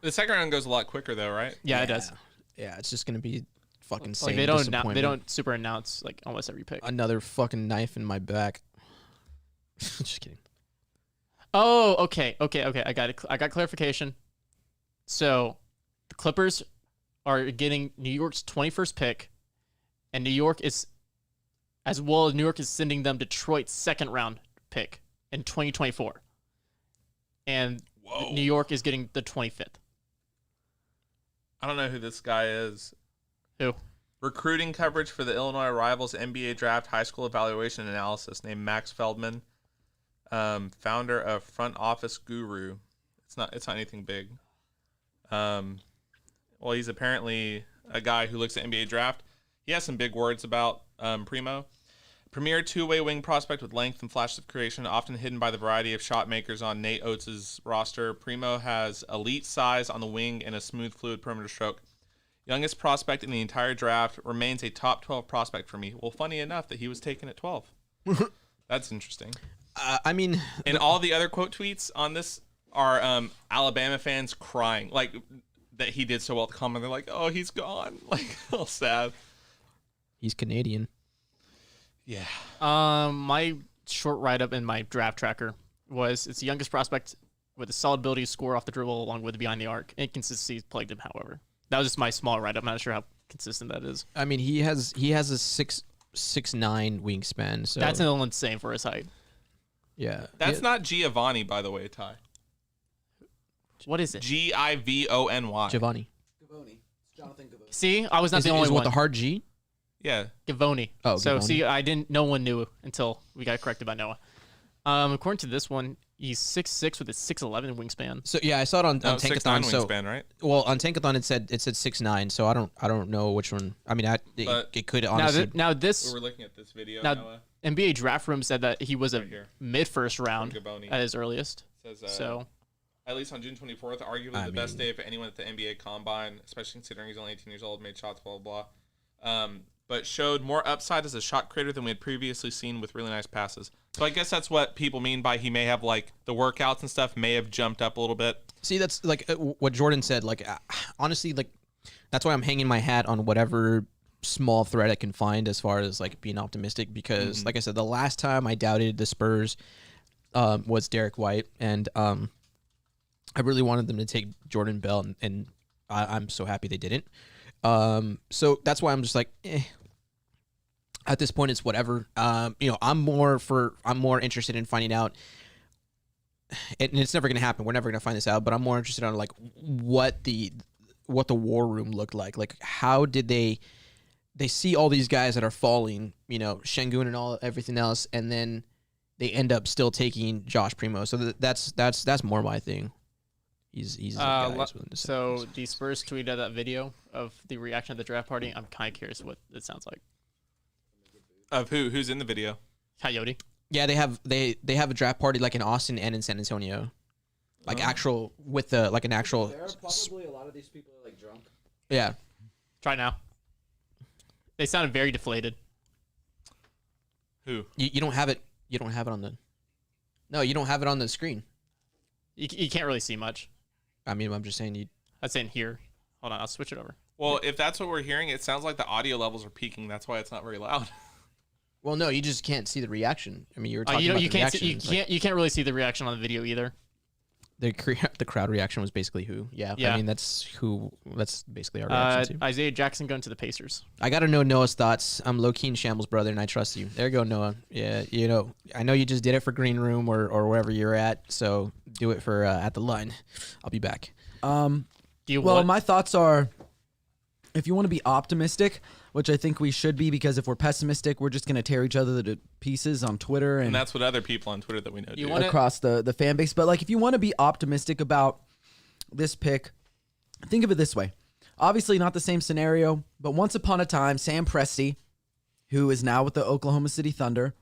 The second round goes a lot quicker though, right? yeah, it does. Yeah, it's just gonna be fucking Like same they don't disappointment. they don't super announce like almost every pick. Another fucking knife in my back. Just kidding. Oh, okay. I got clarification. So, the Clippers are getting New York's 21st pick, and New York is sending them Detroit's second round pick in 2024. And New York is getting the 25th. I don't know who this guy is. Who? Recruiting coverage for the Illinois Rivals NBA Draft High School Evaluation Analysis named Max Feldman, founder of Front Office Guru. It's not anything big. Well, he's apparently a guy who looks at NBA Draft. He has some big words about Primo. Premier two-way wing prospect with length and flashes of creation, often hidden by the variety of shot makers on Nate Oates' roster. Primo has elite size on the wing and a smooth, fluid perimeter stroke. Youngest prospect in the entire draft, remains a top 12 prospect for me. Well, funny enough that he was taken at 12. That's interesting. I mean, And all the other quote tweets on this are Alabama fans crying, like that he did so well at the comment. They're like, "Oh, he's gone," like all sad. he's Canadian. Yeah. My short write-up in my draft tracker was it's the youngest prospect with a solid ability to score off the dribble along with behind the arc. Inconsistency plagued him, however. That was just my small write-up. I'm not sure how consistent that is. I mean, he has a 6'9" wingspan. So That's a little insane for his height. yeah. That's yeah. not Giovanni, by the way, Ty. What is it? Givony. Giovanni. See, I was not Is the it only is one. with the hard G? Yeah. Givony. Oh, so Givony. see, no one knew until we got corrected by Noah. According to this one, he's 6'6" with a 6'11" wingspan. So yeah, I saw it on No, 6'9" Tankathon. So wingspan, right? well, on Tankathon it said 6'9". So I don't know which one. I mean, it could honestly. Now this We're looking at this video. now Noah. NBA Draft Room said that he was a Right here. mid-first round Givony. at his earliest. Says, So at least on June 24th, arguably the best day for anyone at the NBA Combine, especially considering he's only 18 years old, made shots, blah, blah, blah. But showed more upside as a shot creator than we had previously seen with really nice passes. So I guess that's what people mean by he may have, like, the workouts and stuff may have jumped up a little bit. See, that's like what Jordan said. Like, honestly, like that's why I'm hanging my hat on whatever small thread I can find as far as like being optimistic because, like I said, the last time I doubted the Spurs was Derek White, and I really wanted them to take Jordan Bell, and I'm so happy they didn't. So that's why I'm just like, at this point, it's whatever. I'm more interested in finding out, and it's never going to happen. We're never going to find this out, but I'm more interested in like what the war room looked like. Like, how did they see all these guys that are falling, Şengün and everything else, and then they end up still taking Josh Primo. So that's more my thing. He's a guy who's willing to so the Spurs tweeted that video of the reaction at the draft party. I'm kind of curious what it sounds like. Of who's in the video? Coyote. Yeah, they have a draft party like in Austin and in San Antonio, like actual with the like an actual. There are probably a lot of these people are like drunk. Yeah. Try now. They sounded very deflated. Who? You don't have it. You don't have it on the. No, you don't have it on the screen. You can't really see much. I mean, I'm just saying you. I'd say in here. Hold on, I'll switch it over. Well, if that's what we're hearing, it sounds like the audio levels are peaking. That's why it's not very loud. Well, no, you just can't see the reaction. I mean, you were talking you about you the can't reactions. you can't really see the reaction on the video either. The crowd reaction was basically who? Yeah. I mean, that's basically our reaction too. Isaiah Jackson going to the Pacers. I got to know Noah's thoughts. I'm low-key Shambles' brother, and I trust you. There you go, Noah. Yeah, I know you just did it for Green Room or wherever you're at, so do it for at the line. I'll be back. My thoughts are, if you want to be optimistic, which I think we should be, because if we're pessimistic, we're just going to tear each other to pieces on Twitter. And that's what other people on Twitter that we know do. Across the fan base. But like, if you want to be optimistic about this pick, think of it this way. Obviously not the same scenario, but once upon a time, Sam Presti, who is now with the Oklahoma City Thunder,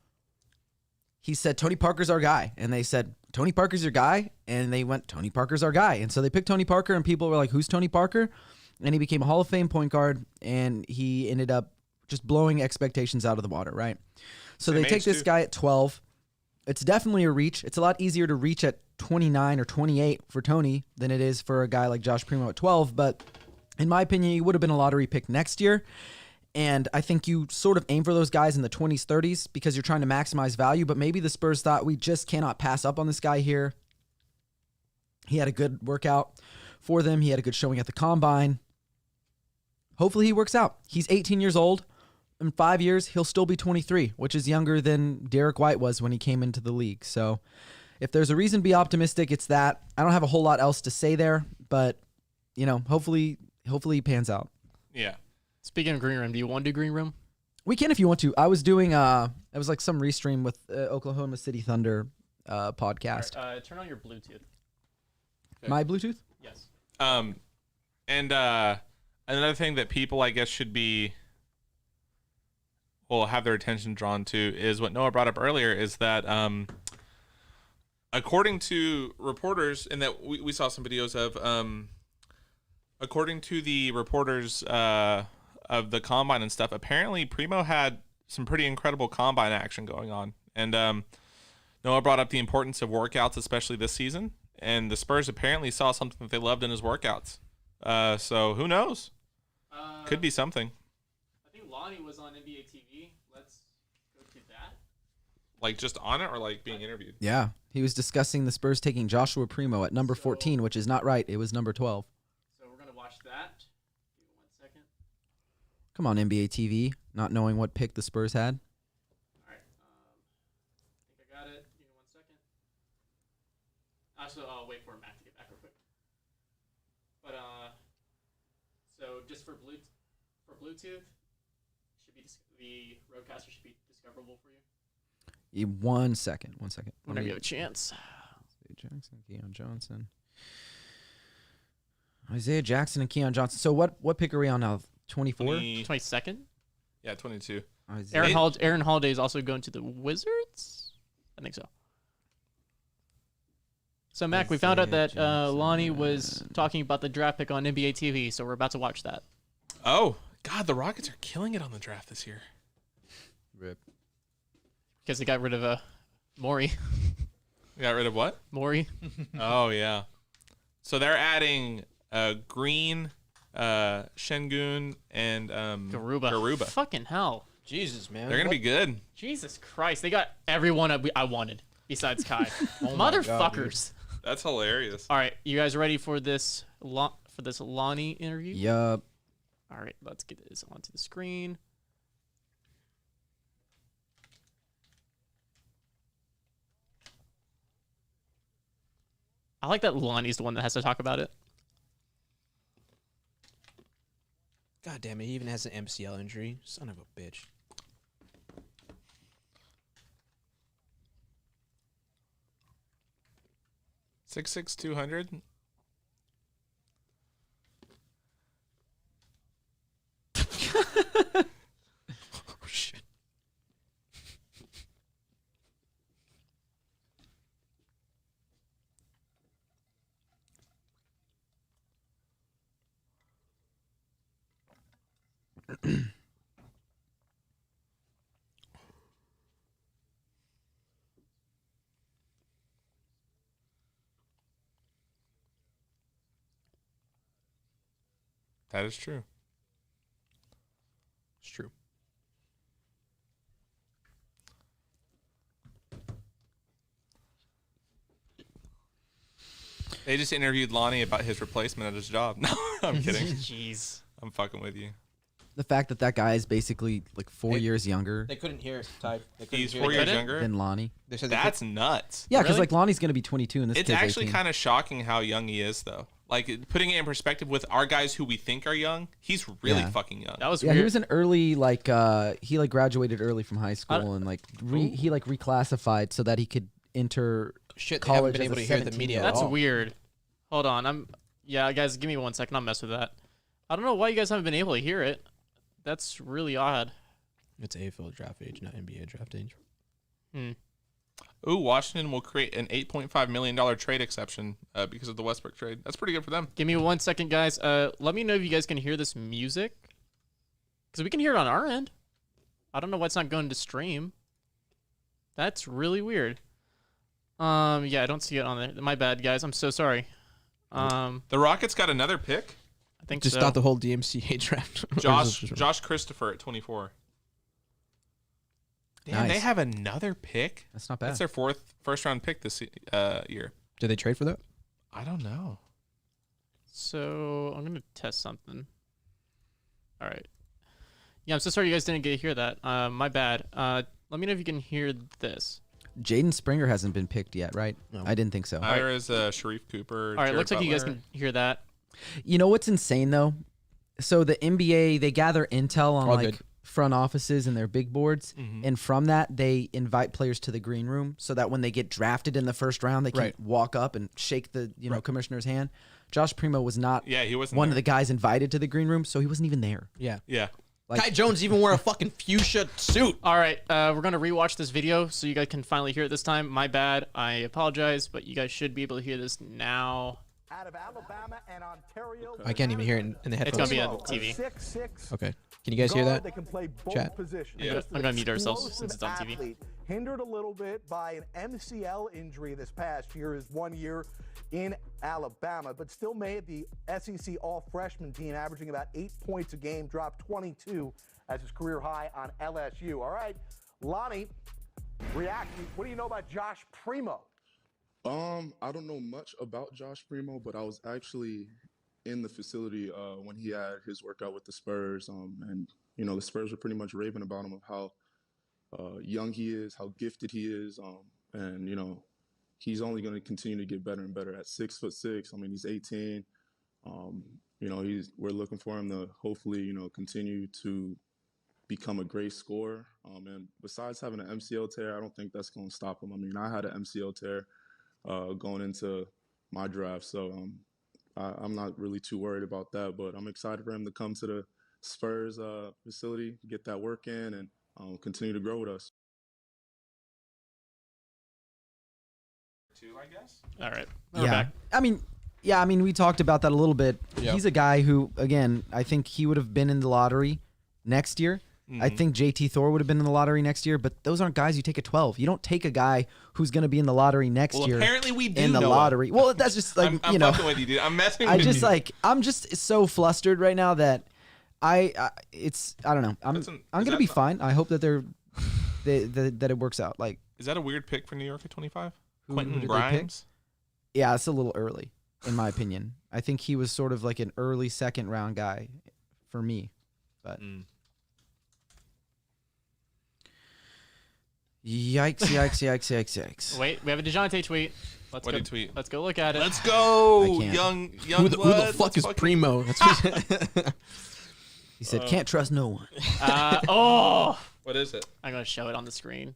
he said, Tony Parker's our guy. And they said, Tony Parker's your guy? And they went, Tony Parker's our guy. And so they picked Tony Parker, and people were like, who's Tony Parker? And he became a Hall of Fame point guard, and he ended up just blowing expectations out of the water, right? So they take this guy at 12. It's definitely a reach. It's a lot easier to reach at 29 or 28 for Tony than it is for a guy like Josh Primo at 12. But in my opinion, he would have been a lottery pick next year. And I think you sort of aim for those guys in the 20s, 30s because you're trying to maximize value. But maybe the Spurs thought, we just cannot pass up on this guy here. He had a good workout for them. He had a good showing at the combine. Hopefully he works out. He's 18 years old. In 5 years, he'll still be 23, which is younger than Derek White was when he came into the league. So if there's a reason to be optimistic, it's that. I don't have a whole lot else to say there, but hopefully he pans out. Yeah. Speaking of Green Room, do you want to do Green Room? We can if you want to. I was doing it was like some restream with Oklahoma City Thunder podcast. Right, turn on your Bluetooth. Okay. My Bluetooth? Yes. Another thing that people, I guess, should have their attention drawn to is what Noah brought up earlier, is that according to reporters, and that we saw some videos of, according to the reporters of the combine and stuff, apparently Primo had some pretty incredible combine action going on. And Noah brought up the importance of workouts, especially this season. And the Spurs apparently saw something that they loved in his workouts. So who knows? Could be something. I think Lonnie was on NBA TV. Let's go to that. Like just on it, or like being interviewed? Yeah. He was discussing the Spurs taking Joshua Primo at number 14, which is not right. It was number 12. So we're going to watch that. Give me 1 second. Come on, NBA TV, not knowing what pick the Spurs had. All right. I think I got it. Give me 1 second. Actually, I'll wait for Matt to get back real quick. But so just for Bluetooth, should be the Roadcaster should be discoverable for you. 1 second. Whenever you have a chance. Isaiah Jackson and Keon Johnson. So what pick are we on now? 24? 22nd? Yeah, 22. Aaron Holiday is also going to the Wizards? I think so. So, Mac, we found out that Lonnie was talking about the draft pick on NBA TV, so we're about to watch that. Oh, God, the Rockets are killing it on the draft this year. Rip. Because they got rid of Morey. Got rid of what? Morey. Oh, yeah. So they're adding Green, Şengün, and Garuba. Fucking hell. Jesus, man. They're gonna be good. Jesus Christ. They got everyone I wanted besides Kai. Motherfuckers. That's hilarious. All right, you guys ready for this Lonnie interview? Yup. All right, let's get this onto the screen. I like that Lonnie's the one that has to talk about it. God damn it, he even has an MCL injury. Son of a bitch. Six 200. Oh, shit. That is true. It's true. They just interviewed Lonnie about his replacement at his job. No, I'm kidding. Jeez. I'm fucking with you. The fact that that guy is basically like 4 years younger They couldn't hear it, Ty. He's 4 years younger. than Lonnie. They said That's nuts. Yeah, because Really? like Lonnie's gonna be 22 and this It's kid's actually 18. kind of shocking how young he is, though. Like, putting it in perspective with our guys who we think are young, he's really Yeah. fucking young. That was Yeah, weird. he was an early like he like graduated early from high school and like he like reclassified so that he could enter shit. They haven't college been as able a to hear the 17-year-old. media. That's at all. weird. Hold on. Yeah, guys, give me 1 second. I'll mess with that. I don't know why you guys haven't been able to hear it. That's really odd. It's AFL draft age, not NBA draft age. Ooh, Washington will create an $8.5 million trade exception because of the Westbrook trade. That's pretty good for them. Give me 1 second, guys. Let me know if you guys can hear this music. Because we can hear it on our end. I don't know why it's not going to stream. That's really weird. Yeah, I don't see it on there. My bad, guys. I'm so sorry. The Rockets got another pick. I think Just so. not the whole DMCA draft. Josh Christopher at 24. Damn, they Nice. have another pick. That's not bad. That's their first round pick this year. Did they trade for that? I don't know. So I'm going to test something. All right. Yeah, I'm so sorry you guys didn't get to hear that. My bad. Let me know if you can hear this. Jaden Springer hasn't been picked yet, right? No. I didn't think so. Either is Sharif Cooper. All right, Jared looks like you guys Butler. can hear that. You know what's insane though? So the NBA, they gather intel on All like good. front offices and their big boards, Mhm. and from that they invite players to the green room so that when they get drafted in the first round, they can Right. walk up and shake the commissioner's hand. Josh Primo was not Yeah, he wasn't one there. of the guys invited to the green room, so he wasn't even there. Yeah. Yeah. Like- Kai Jones even wore a fucking fuchsia suit. All right, we're going to rewatch this video so you guys can finally hear it this time. My bad. I apologize, but you guys should be able to hear this now. Out of Alabama and Ontario. I can't even hear it in the It's headphones. going to be on TV. 6'6" Okay. Can you guys hear guard that? They can play both Chat? positions. Yeah. Just an I'm gonna mute ourselves explosive since it's on TV. athlete, hindered a little bit by an MCL injury this past year, his 1 year in Alabama, but still made the SEC all-freshman team, averaging about 8 points a game, dropped 22 as his career high on LSU. All right, Lonnie, reaction. What do you know about Josh Primo? I don't know much about Josh Primo, but I was actually in the facility when he had his workout with the Spurs. And you know, the Spurs were pretty much raving about him of how young he is, how gifted he is, and you know, he's only going to continue to get better and better at 6'6". I mean, he's 18. You know, we're looking for him to hopefully, you know, continue to become a great scorer. And besides having an MCL tear, I don't think that's going to stop him. I mean, I had an MCL tear going into my draft, so I'm not really too worried about that. But I'm excited for him to come to the Spurs facility, get that work in, and continue to grow with us. I guess. All right, we're back. I mean, we talked about that a little bit. Yeah. He's a guy who, again, I think he would have been in the lottery next year I think JT Thor would have been in the lottery next year, but those aren't guys you take at 12. You don't take a guy who's going to be in the lottery next year. Apparently we do in the lottery. Well, that's just like I'm fucking with you, dude. I'm messing with you. I'm just so flustered right now that I don't know. I'm going to be fine. I hope that that it works out. Like, is that a weird pick for New York at 25? Who Quentin did they Grimes? Yeah, it's a little early, in my opinion. I think he was sort of like an early second round guy for me. But Yikes. Wait, we have a DeJounte tweet. What did he tweet? Let's go look at it. Let's go, I can't. young Who the blood. fuck is Let's Primo? That's what He said, can't trust no one. What is it? I'm going to show it on the screen.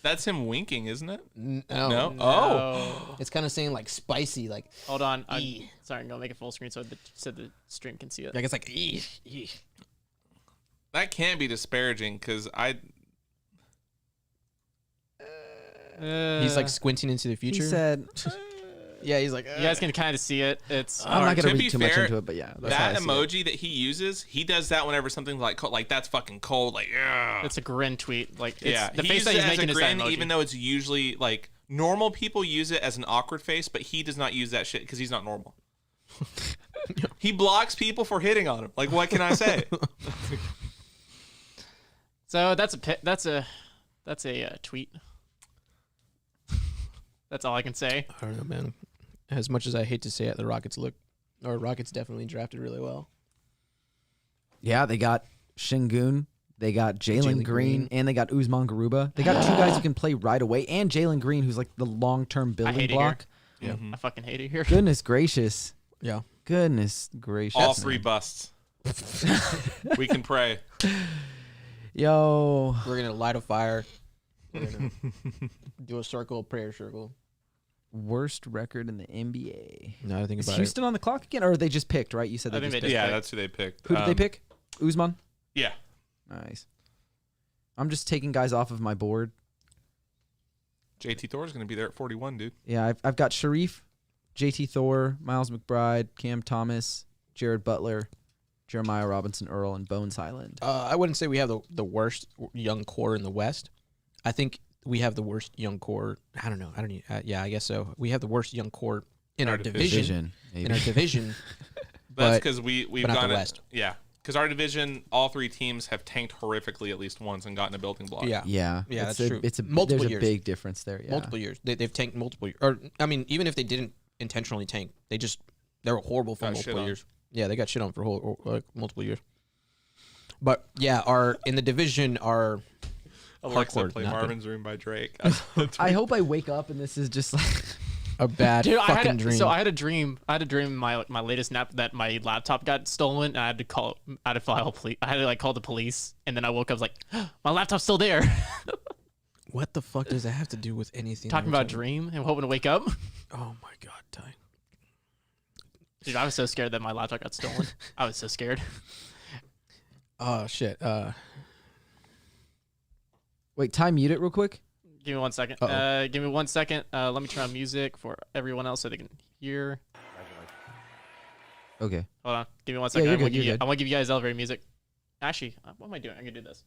That's him winking, isn't it? No. Oh. It's kind of saying like spicy, like Hold on. Sorry, I'm going to make it full screen so the stream can see it. it's like That can't be disparaging because he's like squinting into the He future. said, Yeah, he's like You guys can kind of see it. It's I'm not going to to be read too much fair, into it, but yeah. That's how I that see it. emoji that he uses, he does that whenever something's like cold, like that's fucking cold, like yeah. it's a grin tweet. Like it's, Yeah, the he face uses that he's it as making a is that grin, emoji. even though it's usually like normal people use it as an awkward face, but he does not use that shit because he's not normal. He blocks people for hitting on him. Like, what can I say? So that's a tweet. That's all I can say. I don't know, man. As much as I hate to say it, the Rockets definitely drafted really well. Yeah, they got Şengün, they got Jalen Jalen Green, Green. and they got Usman Garuba. They got two guys who can play right away, and Jalen Green, who's like the long-term building hate it block. here. I fucking hate it here. Goodness gracious. Yeah. Goodness gracious. All three busts. We can pray. Yo. We're gonna light a fire. We're gonna do a prayer circle. Worst record in the NBA. No, I think Is about Houston on the clock again, or they just picked, right? You said I they think just they picked. just Yeah, that's who they picked. Who did they pick? Usman? Yeah. Nice. I'm just taking guys off of my board. JT Thor's going to be there at 41, dude. Yeah, I've got Sharif, JT Thor, Miles McBride, Cam Thomas, Jared Butler, Jeremiah Robinson Earl, and Bones Highland. I wouldn't say we have the worst young core in the West. I think we have the worst young core. I don't know. Yeah, I guess so. We have the worst young core in our division. In our division. That's because we've but not gone the West. Yeah, because our division, all three teams have tanked horrifically at least once and gotten a building block. Yeah. Yeah, Yeah, it's that's a, true. It's a Multiple there's years. a big difference there. Yeah. Multiple years. They've tanked multiple years. Or I mean, even if they didn't intentionally tank, they were horrible for Got shit multiple on. years. Yeah, they got shit on for multiple years. But yeah, in the division our Alexa, hardcore play not good. Marvin's Room by Drake. I hope I wake up and this is just like A bad Dude, fucking dream. So I had a dream. I had a dream in my latest nap that my laptop got stolen, and I had to call the police, and then I woke up, I was like, my laptop's still there. What the fuck does that have to do with anything? Talking about dream and hoping to wake up. Oh my god, Ty. Dude, I was so scared that my laptop got stolen. I was so scared. Oh shit. wait, Ty, mute it real quick. Give me 1 second. Uh-oh. Give me 1 second. Let me turn on music for everyone else so they can hear. Okay. Hold on. Give me 1 second. you're I good, you're good. want to give you guys elevator music. Actually, what am I doing? I'm going to do this.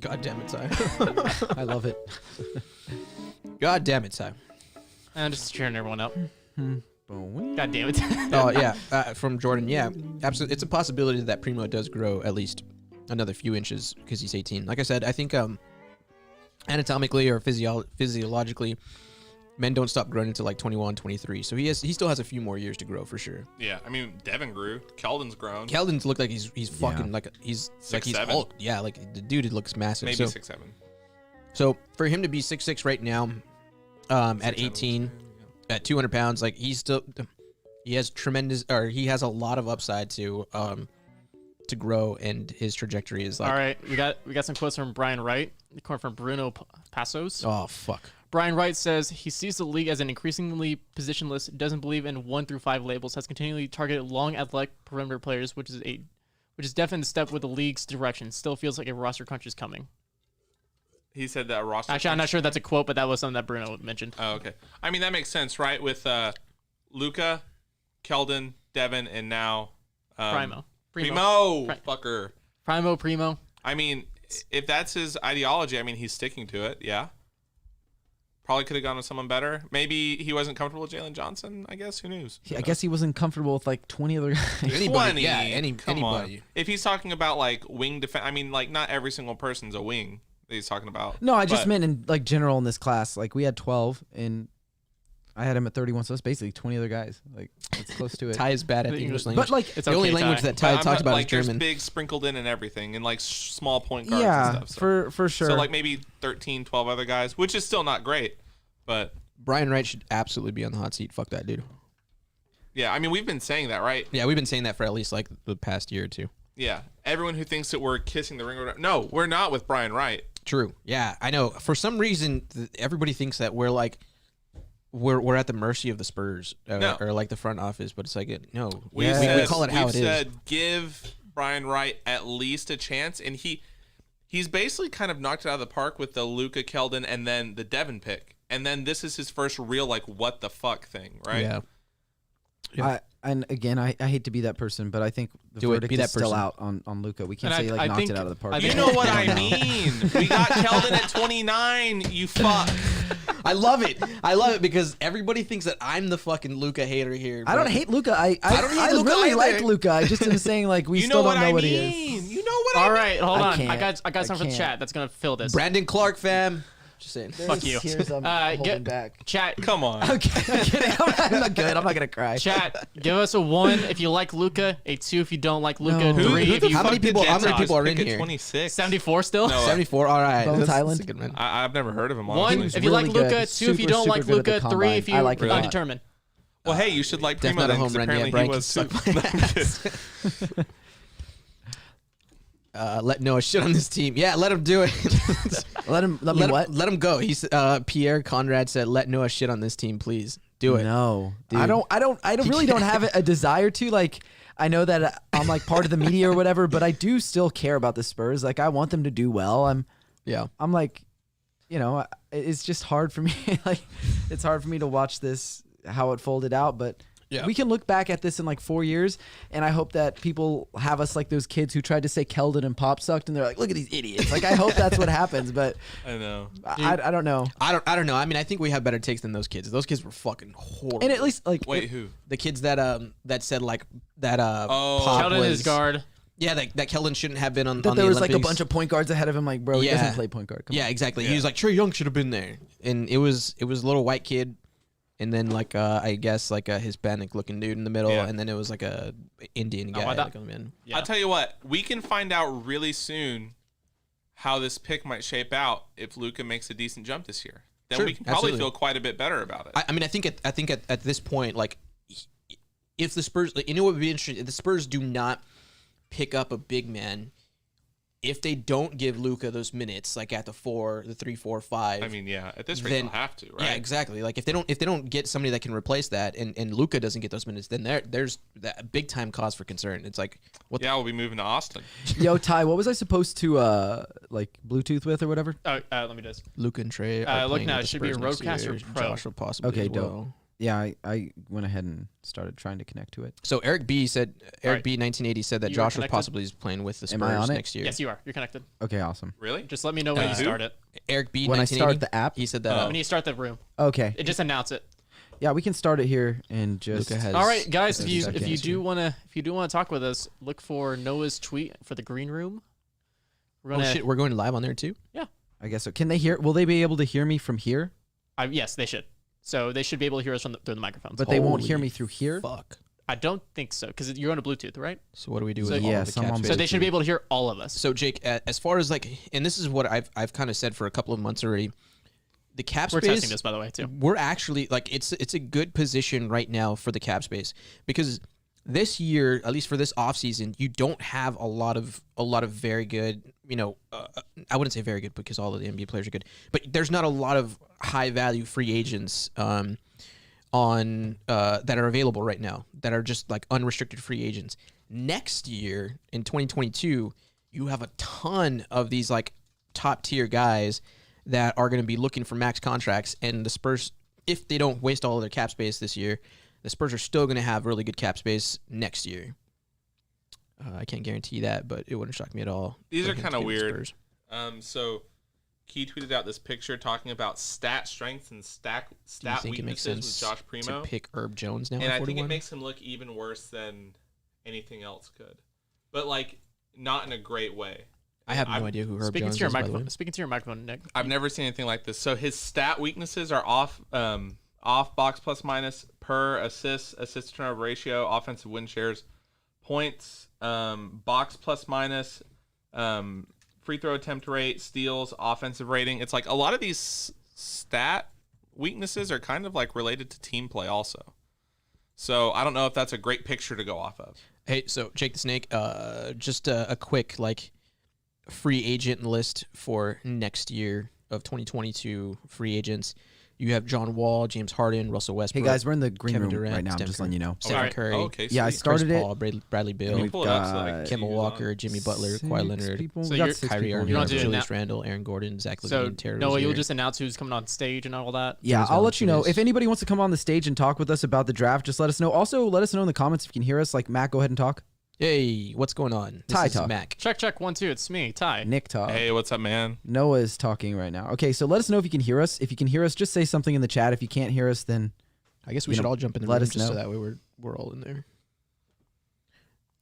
God damn it, Ty. I love it. God damn it, Ty. I'm just cheering everyone up. God God damn it. Oh yeah, from Jordan. Yeah, absolutely. It's a possibility that Primo does grow at least another few inches because he's 18. Like I said, I think anatomically or physiologically, men don't stop growing until like 21, 23. So he still has a few more years to grow for sure. Yeah, I mean, Devin grew. Keldon's grown. Keldon's look like he's fucking like he's 6'7". Hulk. Yeah, like the dude looks massive. Maybe 6'7". So for him to be 6'6" right now, at 18, at 200 pounds, like he has a lot of upside to grow, and his trajectory is like. All right, we got some quotes from Brian Wright, from Bruno Passos. Oh fuck. Brian Wright says he sees the league as an increasingly positionless, doesn't believe in 1 through 5 labels, has continually targeted long athletic perimeter players, which is definitely a step with the league's direction. Still feels like a roster crunch is coming. He said that roster. Actually, I'm not sure that's a quote, but that was something that Bruno mentioned. Oh, okay. I mean, that makes sense, right? With Luka, Keldon, Devin, and now Primo. Fucker. Primo. I mean, if that's his ideology, I mean, he's sticking to it. Yeah. Probably could have gone with someone better. Maybe he wasn't comfortable with Jalen Johnson. I guess who knows? I guess he wasn't comfortable with like 20 other guys. Anybody, yeah, Come on. anybody. If he's talking about like wing defense, I mean, like not every single person's a wing that he's talking about. No, I just meant in like general in this class. Like we had 12 and I had him at 31, so it's basically 20 other guys. Like it's close to it. Ty is bad at the English language. But like It's the only okay, language Ty. that Ty But talked about like, is there's German. big sprinkled in and everything, and like small point guards yeah, and stuff. So. for sure. So like maybe 13, 12 other guys, which is still not great, but Brian Wright should absolutely be on the hot seat. Fuck that dude. yeah, I mean we've been saying that, right? Yeah, we've been saying that for at least like the past year or two. Yeah, everyone who thinks that we're kissing the ring, or whatever, no, we're not with Brian Wright. True. Yeah, I know. For some reason, everybody thinks that we're we're at the mercy of the Spurs or like the front office, but it's like no. We call it how it is. We've said give Brian Wright at least a chance, and he's basically kind of knocked it out of the park with the Luka, Keldon, and then the Devin pick, and then this is his first real like what the fuck thing, right? Yeah. And again, I hate to be that person, but I think the Do it. verdict Be that is still person. out on Luka. We can't And say I like knocked think- it out of the park. I You think- know what I mean? We got Keldon at 29. You fuck. I love it. I love it because everybody thinks that I'm the fucking Luka hater here. I don't but- hate Luka. I don't hate Luka really either. like Luka. I just am saying like we You still know what don't know I what he mean? is. You know what I All mean? right, hold I on. can't. I got something from the can't. chat that's gonna fill this. Brandon Clark, fam. Just saying. Fuck you. Tears I'm holding get- back. Chat, Come on. Okay, I'm kidding. I'm not good. I'm not gonna cry. chat. Give us a 1 if you like Luka, a 2 if you don't like Luka, No. 3 if you. How many people are in Pick at here? 26. 74 still. No. 74. All right. Bones That's Island? a good one. I've never heard of him. 1 Honestly. was if you like really good. Luka, 2 if you don't Super like good at the Luka, 3 if combine. you I like it a lot. undetermined. Well, hey, you should like Death Primo Metal then, Home 'cause Run. Yeah, apparently Brian he can was suck too. my No, I'm kidding. Let Noah shit on this team. Yeah, let him do it. Let Let him go. He's Pierre Conrad said, "Let Noah shit on this team, please. Do it." No, Dude. I really don't have a desire to. Like, I know that I'm like part of the media or whatever, but I do still care about the Spurs. Like, I want them to do well. I'm like, you know, it's just hard for me. Like, it's hard for me to watch this how it folded out, but. Yeah. We can look back at this in like 4 years, and I hope that people have us like those kids who tried to say Keldon and Pop sucked, and they're like, "Look at these idiots!" Like, I hope that's what happens, but I know. I don't know. I don't know. I mean, I think we have better takes than those kids. Those kids were fucking horrible. And at least like, Wait, who? the kids that said like that Oh. Pop Keldon was, is guard. Yeah, that Keldon shouldn't have been on. that on there the was like a Olympics. bunch of point guards ahead of him. Like, bro, he Yeah. doesn't play point guard. Come Yeah, on. exactly. Yeah. He was like, Trae Young should have been there, and it was a little white kid, and then like I guess like a Hispanic looking dude in the middle, Yeah. and then it was like a Indian guy. I thought- like, come in. Yeah. I'll tell you what. We can find out really soon how this pick might shape out if Luka makes a decent jump this year. Then Sure, we can probably absolutely. feel quite a bit better about it. I mean, I think at this point, like, if the Spurs, you know, what would be interesting, if the Spurs do not pick up a big man, if they don't give Luka those minutes, like at the 3, 4, 5. I mean, yeah, at this rate then- they'll have to, right? Yeah, exactly. Like if they don't get somebody that can replace that, and Luka doesn't get those minutes, then there's that big time cause for concern. It's like what? Yeah, we'll be moving to Austin. Yo, Ty, what was I supposed to like Bluetooth with or whatever? Oh, let me just. Luka and Trae. Look now, it should be a Roadcaster Pro. Josh will possibly Okay, as dope. well. Yeah, I went ahead and started trying to connect to it. So Eric B said, right. B 1980 said that You are Josh was connected? possibly playing with the Am I on Spurs it? next year. Yes, you are. You're connected. Okay, awesome. Really? Just let me know when you who? start it. Eric B When I 1980, start the app? he said that. When you start the room, Okay. just announce it. Yeah, we can start it here and just. Luca has All right, guys. If 30 you seconds do here. want to talk with us, look for Noah's tweet for the green room. We're Oh gonna. shit, we're going live on there too. I guess so. Can they hear? Will they be able to hear me from here? Yes, they should. So they should be able to hear us through the microphones. But they won't hear Holy me through here. Fuck. I don't think so because you're on a Bluetooth, right? So what do we do So- with all Yes, of the I'm cap on space? So they should be able to hear all of us. So Jake, as far as like, and this is what I've kind of said for a couple of months already. The cap We're space. testing this, by the way, too. We're actually like it's a good position right now for the cap space because this year, at least for this offseason, you don't have a lot of very good. I wouldn't say very good because all of the NBA players are good, but there's not a lot of high value free agents that are available right now that are just like unrestricted free agents. Next year in 2022, you have a ton of these like top tier guys that are going to be looking for max contracts, and the Spurs, if they don't waste all of their cap space this year, the Spurs are still going to have really good cap space next year. I can't guarantee that, but it wouldn't shock me at all. These for are him kind to of get the weird. Spurs. So Key tweeted out this picture talking about stat strengths and stat Do you think it makes weaknesses sense with Josh Primo, to pick Herb Jones now and at I 41? think it makes him look even worse than anything else could, but like not in a great way. I have no idea who Herb Speaking Jones to your is, by the microphone. way. Speaking to your microphone, Nick. I've never seen anything like this. So his stat weaknesses are off box plus minus per assist to turnover ratio, offensive win shares, points, box plus minus, free throw attempt rate, steals, offensive rating. It's like a lot of these stat weaknesses are kind of like related to team play also. So I don't know if that's a great picture to go off of. Hey, so Jake the Snake, just a quick like free agent list for next year of 2022 free agents. You have John Wall, James Harden, Russell Hey Westbrook. guys, we're in the green Kevin room Durant, right now. I'm Steph just Curry. letting you know. Stephen All right. Curry, Okay, Yeah, I sweet. started Chris it. Paul, Bradley Beal, Can you pull it up so I can got see Kemba who's Walker, on? Jimmy Butler, Six Kawhi Leonard, people. So We got you're- six Kyrie people. Irving, You're not doing Julius that. Randle, Aaron Gordon, Zach So LaVine, Terry Noah, you'll Rozier. just announce who's coming on stage and all that. Yeah, James I'll let you know. Valanciunas. If anybody wants to come on the stage and talk with us about the draft, just let us know. Also, let us know in the comments if you can hear us. Like, Matt, go ahead and talk. Hey, what's going on? Ty This is talk. Mac. Check 1 2. It's me, Ty. Nick, talk. Hey, what's up, man? Noah is talking right now. Okay, so let us know if you can hear us. If you can hear us, just say something in the chat. If you can't hear us, then. I guess we You should know, all jump in the let room us just so know. that way we're all in there.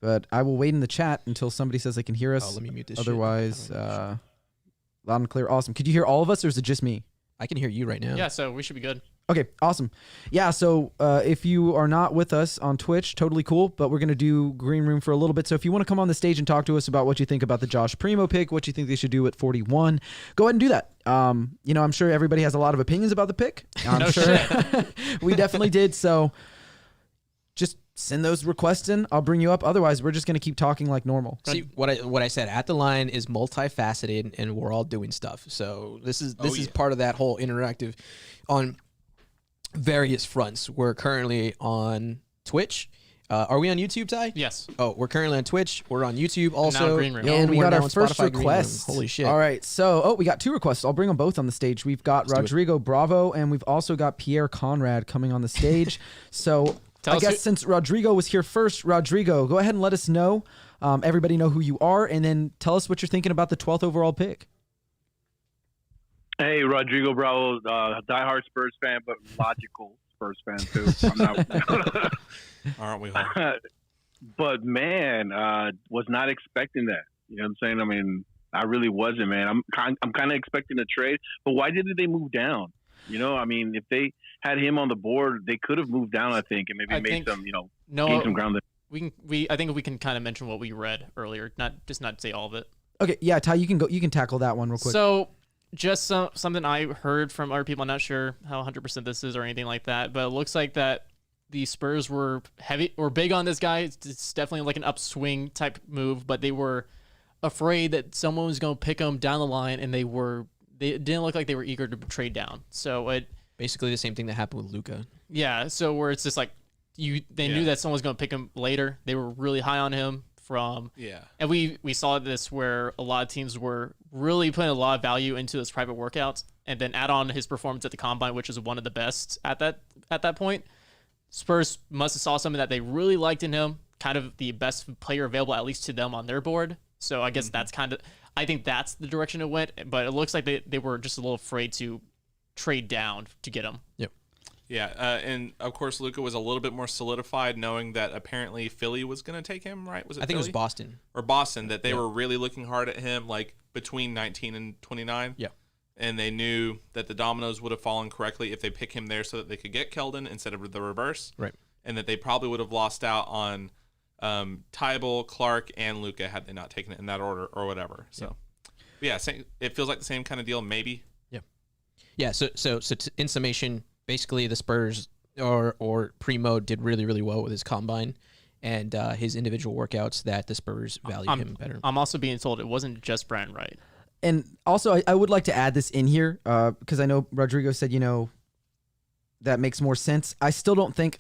But I will wait in the chat until somebody says they can hear us. Oh, let me mute this shit. Otherwise, How do I mute this shit? loud and clear. Awesome. Could you hear all of us, or is it just me? I can hear you right now. Yeah, so we should be good. Okay, awesome. Yeah, so if you are not with us on Twitch, totally cool, but we're going to do Green Room for a little bit. So if you want to come on the stage and talk to us about what you think about the Josh Primo pick, what you think they should do at 41, go ahead and do that. I'm sure everybody has a lot of opinions about the pick. I'm No sure we definitely did. So just send those requests in. I'll bring you up. Otherwise, we're just going to keep talking like normal. See what I said at the line is multifaceted, and we're all doing stuff. So this is part of that whole interactive on various fronts. We're currently on Twitch. Are we on YouTube, Ty? Yes. Oh, we're currently on Twitch. We're on YouTube also. Green Room. Yo, And we we're got now our on first Spotify Green Room. request. Holy shit. All right. So, we got two requests. I'll bring them both on the stage. We've got do it. Rodrigo Bravo, and we've also got Pierre Conrad coming on the stage. So, Tell I us guess who- since Rodrigo was here first, Rodrigo, go ahead and let us know. Everybody know who you are, and then tell us what you're thinking about the 12th overall pick. Hey, Rodrigo Bravo, diehard Spurs fan, but logical Spurs fan too. I'm not, Aren't we all? but man, was not expecting that. You know what I'm saying? I mean, I really wasn't, man. I'm kind of expecting a trade, but why didn't they move down? You know, I mean, if they had him on the board, they could have moved down, I think, and maybe I made think- some, gain No, some ground. I think we can kind of mention what we read earlier, not say all of it. Okay, yeah, Ty, you can go. You can tackle that one real quick. So, just something I heard from other people. I'm not sure how 100% this is or anything like that, but it looks like that the Spurs were big on this guy. It's definitely like an upswing type move, but they were afraid that someone was going to pick him down the line, and they didn't look like they were eager to trade down. So Basically the same thing that happened with Luka. yeah. So where it's just like they knew that someone was going to pick him later. They were really high on him and we saw this where a lot of teams were really putting a lot of value into those private workouts. and then add on his performance at the combine, which was one of the best at that point. Spurs must have saw something that they really liked in him, kind of the best player available, at least to them on their board. So I guess that's kind of, I think that's the direction it went, but it looks like they were just a little afraid to trade down to get him. Yep. Yeah, and of course Luka was a little bit more solidified, knowing that apparently Philly was going to take him. Right? Was it? I think Philly? it was Boston or Boston that they were really looking hard at him, like between 19 and 29. Yeah. And they knew that the dominoes would have fallen correctly if they pick him there so that they could get Keldon instead of the reverse. Right. And that they probably would have lost out on Tybal, Clark, and Luka had they not taken it in that order or whatever. So, yeah, it feels like the same kind of deal, maybe. Yeah. Yeah. So in summation, basically the Spurs or Primo did really, really well with his combine and his individual workouts that the Spurs valued him better. I'm also being told it wasn't just Brand Wright. And also, I would like to add this in here because I know Rodrigo said, that makes more sense. I still don't think,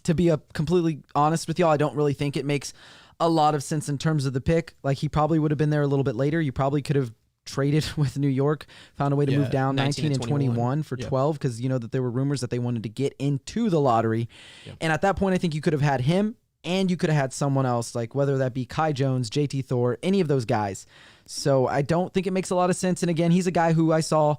to be completely honest with y'all, I don't really think it makes a lot of sense in terms of the pick. Like, he probably would have been there a little bit later. You probably could have traded with New York, found a way to move down 19 and 21 for 12 because, that there were rumors that they wanted to get into the lottery. Yep. And at that point, I think you could have had him and you could have had someone else, like whether that be Kai Jones, JT Thor, any of those guys. So I don't think it makes a lot of sense. And again, he's a guy who I saw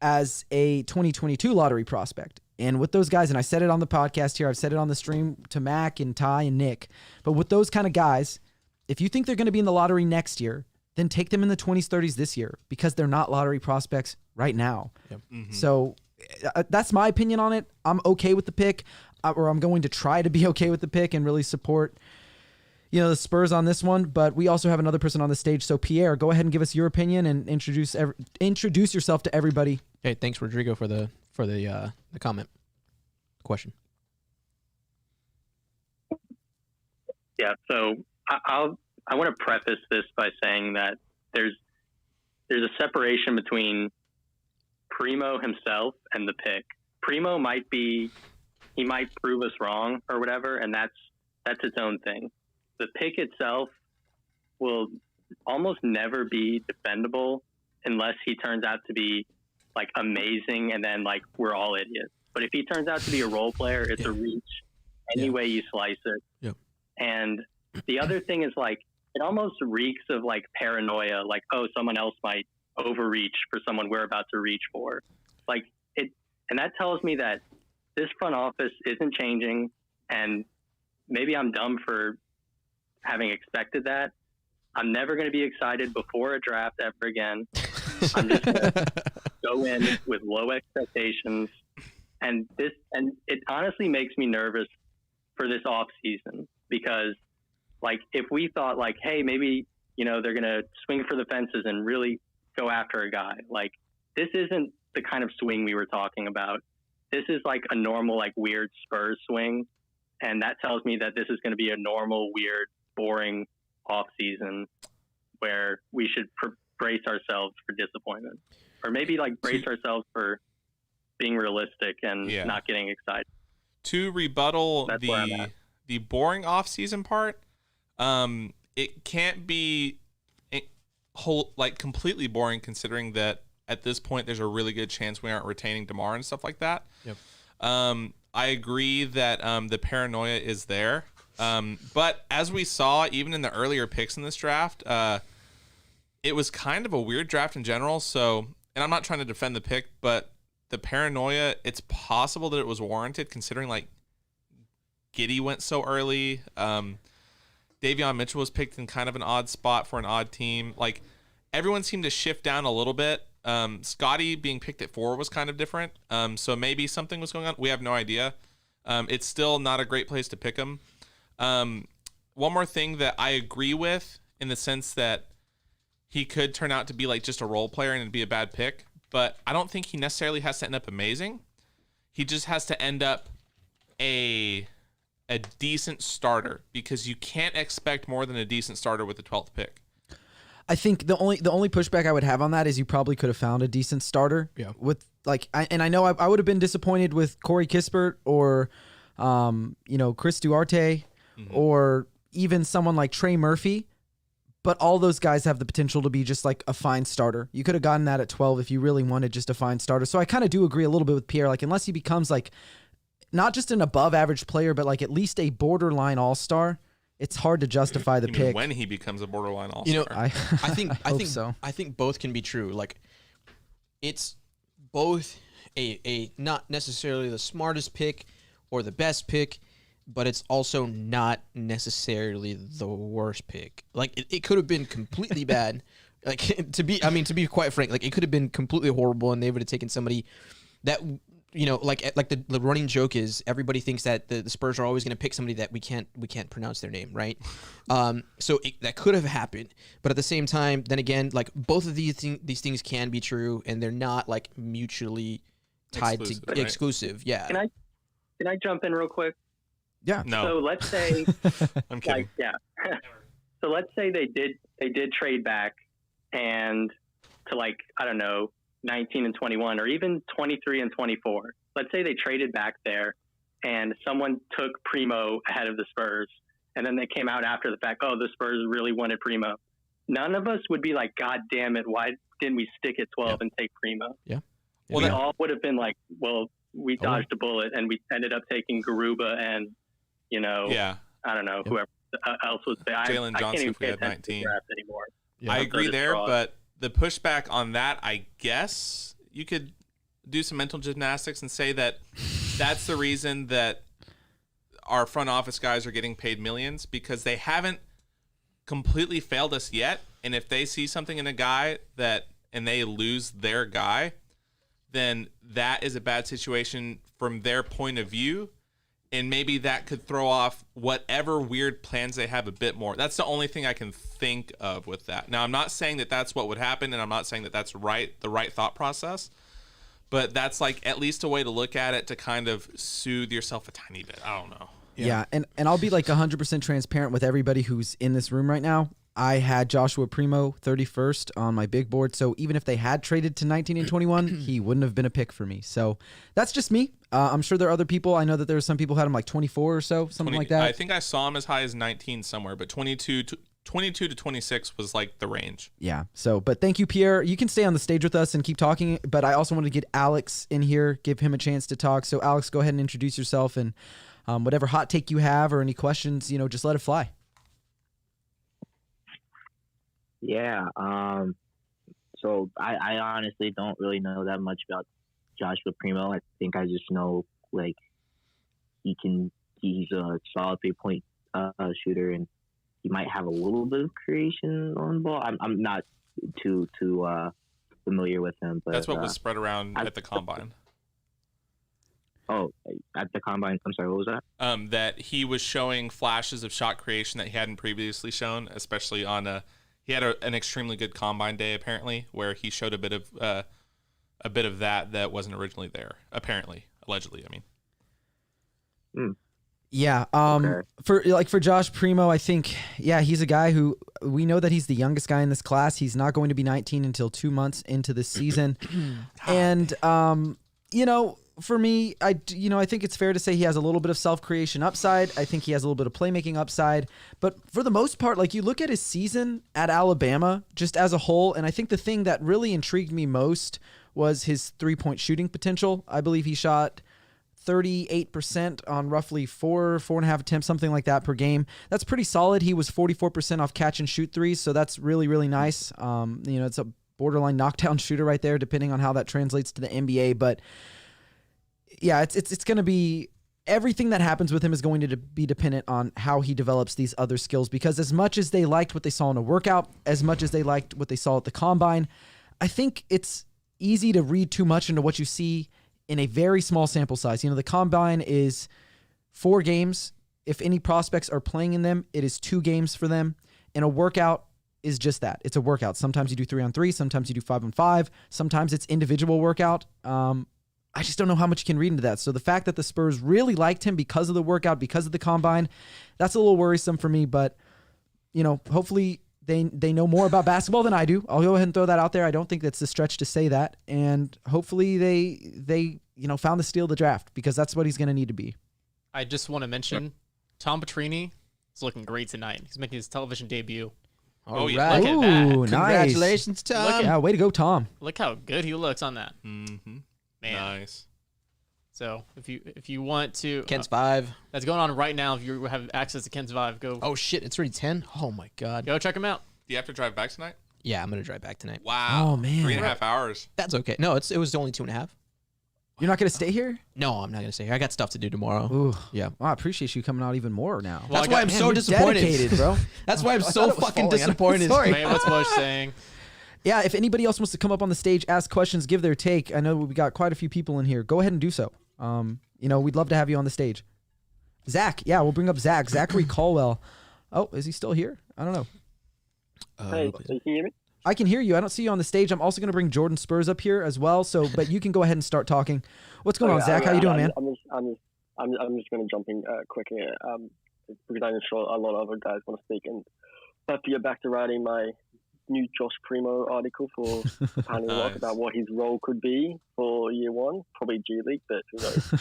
as a 2022 lottery prospect. And with those guys, and I said it on the podcast here, I've said it on the stream to Mac and Ty and Nick, but with those kind of guys, if you think they're going to be in the lottery next year, then take them in the 20s, 30s this year because they're not lottery prospects right now. Yep. Mm-hmm. So that's my opinion on it. I'm okay with the pick, or I'm going to try to be okay with the pick and really support the Spurs on this one, but we also have another person on the stage. So Pierre, go ahead and give us your opinion and introduce yourself to everybody. Hey, thanks Rodrigo for the comment question. Yeah, so I want to preface this by saying that there's a separation between Primo himself and the pick. Primo might prove us wrong or whatever, and that's its own thing. The pick itself will almost never be defendable unless he turns out to be amazing and then we're all idiots. But if he turns out to be a role player, it's a reach any way you slice it. Yep. And the other thing is it almost reeks of paranoia, someone else might overreach for someone we're about to reach for. And that tells me that this front office isn't changing, and maybe I'm dumb for having expected that. I'm never going to be excited before a draft ever again. I'm just going to go in with low expectations. And it honestly makes me nervous for this off season because if we thought hey, maybe, they're going to swing for the fences and really go after a guy, this isn't the kind of swing we were talking about. This is a normal, weird Spurs swing. And that tells me that this is going to be a normal, weird, boring off season where we should brace ourselves for disappointment, or maybe brace ourselves for being realistic and not getting excited. To rebuttal the boring off season part, it can't be completely boring considering that at this point there's a really good chance we aren't retaining DeMar and stuff like that. Yep. I agree that the paranoia is there. But as we saw, even in the earlier picks in this draft, it was kind of a weird draft in general. So, and I'm not trying to defend the pick, but the paranoia, it's possible that it was warranted considering Giddey went so early. Davion Mitchell was picked in kind of an odd spot for an odd team. Everyone seemed to shift down a little bit. Scotty being picked at 4 was kind of different. So maybe something was going on. We have no idea. It's still not a great place to pick him. One more thing that I agree with in the sense that he could turn out to be just a role player and it'd be a bad pick, but I don't think he necessarily has to end up amazing. He just has to end up a decent starter because you can't expect more than a decent starter with the 12th pick. I think the only pushback I would have on that is you probably could have found a decent starter. Yeah. With I know I would have been disappointed with Corey Kispert or, Chris Duarte or even someone like Trey Murphy, but all those guys have the potential to be just like a fine starter. You could have gotten that at 12 if you really wanted just a fine starter. So I kind of do agree a little bit with Pierre. Like, unless he becomes like not just an above average player, but like at least a borderline all-star, it's hard to justify the pick. When he becomes a borderline all-star. You know, I think so. I think both can be true. Like, it's both a not necessarily the smartest pick or the best pick, but it's also not necessarily the worst pick. Like, it could have been completely bad. Like, to be quite frank, like, it could have been completely horrible, and they would have taken somebody that, you know, like the running joke is everybody thinks that the Spurs are always going to pick somebody that we can't pronounce their name, right? So that could have happened, but at the same time, then again, like, both of these things can be true, and they're not like mutually tied exclusive. Yeah. Can I jump in real quick? Yeah. No. So let's say I'm kidding. So let's say they did trade back and to, like, I don't know, 19 and 21 or even 23 and 24. Let's say they traded back there and someone took Primo ahead of the Spurs, and then they came out after the fact, oh, the Spurs really wanted Primo. None of us would be like, God damn it, why didn't we stick at 12 and take Primo? Yeah. Well, we all would have been like, well, we dodged a bullet and we ended up taking Garuba and, you know, I don't know, whoever else was there. Jalen Johnson, I can't even if we pay had attention to 19. draft anymore. I agree there, but the pushback on that, I guess you could do some mental gymnastics and say that that's the reason that our front office guys are getting paid millions, because they haven't completely failed us yet. And if they see something in a guy and they lose their guy, then that is a bad situation from their point of view. And maybe that could throw off whatever weird plans they have a bit more. That's the only thing I can think of with that. Now, I'm not saying that that's what would happen, and I'm not saying that that's the right thought process. But that's like at least a way to look at it to kind of soothe yourself a tiny bit. I don't know. Yeah, and I'll be like 100% transparent with everybody who's in this room right now. I had Joshua Primo 31st on my big board, so even if they had traded to 19 and 21, he wouldn't have been a pick for me. So that's just me. I'm sure there are other people. I know that there were some people who had him like 24 or so, something like that. I think I saw him as high as 19 somewhere, but 22 to 26 was like the range. Yeah. So, but thank you, Pierre. You can stay on the stage with us and keep talking, but I also wanted to get Alex in here, give him a chance to talk. So, Alex, go ahead and introduce yourself, and whatever hot take you have or any questions, just let it fly. Yeah. So I honestly don't really know that much about Joshua Primo. I think I just know, like, he's a solid 3-point shooter, and he might have a little bit of creation on the ball. I'm not too familiar with him, but that's what was spread around at the combine. Oh, at the combine. I'm sorry, what was that? That he was showing flashes of shot creation that he hadn't previously shown, especially on he had an extremely good combine day apparently, where he showed a bit of that wasn't originally there. Apparently, allegedly, I mean. Yeah. Okay. For Josh Primo, I think, he's a guy who we know that he's the youngest guy in this class. He's not going to be 19 until 2 months into the season. And, for me, I think it's fair to say he has a little bit of self-creation upside. I think he has a little bit of playmaking upside. But for the most part, like, you look at his season at Alabama just as a whole, and I think the thing that really intrigued me most was his three-point shooting potential. I believe he shot 38% on roughly 4.5 attempts, something like that per game. That's pretty solid. He was 44% off catch and shoot threes, so that's really, really nice. It's a borderline knockdown shooter right there, depending on how that translates to the NBA. But yeah, it's going to be, everything that happens with him is going to be dependent on how he develops these other skills, because as much as they liked what they saw in a workout, as much as they liked what they saw at the combine, I think it's easy to read too much into what you see in a very small sample size. The combine is 4 games. If any prospects are playing in them, it is 2 games for them. And a workout is just that. It's a workout. Sometimes you do 3-on-3, sometimes you do 5-on-5, sometimes it's individual workout. I just don't know how much you can read into that. So the fact that the Spurs really liked him because of the workout, because of the combine, that's a little worrisome for me. But, hopefully they know more about basketball than I do. I'll go ahead and throw that out there. I don't think that's a stretch to say that. And hopefully they found the steal of the draft, because that's what he's going to need to be. I just want to mention Tom Petrini is looking great tonight. He's making his television debut. All yeah. right. Look at that. Ooh, nice. Congratulations, Tom. Yeah, way to go, Tom. Look how good he looks on that. Mm-hmm. Man. Nice. So if you want to, Ken's 5. that's going on right now. If you have access to Ken's Vive, go Oh, shit. It's already 10? Oh, my God. go check him out. Do you have to drive back tonight? Yeah, I'm going to drive back tonight. Wow. Oh, man. 3.5 hours. That's okay. No, it was only 2.5. You're not going to stay here? No, I'm not going to stay here. I got stuff to do tomorrow. Ooh. Yeah. Well, I appreciate you coming out even more now. Well, That's why I'm Man, so you're disappointed. dedicated, bro. That's why I'm I thought so it was fucking falling out. disappointed. Sorry. Man, what's Bush saying? Yeah, if anybody else wants to come up on the stage, ask questions, give their take. I know we got quite a few people in here. Go ahead and do so. We'd love to have you on the stage. Zach, yeah, we'll bring up Zach. Zachary Caldwell. Oh, is he still here? I don't know. Hey, can you hear me? I can hear you. I don't see you on the stage. I'm also going to bring Jordan Spurs up here as well. So, but you can go ahead and start talking. What's going on, Zach? How you doing, man? I'm just going to jump in quick here because I'm sure a lot of other guys want to speak, and I have to get back to writing my new Josh Primo article for Panty Rock about what his role could be for year one, probably G League, but who knows?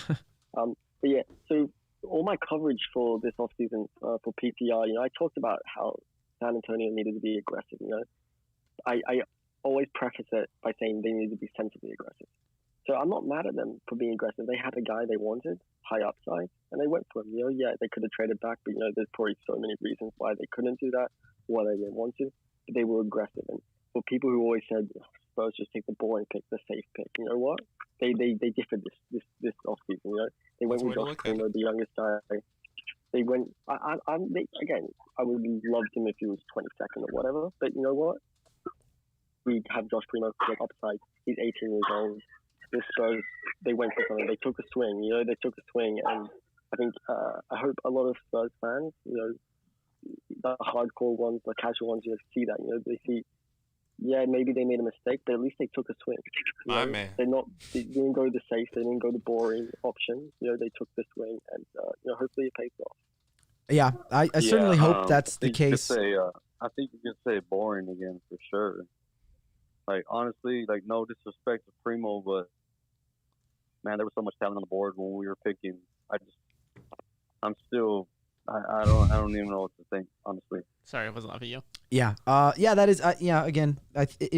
But yeah, so all my coverage for this offseason for PPR, I talked about how San Antonio needed to be aggressive. I always preface it by saying they need to be sensibly aggressive. So I'm not mad at them for being aggressive. They had a guy they wanted, high upside, and they went for him. Yeah, they could have traded back, but there's probably so many reasons why they couldn't do that, why they didn't want to. But they were aggressive. And for people who always said Spurs just take the boring pick, the safe pick, you know what? They differed this offseason. They went with Josh Primo, the youngest guy. They went. I would have loved him if he was 22nd or whatever. But you know what? We have Josh Primo get upside. He's 18 years old. The Spurs, they went for something. They took a swing. They took a swing, and I think I hope a lot of Spurs fans, the hardcore ones, the casual ones, see that. They see, yeah, maybe they made a mistake, but at least they took a swing. Man. They didn't go the safe. They didn't go the boring option. They took the swing, and hopefully it pays off. Yeah, I certainly hope that's the case. I think you can say boring again for sure. Like, honestly, no disrespect to Primo, but man, there was so much talent on the board when we were picking. I don't even know what to think, honestly. Sorry, I wasn't laughing at you. Yeah. That is, again,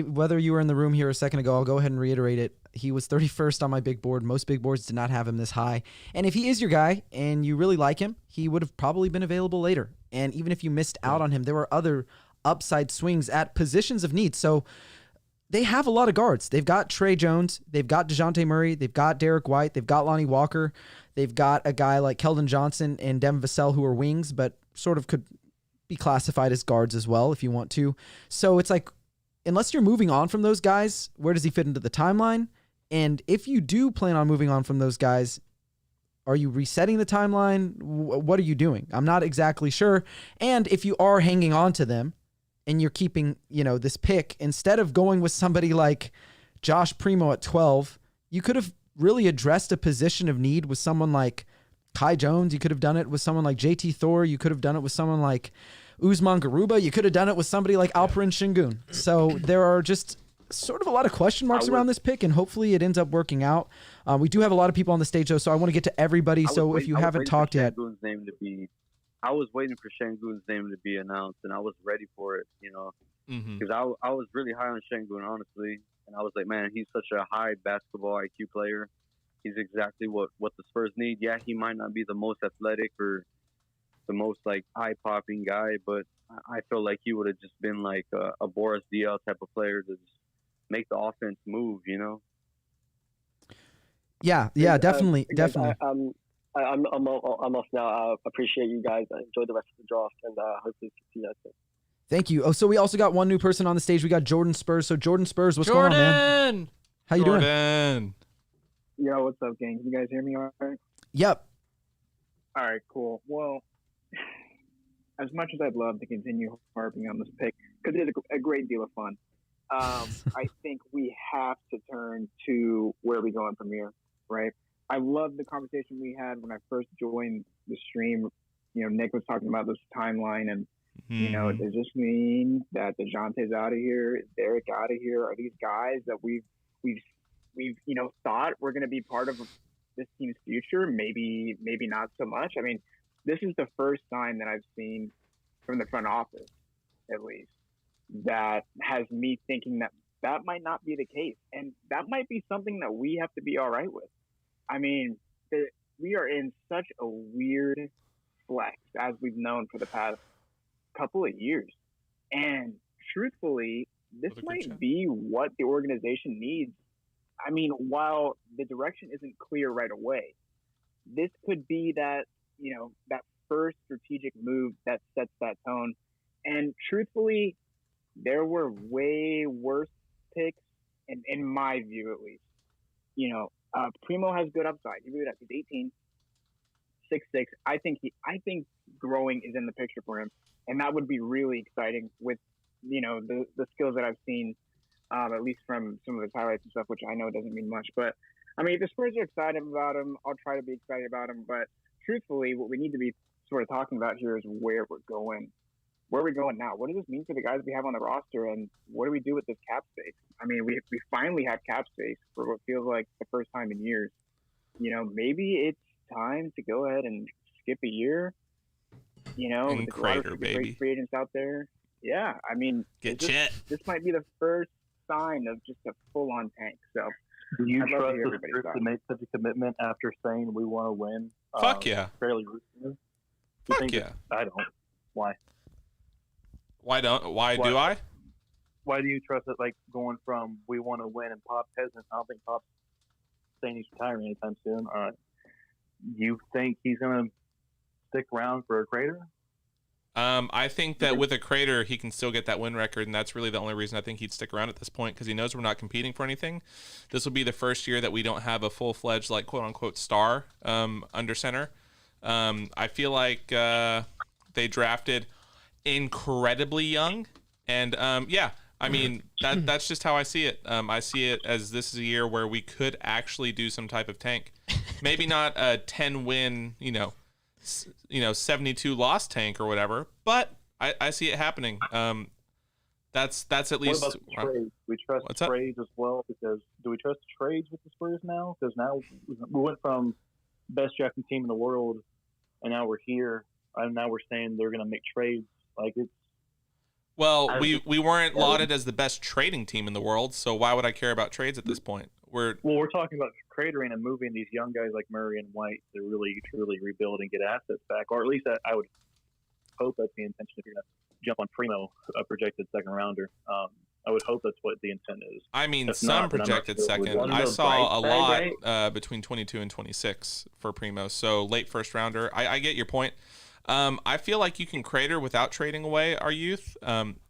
whether you were in the room here a second ago, I'll go ahead and reiterate it. He was 31st on my big board. Most big boards did not have him this high. And if he is your guy and you really like him, he would have probably been available later. And even if you missed out on him, there were other upside swings at positions of need. So they have a lot of guards. They've got Trey Jones. They've got DeJounte Murray. They've got Derek White. They've got Lonnie Walker. They've got a guy like Keldon Johnson and Devin Vassell who are wings, but sort of could be classified as guards as well if you want to. So it's like, unless you're moving on from those guys, where does he fit into the timeline? And if you do plan on moving on from those guys, are you resetting the timeline? What are you doing? I'm not exactly sure. And if you are hanging on to them and you're keeping, this pick, instead of going with somebody like Josh Primo at 12, you could have really addressed a position of need with someone like Kai Jones. You could have done it with someone like JT Thor. You could have done it with someone like Usman Garuba. You could have done it with somebody like Alperen Şengün. So there are just sort of a lot of question marks around this pick, and hopefully it ends up working out. We do have a lot of people on the stage, though, so I want to get to everybody. So if you haven't talked yet. I was waiting for Şengün's name to be announced, and I was ready for it, because I was really high on Şengün, honestly, and I was like, man, he's such a high basketball IQ player. He's exactly what the Spurs need. Yeah, he might not be the most athletic or the most eye-popping guy, but I feel like he would have just been like a Boris Diaw type of player to just make the offense move, Yeah, definitely. I'm off now. I appreciate you guys. I enjoy the rest of the draft, and hopefully see you guys soon. Thank you. Oh, so we also got one new person on the stage. We got Jordan Spurs. So Jordan Spurs, what's going on, man? How you doing? Yo, what's up, gang? You guys hear me all right? Yep. All right, cool. Well, as much as I'd love to continue harping on this pick, because it is a great deal of fun, I think we have to turn to where we're going from here, right? I love the conversation we had when I first joined the stream. Nick was talking about this timeline, and does this mean that DeJounte's out of here? Is Derek out of here? Are these guys that we've thought were going to be part of this team's future? Maybe not so much. I mean, this is the first sign that I've seen from the front office, at least, that has me thinking that might not be the case. And that might be something that we have to be all right with. I mean, we are in such a weird flex, as we've known for the past couple of years. And truthfully, this might be what the organization needs. I mean, while the direction isn't clear right away, this could be that, that first strategic move that sets that tone. And truthfully, there were way worse picks, in my view at least. Primo has good upside. He really does. He's 18, 6'6". I think growing is in the picture for him, and that would be really exciting with the skills that I've seen, at least from some of his highlights and stuff, which I know doesn't mean much. But I mean, if the Spurs are excited about him, I'll try to be excited about him. But truthfully, what we need to be sort of talking about here is where we're going. Where are we going now? What does this mean for the guys we have on the roster, and what do we do with this cap space? I mean, we finally have cap space for what feels like the first time in years. Maybe it's time to go ahead and skip a year. And Crater, baby. Great free agents out there. Yeah, I mean, this might be the first sign of just a full-on tank. So, do you trust the Spurs to make such a commitment after saying we want to win? Fuck yeah. Fairly recently. Fuck yeah. I don't. Why? Why do I? Why do you trust it? Like going from we want to win and Pop hasn't. I don't think Pop's saying he's retiring anytime soon. You think he's gonna stick around for a Crater? I think that with a Crater, he can still get that win record, and that's really the only reason I think he'd stick around at this point, because he knows we're not competing for anything. This will be the first year that we don't have a full-fledged, like, quote-unquote star under center. I feel like they drafted incredibly young, and I mean, that's just how I see it. I see it as this is a year where we could actually do some type of tank. Maybe not a 10-win, 72 loss tank or whatever, but I see it happening. That's at least. What about trades? We trust trades as well, because do we trust trades with the Spurs now? Because now we went from best drafting team in the world, and now we're here, and now we're saying they're going to make trades. Like it's. Well, we weren't lauded as the best trading team in the world, so why would I care about trades at this point? We're talking about cratering and moving these young guys like Murray and White to really truly rebuild and get assets back, or at least I would hope that's the intention if you're going to jump on Primo, a projected second rounder. I would hope that's what the intent is. I mean, some projected second. I saw a lot between 22 and 26 for Primo, so late first rounder. I get your point. I feel like you can crater without trading away our youth,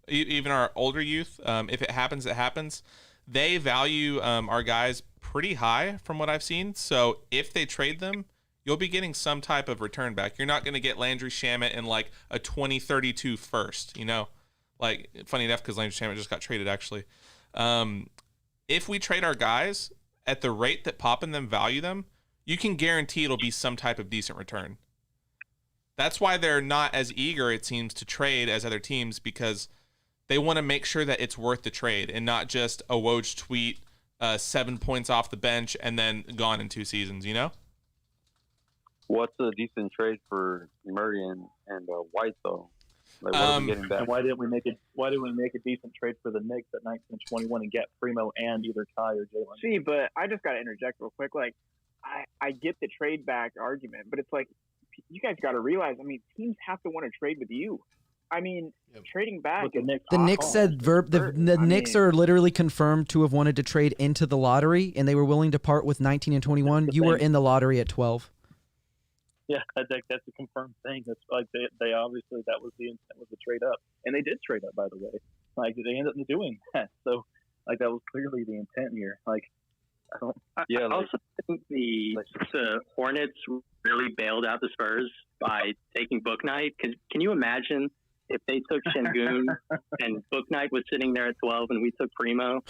even our older youth. If it happens, it happens. They value our guys pretty high from what I've seen. So if they trade them, you'll be getting some type of return back. You're not going to get Landry Shamet in like a 2032 first, Like, funny enough, because Landry Shamet just got traded, actually. If we trade our guys at the rate that Pop and them value them, you can guarantee it'll be some type of decent return. That's why they're not as eager, it seems, to trade as other teams, because they want to make sure that it's worth the trade and not just a Woj tweet, 7 points off the bench, and then gone in 2 seasons, What's a decent trade for Murray and White, though? Like, what are we getting back? And why didn't we make a decent trade for the Knicks at 19 and 21 and get Primo and either Kai or Jalen? See, but I just got to interject real quick. Like, I get the trade back argument, but it's like, you guys got to realize, teams have to want to trade with you. Trading back. The Knicks said the Knicks are literally confirmed to have wanted to trade into the lottery, and they were willing to part with 19 and 21. You were in the lottery at 12. Yeah, that's a confirmed thing. That's like they obviously, that was the intent, was to trade up, and they did trade up, by the way. Like, they ended up doing that. So, like, that was clearly the intent here. Like, I don't. I also think the Hornets really bailed out the Spurs by taking Book Knight. Can you imagine if they took Şengün and Book Knight was sitting there at 12 and we took Primo?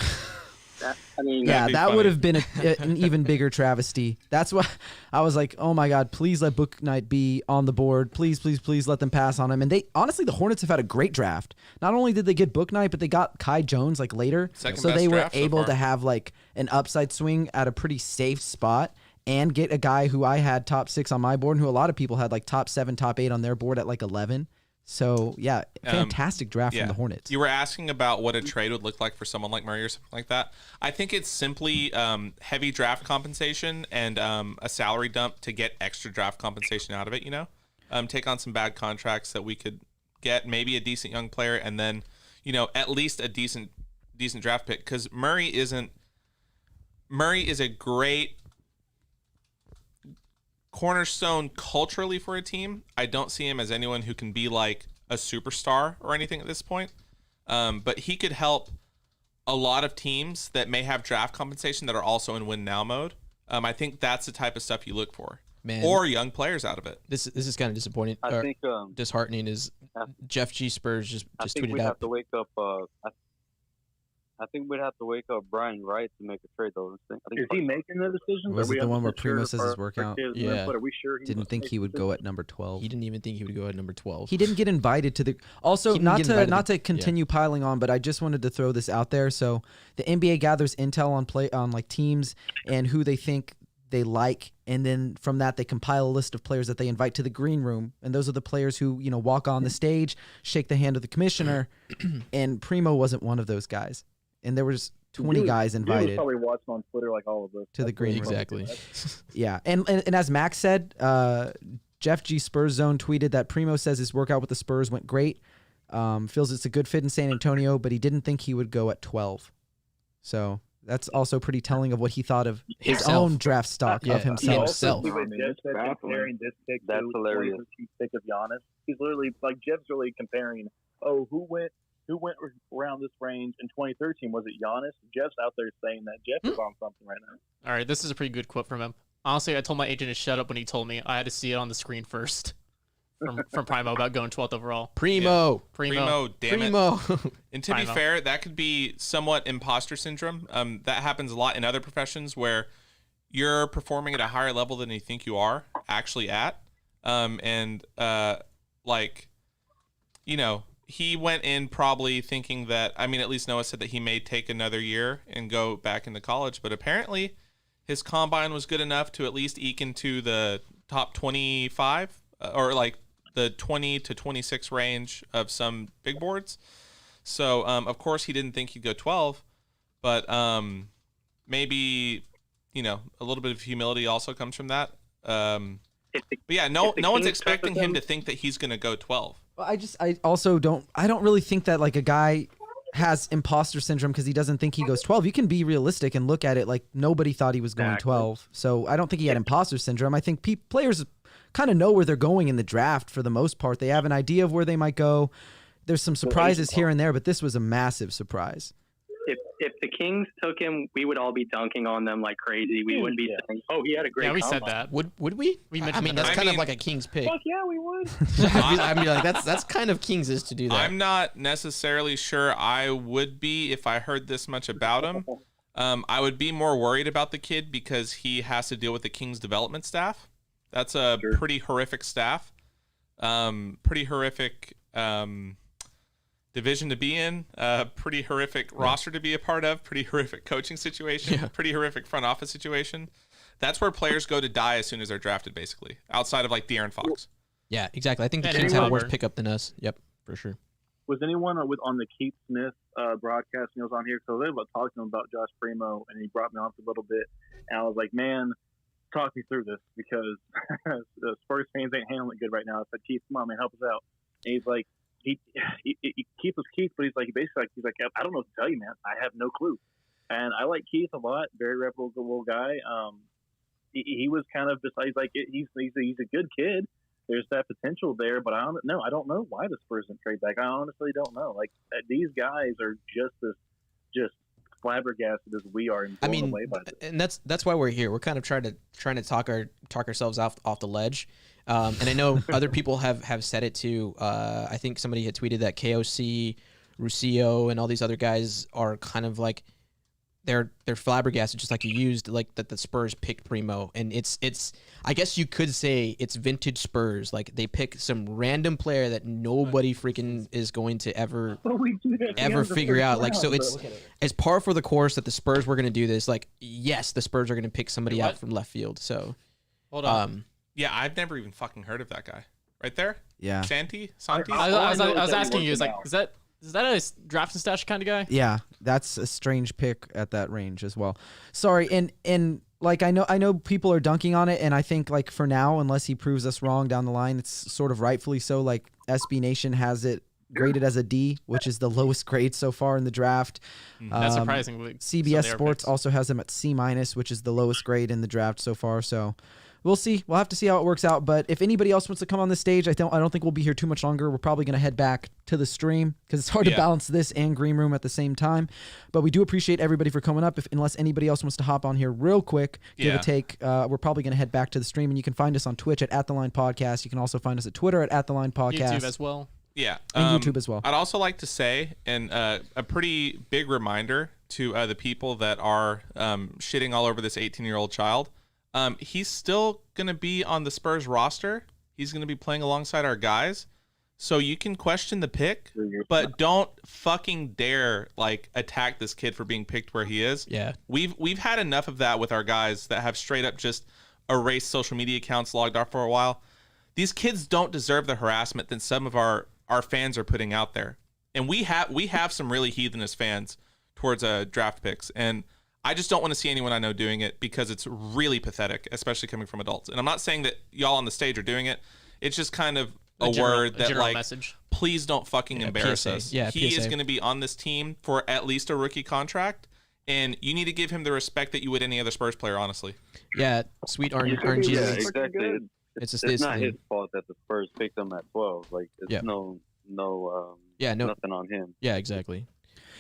That would have been an even bigger travesty. That's why I was like, oh my God, please let Book Knight be on the board. Please, please, please let them pass on him. And honestly, the Hornets have had a great draft. Not only did they get Book Knight, but they got Kai Jones later. So they were able to have like an upside swing at a pretty safe spot and get a guy who I had top 6 on my board and who a lot of people had like top 7, top 8 on their board at like 11. So yeah, fantastic draft from the Hornets. You were asking about what a trade would look like for someone like Murray or something like that. I think it's simply heavy draft compensation and a salary dump to get extra draft compensation out of it. Take on some bad contracts that we could get maybe a decent young player and then at least a decent draft pick, because Murray is a great cornerstone culturally for a team. I don't see him as anyone who can be like a superstar or anything at this point. But he could help a lot of teams that may have draft compensation that are also in win now mode. I think that's the type of stuff you look for. Man, or young players out of it. This is kind of disappointing. I think disheartening is Jeff G. Spurs just tweeted we'd out. Have to wake up. I think we'd have to wake up Brian Wright to make a trade, though. Is he making the decisions? Was it the one where Primo says his workout? workout? Yeah. Are we sure Didn't think he would go at number 12. He didn't even think he would go at number 12. He didn't get invited to the. Also, not to continue piling on, but I just wanted to throw this out there. So the NBA gathers intel on like teams and who they think they like, and then from that they compile a list of players that they invite to the green room, and those are the players who walk on the stage, shake the hand of the commissioner, and Primo wasn't one of those guys. And there was 20 guys invited. He was probably watching on Twitter like all of us. To the green room. Exactly. Yeah, and as Max said, Jeff G. Spurs Zone tweeted that Primo says his workout with the Spurs went great, feels it's a good fit in San Antonio, but he didn't think he would go at 12. So that's also pretty telling of what he thought of his own draft stock of himself. Comparing this pick That's to hilarious. The pick of Giannis. He's literally like Jeff's really comparing. Oh, who went around this range in 2013? Was it Giannis? Jeff's out there saying that Jeff is on something right now. All right, this is a pretty good quote from him. Honestly, I told my agent to shut up when he told me. I had to see it on the screen first. From Primo about going 12th overall. Primo, damn Primo. it. And to be fair, that could be somewhat imposter syndrome. That happens a lot in other professions where you're performing at a higher level than you think you are actually at. He went in probably thinking that, at least Noah said that he may take another year and go back into college, but apparently his combine was good enough to at least eke into the top 25 or like the 20 to 26 range of some big boards. So, of course, he didn't think he'd go 12, but maybe, a little bit of humility also comes from that. But yeah, no one's expecting him to think that he's going to go 12. Well, I also don't really think that like a guy has imposter syndrome because he doesn't think he goes 12. You can be realistic and look at it like nobody thought he was going 12. So I don't think he had imposter syndrome. I think players kind of know where they're going in the draft for the most part. They have an idea of where they might go. There's some surprises here and there, but this was a massive surprise. If the Kings took him, we would all be dunking on them like crazy. We wouldn't be saying, "Oh, he had a great." Yeah, we combine. said that. Would we? That's kind of like a Kings pick. Fuck yeah, we would. That's kind of Kings is to do that. I'm not necessarily sure I would be if I heard this much about him. I would be more worried about the kid because he has to deal with the Kings development staff. That's a pretty horrific staff. Pretty horrific division to be in, pretty horrific roster to be a part of, pretty horrific coaching situation, pretty horrific front office situation. That's where players go to die as soon as they're drafted, basically, outside of like De'Aaron Fox. Yeah, exactly. I think the Kings have a worse pickup than us. Yep, for sure. Was anyone on the Keith Smith broadcast when he was on here? So they were talking about Josh Primo, and he brought me on for a little bit, and I was like, man, talk me through this because the Spurs fans ain't handling it good right now. I said, Keith, come on, man, help us out. And he's like, Keith was Keith, but he's like, I don't know what to tell you, man. I have no clue. And I like Keith a lot, very reputable guy. He was kind of just like he's a good kid. There's that potential there, but I don't know why the Spurs didn't trade back. I honestly don't know. Like these guys are just flabbergasted as we are and blown away by this. And that's why we're here. We're kind of trying to talk ourselves off the ledge. And I know other people have said it too. I think somebody had tweeted that KOC, Russillo, and all these other guys are kind of like they're flabbergasted, just like you used, like that the Spurs picked Primo, and it's I guess you could say it's vintage Spurs. Like they pick some random player that nobody freaking is going to ever figure out. Like so it's par for the course that the Spurs were going to do this. Like yes, the Spurs are going to pick somebody out from left field. So hold on. Yeah, I've never even fucking heard of that guy. Right there? Yeah. Santi? I was asking you, is that a draft and stash kind of guy? Yeah, that's a strange pick at that range as well. Sorry, and like I know people are dunking on it, and I think like for now, unless he proves us wrong down the line, it's sort of rightfully so. Like SB Nation has it graded as a D, which is the lowest grade so far in the draft. That's surprising. CBS Sports also has him at C-, which is the lowest grade in the draft so far. So we'll see. We'll have to see how it works out. But if anybody else wants to come on the stage, I don't think we'll be here too much longer. We're probably going to head back to the stream because it's hard to balance this and Green Room at the same time. But we do appreciate everybody for coming up. Unless anybody else wants to hop on here real quick, give a take. We're probably going to head back to the stream, and you can find us on Twitch at The Line Podcast. You can also find us at Twitter at The Line Podcast. YouTube as well. Yeah. And YouTube as well. I'd also like to say, and a pretty big reminder to the people that are shitting all over this 18-year-old child, he's still going to be on the Spurs roster. He's going to be playing alongside our guys. So you can question the pick, but don't fucking dare like attack this kid for being picked where he is. Yeah. We've had enough of that with our guys that have straight up just erased social media accounts, logged off for a while. These kids don't deserve the harassment that some of our fans are putting out there. And we have some really heathenous fans towards draft picks. And I just don't want to see anyone I know doing it because it's really pathetic, especially coming from adults. And I'm not saying that y'all on the stage are doing it. It's just kind of a word that like, message. Please don't fucking embarrass PSA. us. Yeah, he PSA. is going to be on this team for at least a rookie contract. And you need to give him the respect that you would any other Spurs player, honestly. Yeah, sweet orange Yeah, Jesus. exactly. It's not his fault that the Spurs picked him at 12. Like, it's nothing on him. Yeah, exactly.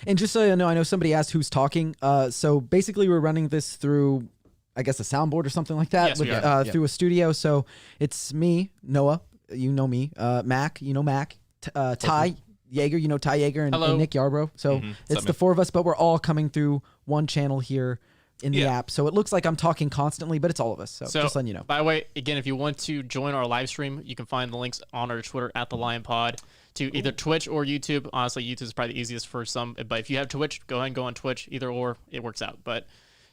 And just so you know, I know somebody asked who's talking. So basically, we're running this through, I guess, a soundboard or something like that. Yes, we are. Through a studio. So it's me, Noah. You know me. Mac. You know Mac. Ty Yeager. You know Ty Yeager and Nick Yarbrough. So it's the four of us, but we're all coming through one channel here in the app. So it looks like I'm talking constantly, but it's all of us. So just letting you know. By the way, again, if you want to join our live stream, you can find the links on our Twitter at The Lion Pod to either Twitch or YouTube. Honestly, YouTube is probably the easiest for some, but if you have Twitch, go ahead and go on Twitch. Either or, it works out. But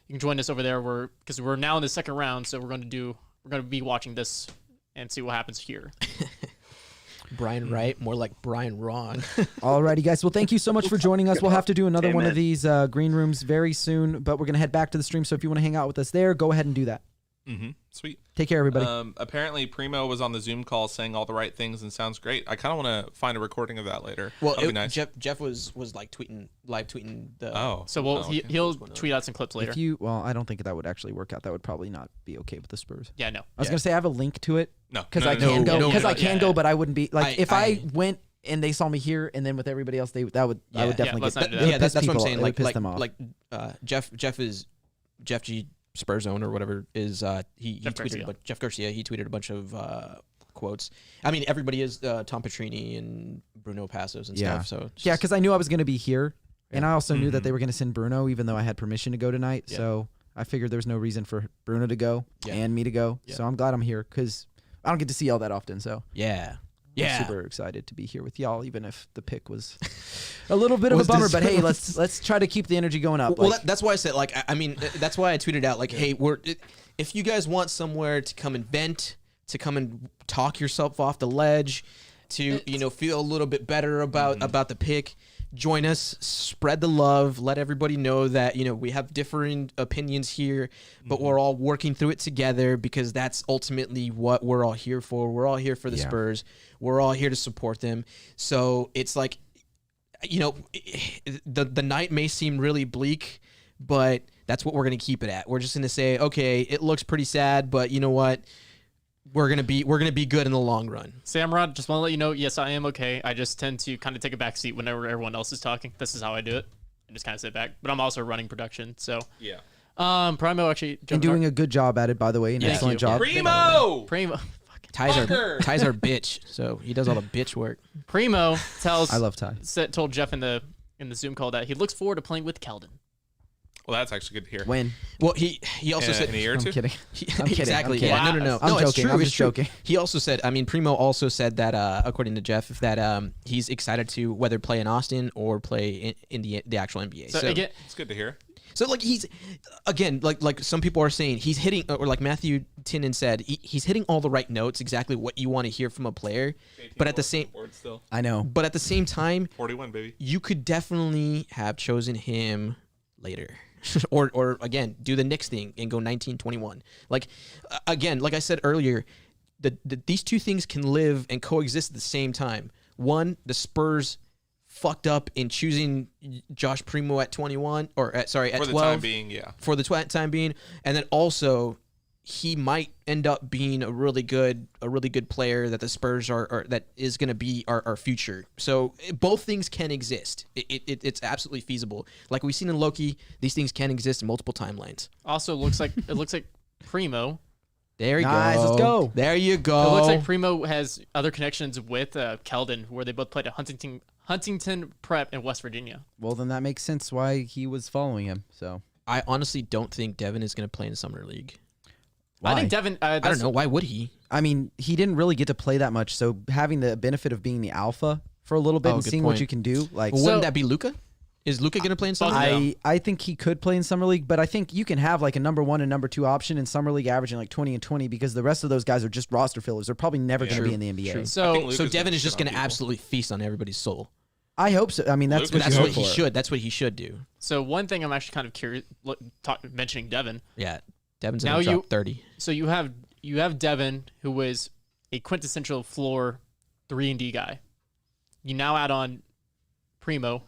you can join us over there. Because we're now in the second round, so we're going to be watching this and see what happens here. Brian Wright, more like Brian Wrong. Alrighty, guys. Well, thank you so much for joining us. We'll have to do another one of these green rooms very soon, but we're going to head back to the stream. So if you want to hang out with us there, go ahead and do that. Sweet. Take care, everybody. Apparently, Primo was on the Zoom call saying all the right things and sounds great. I kind of want to find a recording of that later. Well, that'd be nice. Jeff was like live tweeting the. Oh, so he'll tweet out some clips later. I don't think that would actually work out. That would probably not be okay with the Spurs. Yeah, no. I was gonna say I have a link to it. No, because I can go, but I wouldn't be like if I went and they saw me here and then with everybody else, I would definitely get that. Yeah, that's what I'm saying. Like piss them off. Like Jeff G. Spurs owner or whatever is he tweeted but Jeff Garcia he tweeted a bunch of quotes. I mean everybody is Tom Petrini and Bruno Passos and stuff. So yeah, because I knew I was going to be here, and I also knew that they were going to send Bruno, even though I had permission to go tonight. Yeah. So I figured there's no reason for Bruno to go and me to go. Yeah. So I'm glad I'm here because I don't get to see y'all that often. So I'm super excited to be here with y'all, even if the pick was a little bit of a bummer. But hey, let's try to keep the energy going up. Well, that's why I said that's why I tweeted out hey, if you guys want somewhere to come and vent, to come and talk yourself off the ledge, to feel a little bit better about the pick, join us, spread the love, let everybody know that we have differing opinions here, but we're all working through it together because that's ultimately what we're all here for. We're all here for the Spurs. We're all here to support them. So it's like, the night may seem really bleak, but that's what we're going to keep it at. We're just going to say, okay, it looks pretty sad, but you know what? We're gonna be good in the long run. Samrod, just want to let you know, yes, I am okay. I just tend to kind of take a back seat whenever everyone else is talking. This is how I do it. I just kind of sit back. But I'm also running production, so yeah. Primo actually and doing a good job at it, by the way. An excellent job. Primo. Ty's our bitch, so he does all the bitch work. Primo tells I love Ty. Told Jeff in the Zoom call that he looks forward to playing with Keldon. Well, that's actually good to hear. When? Well, he also said in a year or two. I'm kidding. I'm kidding. Exactly. I'm kidding. Yeah. No. I'm joking. It's true. I'm It's just true. joking. He also said. I mean, Primo also said that, according to Jeff, that he's excited to whether play in Austin or play in the actual NBA. So again, it's good to hear. So like he's again like some people are saying he's hitting, or like Matthew Tinnen said, he's hitting all the right notes, exactly what you want to hear from a player. But at the same, I know. But at the same time, 41 baby, you could definitely have chosen him later. or again, do the Knicks thing and go 19-21. Like again, like I said earlier, these two things can live and coexist at the same time. One, the Spurs fucked up in choosing Josh Primo at 21, or at 12. For the time being, yeah. For the time being, and then also he might end up being a really good player that the Spurs are that is going to be our future. So both things can exist. It's absolutely feasible. Like we've seen in Loki, these things can exist in multiple timelines. Also, looks like Primo. There you nice, go. Let's go. There you go. It looks like Primo has other connections with Keldon, where they both played at Huntington Prep in West Virginia. Well, then that makes sense why he was following him. So I honestly don't think Devin is going to play in the Summer League. Why? I think Devin. I don't know. Why would he? I mean, he didn't really get to play that much, so having the benefit of being the alpha for a little bit and seeing what you can do, like, well, wouldn't that be Luka? Is Luka going to play in Summer League? I think he could play in Summer League, but I think you can have like a number 1 and number 2 option in Summer League averaging like 20 and 20 because the rest of those guys are just roster fillers. They're probably never going to be in the NBA. True. So Devin is just going to absolutely feast on everybody's soul. I hope so. I mean, that's what he should. That's what he should do. So one thing I'm actually kind of curious, mentioning Devin. Yeah, Devin's going to drop 30. So you have Devin, who is a quintessential floor 3-and-D guy. You now add on Primo,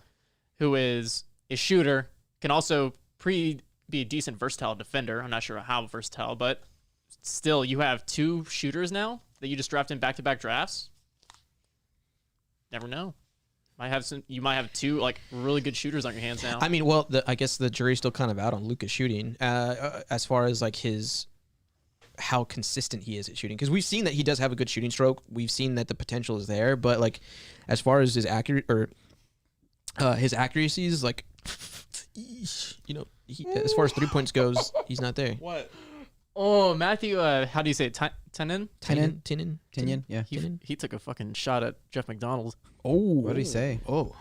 who is a shooter, can also be a decent versatile defender. I'm not sure how versatile, but still, you have 2 shooters now that you just drafted in back-to-back drafts. Never know. You might have 2 like really good shooters on your hands now. I mean, well, I guess the jury's still kind of out on Luka's shooting as far as like how consistent he is at shooting, because we've seen that he does have a good shooting stroke. We've seen that the potential is there, but like as far as his accuracy is like, you know, as far as 3 points goes, he's not there. What? Oh, Matthew, how do you say it? Tinen? Yeah. He took a fucking shot at Jeff McDonald. Oh, what did he say? Oh,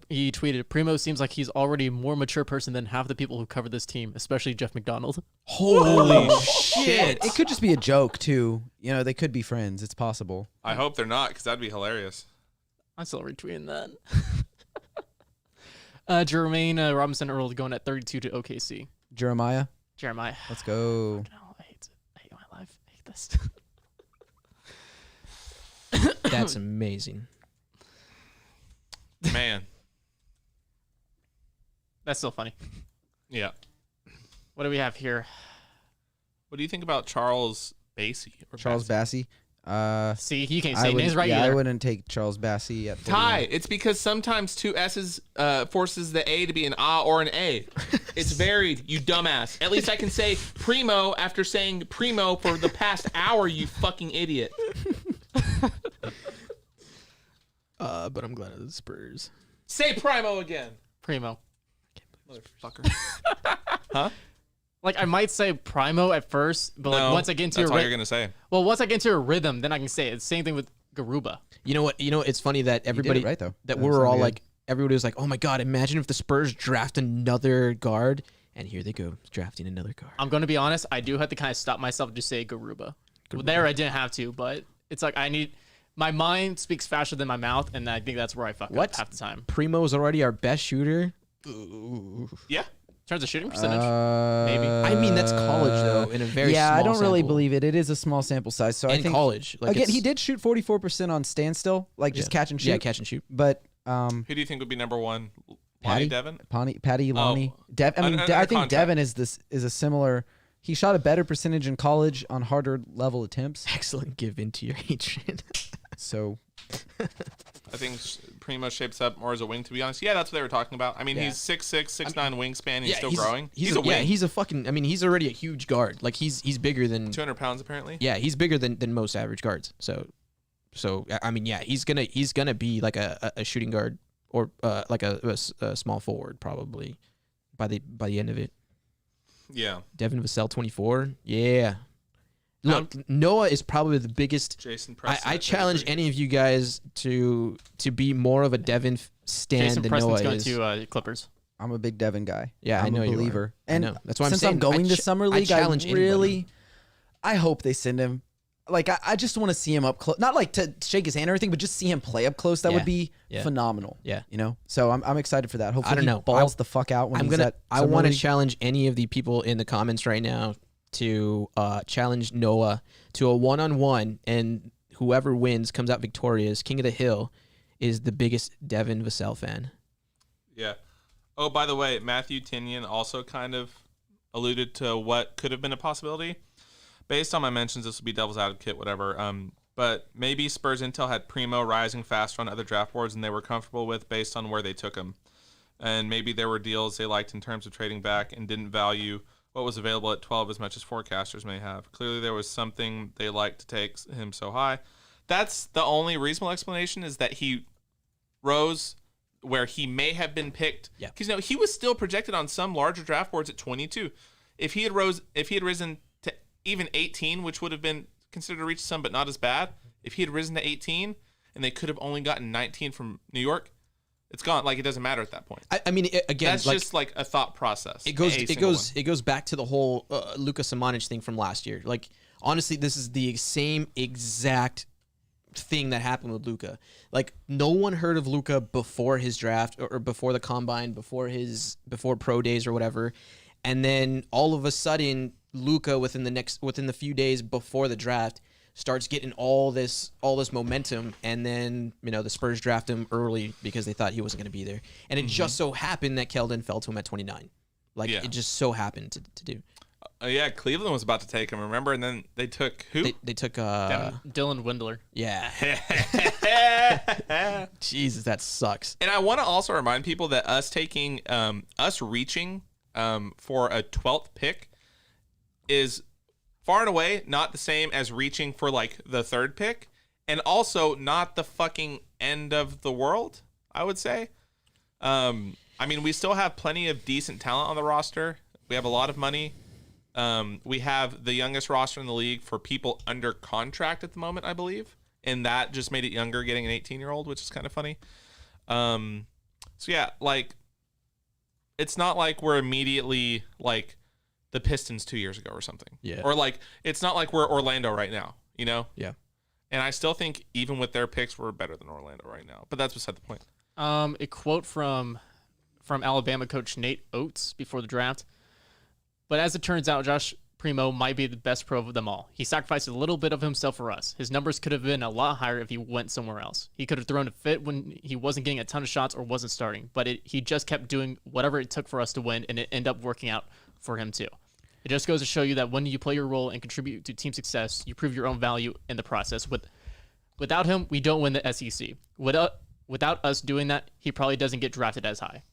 he tweeted, "Primo seems like he's already a more mature person than half the people who cover this team, especially Jeff McDonald." Holy shit! It could just be a joke too. You know, they could be friends. It's possible. I hope they're not, because that'd be hilarious. I'm still retweeting that. Jermaine Robinson Earl going at 32 to OKC. Jeremiah. Let's Let's go. I hate my life. I hate this. That's amazing. Man. That's still funny. Yeah. What do we have here? What do you think about Charles Bassey? Charles Bassey. See, you can't say names right either. either. I wouldn't take Charles Bassey at 41. Ty, it's because sometimes 2 S's forces the A to be an A or an A. It's varied, you dumbass. At least I can say Primo after saying Primo for the past hour, you fucking idiot. But I'm glad of the Spurs. Say Primo again. Primo. Motherfucker. Huh? Like, I might say Primo at first, but like once I get into that's all you're gonna say. Well, once I get into a rhythm, then I can say it. It's the same thing with Garuba. You know what? It's funny that everybody, right, though. that we were all like, everybody was like, oh my God, imagine if the Spurs draft another guard. And here they go, drafting another guard. I'm going to be honest. I do have to kind of stop myself to say Garuba. Well, there I didn't have to, but it's like my mind speaks faster than my mouth, and I think that's where I fuck up half the time. Primo is already our best shooter. Yeah. In terms of shooting percentage, maybe. I mean, that's college though. In a very small I don't really sample. believe it. It is a small sample size. So I think college, like again, he did shoot 44% on standstill, like just catch and shoot. Yeah, catch and shoot. But who do you think would be number 1? Patty Devin? Patty Lonnie. I think Devin is a similar. He shot a better percentage in college on harder level attempts. Excellent give into your hatred. So I think Primo shapes up more as a wing, to be honest. Yeah, that's what they were talking about. I mean, he's 6'6", 6'9" wingspan. He's still growing. He's a wing. Yeah, he's a fucking. I mean, he's already a huge guard. Like he's bigger than 200 pounds apparently. Yeah, he's bigger than most average guards. So I mean, yeah, he's gonna be like a shooting guard or like a small forward probably by the end of it. Yeah. Devin Vassell 24. Yeah. Look, Noah is probably the biggest. Jason Preston. I challenge any of you guys to be more of a Devin stan Jason than Preston's Noah going is. to Clippers. I'm a big Devin guy. Yeah, I'm I know a you are. believer. I And know. That's why I'm since saying I'm going to Summer League, I challenge anybody. I hope they send him. Like, I just want to see him up close. Not like to shake his hand or anything, but just see him play up close. That would be phenomenal. Yeah. You know? So I'm excited for that. Hopefully I don't know. he balls the fuck out when he's at I Summer want to League. challenge any of the people in the comments right now to challenge Noah to a one-on-one, and whoever wins comes out victorious. King of the Hill is the biggest Devin Vassell fan. Yeah. Oh, by the way, Matthew Tinian also kind of alluded to what could have been a possibility. Based on my mentions, this would be devil's advocate, whatever. But maybe Spurs Intel had Primo rising faster on other draft boards than they were comfortable with based on where they took him. And maybe there were deals they liked in terms of trading back and didn't value what was available at 12 as much as forecasters may have. Clearly there was something they liked to take him so high. That's the only reasonable explanation, is that he rose where he may have been picked. Yeah. Because he was still projected on some larger draft boards at 22. If he had risen to even 18, which would have been considered a reach to some, but not as bad. If he had risen to 18 and they could have only gotten 19 from New York, it's gone. Like, it doesn't matter at that point. I mean, again, that's just like a thought process. It goes back to the whole Luka Samanic thing from last year. Like, honestly, this is the same exact thing that happened with Luka. Like, no one heard of Luka before his draft or before the combine, before pro days or whatever, and then all of a sudden, Luka within the few days before the draft starts getting all this momentum, and then the Spurs draft him early because they thought he wasn't going to be there, and it just so happened that Keldon fell to him at 29. It just so happened to do. Yeah, Cleveland was about to take him, remember? And then they took who? They took Dylan Windler. Yeah. Jesus, that sucks. And I want to also remind people that us reaching for a 12th pick is far and away not the same as reaching for like the 3rd pick, and also not the fucking end of the world, I would say. I mean, we still have plenty of decent talent on the roster. We have a lot of money. We have the youngest roster in the league for people under contract at the moment, I believe. And that just made it younger, getting an 18-year-old, which is kind of funny. So yeah, like, it's not like we're immediately like the Pistons 2 years ago or something. Yeah. Or like, it's not like we're Orlando right now, Yeah. And I still think even with their picks, we're better than Orlando right now. But that's beside the point. A quote from Alabama coach Nate Oates before the draft. But as it turns out, Josh Primo might be the best pro of them all. He sacrificed a little bit of himself for us. His numbers could have been a lot higher if he went somewhere else. He could have thrown a fit when he wasn't getting a ton of shots or wasn't starting, but he just kept doing whatever it took for us to win, and it ended up working out for him too. It just goes to show you that when you play your role and contribute to team success, you prove your own value in the process. Without him, we don't win the SEC. Without us doing that, he probably doesn't get drafted as high.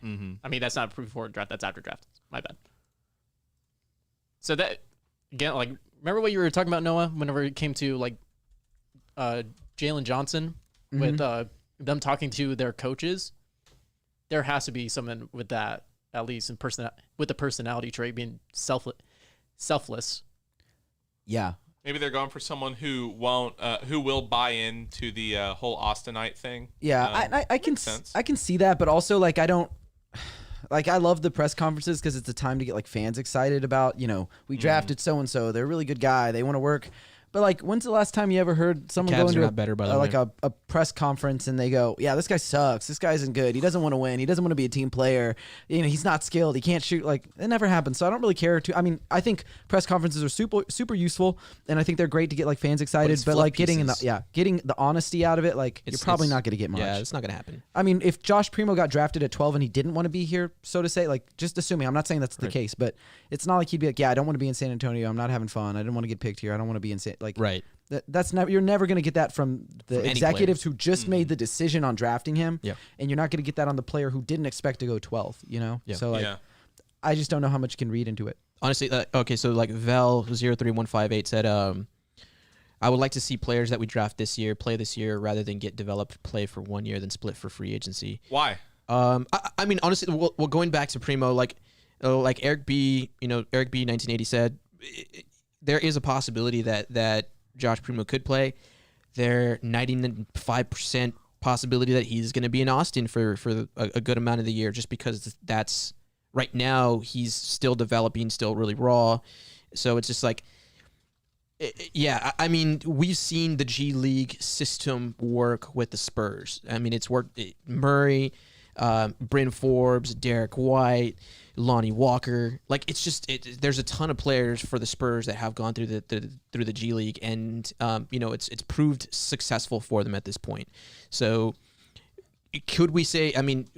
Mm-hmm. I mean, that's not before draft. That's after draft. My bad. So that, again, like, remember what you were talking about, Noah, whenever it came to, like, Jalen Johnson with them talking to their coaches? There has to be something with that, at least with the personality trait, being selfless. Yeah. Maybe they're going for someone who will buy into the whole Austinite thing. Yeah, I can see that, but also, like, I don't. Like, I love the press conferences because it's a time to get, like, fans excited about, we drafted so-and-so. They're a really good guy. They want to work. But, like, when's the last time you ever heard someone go into a press conference and they go, yeah, this guy sucks. This guy isn't good. He doesn't want to win. He doesn't want to be a team player. He's not skilled. He can't shoot. Like, it never happens. So I don't really care I mean, I think press conferences are super useful, and I think they're great to get, like, fans excited. But like, getting the honesty out of it, like, you're probably not going to get much. Yeah, it's not going to happen. I mean, if Josh Primo got drafted at 12 and he didn't want to be here, so to say, like, just assuming, I'm not saying that's the case, but it's not like he'd be like, yeah, I don't want to be in San Antonio. I'm not having fun. I didn't want to get picked here. I don't want to be in right. That's never. You're never going to get that from the executives who just made the decision on drafting him. Yeah. And you're not going to get that on the player who didn't expect to go 12th. Yeah. So like, I just don't know how much you can read into it. Honestly, okay. So like Vel03158 said, I would like to see players that we draft this year play this year rather than get developed play for 1 year then split for free agency. Why? I mean, honestly, well, going back to Primo, like Eric B. Eric B. 1980 said, there is a possibility that Josh Primo could play. They're 95% possibility that he's going to be in Austin for a good amount of the year, just because that's right now he's still developing, still really raw. So it's just like, yeah, I mean, we've seen the G League system work with the Spurs. I mean, it's worked. Murray, Bryn Forbes, Derek White, Lonnie Walker. Like, it's just there's a ton of players for the Spurs that have gone through the G League, and it's proved successful for them at this point. So, could we say? I mean,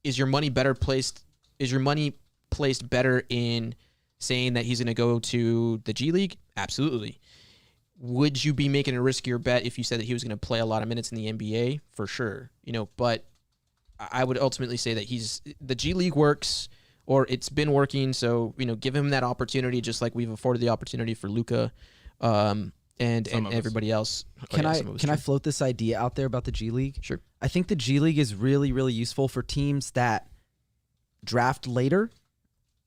is your money placed better in saying that he's going to go to the G League? Absolutely. Would you be making a riskier bet if you said that he was going to play a lot of minutes in the NBA? For sure. But I would ultimately say that the G League works, or it's been working. So, give him that opportunity, just like we've afforded the opportunity for Luka, and everybody else. Can I float this idea out there about the G League? Sure. I think the G League is really, really useful for teams that draft later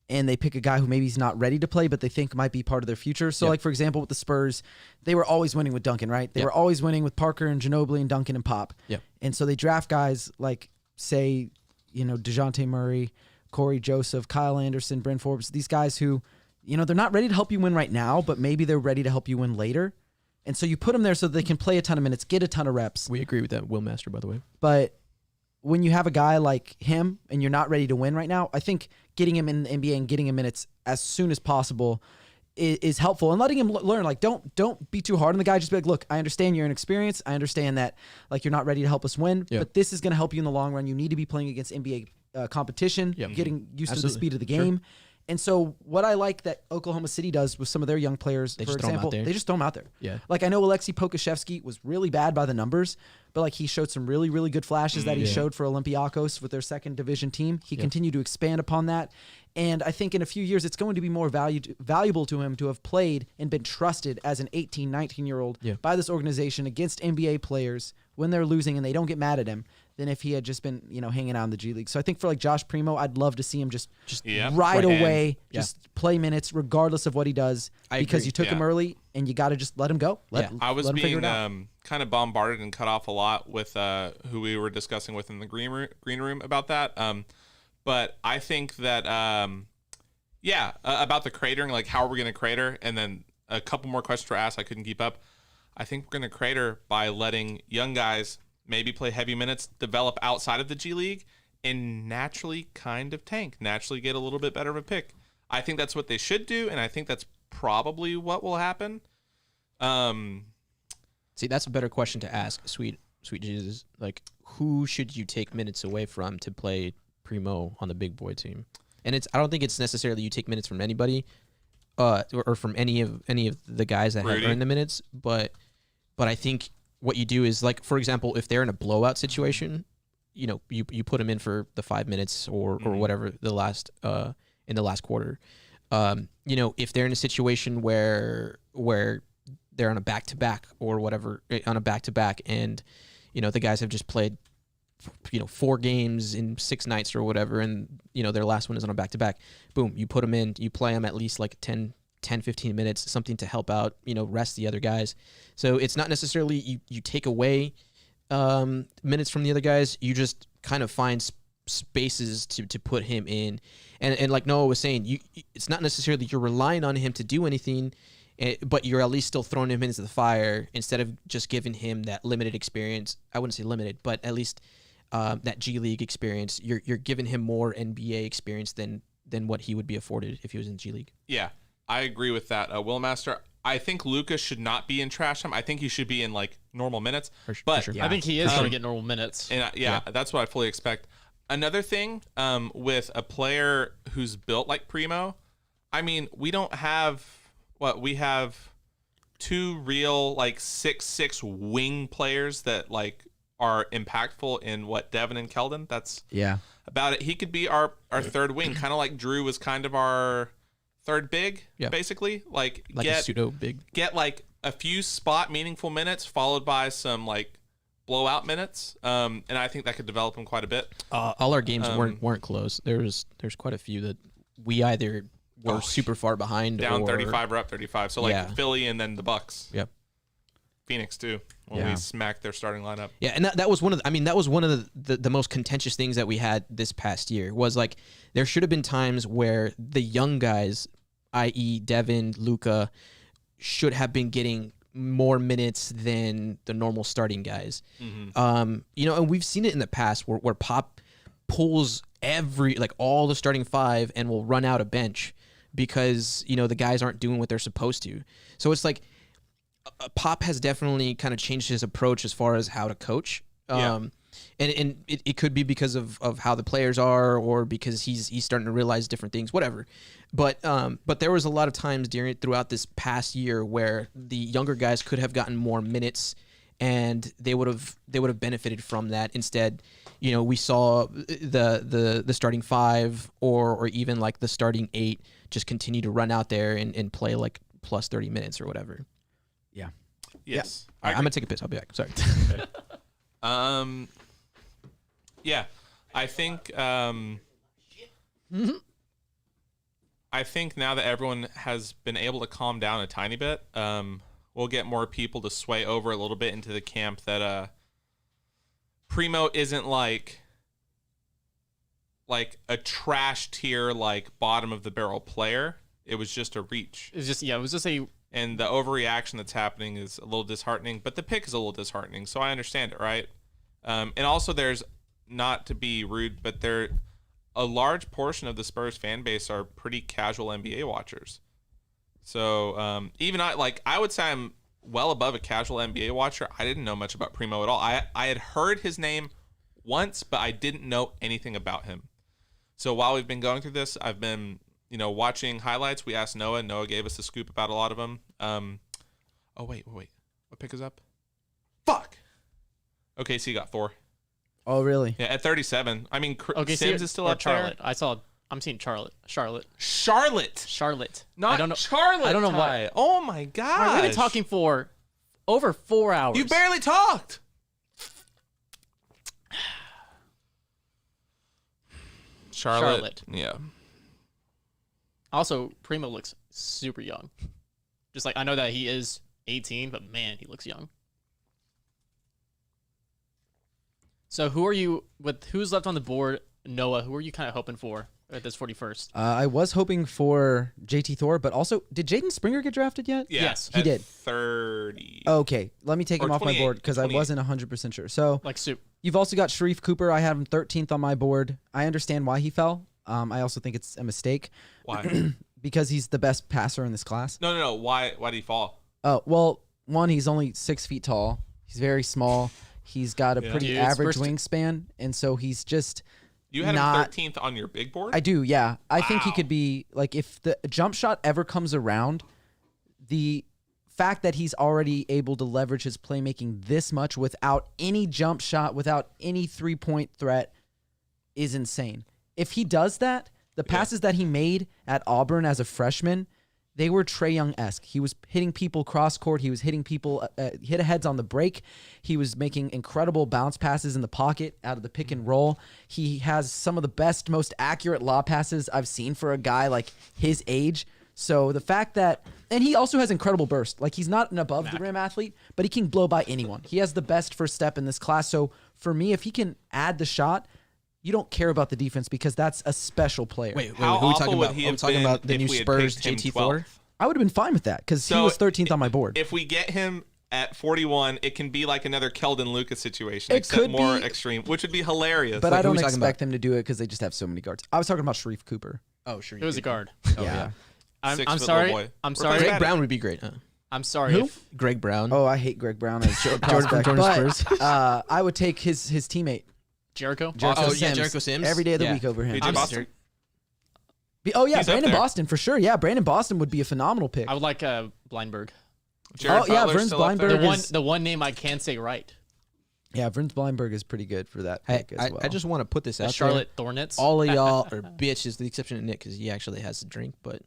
and they pick a guy who maybe he's not ready to play, but they think might be part of their future. So, like, for example, with the Spurs, they were always winning with Duncan, right? They were always winning with Parker and Ginobili and Duncan and Pop. Yeah. And so they draft guys like, say, DeJounte Murray, Corey Joseph, Kyle Anderson, Bryn Forbes, these guys who, they're not ready to help you win right now, but maybe they're ready to help you win later. And so you put them there so they can play a ton of minutes, get a ton of reps. We agree with that, Will Master, by the way. But when you have a guy like him and you're not ready to win right now, I think getting him in the NBA and getting him minutes as soon as possible is helpful, and letting him learn. Like, don't be too hard on the guy. Just be like, look, I understand you're inexperienced. I understand that, like, you're not ready to help us win, but this is going to help you in the long run. You need to be playing against NBA competition, getting used to the speed of the game. Sure. And so what I like that Oklahoma City does with some of their young players, for example, they just throw them out there. Yeah. Like, I know Alexei Pokashevsky was really bad by the numbers, but like, he showed some really, really good flashes that he showed for Olympiacos with their second division team. He continued to expand upon that. And I think in a few years, it's going to be more valuable to him to have played and been trusted as an 18, 19-year-old by this organization against NBA players when they're losing and they don't get mad at him, than if he had just been, hanging out in the G League. So I think for like Josh Primo, I'd love to see him just right away, just play minutes regardless of what he does, because you took him early and you got to just let him go. I was being kind of bombarded and cut off a lot with who we were discussing with in the green room about that. But I think that, about the cratering, like how are we going to crater? And then a couple more questions were asked. I couldn't keep up. I think we're going to crater by letting young guys maybe play heavy minutes, develop outside of the G League, and naturally kind of tank, naturally get a little bit better of a pick. I think that's what they should do, and I think that's probably what will happen. See, that's a better question to ask, sweet Jesus. Like, who should you take minutes away from to play Primo on the big boy team? And I don't think it's necessarily you take minutes from anybody, or from any of the guys that have earned the minutes, but I think what you do is, like, for example, if they're in a blowout situation, you put them in for the 5 minutes or whatever in the last quarter. If they're in a situation where they're on a back-to-back or whatever, on a back-to-back, and the guys have just played 4 games in 6 nights or whatever, and their last one is on a back-to-back, boom, you put them in, you play them at least like 10, 15 minutes, something to help out, rest the other guys. So it's not necessarily you take away minutes from the other guys. You just kind of find spaces to put him in. And like Noah was saying, it's not necessarily you're relying on him to do anything, but you're at least still throwing him into the fire instead of just giving him that limited experience. I wouldn't say limited, but at least that G League experience. You're giving him more NBA experience than what he would be afforded if he was in G League. Yeah. I agree with that, Will Master. I think Luka should not be in trash time. I think he should be in like normal minutes. But sure. I think he is going to get normal minutes. And that's what I fully expect. Another thing with a player who's built like Primo, I mean, we don't have we have 2 real like 6'6" wing players that like are impactful in Devin and Keldon. That's about it. He could be our third wing, kind of like Drew was kind of our third big, basically. Like a pseudo big. Get like a few spot meaningful minutes followed by some like blowout minutes. And I think that could develop him quite a bit. All our games weren't close. There's quite a few that we either were super far behind, down or 35 or up 35. So like Philly and then the Bucks. Yep. Phoenix too, when we smacked their starting lineup. Yeah, and that was one of the most contentious things that we had this past year was like there should have been times where the young guys, i.e. Devin, Luka, should have been getting more minutes than the normal starting guys. And we've seen it in the past where Pop pulls all the starting five and will run out a bench because, the guys aren't doing what they're supposed to. So it's like Pop has definitely kind of changed his approach as far as how to coach. And it could be because of how the players are or because he's starting to realize different things, whatever. But there was a lot of times throughout this past year where the younger guys could have gotten more minutes and they would have benefited from that. Instead, we saw the starting five or even like the starting 8 just continue to run out there and play like plus 30 minutes or whatever. Yeah. Yes. Yeah. I'm gonna take a piss. I'll be back. Sorry. Okay. Yeah, I think I think now that everyone has been able to calm down a tiny bit, we'll get more people to sway over a little bit into the camp that Primo isn't like a trash tier, like bottom of the barrel player. It was just a reach. It was just a. And the overreaction that's happening is a little disheartening, but the pick is a little disheartening, so I understand it, right? And also there's, not to be rude, but a large portion of the Spurs fan base are pretty casual NBA watchers. So even I would say I'm well above a casual NBA watcher. I didn't know much about Primo at all. I had heard his name once, but I didn't know anything about him. So while we've been going through this, I've been watching highlights. We asked Noah. Noah gave us a scoop about a lot of them. Oh, wait. What pick is up? Fuck! Okay, so you got Thor. Oh, really? Yeah, at 37. I mean, Sims is still up Charlotte. there. I'm seeing Charlotte. Charlotte. Not I don't know. Charlotte. I don't know why. Oh, my God. We've been talking for over 4 hours. You barely talked. Charlotte. Yeah. Also, Primo looks super young. Just like, I know that he is 18, but man, he looks young. So who's left on the board? Noah, who are you kind of hoping for at this 41st? I was hoping for JT Thor, but also, did Jaden Springer get drafted yet? Yeah, yes, he did. 30. Okay, let me take him off my board because I wasn't 100% sure. So, like soup. You've also got Sharif Cooper. I have him 13th on my board. I understand why he fell. I also think it's a mistake. Why? Because he's the best passer in this class. No. Why did he fall? Oh, well, one, he's only 6 feet tall. He's very small. He's got a pretty average wingspan, and so he's just You had him 13th on your big board? I do, yeah. I think he could be, like, if the jump shot ever comes around, the fact that he's already able to leverage his playmaking this much without any jump shot, without any three-point threat is insane. If he does that, the passes that he made at Auburn as a freshman, they were Trae Young-esque. He was hitting people cross-court. He was hitting people, hit heads on the break. He was making incredible bounce passes in the pocket out of the pick and roll. He has some of the best, most accurate lob passes I've seen for a guy like his age. So the fact that, and he also has incredible burst. Like, he's not an above-the-rim athlete, but he can blow by anyone. He has the best first step in this class. So for me, if he can add the shot, you don't care about the defense because that's a special player. Wait, who are we talking about? Are we talking about the new Spurs JT Thor? I would have been fine with that because he was 13th on my board. If we get him at 41, it can be like another Keldon Lucas situation, except more extreme, which would be hilarious. But I don't expect them to do it because they just have so many guards. I was talking about Sharif Cooper. Oh, Sharif. It was a guard. Oh, yeah. I'm sorry. I'm sorry. Greg Brown would be great. Huh? I'm sorry. Who? Greg Brown. Oh, I hate Greg Brown as Jordan Spurs. I would take his teammate. Jericho Sims. Yeah, Jericho Sims. Every day of the week over him. Boston? Oh, yeah, Brandon Boston for sure. Yeah, Brandon Boston would be a phenomenal pick. I would like Blindberg. Verns Blindberg. The one name I can say right. Yeah, Verns Blindberg is pretty good for that pick as well. I just want to put this out Charlotte there. Thornets. All of y'all are bitches, the exception of Nick, because he actually has a drink. But,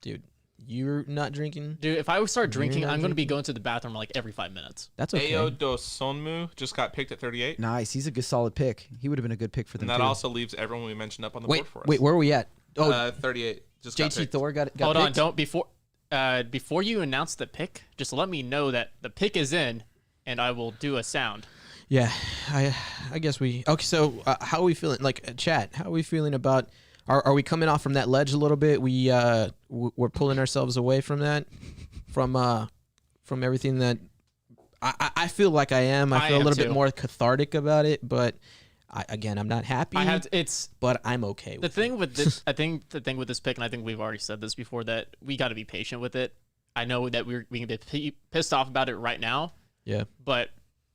dude, you're not drinking. Dude, if I start drinking, I'm going to be going to the bathroom like every 5 minutes. That's okay. Ayo Dosonmu just got picked at 38. Nice. He's a good, solid pick. He would have been a good pick for them, and that too. also leaves everyone we mentioned up on the board for us. Wait, where are we at? Oh, 38. Just JT Thor got Hold picked? on, don't before. before you announce the pick, just let me know that the pick is in, and I will do a sound. Yeah, I guess we. Okay, so how are we feeling? Like, chat, how are we feeling about? Are we coming off from that ledge a little bit? We're pulling ourselves away from that, from everything that I feel like I am. I feel a little bit more cathartic about it, but I'm not happy. But I'm okay. The thing with this, I think the thing with this pick, and I think we've already said this before, that we got to be patient with it. I know that we can be pissed off about it right now. Yeah, but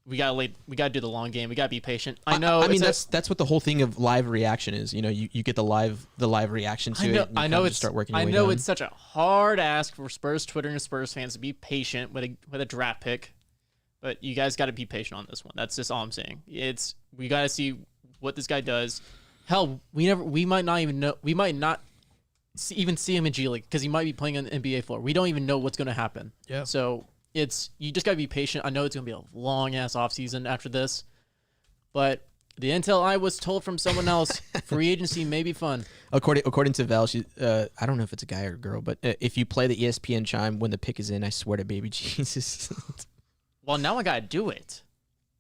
we gotta do the long game. We gotta be patient. I know. I mean, that's what the whole thing of live reaction is. You know, you get the live reaction to it. And I know it's start working. I know it's such a hard ask for Spurs Twitter and Spurs fans to be patient with a draft pick, but you guys got to be patient on this one. That's just all I'm saying. We got to see what this guy does. Hell, we might not even know. We might not even see him in G League because he might be playing on the NBA floor. We don't even know what's going to happen. Yeah. So. You just gotta be patient. I know it's gonna be a long ass offseason after this, but the intel I was told from someone else, free agency may be fun. According to Val, she I don't know if it's a guy or a girl, but if you play the ESPN chime when the pick is in, I swear to baby Jesus. Well, now I gotta do it.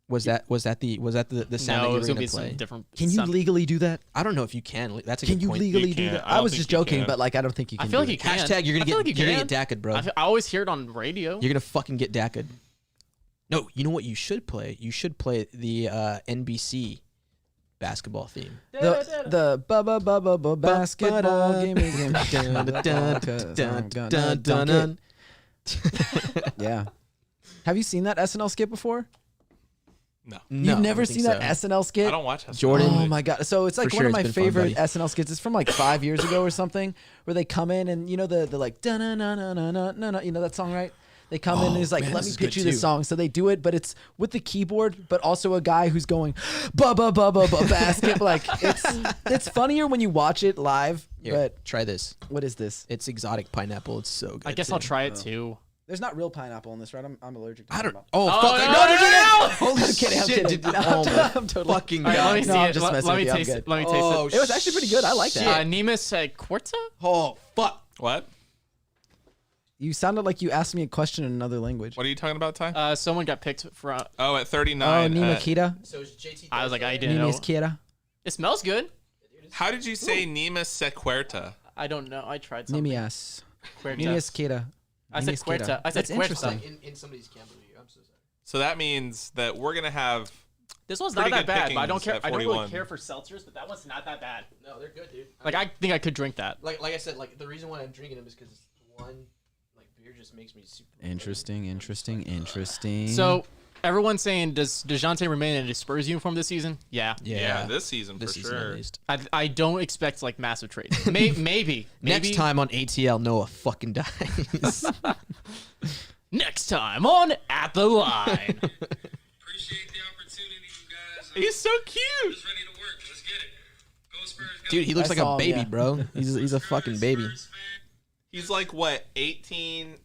Was that the sound no, that you were gonna gonna be play? Some different. Can you legally do that? I don't know if you can. That's a Can good you point. legally do that? I was just joking, but like I don't think you can. I feel like do you it. can. Hashtag you're gonna get DAC'd, bro. I always hear it on radio. You're gonna fucking get DAC'd. No, you know what you should play? You should play the NBC basketball theme. The basketball game is Yeah. Have you seen that SNL skit before? No. You've never seen that SNL skit? I don't watch SNL. Jordan. Oh my god! So it's like For one sure of my it's been fun, favorite buddy. SNL skits. It's from like 5 years ago or something, where they come in and the like da na na na na na na. You know that song, right? They come in and he's like, man, "Let this me is pitch good you this too. song." So they do it, but it's with the keyboard, but also a guy who's going ba ba ba ba ba basket. Like it's funnier when you watch it live. Here, But try this. what is this? It's exotic pineapple. It's so good. I guess too. I'll try it too. There's not real pineapple in this, right? I'm allergic to I don't. pineapple. Oh, Oh, fuck! no. Holy I'm kidding, I'm shit, kidding. dude. No, Oh my I'm totally- fucking All right, let me god! see No, I'm it. just Let messing me with you. I'm taste it. good. Let me taste Oh, it. It was actually pretty good. I like that. Nemus Quarta? Oh fuck! What? You sounded like you asked me a question in another language. What are you talking about, Ty? Someone got picked for. Oh, at 39. Oh, Nima Kita. So is JT? I was like, I didn't know. Nima Kita. It smells good. How did you say Nima Sequerta? I don't know. I tried something. Nimias. Quarta. Nimias Kita. I said Nimias Quarta. Kita. I said That's Quarta. interesting. In somebody's camp review. I'm so sorry. So that means that we're gonna have. This one's Pretty not that good bad, but I don't pickings care. at I don't really 41. care for seltzers, but that one's not that bad. No, they're good, dude. Like I think I could drink that. Like I said, like the reason why I'm drinking them is because one, like beer just makes me super. Interesting. So everyone's saying, does DeJounte remain in a Spurs uniform this season? Yeah. Yeah, this season for season sure. at least. I don't expect like massive trades. Maybe. Next time on ATL, Noah fucking dies. Next time on At the Line. Appreciate the opportunity, you guys. He's so cute. Just ready to work. Let's get it. Go Spurs. Go. Dude, he looks I like saw a him, baby, yeah. bro. He's a fucking baby. He's like what, 18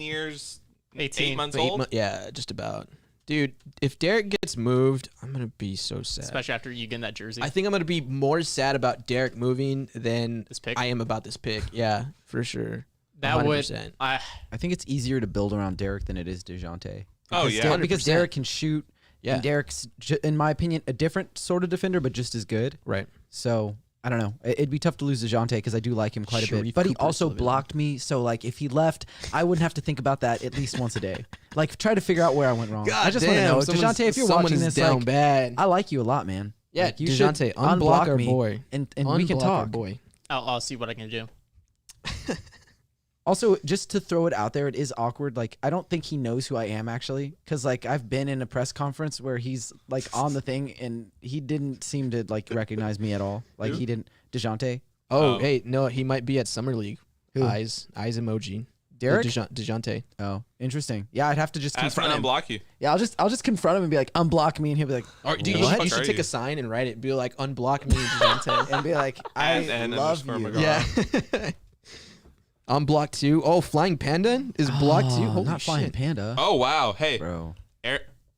years, 18. 8 months Eight old? mo- yeah, just about. Dude, if Derek gets moved, I'm gonna be so sad. Especially after you get that jersey. I think I'm gonna be more sad about Derek moving than This pick? I am about this pick. Yeah, for sure. that would 100%. I think it's easier to build around Derek than it is DeJounte. Oh, Because yeah. because 100%. Derek can shoot. Yeah. And Derek's, in my opinion, a different sort of defender, but just as good. Right. So I don't know. It'd be tough to lose DeJounte because I do like him quite a Sharif bit. But he Cooper's also living. blocked me. So like, if he left, I wouldn't have to think about that at least once a day. Like, try to figure out where I went wrong. I just want to know, DeJounte, if you're watching this, down like, bad. I like you a lot, man. Yeah, like, you DeJounte, should unblock our me boy. and we can Unblock our talk. boy. I'll see what I can do. Also, just to throw it out there, it is awkward. Like, I don't think he knows who I am, actually. Because, like, I've been in a press conference where he's, like, on the thing, and he didn't seem to, like, recognize me at all. Like, Who? he didn't. DeJounte. Oh, hey, no, he might be at Summer League. Who? Eyes emoji. Derek? DeJounte. Oh, interesting. Yeah, I'd have to just Ask him confront to him. unblock you. Yeah, I'll just confront him and be like, unblock me, and he'll be like, Or dude, What? you should Fuck are take you? a sign and write it. Be like, unblock me, DeJounte. and be like, I And love underscore you. McGraw. Yeah. Unblocked too. Oh, Flying Panda is blocked too. Oh, Holy not Flying shit. Panda. Oh, wow. Hey, Bro.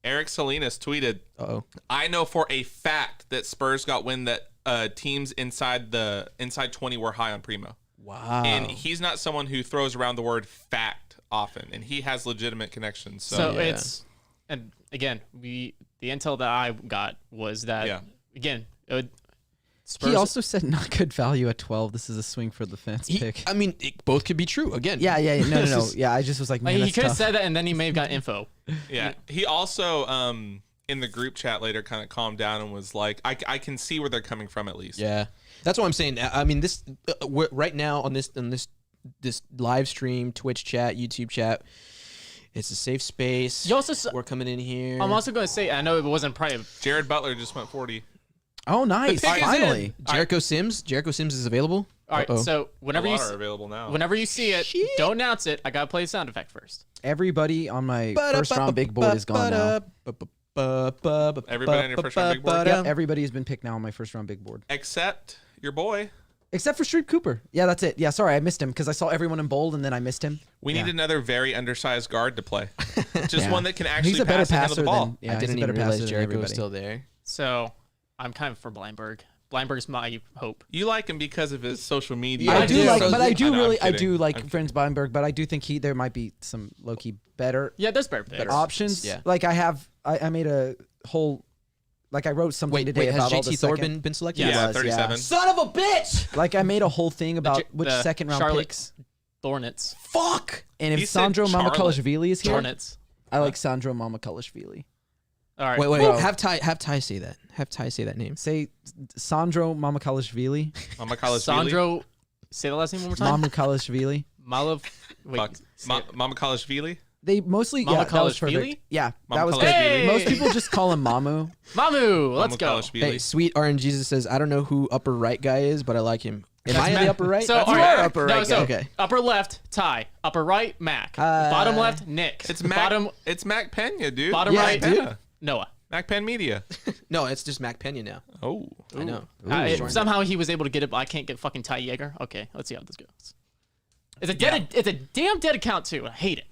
Eric Salinas tweeted, Uh-oh. I know for a fact that Spurs got wind that teams inside 20 were high on Primo. Wow. And he's not someone who throws around the word fact often, and he has legitimate connections. So it's, and again, the intel that I got was that, again, Spurs, he also said not good value at 12. This is a swing for the fence pick. I mean, both could be true. Again. Yeah. No. Yeah, I just was like, man, he that's could have tough. said that, and then he may have got info. Yeah. He also, in the group chat later, kind of calmed down and was like, I can see where they're coming from at least. Yeah. That's what I'm saying. I mean, this right now on this live stream, Twitch chat, YouTube chat, it's a safe space. You also we're coming in here. I'm also going to say, I know it wasn't private. Jared Butler just went 40. Oh, nice! Finally, Jericho Sims is available. All right, so whenever you are available now. Whenever you see it, don't announce it. I gotta play the sound effect first. Everybody on my first round big board is gone now. Everybody on your first round big board? Yep, everybody has been picked now on my first round big board. Except your boy. Except for Street Cooper. Yeah, that's it. Yeah, sorry, I missed him because I saw everyone in bold and then I missed him. We need another very undersized guard to play. Just one that can actually he's a better pass and handle passer the ball. than, I didn't even realize Jericho was still there. So I'm kind of for Blindberg. Blindberg's my hope. You like him because of his social media. I do like Franz Blindberg, but I do think there might be some low key better. Yeah, there's better options. Yeah. Like I made a whole. Like I wrote something today has about all the JT Thor been selected? Yeah, 37. Son of a bitch! Like I made a whole thing about which second round Charlotte picks. Hornets. Fuck! And if Sandro Mamakalashvili is here, Hornets. I like Sandro Mamakalashvili. All right. Wait. Have Ty say that. Have Ty say that name. Say Sandro Mamakalashvili. Sandro. Say the last name one more time. Mamakalashvili. Mamakalashvili? They mostly that was perfect. Yeah, that was good. Hey! Most people just call him Mamu. Mamu, let's go. Hey, Sweet RNG Jesus says, I don't know who upper right guy is, but I like him. Am I in the upper right? So, you are upper right guy. Okay. Upper left, Ty. Upper right, Mac. Bottom left, Nick. It's Mac. It's Mac Pena, dude. Bottom right, dude. Noah. Mac Pen Media. No, it's just Mac Pena now. Oh, I know. Somehow he was able to get it, but I can't get fucking Ty Yeager. Okay, let's see how this goes. It's a damn dead account too. I hate it.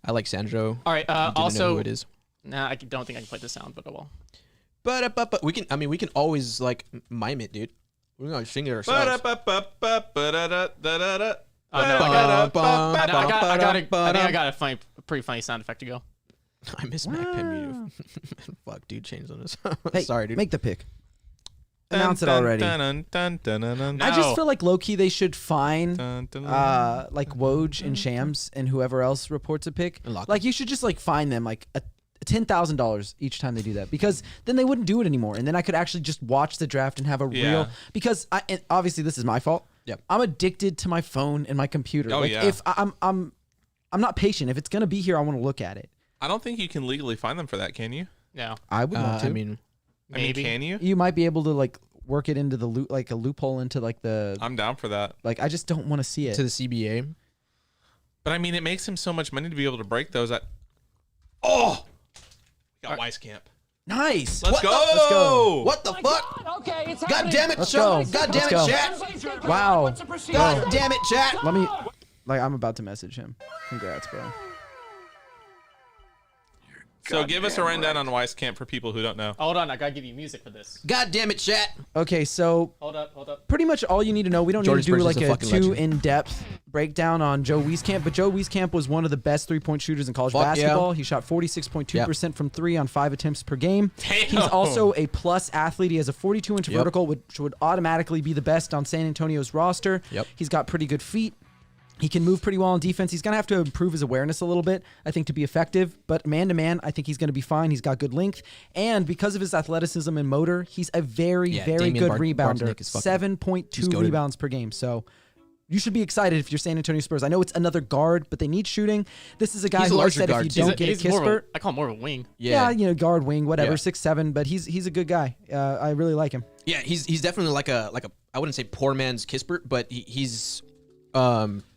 I like Sandro. All right. Didn't Also, know who it is. Nah, I don't think I can play the sound, but I will. But we can. I mean, we can always like mime it, dude. We're gonna sing it ourselves. I got a pretty funny sound effect to go. I miss Mac Pen Media. Fuck, dude, changed on us. Hey, sorry, dude. Make the pick. Announce it already. I just feel like low key they should fine like Woj and Shams and whoever else reports a pick. Like you should just like fine them like $10,000 each time they do that, because then they wouldn't do it anymore, and then I could actually just watch the draft and have a real. Because and obviously this is my fault. Yep. I'm addicted to my phone and my computer. Oh, like yeah. if I'm not patient. If it's gonna be here, I want to look at it. I don't think you can legally fine them for that, can you? No. I would want to. I mean, Maybe. Can you? You might be able to like work it into the like a loophole into like the. I'm down for that. Like I just don't want to see it to the CBA. But I mean, it makes him so much money to be able to break those. Oh, we got Weiskamp. Nice. Let's go. What the fuck? Okay, it's God damn it, Let's Sean. go. God damn it, Let's chat. Wow. God damn it, chat. Let me. Like I'm about to message him. Congrats, bro. So give us a rundown on Weiskamp for people who don't know. Hold on, I gotta give you music for this. God damn it, chat. Okay, so Hold up. pretty much all you need to know. We don't Jordan need to do Spurs is like a a fucking too legend. in-depth breakdown on Joe Wieskamp, but Joe Wieskamp was one of the best three-point shooters in college Fuck basketball. yeah. He shot 46.2% from three on 5 attempts per game. Damn. He's also a plus athlete. He has a 42-inch Yep. vertical, which would automatically be the best on San Antonio's roster. Yep. He's got pretty good feet. He can move pretty well on defense. He's going to have to improve his awareness a little bit, I think, to be effective. But man-to-man, I think he's going to be fine. He's got good length. And because of his athleticism and motor, he's a very Damian good rebounder. Bartnick is fucking- 7.2 goated. rebounds per game. So you should be excited if you're San Antonio Spurs. I know it's another guard, but they need shooting. This is a guy He's a who I larger said guard, if too. you don't get a He's more of Kispert. I call him more of a wing. Yeah, guard, wing, whatever, Yeah. 6'7", but he's a good guy. I really like him. Yeah, he's definitely like a I wouldn't say poor man's Kispert, but he's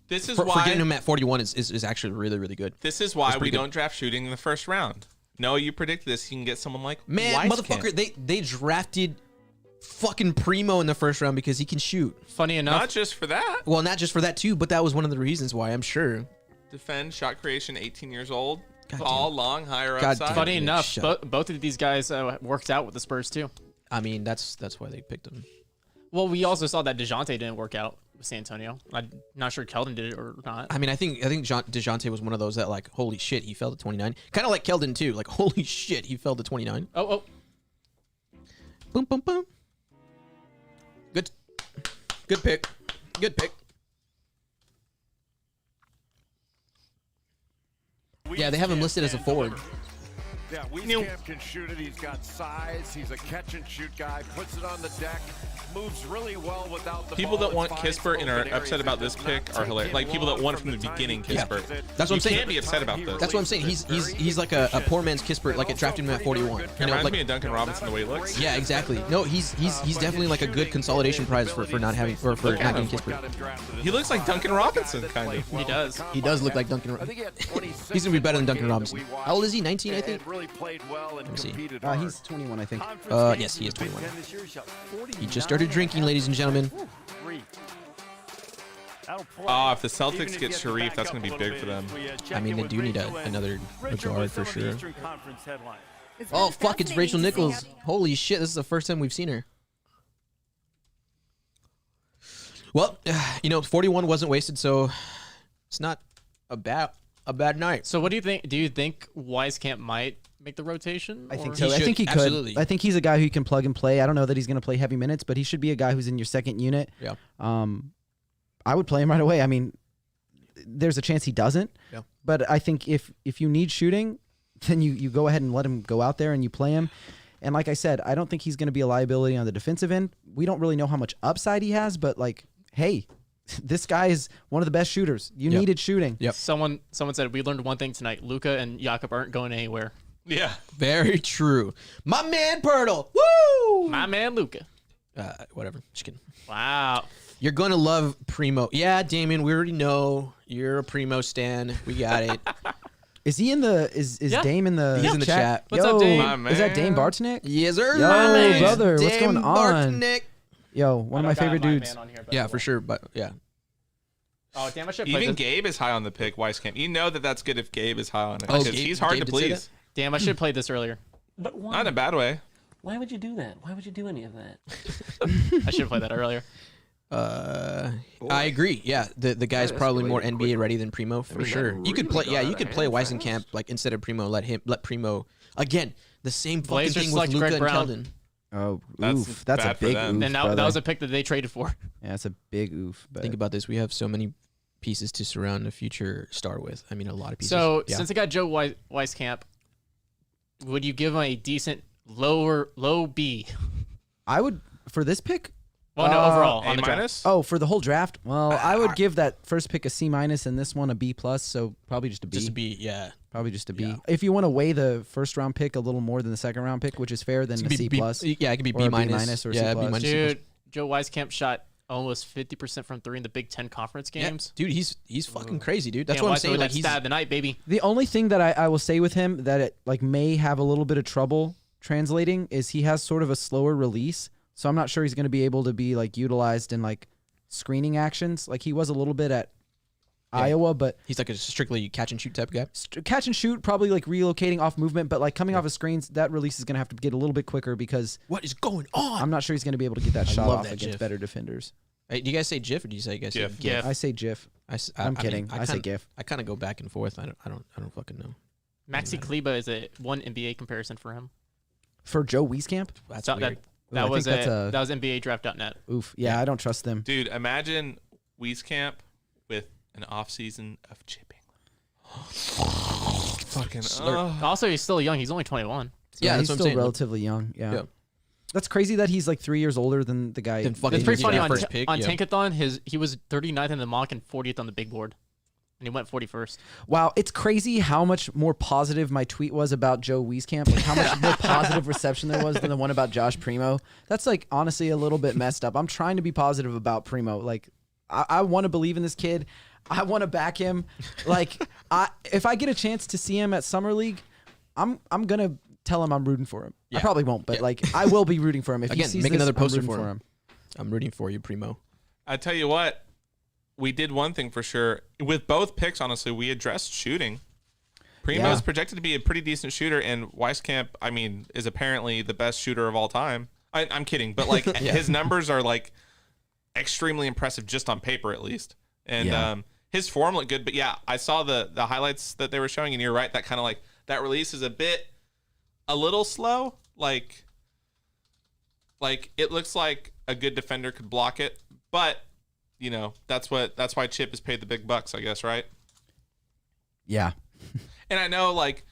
This is for why getting him at 41 is actually really, really good. This is why That's we pretty good. don't draft shooting in the first round. No, you predicted this. You can get someone like Man, Weiskamp. motherfucker, they drafted fucking Primo in the first round because he can shoot. Funny enough, Not just for that. Well, not just for that too, but that was one of the reasons why I'm sure. Defend, shot creation, 18 years old. God Ball long, higher God upside. damn. funny Yeah, enough, shut both of these guys worked out with the Spurs too. I mean, that's why they picked him. Well, we also saw that DeJounte didn't work out with San Antonio. I'm not sure Keldon did it or not. I mean, I think DeJounte was one of those that like, holy shit, he fell to 29. Kind of like Keldon too. Like, holy shit, he fell to 29. Oh. Boom, boom, boom. Good pick. Good pick. Yeah, they have him listed as a forward. Yeah, Wieskamp can shoot it. He's got size. He's a catch and shoot guy. Puts it on the deck. Moves really well without the People ball. that want Kispert and are upset about this pick are hilarious. Like people that want from the beginning Kispert. That's what I'm saying. You can't be upset about this. That's what I'm saying. He's like a poor man's Kispert. Like it drafted him at 41. It reminds me of Duncan Robinson the way he looks. Yeah, exactly. No, he's definitely like a good consolidation prize for not having for not getting Kispert. He looks like Duncan Robinson, kind of. He does. He does look like Duncan Robinson. He's gonna be better than Duncan Robinson. How old is he? 19, I think. Let me see. He's 21, I think. Yes, he is 21. He just started drinking, ladies and gentlemen. If the Celtics get Sharif, that's going to be big for them. I mean, they do need another guard for sure. Oh, fuck, it's Rachel Nichols. Holy shit, this is the first time we've seen her. Well, 41 wasn't wasted, so it's not a bad night. So what do you think? Do you think Wieskamp might make the rotation? I think or- so. I think he could. Absolutely. I think he's a guy who can plug and play. I don't know that he's going to play heavy minutes, but he should be a guy who's in your second unit. Yeah. I would play him right away. I mean, there's a chance he doesn't. Yeah. But I think if you need shooting, then you go ahead and let him go out there and you play him. And like I said, I don't think he's going to be a liability on the defensive end. We don't really know how much upside he has, but like, hey, this guy is one of the best shooters. You needed shooting. Yep. Someone said we learned one thing tonight: Luka and Jakob aren't going anywhere. Yeah. Very true. My man Pirtle. Woo! My man Luka. Whatever. Just kidding. Wow. You're going to love Primo. Yeah, Damien, we already know you're a Primo stan. We got it. Is he in the is Dame in the He's in the chat. What's up, Dame? My Is that man. Dame Bartnick? Yes, sir. Yo, My man. brother, what's Dame going on? Bartnick. Yo, one of my favorite dudes. Yeah, for sure. But yeah. Oh damn! I should play Even this. Gabe is high on the pick, Wieskamp. You know that's good if Gabe is high on it. Oh, Because Gabe- he's hard Gabe to did say please. Damn! I should have played this earlier. But why? Not in a bad way. Why would you do that? Why would you do any of that? I should have played that earlier. I agree. Yeah, the guy's probably more NBA ready than Primo for sure. You could play. Yeah, you could play Weisenkamp like instead of Primo. Let Primo again. The same fucking Blazers thing with select Luka Greg and Brown. Keldon. Oh, That's oof. That's a bad for big them. oof. And that brother. was a pick that they traded for. Yeah, that's a big oof. But Think about this. We have so many pieces to surround a future star with. I mean, a lot of pieces. So yeah. since I got Joe Wieskamp, would you give him a decent low B? I would for this pick. Well, no, overall A on the draft. minus? Oh, for the whole draft. Well, I would give that first pick a C minus and this one a B plus. So probably just a B. Just a B. Yeah. Probably just a B. Yeah. If you want to weigh the first round pick a little more than the second round pick, which is fair, then It a could be C B- plus. yeah, it could be or B a minus. or a Yeah, C B plus. minus. Dude, Joe Wieskamp shot almost 50% from three in the Big Ten conference games. Yeah, dude, he's fucking crazy, dude. That's Damn, what I'm Wieskamp saying. with Like that he's stab of the night, baby. The only thing that I will say with him that it like may have a little bit of trouble translating is he has sort of a slower release. So I'm not sure he's going to be able to be like utilized in like screening actions like he was a little bit at Iowa, but he's like a strictly catch and shoot type guy. Catch and shoot, probably like relocating off movement, but like coming off of screens, that release is going to have to get a little bit quicker because what is going on? I'm not sure he's going to be able to get that I shot love off that against GIF. better defenders. Hey, do you guys say GIF or do you say GIF? GIF. I say GIF. I'm kidding. I say GIF. I kind of go back and forth. I don't fucking know. Maxi Kleba is a one NBA comparison for him. For Joe Wieskamp? That's So weird. that I was think that's a- that was NBA draft.net. Oof. Yeah, I don't trust them. Dude, imagine Wieskamp with an off season of chipping. Fucking Also, he's still young. He's only 21. Yeah, he's that's what I'm still saying. relatively young. Yeah. Yeah. That's crazy that he's like 3 years older than the guy. Then fucking It's pretty funny Yeah, on, first pick, on yeah. Tankathon. He was 39th in the mock and 40th on the big board, and he went 41st. Wow, it's crazy how much more positive my tweet was about Joe Wieskamp. Like how much more positive reception there was than the one about Josh Primo. That's like honestly a little bit messed up. I'm trying to be positive about Primo. Like I want to believe in this kid. I want to back him. Like if I get a chance to see him at Summer League, I'm gonna tell him I'm rooting for him. I Yeah. probably won't, but Yeah. like I will be rooting for him. If he Again, sees make this, another I'm poster rooting for him. I'm rooting for you, Primo. I tell you what, we did one thing for sure. With both picks, honestly, we addressed shooting. Primo is projected to be a pretty decent shooter, and Wieskamp, I mean, is apparently the best shooter of all time. I'm kidding, but like his numbers are like extremely impressive just on paper at least. And his form looked good, but yeah, I saw the highlights that they were showing, and you're right, that kind of like that release is a little slow. Like it looks like a good defender could block it, but you know, that's why Chip is paid the big bucks, I guess, right? Yeah. And I know, like,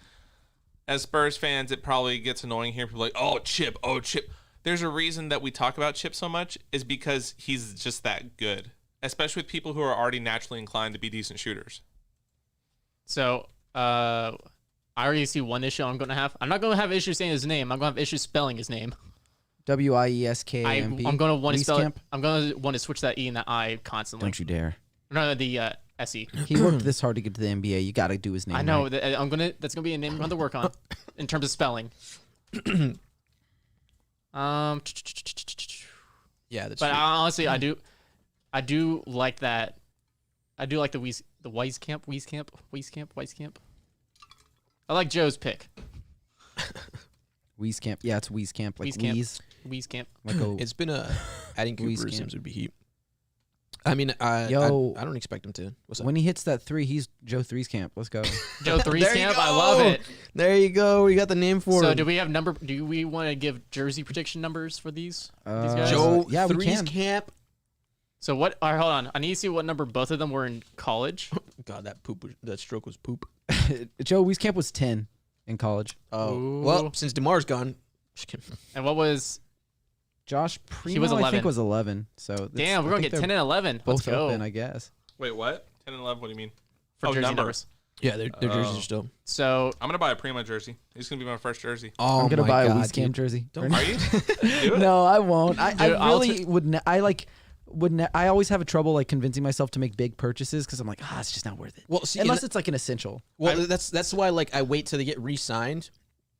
as Spurs fans, it probably gets annoying here. People are like, oh, Chip. There's a reason that we talk about Chip so much is because he's just that good, especially with people who are already naturally inclined to be decent shooters. So, I already see one issue I'm going to have. I'm not going to have issues saying his name. I'm going to have issues spelling his name. Wieskmp. I'm going to want to spell it. I'm going to want to switch that E and that I constantly. Don't you dare. No, the SE. He worked this hard to get to the NBA. You got to do his name. I know. Right. That's gonna be a name I'm going to work on in terms of spelling. Yeah, that's. But true. honestly, I do like that. I do like the Wieskamp. I like Joe's pick. Wieskamp. Yeah, it's Wieskamp. Like Wieskamp. Like it's been adding Cooper seems to be heat. I mean, I don't expect him to. What's up? When he hits that 3, he's Joe 3's camp. Let's go. Joe 3's camp. I love it. There you go. We got the name for So him. do we want to give jersey prediction numbers for these guys? Joe yeah, 3's camp. So what? All right, hold on. I need to see what number both of them were in college. God, that stroke was poop. Joe Wieskamp was 10 in college. Oh, Ooh. well, since DeMar's gone. And what was Josh Primo? He was 11. I think was 11. So damn, we're gonna get 10 and 11. Let's Both go. open, I guess. Wait, what? 10 and 11? What do you mean? For jersey numbers. Yeah, their jerseys are still. So I'm gonna buy a Primo jersey. He's gonna be my first jersey. Oh, I'm gonna my buy a God, Wieskamp dude. jersey. Are you? Do it. No, I won't. I Dude, really would. I always have a trouble like convincing myself to make big purchases because I'm like, it's just not worth it. Well, see, unless it's like an essential. Well, that's why like I wait till they get re-signed,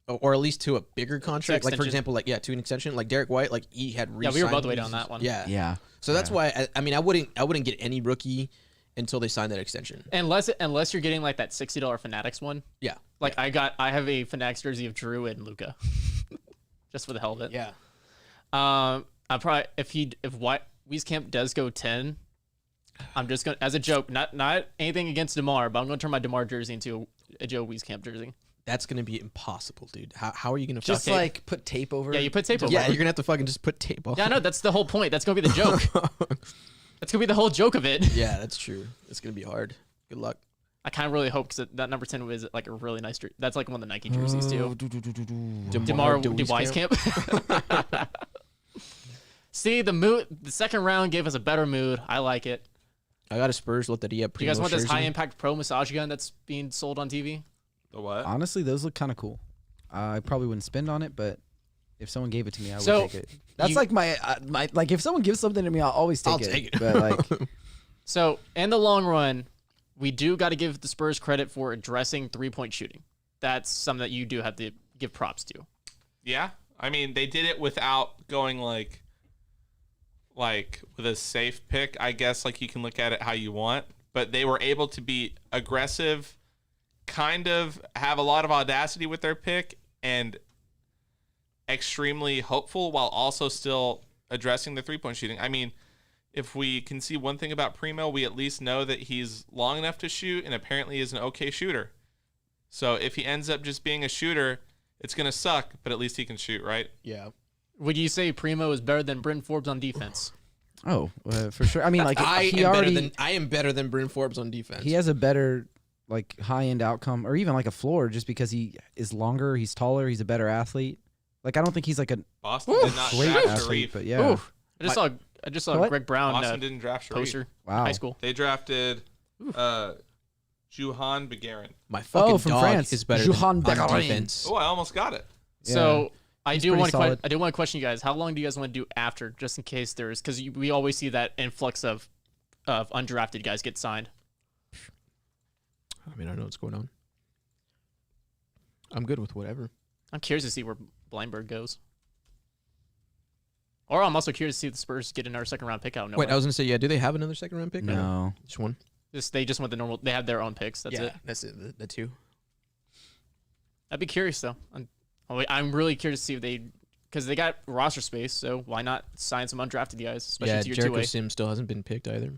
or at least to a bigger contract. Like for example, to an extension. Like Derek White, like he had re-signed. Yeah, we were both waiting on that one. Yeah. So that's why I mean I wouldn't get any rookie until they sign that extension. Unless you're getting like that $60 Fanatics one. Yeah. Like I have a Fanatics jersey of Drew and Luka, just for the hell of it. Yeah. I probably if Wieskamp does go 10, I'm just gonna, as a joke, not anything against DeMar, but I'm gonna turn my DeMar jersey into a Joe Wieskamp jersey. That's gonna be impossible, dude. How are you gonna just like put tape over? Yeah, you put tape over. Yeah, you're gonna have to fucking just put tape on. Yeah, no, that's the whole point. That's gonna be the joke. That's gonna be the whole joke of it. Yeah, that's true. It's gonna be hard. Good luck. I kind of really hope because that number 10 was like a really nice. That's like one of the Nike jerseys too. DeMar Wieskamp. See, the second round gave us a better mood. I like it. I got a Spurs Loteria. Do you guys want this high impact pro massage gun that's being sold on TV? The what? Honestly, those look kind of cool. I probably wouldn't spend on it, but if someone gave it to me, I would take it. That's like my like if someone gives something to me, I'll always take it. But like, so in the long run, we do got to give the Spurs credit for addressing 3-point shooting. That's something that you do have to give props to. Yeah, I mean they did it without going like with a safe pick, I guess. Like you can look at it how you want, but they were able to be aggressive, kind of have a lot of audacity with their pick, and extremely hopeful while also still addressing the 3-point shooting. I mean, if we can see one thing about Primo, we at least know that he's long enough to shoot and apparently is an okay shooter. So if he ends up just being a shooter, it's going to suck, but at least he can shoot, right? Yeah. Would you say Primo is better than Bryn Forbes on defense? Oh, for sure. I mean, like I am better than Bryn Forbes on defense. He has a better like high end outcome, or even like a floor, just because he is longer, he's taller, he's a better athlete. Like I don't think he's like a Boston did not great draft athlete, Sharif. but yeah. I just saw Greg Brown Boston didn't draft Sharif. poster. Wow. High school. They drafted Juhan Begarin. My fucking from dog France. is better Juhan than on Begarin. defense. Oh, I almost got it. So I He's do pretty want solid. to question you guys. How long do you guys want to do after, just in case there's because we always see that influx of undrafted guys get signed. I mean, I don't know what's going on. I'm good with whatever. I'm curious to see where Blindberg goes. Or I'm also curious to see if the Spurs get another second round pick out. Wait, I was gonna say, do they have another second round pick? No. Just one. They just want the normal. They have their own picks. That's it. That's it. The two. I'd be curious though. I'm really curious to see if they because they got roster space, so why not sign some undrafted guys, especially Yeah, to your Jericho two-way. Sims still hasn't been picked either.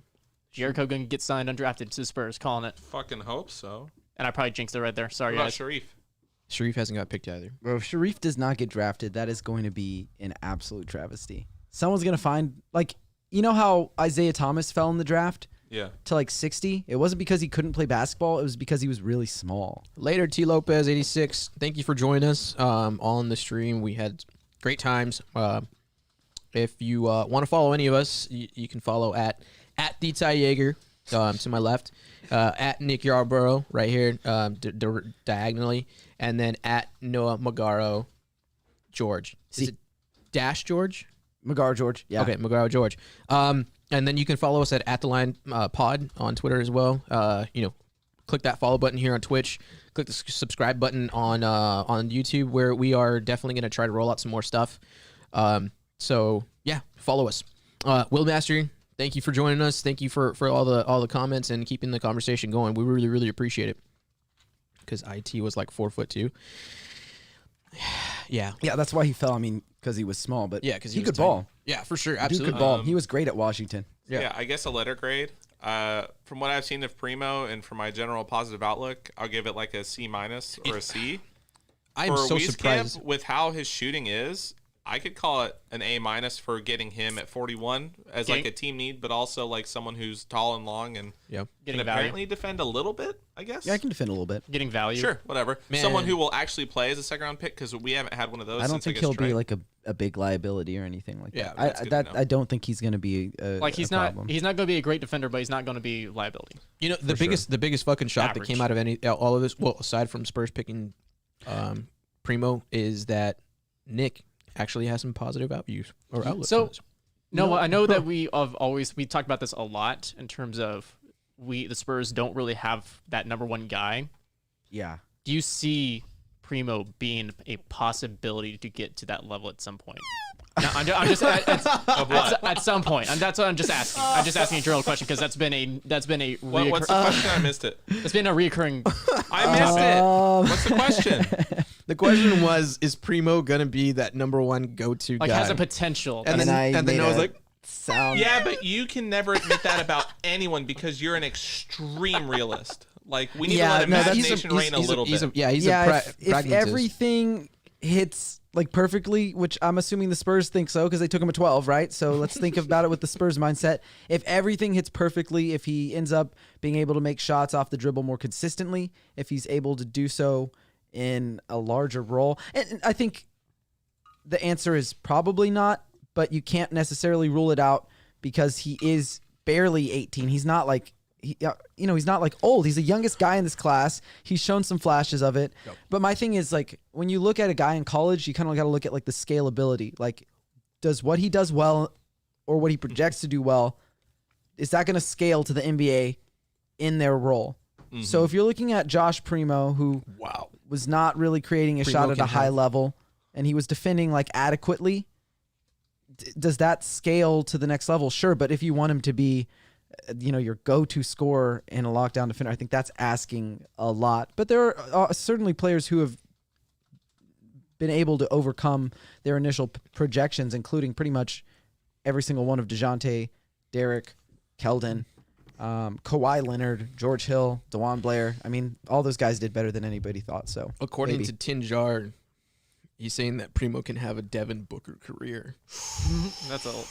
Jericho going to get signed undrafted to the Spurs, calling it. Fucking hope so. And I probably jinxed it right there. Sorry, What about guys. Sharif? Sharif hasn't got picked either. Bro, if Sharif does not get drafted, that is going to be an absolute travesty. Someone's going to find, like, you know how Isaiah Thomas fell in the draft? Yeah. To like 60? It wasn't because he couldn't play basketball. It was because he was really small. Later, T. Lopez 86. Thank you for joining us on the stream. We had great times. If you want to follow any of us, you can follow at the Ty Yeager to my left, at Nick Yarborough right here diagonally, and then at Noah Magaro George. Is it Dash George? Magaro George. Yeah. Okay, Magaro George. And then you can follow us at the line pod on Twitter as well. Click that follow button here on Twitch. Click the subscribe button on YouTube, where we are definitely going to try to roll out some more stuff. So yeah, follow us. Will Master, thank you for joining us. Thank you for all the comments and keeping the conversation going. We really, really appreciate it. Because IT was like 4'2". Yeah. Yeah, that's why he fell. I mean, because he was small, but yeah, because he was could tiny. ball. Yeah, for sure. Dude Absolutely. could ball. He was great at Washington. Yeah, I guess a letter grade. From what I've seen of Primo and from my general positive outlook, I'll give it like a C- or a C. I'm so surprised with how his shooting is. I could call it an A- for getting him at 41 as like a team need, but also like someone who's tall and long and Getting can value. apparently defend a little bit, I guess. Yeah, I can defend a little bit. Getting value. Sure, whatever. Man. Someone who will actually play as a second round pick, because we haven't had one of those. I don't since, think I guess, he'll be Trey. like a big liability or anything like Yeah, that. that's good to know. I don't think he's going to be Like he's a not problem. he's not going to be a great defender, but he's not going to be liability. You know, the biggest fucking shot that came out of all of this, well, aside from Spurs picking Primo, is that Nick actually has some positive outlooks. So, no, I know that we talked about this a lot in terms of the Spurs don't really have that number one guy. Yeah. Do you see Primo being a possibility to get to that level at some point? No, I'm just at some point. That's what I'm just asking. I'm just asking a general question because that's been a What's the question? I missed it. It's been a reoccurring. I missed it. What's the question? The question was, is Primo gonna be that number one go-to Like guy? has a potential. And then Noah's like, sound. Yeah, but you can never admit that about anyone because you're an extreme realist. Like we need to let imagination reign a little bit. If everything hits like perfectly, which I'm assuming the Spurs think so because they took him at 12, right? So let's think about it with the Spurs mindset. If everything hits perfectly, if he ends up being able to make shots off the dribble more consistently, if he's able to do so in a larger role, and I think the answer is probably not, but you can't necessarily rule it out because he is barely 18. He's not like he's not like old. He's the youngest guy in this class. He's shown some flashes of it. Yep. But my thing is, like, when you look at a guy in college, you kind of got to look at like the scalability. Like, does what he does well or what he projects to do well, is that going to scale to the NBA in their role? Mm-hmm. So if you're looking at Josh Primo, who was not really creating a shot at a high level, and he was defending like adequately, does that scale to the next level? Sure. But if you want him to be your go-to scorer and a lockdown defender, I think that's asking a lot. But there are certainly players who have been able to overcome their initial projections, including pretty much every single one of DeJounte, Derek, Keldon, Kawhi Leonard, George Hill, DeJuan Blair. I mean, all those guys did better than anybody thought. So, according to Tinjar, he's saying that Primo can have a Devin Booker career. That's all.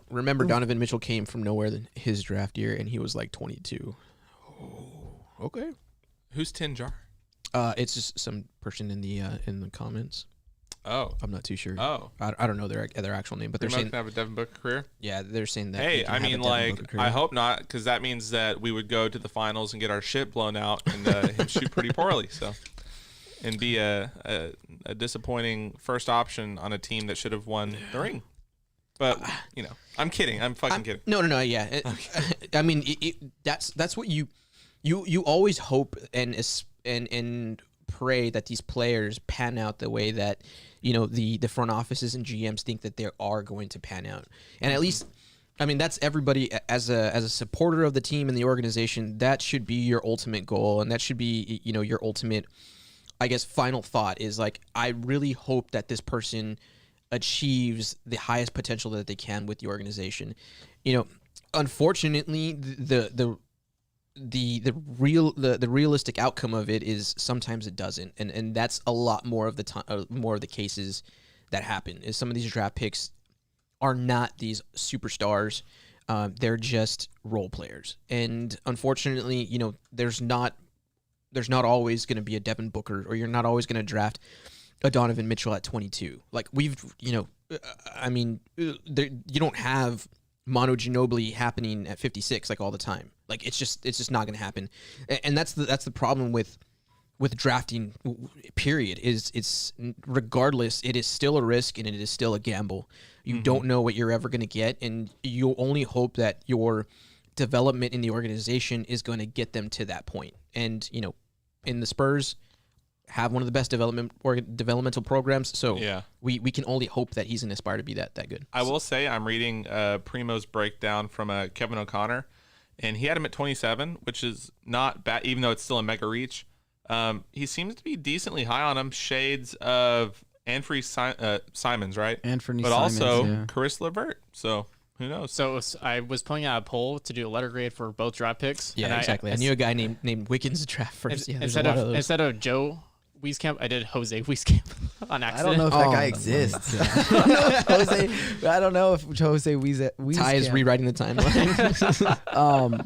Remember, Donovan Mitchell came from nowhere his draft year, and he was like 22. Oh, okay. Who's Tinjar? It's just some person in the comments. Oh, I'm not too sure. Oh, I don't know their actual name, but they're saying can have a Devin Booker career. Yeah, they're saying that. Hey, I mean, like, I hope not, because that means that we would go to the finals and get our shit blown out and him shoot pretty poorly. So, and be a disappointing first option on a team that should have won the ring. But I'm kidding. I'm fucking kidding. No. Yeah, I mean, that's what you always hope and pray that these players pan out the way that the front offices and GMs think that they are going to pan out. And at least, I mean, that's everybody as a supporter of the team and the organization. That should be your ultimate goal, and that should be your ultimate, I guess, final thought is like, I really hope that this person achieves the highest potential that they can with the organization. Unfortunately, the realistic outcome of it is sometimes it doesn't, and that's a lot more of the time, more of the cases that happen. Is some of these draft picks are not these superstars. They're just role players, and unfortunately, there's not always going to be a Devin Booker, or you're not always going to draft a Donovan Mitchell at 22. Like you don't have Manu Ginobili happening at 56 like all the time. Like it's just not going to happen, and that's the problem with drafting. Period. It's regardless, it is still a risk and it is still a gamble. You don't know what you're ever going to get, and you only hope that your development in the organization is going to get them to that point. And in the Spurs have one of the best developmental programs, so we can only hope that he's going to aspire to be that good. I will say I'm reading Primo's breakdown from Kevin O'Connor, and he had him at 27, which is not bad, even though it's still a mega reach. He seems to be decently high on him, shades of Anthony Simons, right? Anthony but Simons, also Caris LeVert. So who knows? So I was pulling out a poll to do a letter grade for both draft picks. Yeah, and exactly. I knew a guy named Wiggins draft first. Yeah, instead of Joe Wieskamp, I did Jose Wieskamp on accident. I don't know if that guy exists. I don't know if Jose Wieskamp. Ty is rewriting the timeline.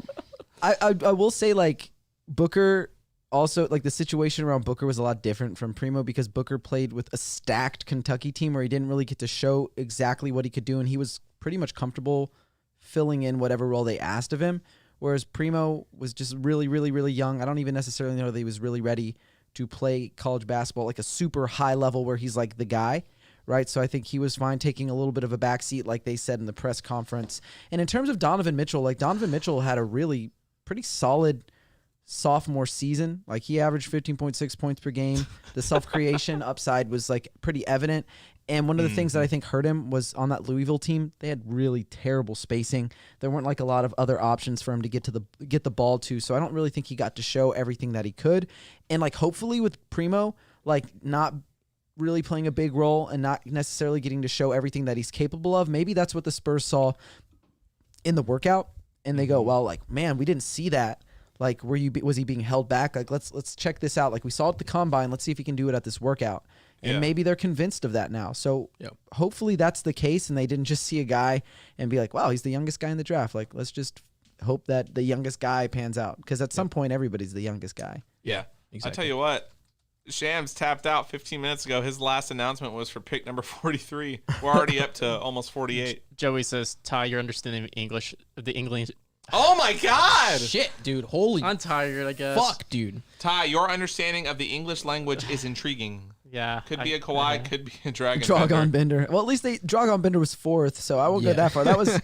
I will say, like, Booker also, like, the situation around Booker was a lot different from Primo because Booker played with a stacked Kentucky team where he didn't really get to show exactly what he could do, and he was pretty much comfortable filling in whatever role they asked of him, whereas Primo was just really, really, really young. I don't even necessarily know that he was really ready to play college basketball, like a super high level where he's like the guy, right? So I think he was fine taking a little bit of a backseat, like they said in the press conference. And in terms of Donovan Mitchell, like Donovan Mitchell had a really pretty solid sophomore season. Like he averaged 15.6 points per game. The self-creation upside was like pretty evident. And one of the things that I think hurt him was on that Louisville team, they had really terrible spacing. There weren't like a lot of other options for him to get the ball to. So I don't really think he got to show everything that he could. And like hopefully with Primo, like not really playing a big role and not necessarily getting to show everything that he's capable of, maybe that's what the Spurs saw in the workout. And they go, well, like, man, we didn't see that. Like, was he being held back? Like, let's check this out. Like, we saw it at the combine. Let's see if he can do it at this workout. And maybe they're convinced of that now. So hopefully that's the case, and they didn't just see a guy and be like, wow, he's the youngest guy in the draft. Like, let's just hope that the youngest guy pans out. Because at some point, everybody's the youngest guy. Yeah. Exactly. I tell you what, Shams tapped out 15 minutes ago. His last announcement was for pick number 43. We're already up to almost 48. Joey says, Ty, your understanding of the English. Oh my God! Shit, dude. Holy. I'm tired, I guess. Fuck, dude. Ty, your understanding of the English language is intriguing. Yeah. Could be a Kawhi, could be a Dragon Bender. Well, at least Dragon Bender was fourth, so I won't go that far. That was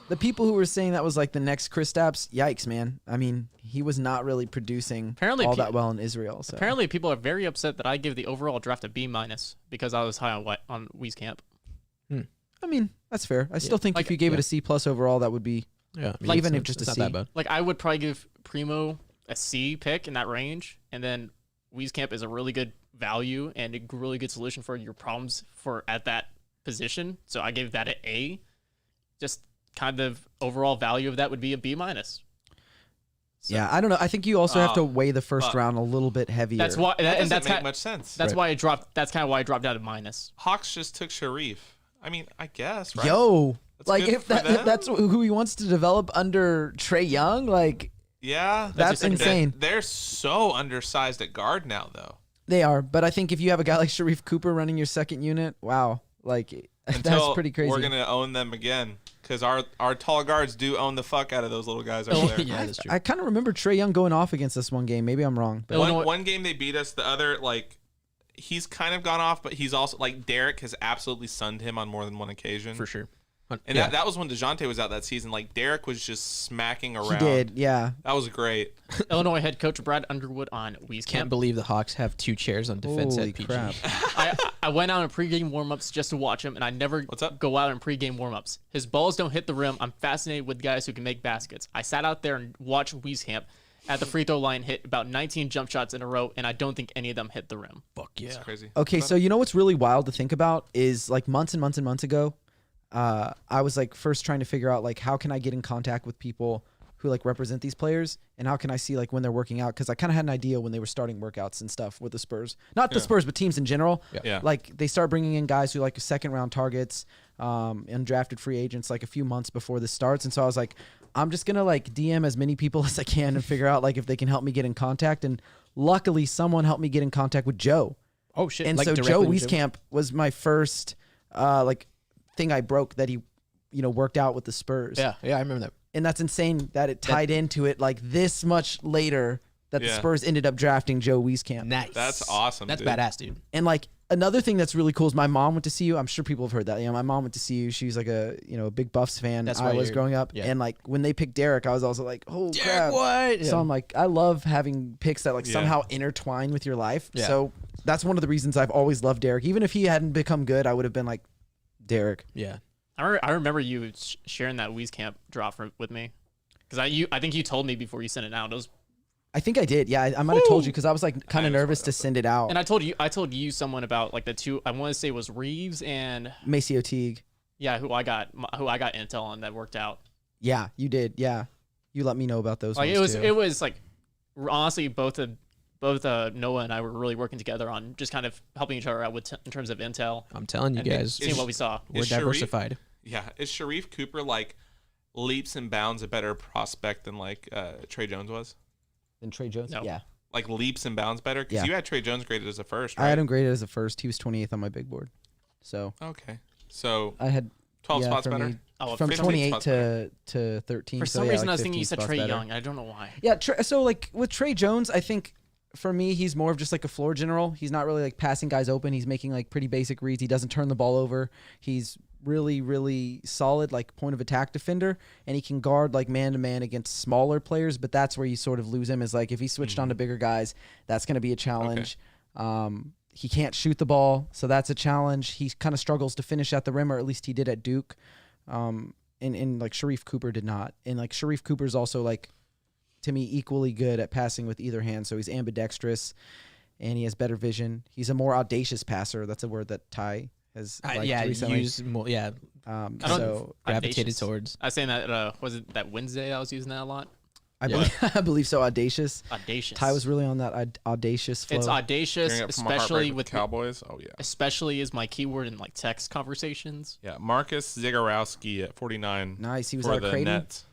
the people who were saying that was like the next Kristaps. Yikes, man. I mean, he was not really producing that well in Israel. So. Apparently, people are very upset that I give the overall draft a B- because I was high on Wieskamp. I mean, that's fair. I still think if you gave it a C+ overall, that would be even if just a C. Like I would probably give Primo a C pick in that range, and then Wieskamp is a really good value and a really good solution for your problems at that position. So I gave that an A. Just kind of overall value of that would be a B-. So. Yeah, I don't know. I think you also have to weigh the first round a little bit heavier. That's why, that doesn't make much sense. That's why I dropped. That's kind of why I dropped out of minus. Hawks just took Sharif. I mean, I guess. Right? Yo, that's like if that's who he wants to develop under Trae Young, like that's insane. They're so undersized at guard now, though. They are, but I think if you have a guy like Sharif Cooper running your second unit, wow, like that's pretty crazy. We're gonna own them again because our tall guards do own the fuck out of those little guys over there. Yeah, that's true. I kind of remember Trae Young going off against us one game. Maybe I'm wrong. But one game they beat us. The other, like, he's kind of gone off, but he's also like Derek has absolutely sunned him on more than one occasion for sure. And that was when DeJounte was out that season. Like, Derek was just smacking around. He did, yeah. That was great. Illinois head coach Brad Underwood on Wieskamp. Can't believe the Hawks have 2 chairs on defense Holy at PG. crap. I went out in pregame warmups just to watch him, and I never go out in pregame warmups. His balls don't hit the rim. I'm fascinated with guys who can make baskets. I sat out there and watched Wieskamp, at the free throw line hit about 19 jump shots in a row, and I don't think any of them hit the rim. Fuck yeah. That's crazy. Okay, so you know what's really wild to think about is like months and months and months ago, I was like first trying to figure out like how can I get in contact with people who like represent these players, and how can I see like when they're working out, because I kind of had an idea when they were starting workouts and stuff with the Spurs, not the Spurs but teams in general. Yeah. Like they start bringing in guys who like second round targets, undrafted free agents like a few months before this starts, and so I was like, I'm just gonna like DM as many people as I can and figure out like if they can help me get in contact, and luckily someone helped me get in contact with Joe. Oh shit! And like so Joe directly with Wieskamp was my first like thing I broke that he worked out with the Spurs. Yeah, I remember that. And that's insane that it tied into it like this much later that the Spurs ended up drafting Joe Wieskamp. Nice. That's awesome. That's dude. badass, dude. And like another thing that's really cool is my mom went to see you. I'm sure people have heard that. My mom went to see you. She's like a a big Buffs fan. That's I why was you're- growing up, yeah. and like when they picked Derek, I was also like, oh Derek crap! White! So Yeah. I'm like, I love having picks that like Yeah. somehow intertwine with your life. Yeah. So that's one of the reasons I've always loved Derek. Even if he hadn't become good, I would have been like, Derek. Yeah. I remember you sharing that Wieskamp drop with me, because I think you told me before you sent it out. It was, I think I did. Yeah, I might have told you because I was like kind of nervous to send it out. and I told you someone about like the two. I want to say it was Reeves and Maceo Teague. yeah, who I got intel on that worked out. Yeah, you did. Yeah, you let me know about those. Like ones it was like honestly both Noah and I were really working together on just kind of helping each other out in terms of intel. I'm telling you and guys, seeing what we saw. we're Is Sharif- diversified. Yeah, is Sharif Cooper like leaps and bounds a better prospect than like Trey Jones was? Then Trey Jones. No. Yeah, Like leaps and bounds better? Because Yeah. you had Trey Jones graded as a first, right? I had him graded as a first. He was 28th on my big board. So Okay. So I had 12 spots for better? me, Oh, from 15 28 spots to 13. For so some yeah, reason, like I was thinking 15 you said spots Trey better. Young. I don't know why. Yeah, so like with Trey Jones, I think for me he's more of just like a floor general. He's not really like passing guys open. He's making like pretty basic reads. He doesn't turn the ball over. He's really, really solid like point of attack defender, and he can guard like man to man against smaller players. But that's where you sort of lose him. Is like if he switched on to bigger guys, that's going to be a challenge. He can't shoot the ball, so that's a challenge. He kind of struggles to finish at the rim, or at least he did at Duke. And like Sharif Cooper did not. And like Sharif Cooper's also like, to me, equally good at passing with either hand. So he's ambidextrous and he has better vision. He's a more audacious passer. That's a word that Ty has liked recently. Use more, yeah. So Gravitated Audacious. towards. I was saying that was it that Wednesday I was using that a lot. I believe so. Audacious. Audacious. Ty was really on that audacious flow. It's audacious, Hearing it from a especially Heartbreak with Cowboys. Oh yeah. Especially is my keyword in like text conversations. Yeah, Marcus Zagorowski at 49. Nice. He was for out of the Creighton. Nets.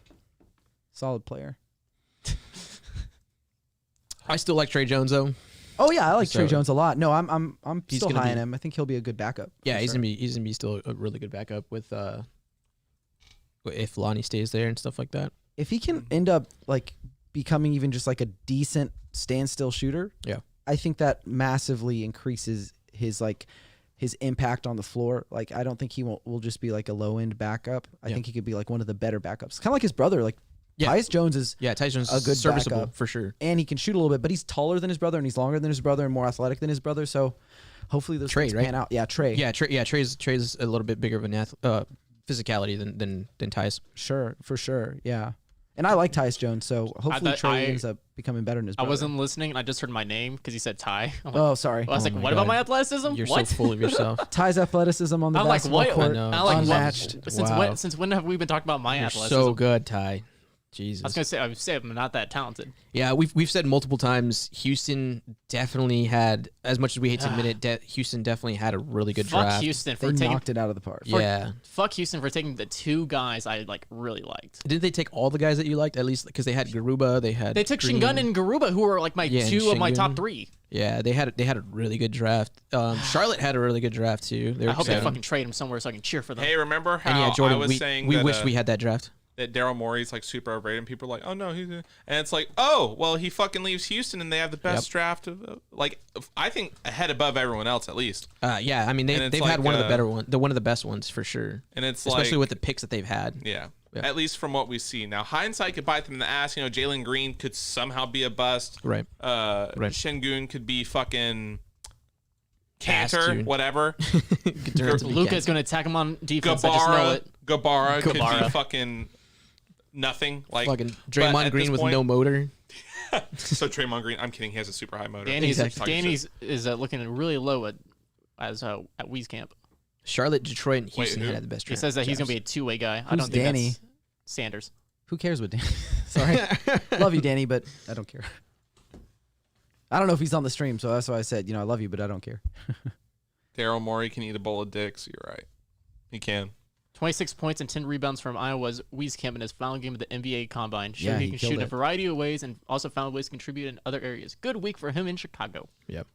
Solid player. I still like Trey Jones though. Oh yeah, I like Trey So- Jones a lot. No, I'm He's still gonna high be- on him. I think he'll be a good backup. Yeah, for he's sure. gonna be still a really good backup with if Lonnie stays there and stuff like that. If he can end up like becoming even just like a decent standstill shooter, Yeah. I think that massively increases his impact on the floor. Like I don't think he will just be like a low end backup. I think he could be like one of the better backups. Kind of like his brother. Like Tyus Jones is Tyus Jones a is good serviceable backup. for sure. And he can shoot a little bit, but he's taller than his brother and he's longer than his brother and more athletic than his brother. So hopefully those Trey, things right? pan out. Yeah, Trey. Yeah, Trey's a little bit bigger of an physicality than Tyus. Sure, for sure. Yeah. And I like Tyus Jones, so hopefully Trey ends up becoming better than his I brother. wasn't listening, and I just heard my name because he said Ty. I'm like, Oh, sorry. I was Oh like, my what about God. my athleticism? You're what? so full of yourself. Ty's athleticism on the I'm like, basketball what? court, I'm like, unmatched. what? Since when have we been talking about my You're athleticism? so good, Ty. Jesus. I would say I'm not that talented. Yeah, we've said multiple times. Houston definitely had, as much as we hate to admit it, Houston definitely had a really good Fuck draft. Houston They for taking knocked it out of the park. Yeah. Fuck Houston for taking the two guys I like really liked. Didn't they take all the guys that you liked? At least because they had Garuba, They took Green. Shingun and Garuba, who were like my Yeah, and two of my Şengün. top three. Yeah, they had a really good draft. Charlotte had a really good draft too. I hope they exciting. fucking trade him somewhere so I can cheer for them. Hey, remember how And yeah, Jordan, I was we, saying we that, wish we had that draft. that Daryl Morey's like super overrated and people are like, oh no, and it's like, oh well, he fucking leaves Houston and they have the best draft of like I think ahead above everyone else at least. Yeah, I mean And it's they've like, had one of the better one, one of the best ones for sure. And it's especially like, with the picks that they've had. Yeah. At least from what we see now, hindsight could bite them in the ass. You know, Jalen Green could somehow be a bust. Right. Şengün could be fucking Ass, Cantor, dude. whatever. Luka's going to attack him on defense. I just know it. Gabara could be Gabara. fucking nothing. Like Fucking but Draymond at Green this with point- no motor. So Draymond Green, I'm kidding. He has a super high motor. Danny's is looking really low at Wieskamp. Charlotte, Detroit, and Houston had the best. He says that he's going to be a two-way guy. Who's I don't think Danny? that's Sanders. Who cares what Danny? Sorry, love you, Danny, but I don't care. I don't know if he's on the stream, so that's why I said, I love you, but I don't care. Daryl Morey can eat a bowl of dicks. You're right. He can. 26 points and 10 rebounds from Iowa's Wieskamp in his final game of the NBA Combine. Showed he can killed shoot a it. variety of ways and also found ways to contribute in other areas. Good week for him in Chicago. Yep.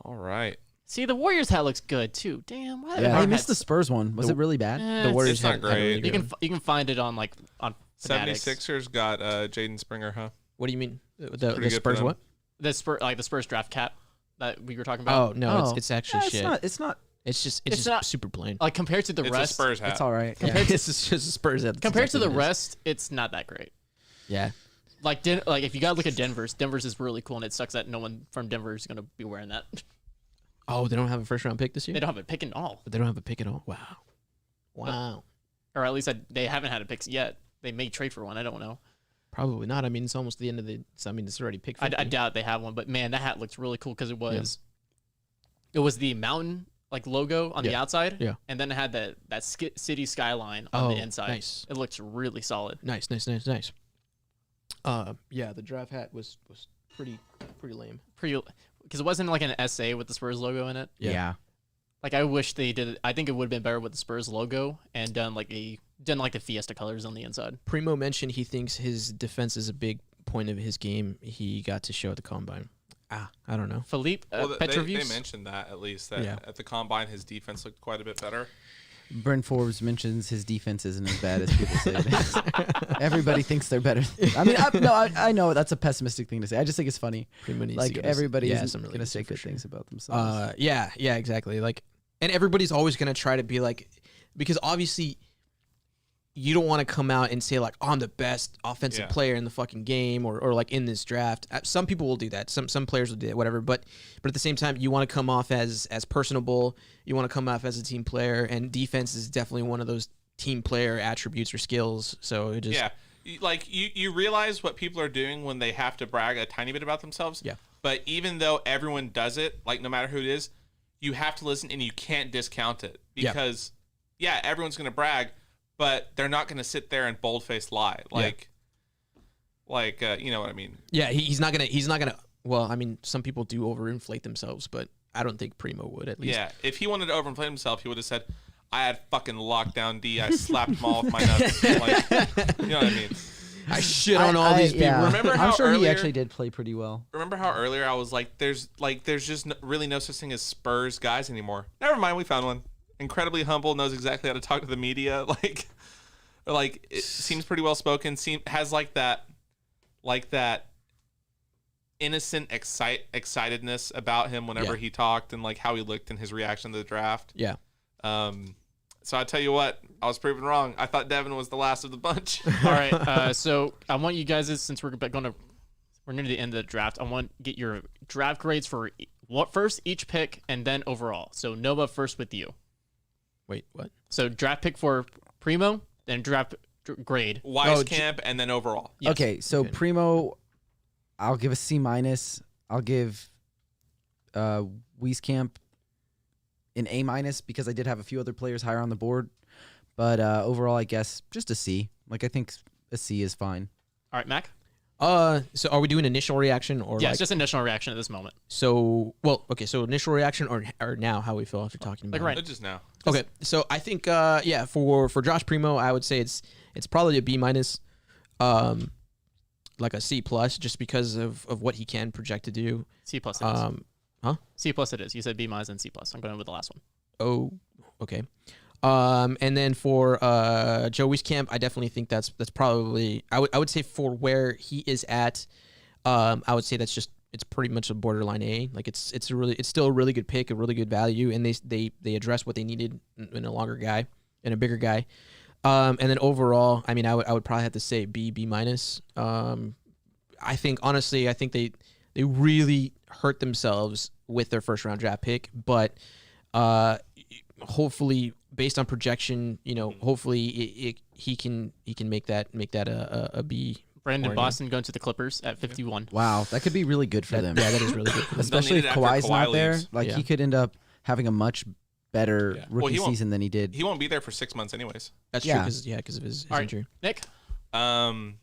All right. See, the Warriors hat looks good too. Damn. Why Yeah, they missed the Spurs one. Was it really bad? The Warriors It's not great. You can find it on on Fanatics. 76ers got Jaden Springer, huh? What do you mean? The pretty good for Spurs them. what? The Spurs draft cap that we were talking about. Oh no, it's actually shit. It's not. It's just not super plain. Like compared to the It's rest. a Spurs hat. It's all right. Compared to it's just a Spurs hat. Compared to the rest, it's not that great. Yeah. Like if you gotta look at Denver's is really cool, and it sucks that no one from Denver is gonna be wearing that. Oh, they don't have a first round pick this year. They don't have a pick at all. But they don't have a pick at all. Wow. Or at least they haven't had a pick yet. They may trade for one. I don't know. Probably not. I mean, it's almost the end of the. I mean, it's already picked. I doubt they have one. But man, that hat looks really cool because it was the mountain logo on the outside. Yeah. And then it had that city skyline on the inside. Nice. It looks really solid. Nice. Yeah, the draft hat was pretty lame. Because it wasn't like an SA with the Spurs logo in it. Yeah. Like I wish they did it. I think it would have been better with the Spurs logo and done like the Fiesta colors on the inside. Primo mentioned he thinks his defense is a big point of his game. He got to show at the combine. I don't know. Philippe They Petrovic. mentioned that at least that Yeah. at the combine his defense looked quite a bit better. Brent Forbes mentions his defense isn't as bad as people say it is. Everybody thinks they're better. I mean, I know that's a pessimistic thing to say. I just think it's funny. Like everybody is really going to say good things about themselves. Yeah, exactly. Like, and everybody's always gonna try to be like, because obviously you don't want to come out and say like, oh, I'm the best offensive player in the fucking game or like in this draft. Some people will do that. Some players will do that, whatever. But at the same time, you want to come off as personable. You want to come off as a team player, and defense is definitely one of those team player attributes or skills. So it just you realize what people are doing when they have to brag a tiny bit about themselves. Yeah. But even though everyone does it, like no matter who it is, you have to listen and you can't discount it because everyone's gonna brag. But they're not going to sit there and bold-faced lie, you know what I mean? Yeah, he's not gonna. Well, I mean, some people do overinflate themselves, but I don't think Primo would at least. Yeah, if he wanted to overinflate himself, he would have said, "I had fucking lockdown D. I slapped them all with my nuts." You know what I mean? I shit on all these people. Yeah. Remember how I'm sure earlier, he actually did play pretty well. Remember how earlier I was like, "There's just really no such thing as Spurs guys anymore." Never mind, we found one. Incredibly humble, knows exactly how to talk to the media, it seems pretty well spoken. Has that innocent excitedness about him whenever he talked and like how he looked in his reaction to the draft. Yeah. So I tell you what, I was proven wrong. I thought Devin was the last of the bunch. All right. So I want you guys, since we're near the end of the draft, I want to get your draft grades for first each pick and then overall. So Nova, first with you. Wait, what? So draft pick for Primo, then draft grade. Wieskamp, and then overall. Yes. Okay, so Primo, I'll give a C-. I'll give Wieskamp an A- because I did have a few other players higher on the board. But overall, I guess just a C. Like, I think a C is fine. All right, Mac? So are we doing initial reaction or it's just initial reaction at this moment. So, so initial reaction or now how we feel after talking about right. it? Just now. Okay, so I think for Josh Primo, I would say it's probably a B-, like a C+, just because of what he can project to do. C+ it is. C+ it is. You said B- and C+. I'm going with the last one. Oh, okay. And then for Joe Wieskamp, I definitely think that's probably I would say for where he is at, I would say it's pretty much a borderline A. Like it's still a really good pick, a really good value, and they address what they needed in a longer guy, in a bigger guy. And then overall, I mean, I would probably have to say B-. I think honestly, they really hurt themselves with their first round draft pick, but hopefully based on projection, hopefully he can make that a B Brandon Boston going to the Clippers at 51. Wow, that could be really good for them. Yeah, that is really good for them. Especially if Kawhi's not there. leaves. Like he could end up having a much better rookie season than he did. He won't be there for 6 months anyways. That's true because of his injury. Nick? I'm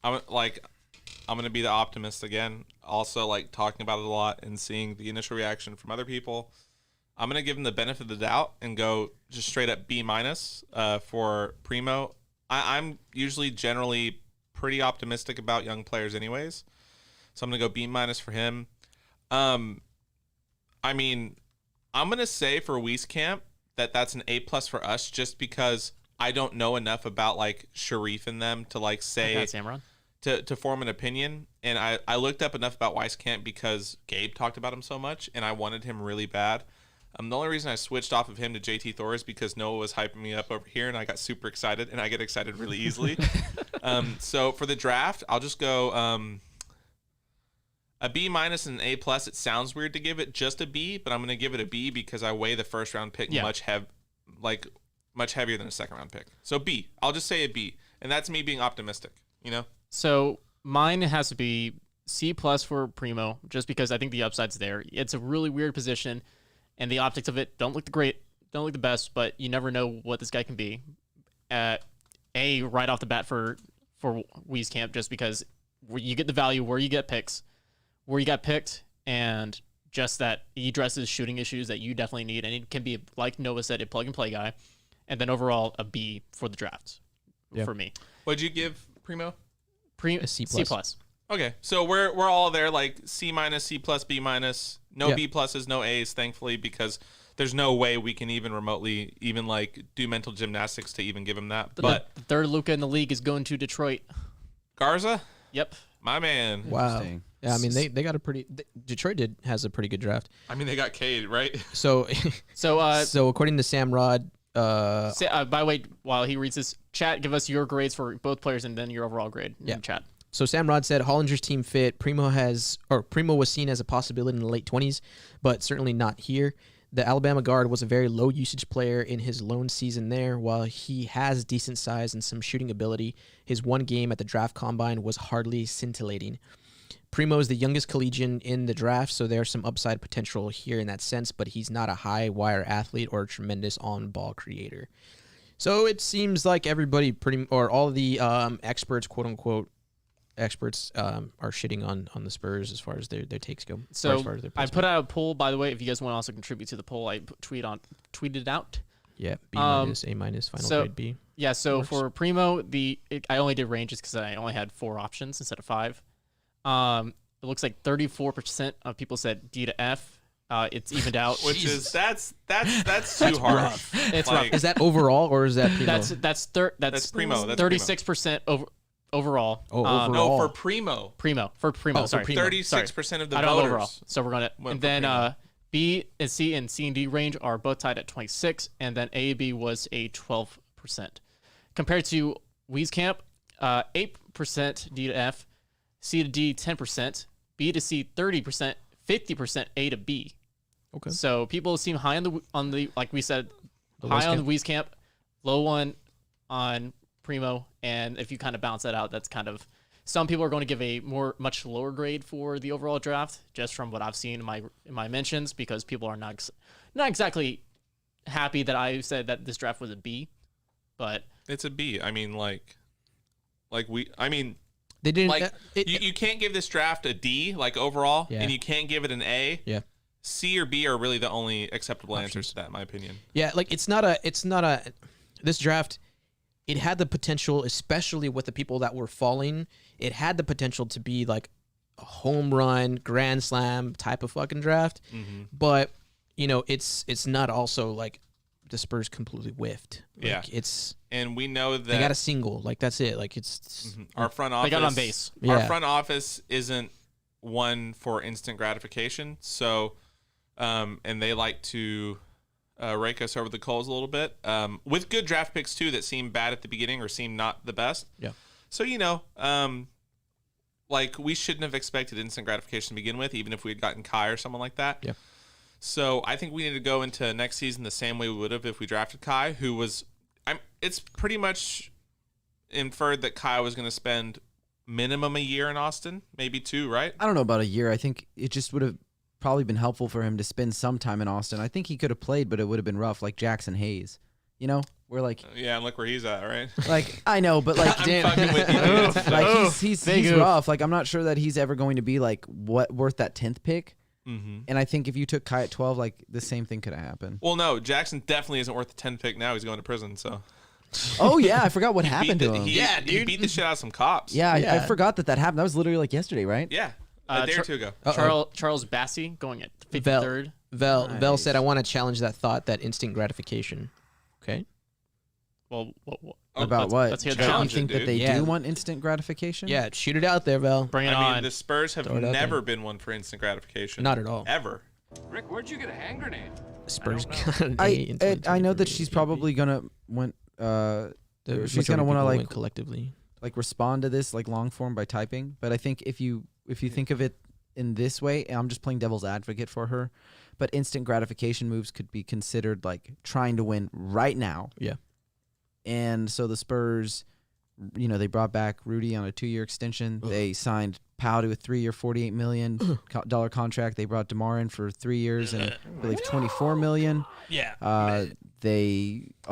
going to be the optimist again. Also, like, talking about it a lot and seeing the initial reaction from other people. I'm going to give him the benefit of the doubt and go just straight up B- for Primo. I'm usually generally pretty optimistic about young players anyways. So I'm going to go B- for him. I mean, I'm going to say for Wieskamp that's an A+ for us just because I don't know enough about, like, Sharif and them to, like, say... Okay, Samron. To form an opinion, and I looked up enough about Wieskamp because Gabe talked about him so much, and I wanted him really bad. The only reason I switched off of him to JT Thor is because Noah was hyping me up over here, and I got super excited, and I get excited really easily. So for the draft, I'll just go a B- and an A+. It sounds weird to give it just a B, but I'm going to give it a B because I weigh the first round pick much heavier than a second round pick. So B. I'll just say a B, and that's me being optimistic. You know. So mine has to be C+ for Primo, just because I think the upside's there. It's a really weird position, and the optics of it don't look the best, but you never know what this guy can be. A right off the bat for Wieskamp, just because you get the value where you get picks, where you got picked, and just that he addresses shooting issues that you definitely need, and it can be, like Noah said, a plug and play guy, and then overall a B for the draft for me. What'd you give Primo? A C+. Okay, so we're all there, like C-, C+, B-. No B+s, no A's, thankfully, because there's no way we can even remotely even like do mental gymnastics to even give him that. But the third Luka in the league is going to Detroit. Garza? Yep. My man. Wow. Yeah, I mean they got a pretty Detroit has a pretty good draft. I mean they got Cade, right? So according to Sam Rod, by the way, while he reads this, chat, give us your grades for both players and then your overall grade in chat. So Sam Rod said Hollinger's team fit. Primo was seen as a possibility in the late 20s, but certainly not here. The Alabama guard was a very low usage player in his lone season there. While he has decent size and some shooting ability, his one game at the draft combine was hardly scintillating. Primo is the youngest collegian in the draft, so there's some upside potential here in that sense, but he's not a high-wire athlete or a tremendous on-ball creator. So it seems like everybody all the experts, quote-unquote, experts are shitting on the Spurs as far as their takes go. So I put out a poll, by the way, if you guys want to also contribute to the poll, I tweeted out. Yeah, B-, A-, final grade B. Yeah, so for Primo, I only did ranges because I only had 4 options instead of 5. It looks like 34% of people said D to F. It's evened out. Which is that's too hard. Rough. It's rough. Is that overall or is that Primo? That's Primo. That's 36% overall. Oh, overall. No, for Primo. For Primo. Sorry, 36% of the I don't voters. know overall. So we're gonna and then B and C and C and D range are both tied at 26, and then A and B was a 12%. Compared to Wieskamp, 8% D to F, C to D 10%, B to C 30%, 50% A to B. Okay. So people seem high on the like we said, high on the Wieskamp, low one on Primo, and if you kind of balance that out, that's kind of some people are going to give a much lower grade for the overall draft, just from what I've seen in my mentions, because people are not exactly happy that I said that this draft was a B, but it's a B. I mean, they didn't. Like you can't give this draft a D like overall, Yeah. and you can't give it an A. Yeah. C or B are really the only acceptable answers to that, in my opinion. Yeah, like it's not a this draft. It had the potential, especially with the people that were falling, it had the potential to be like a home run, grand slam type of fucking draft. Mm-hmm. But it's not also like the Spurs completely whiffed. Like, and we know that they got a single. Like that's it. Like it's our front office. They got on base. Our front office isn't one for instant gratification. So, and they like to rake us over the coals a little bit with good draft picks too that seem bad at the beginning or seem not the best. Yeah. So like we shouldn't have expected instant gratification to begin with, even if we had gotten Kai or someone like that. Yeah. So I think we need to go into next season the same way we would have if we drafted Kai, who was, it's pretty much inferred that Kai was going to spend minimum a year in Austin, maybe 2, right? I don't know about a year. I think it just would have probably been helpful for him to spend some time in Austin. I think he could have played, but it would have been rough, like Jackson Hayes. You know, we're like, yeah, and look where he's at, right? Like I know, but like, I'm fucking with you, dude. like he's rough. Like I'm not sure that he's ever going to be like worth that 10th pick. Mm-hmm. And I think if you took Kai at 12, like the same thing could have happened. Well, no, Jackson definitely isn't worth the 10 pick now. He's going to prison, so. Oh yeah, I forgot what happened to him. He beat the shit out of some cops. Yeah, I forgot that happened. That was literally like yesterday, right? Yeah, a day or two ago. Charles Bassey going at 53rd. Vel said, I want to challenge that thought, that instant gratification. Okay. Well, about what? Let's hear that. You that. think that they do want instant gratification? Yeah, shoot it out there, Vel. Bring it I on. mean, the Spurs have Throw it out never there. been one for instant gratification. Not at all. Ever. Rick, where'd you get a hand grenade? Spurs got an A in I know that she's probably gonna she's gonna want to like collectively like respond to this like long form by typing. But I think if you think of it in this way, and I'm just playing devil's advocate for her, but instant gratification moves could be considered like trying to win right now. Yeah. And so the Spurs, you know, they brought back Rudy on a 2-year extension. They signed Powell to a 3-year, $48 million contract. They brought DeMar in for 3 years and I believe $24 million. Yeah. I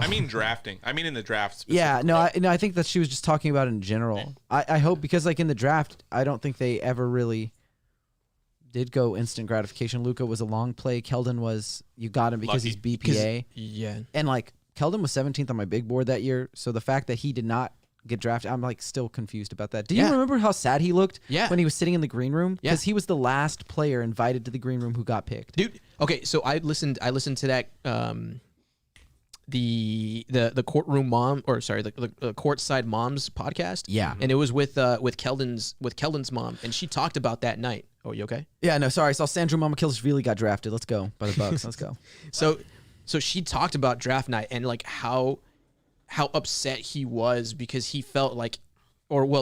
mean drafting. I mean in the draft. Yeah, no, I think that she was just talking about in general. I hope because like in the draft, I don't think they ever really did go instant gratification. Luka was a long play. Keldon was you got him because he's BPA. Yeah. And like Keldon was 17th on my big board that year. So the fact that he did not get drafted, I'm like still confused about that. Do you remember how sad he looked when he was sitting in the green room? Because he was the last player invited to the green room who got picked. Dude, okay, so I listened to that the courtroom mom, or sorry, the courtside moms podcast. Yeah. And it was with Keldon's mom, and she talked about that night. Oh, you okay? Yeah, no, sorry. I saw Sandro Mamakilishvili got drafted. Let's go by the Bucks. Let's go. So she talked about draft night and like how upset he was because he felt like,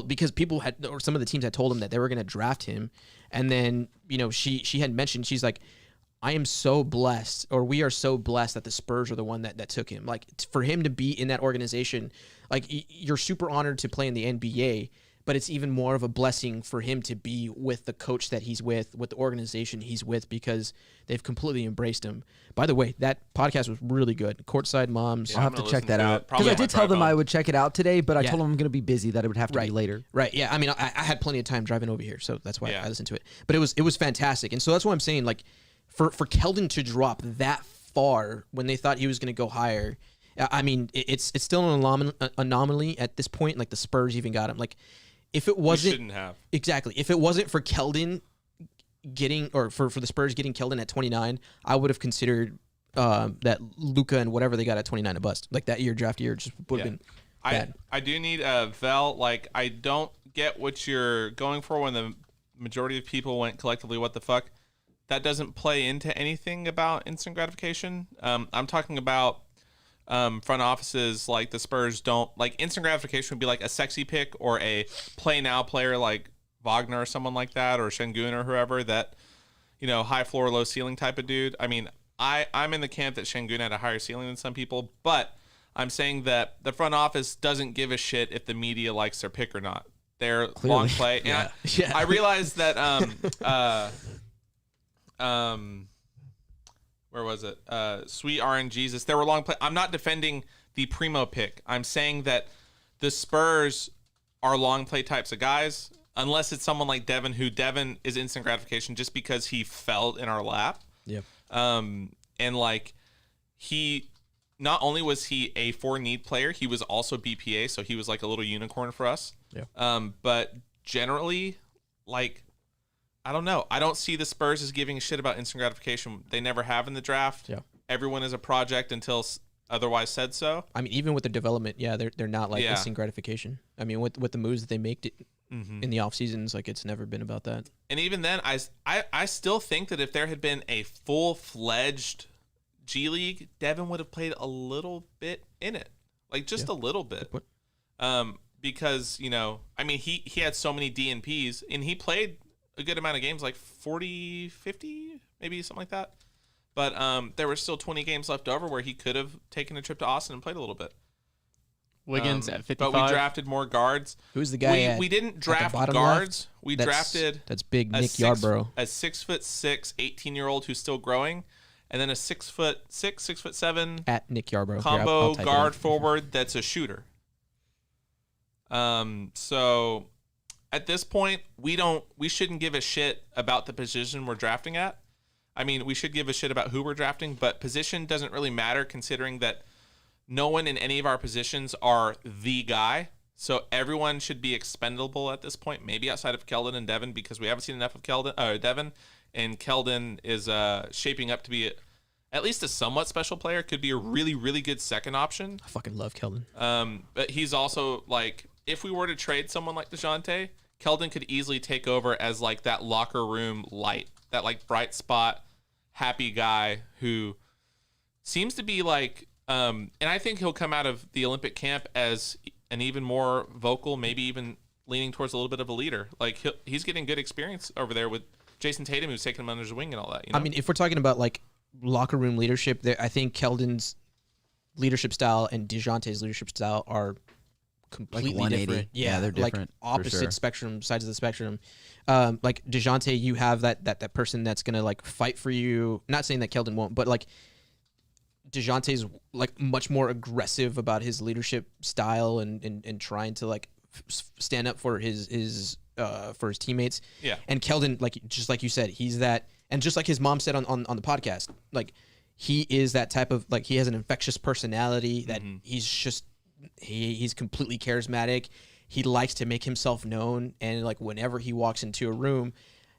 because people had, or some of the teams had told him that they were going to draft him, and then she had mentioned, she's like, I am so blessed, or we are so blessed that the Spurs are the one that took him. Like for him to be in that organization, like you're super honored to play in the NBA. But it's even more of a blessing for him to be with the coach that he's with the organization he's with, because they've completely embraced him. By the way, that podcast was really good. Courtside Moms. I'll have to check that out. Because I did tell them I would check it out today, but I told them I'm going to be busy, that it would have to be later. Right, yeah. I mean, I had plenty of time driving over here, so that's why I listened to it. But it was fantastic. And so that's what I'm saying, like, for Keldon to drop that far when they thought he was going to go higher, I mean, it's still an anomaly at this point. Like, the Spurs even got him. Like, if it wasn't, shouldn't have. Exactly. If it wasn't for Keldon getting, or for the Spurs getting Keldon at 29, I would have considered that Luka and whatever they got at 29 a bust. Like that draft year just would have been bad. I do need Vel. Like, I don't get what you're going for when the majority of people went collectively, what the fuck? That doesn't play into anything about instant gratification. I'm talking about front offices like the Spurs don't like instant gratification would be like a sexy pick or a play now player like Wagner or someone like that, or Şengün or whoever, that high floor low ceiling type of dude. I mean, I'm in the camp that Şengün had a higher ceiling than some people, but I'm saying that the front office doesn't give a shit if the media likes their pick or not. They're long play. And I realized that where was it? Sweet RNGesus. There were long play. I'm not defending the Primo pick. I'm saying that the Spurs are long play types of guys, unless it's someone like Devin, who Devin is instant gratification just because he fell in our lap. Yeah. And like he, not only was he a 4-need player, he was also BPA, so he was like a little unicorn for us. Yeah. But generally, like, I don't know. I don't see the Spurs as giving a shit about instant gratification. They never have in the draft. Yeah. Everyone is a project until otherwise said so. I mean, even with the development, they're not like instant gratification. I mean, with the moves that they make in the off seasons, like it's never been about that. And even then, I still think that if there had been a full-fledged G League, Devin would have played a little bit in it, like just a little bit. Because I mean, he had so many DNPs, and he played a good amount of games, like 40, 50, maybe something like that. But there were still 20 games left over where he could have taken a trip to Austin and played a little bit. Wiggins at 55. But we drafted more guards. Who's the guy? We didn't draft bottom guards. left? We That's- drafted that's big Nick Yarbrough. A 6'6", 18-year-old who's still growing, and then a 6'6", 6'7" At Nick Yarbrough. Here, combo I'll type it guard in. forward that's a shooter. So at this point, we shouldn't give a shit about the position we're drafting at. I mean, we should give a shit about who we're drafting, but position doesn't really matter considering that no one in any of our positions are the guy. So everyone should be expendable at this point, maybe outside of Keldon and Devin, because we haven't seen enough of Devin, and Keldon is shaping up to be at least a somewhat special player. Could be a really, really good second option. I fucking love Keldon. But he's also like, if we were to trade someone like DeJounte, Keldon could easily take over as like that locker room light, that like bright spot, happy guy who seems to be like, and I think he'll come out of the Olympic camp as an even more vocal, maybe even leaning towards a little bit of a leader. Like he's getting good experience over there with Jason Tatum, who's taking him under his wing and all that. You know? I mean, if we're talking about like locker room leadership, I think Keldon's leadership style and DeJounte's leadership style are completely 180. different. Yeah, they're different, Like for opposite sure. spectrum, sides of the spectrum. Like DeJounte, you have that person that's gonna like fight for you. Not saying that Keldon won't, but like DeJounte's like much more aggressive about his leadership style and trying to like stand up for his teammates. Yeah. And Keldon, like just like you said, he's that, and just like his mom said on the podcast, like he is that type of, like, he has an infectious personality that he's just he's completely charismatic. He likes to make himself known, and like whenever he walks into a room,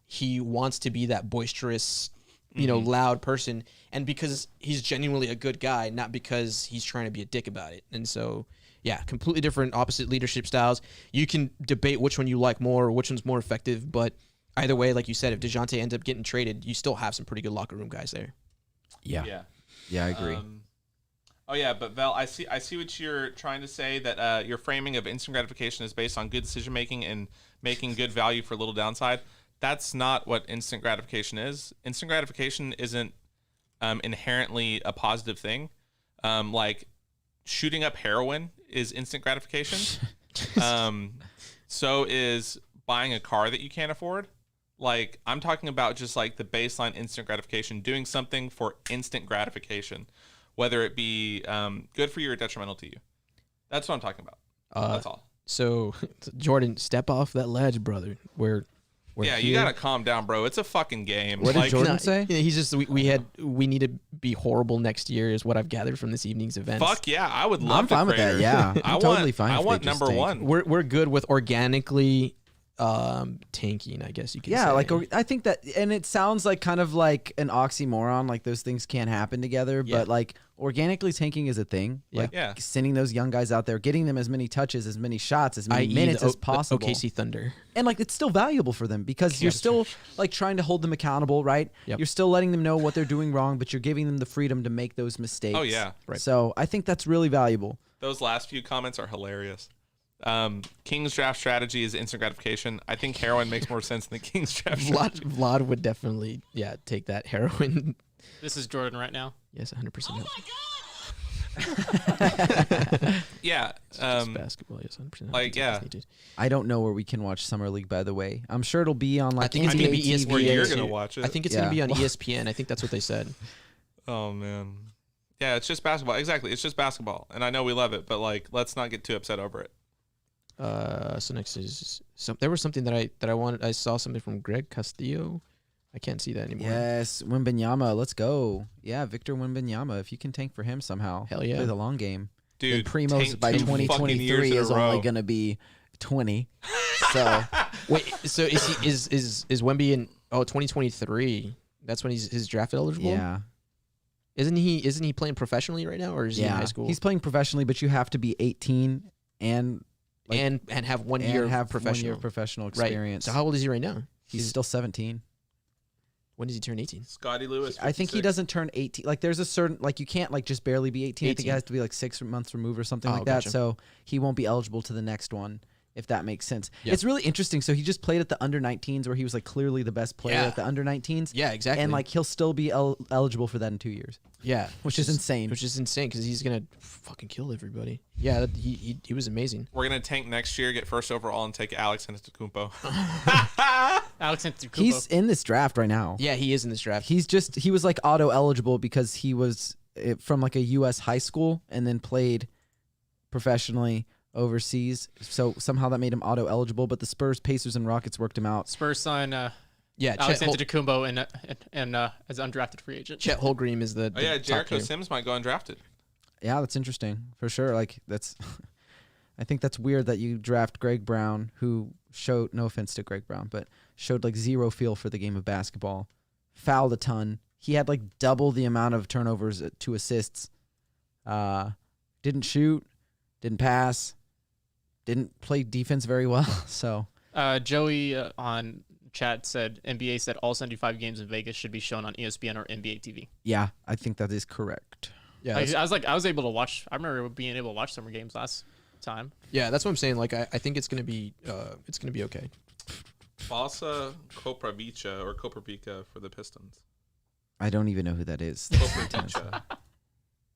he wants to be that boisterous, you know, loud person, and because he's genuinely a good guy, not because he's trying to be a dick about it. And so, yeah, completely different, opposite leadership styles. You can debate which one you like more or which one's more effective, but either way, like you said, if DeJounte ends up getting traded, you still have some pretty good locker room guys there. Yeah, I agree. Oh yeah, but Val, I see what you're trying to say, that your framing of instant gratification is based on good decision making and making good value for little downside. That's not what instant gratification is. Instant gratification isn't inherently a positive thing. Like shooting up heroin is instant gratification. So is buying a car that you can't afford. Like, I'm talking about just like the baseline instant gratification, doing something for instant gratification, whether it be good for you or detrimental to you. That's what I'm talking about. That's all. So, Jordan, step off that ledge, brother. We're yeah, you here. gotta calm down, bro. It's a fucking game. What did Jordan say? Yeah, he's just we need to be horrible next year, is what I've gathered from this evening's events. Fuck yeah, I would love I'm fine with that. Yeah, I'm totally fine. I if they want just number tank. one. We're good with organically tanking, I guess you could say. Yeah, like I think that, and it sounds like kind of like an oxymoron, like those things can't happen together, Yeah. but like organically tanking is a thing. Yeah. Like Yeah. sending those young guys out there, getting them as many touches, as many shots, as many i.e. minutes the as possible. OKC Thunder. And like it's still valuable for them because you're still like trying to hold them accountable, right? Yep. You're still letting them know what they're doing wrong, but you're giving them the freedom to make those mistakes. Oh, yeah. Right. So I think that's really valuable. Those last few comments are hilarious. King's draft strategy is instant gratification. I think heroin makes more sense than the King's draft strategy. Vlad would definitely take that heroin. This is Jordan right now. Yes, 100%. Yeah. Basketball, yes, 100%. Like, yeah. I don't know where we can watch Summer League, by the way. I'm sure it'll be on like I think it's going to be NBA ESPN. Where you're too. gonna watch it. I think it's going to be on ESPN. I think that's what they said. Oh man. Yeah, it's just basketball. Exactly. It's just basketball. And I know we love it, but like let's not get too upset over it. So next is there was something that I wanted. I saw something from Greg Castillo. I can't see that anymore. Yes, Wembanyama, let's go. Yeah, Victor Wembanyama. If you can tank for him somehow, Hell yeah. play the long game. Dude, and Primo's tank by 2 fucking 2023 years in a is only row. gonna be 20. So Wait, so is Wemby in 2023? That's when he's draft eligible. yeah, Isn't he playing professionally right now, or is he in high school? he's playing professionally, but you have to be 18 and like, and have 1 and year of have professional 1 year of professional Right. experience. So how old is he right now? He's still 17. When does he turn 18? Scotty Lewis. I think he 56. doesn't turn 18. Like there's a certain, like you can't like just barely be 18. I think it 18. has to be like 6 months removed or something Oh, like gotcha. that. So he won't be eligible to the next one. if that makes sense. Yeah. It's really interesting. So he just played at the under-19s where he was like clearly the best player at the under-19s. Yeah, exactly. And like he'll still be eligible for that in 2 years. Yeah, which is insane. Which is insane because he's gonna fucking kill everybody. Yeah, he was amazing. We're gonna tank next year, get first overall, and take Alex Antetokounmpo. Alex Antetokounmpo. He's in this draft right now. Yeah, he is in this draft. He was like auto eligible because he was from like a U.S. high school and then played professionally overseas. So somehow that made him auto eligible. But the Spurs, Pacers, and Rockets worked him out. Spurs sign Alex Chet Antetokounmpo and as an undrafted free agent. Chet Holmgren is the Oh yeah, top Jericho player. Sims might go undrafted. Yeah, that's interesting for sure. Like that's, I think that's weird that you draft Greg Brown, who showed, no offense to Greg Brown, but showed like zero feel for the game of basketball, fouled a ton. He had like double the amount of turnovers to assists. Didn't shoot, didn't pass, didn't play defense very well. So Joey on chat said NBA said all 75 games in Vegas should be shown on ESPN or NBA TV. yeah, I think that is correct. Yeah, I was able to watch. I remember being able to watch summer games last time. Yeah, that's what I'm saying. Like I think it's gonna be okay. Balsa Koprivica or Koprivica for the Pistons. I don't even know who that is. Koprivica.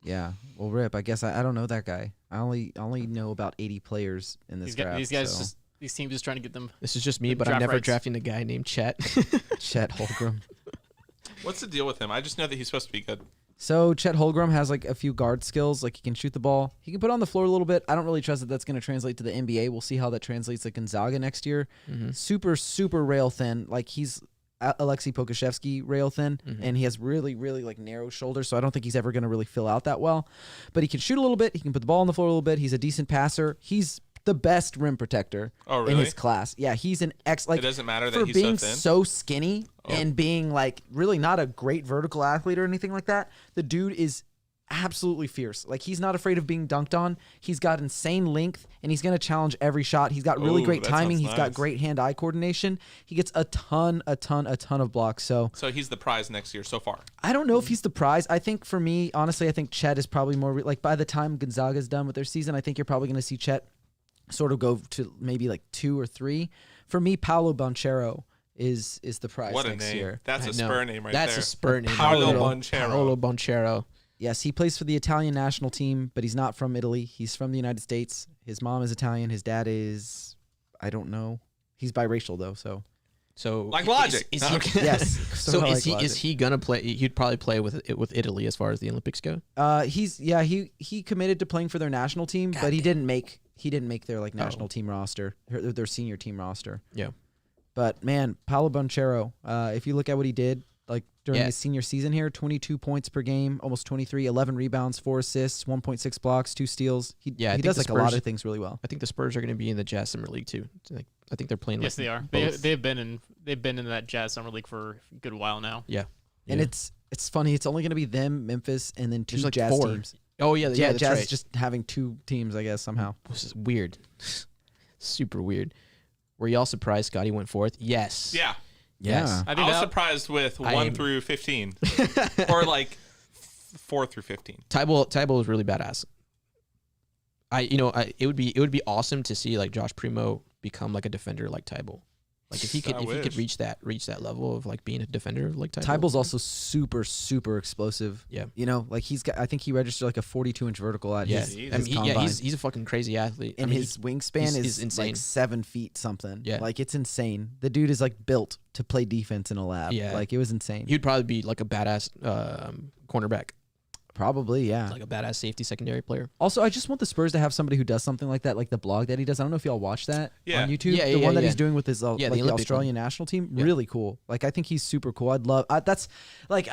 Yeah, well, rip. I guess I don't know that guy. I only know about 80 players in this draft. These guys so. these teams just trying to get them. This is just me, but I'm never drafting a guy named Chet. Chet Holmgren. What's the deal with him? I just know that he's supposed to be good. So Chet Holmgren has like a few guard skills. Like he can shoot the ball. He can put on the floor a little bit. I don't really trust that that's going to translate to the NBA. We'll see how that translates to Gonzaga next year. Mm-hmm. Super rail thin. Like he's Alexei Pokusevsky rail thin, and he has really like narrow shoulders. So I don't think he's ever going to really fill out that well. But he can shoot a little bit. He can put the ball on the floor a little bit. He's a decent passer. He's the best rim protector in his class. Yeah, he's an like. It doesn't matter that for he's being so thin. so skinny and being like really not a great vertical athlete or anything like that. The dude is absolutely fierce. Like he's not afraid of being dunked on. He's got insane length and he's going to challenge every shot. He's got really great timing. He's got great hand-eye coordination. He gets a ton of blocks. So he's the prize next year so far. I don't know if he's the prize. I think for me, honestly, I think Chet is probably more like by the time Gonzaga's done with their season, I think you're probably going to see Chet sort of go to maybe like 2 or 3. For me, Paolo Banchero is the prize What a next name. year. That's a Spur name right That's there. a Spur name. Paolo Banchero. Paolo Banchero. Yes, he plays for the Italian national team, but he's not from Italy. He's from the United States. His mom is Italian. His dad is, I don't know. He's biracial though, so. Like Logic. Is he, Yes. So is he gonna play? He'd probably play with Italy as far as the Olympics go. He committed to playing for their national team, but he didn't make their like national team roster, their senior team roster. Yeah. But man, Paolo Banchero, if you look at what he did like during his senior season here, 22 points per game, almost 23, 11 rebounds, 4 assists, 1.6 blocks, 2 steals. He does like a lot of things really well. I think the Spurs are going to be in the Jazz Summer League too. I think they're playing. Yes, like they are. both. They've been in that Jazz Summer League for a good while now. Yeah. And it's funny. It's only going to be them, Memphis, and then 2 There's like Jazz 4 teams. Oh yeah, that's Jazz right. just having 2 teams, I guess somehow. This is weird. Super weird. Were y'all surprised Scotty went 4th? Yes. Yeah. Yes. I was surprised with 1 through 15, or like 4 through 15. Tybalt was really badass. It would be awesome to see like Josh Primo become like a defender like Tybalt. Like if he could reach that level of like being a defender like Tybalt. Tybalt's also super explosive. Yeah. Like I think he registered like a 42-inch vertical at his combine. He's a fucking crazy athlete. And his wingspan is insane. like 7 feet something. Yeah. Like it's insane. The dude is like built to play defense in a lab. Yeah. Like it was insane. He'd probably be like a badass cornerback. Probably, yeah. Like a badass safety secondary player. Also, I just want the Spurs to have somebody who does something like that, like the blog that he does. I don't know if y'all watch that on YouTube. The one that he's doing with his the Australian national team. Yeah. Really cool. Like I think he's super cool. I'd love that's like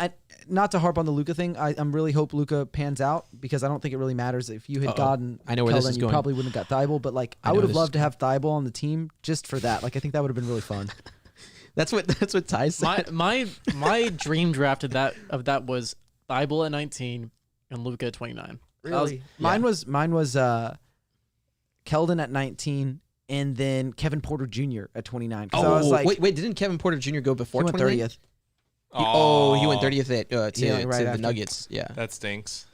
not to harp on the Luka thing. I'm really hope Luka pans out because I don't think it really matters if you had gotten. I know where this is you going. Probably wouldn't have got Thibault, but like I would have loved to have Thibault on the team just for that. Like I think that would have been really fun. That's what Ty said. My dream draft of that was Thibault at 19. And Luka at 29. Really? Mine was Keldon at 19 and then Kevin Porter Jr. at 29. Oh, I was like, wait, didn't Kevin Porter Jr. go before 30th? He went 30th to the Nuggets. Yeah. That stinks.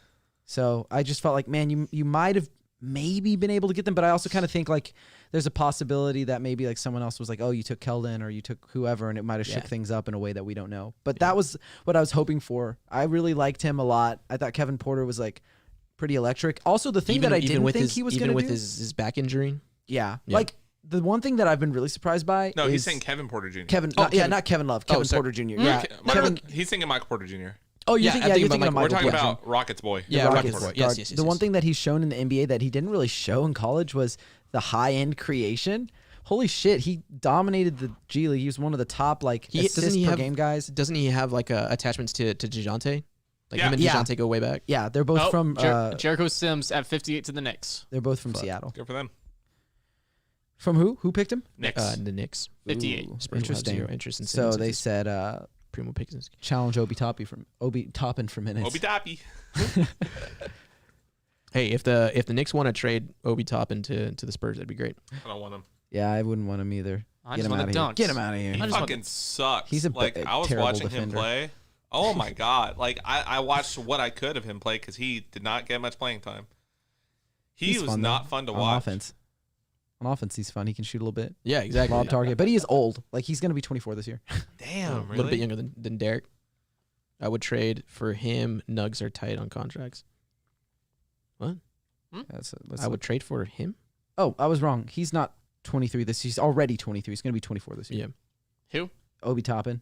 So I just felt like, man, you might have maybe been able to get them, but I also kind of think like there's a possibility that maybe like someone else was like, oh, you took Keldon or you took whoever, and it might have shook things up in a way that we don't know. But that was what I was hoping for. I really liked him a lot. I thought Kevin Porter was like pretty electric. Also, the thing that I didn't think he was going to do, even with his back injury. Yeah, like the one thing that I've been really surprised by. No, is he's saying Kevin Porter Jr. Not Kevin Love. Kevin Porter Jr. Yeah, he's thinking Michael Porter Jr. Oh, you're thinking of Michael. We're talking about Rockets boy. Yeah, Rockets boy. Yes. The one thing that he's shown in the NBA that he didn't really show in college was the high-end creation. Holy shit, he dominated the G League. He was one of the top assists per game guys. Doesn't he have attachments to DeJounte? Like him and DeJounte go way back. Yeah, they're both from Jericho Sims at 58 to the Knicks. They're both from Seattle. Good for them. From who? Who picked him? Knicks. The Knicks. 58. Interesting. Interest in so they said Primo Pickens. Challenge Obi Toppin for minutes. Obi Toppy. Hey, if the Knicks want to trade Obi Toppin to the Spurs, that'd be great. I don't want him. Yeah, I wouldn't want him either. I just want the dunks. Get him out of here. He fucking sucks. He's I was terrible watching defender. him play. Oh my god! I watched what I could of him play because he did not get much playing time. He was not fun to watch. On offense, he's fun. He can shoot a little bit. Yeah, exactly. Lob target, but he is old. Like he's gonna be 24 this year. Damn, A little bit younger than Derek. I would trade for him. Nugs are tight on contracts. What? I would trade for him. Oh, I was wrong. He's not 23 this. He's already 23. He's gonna be 24 this year. Yeah. Who? Obi Toppin.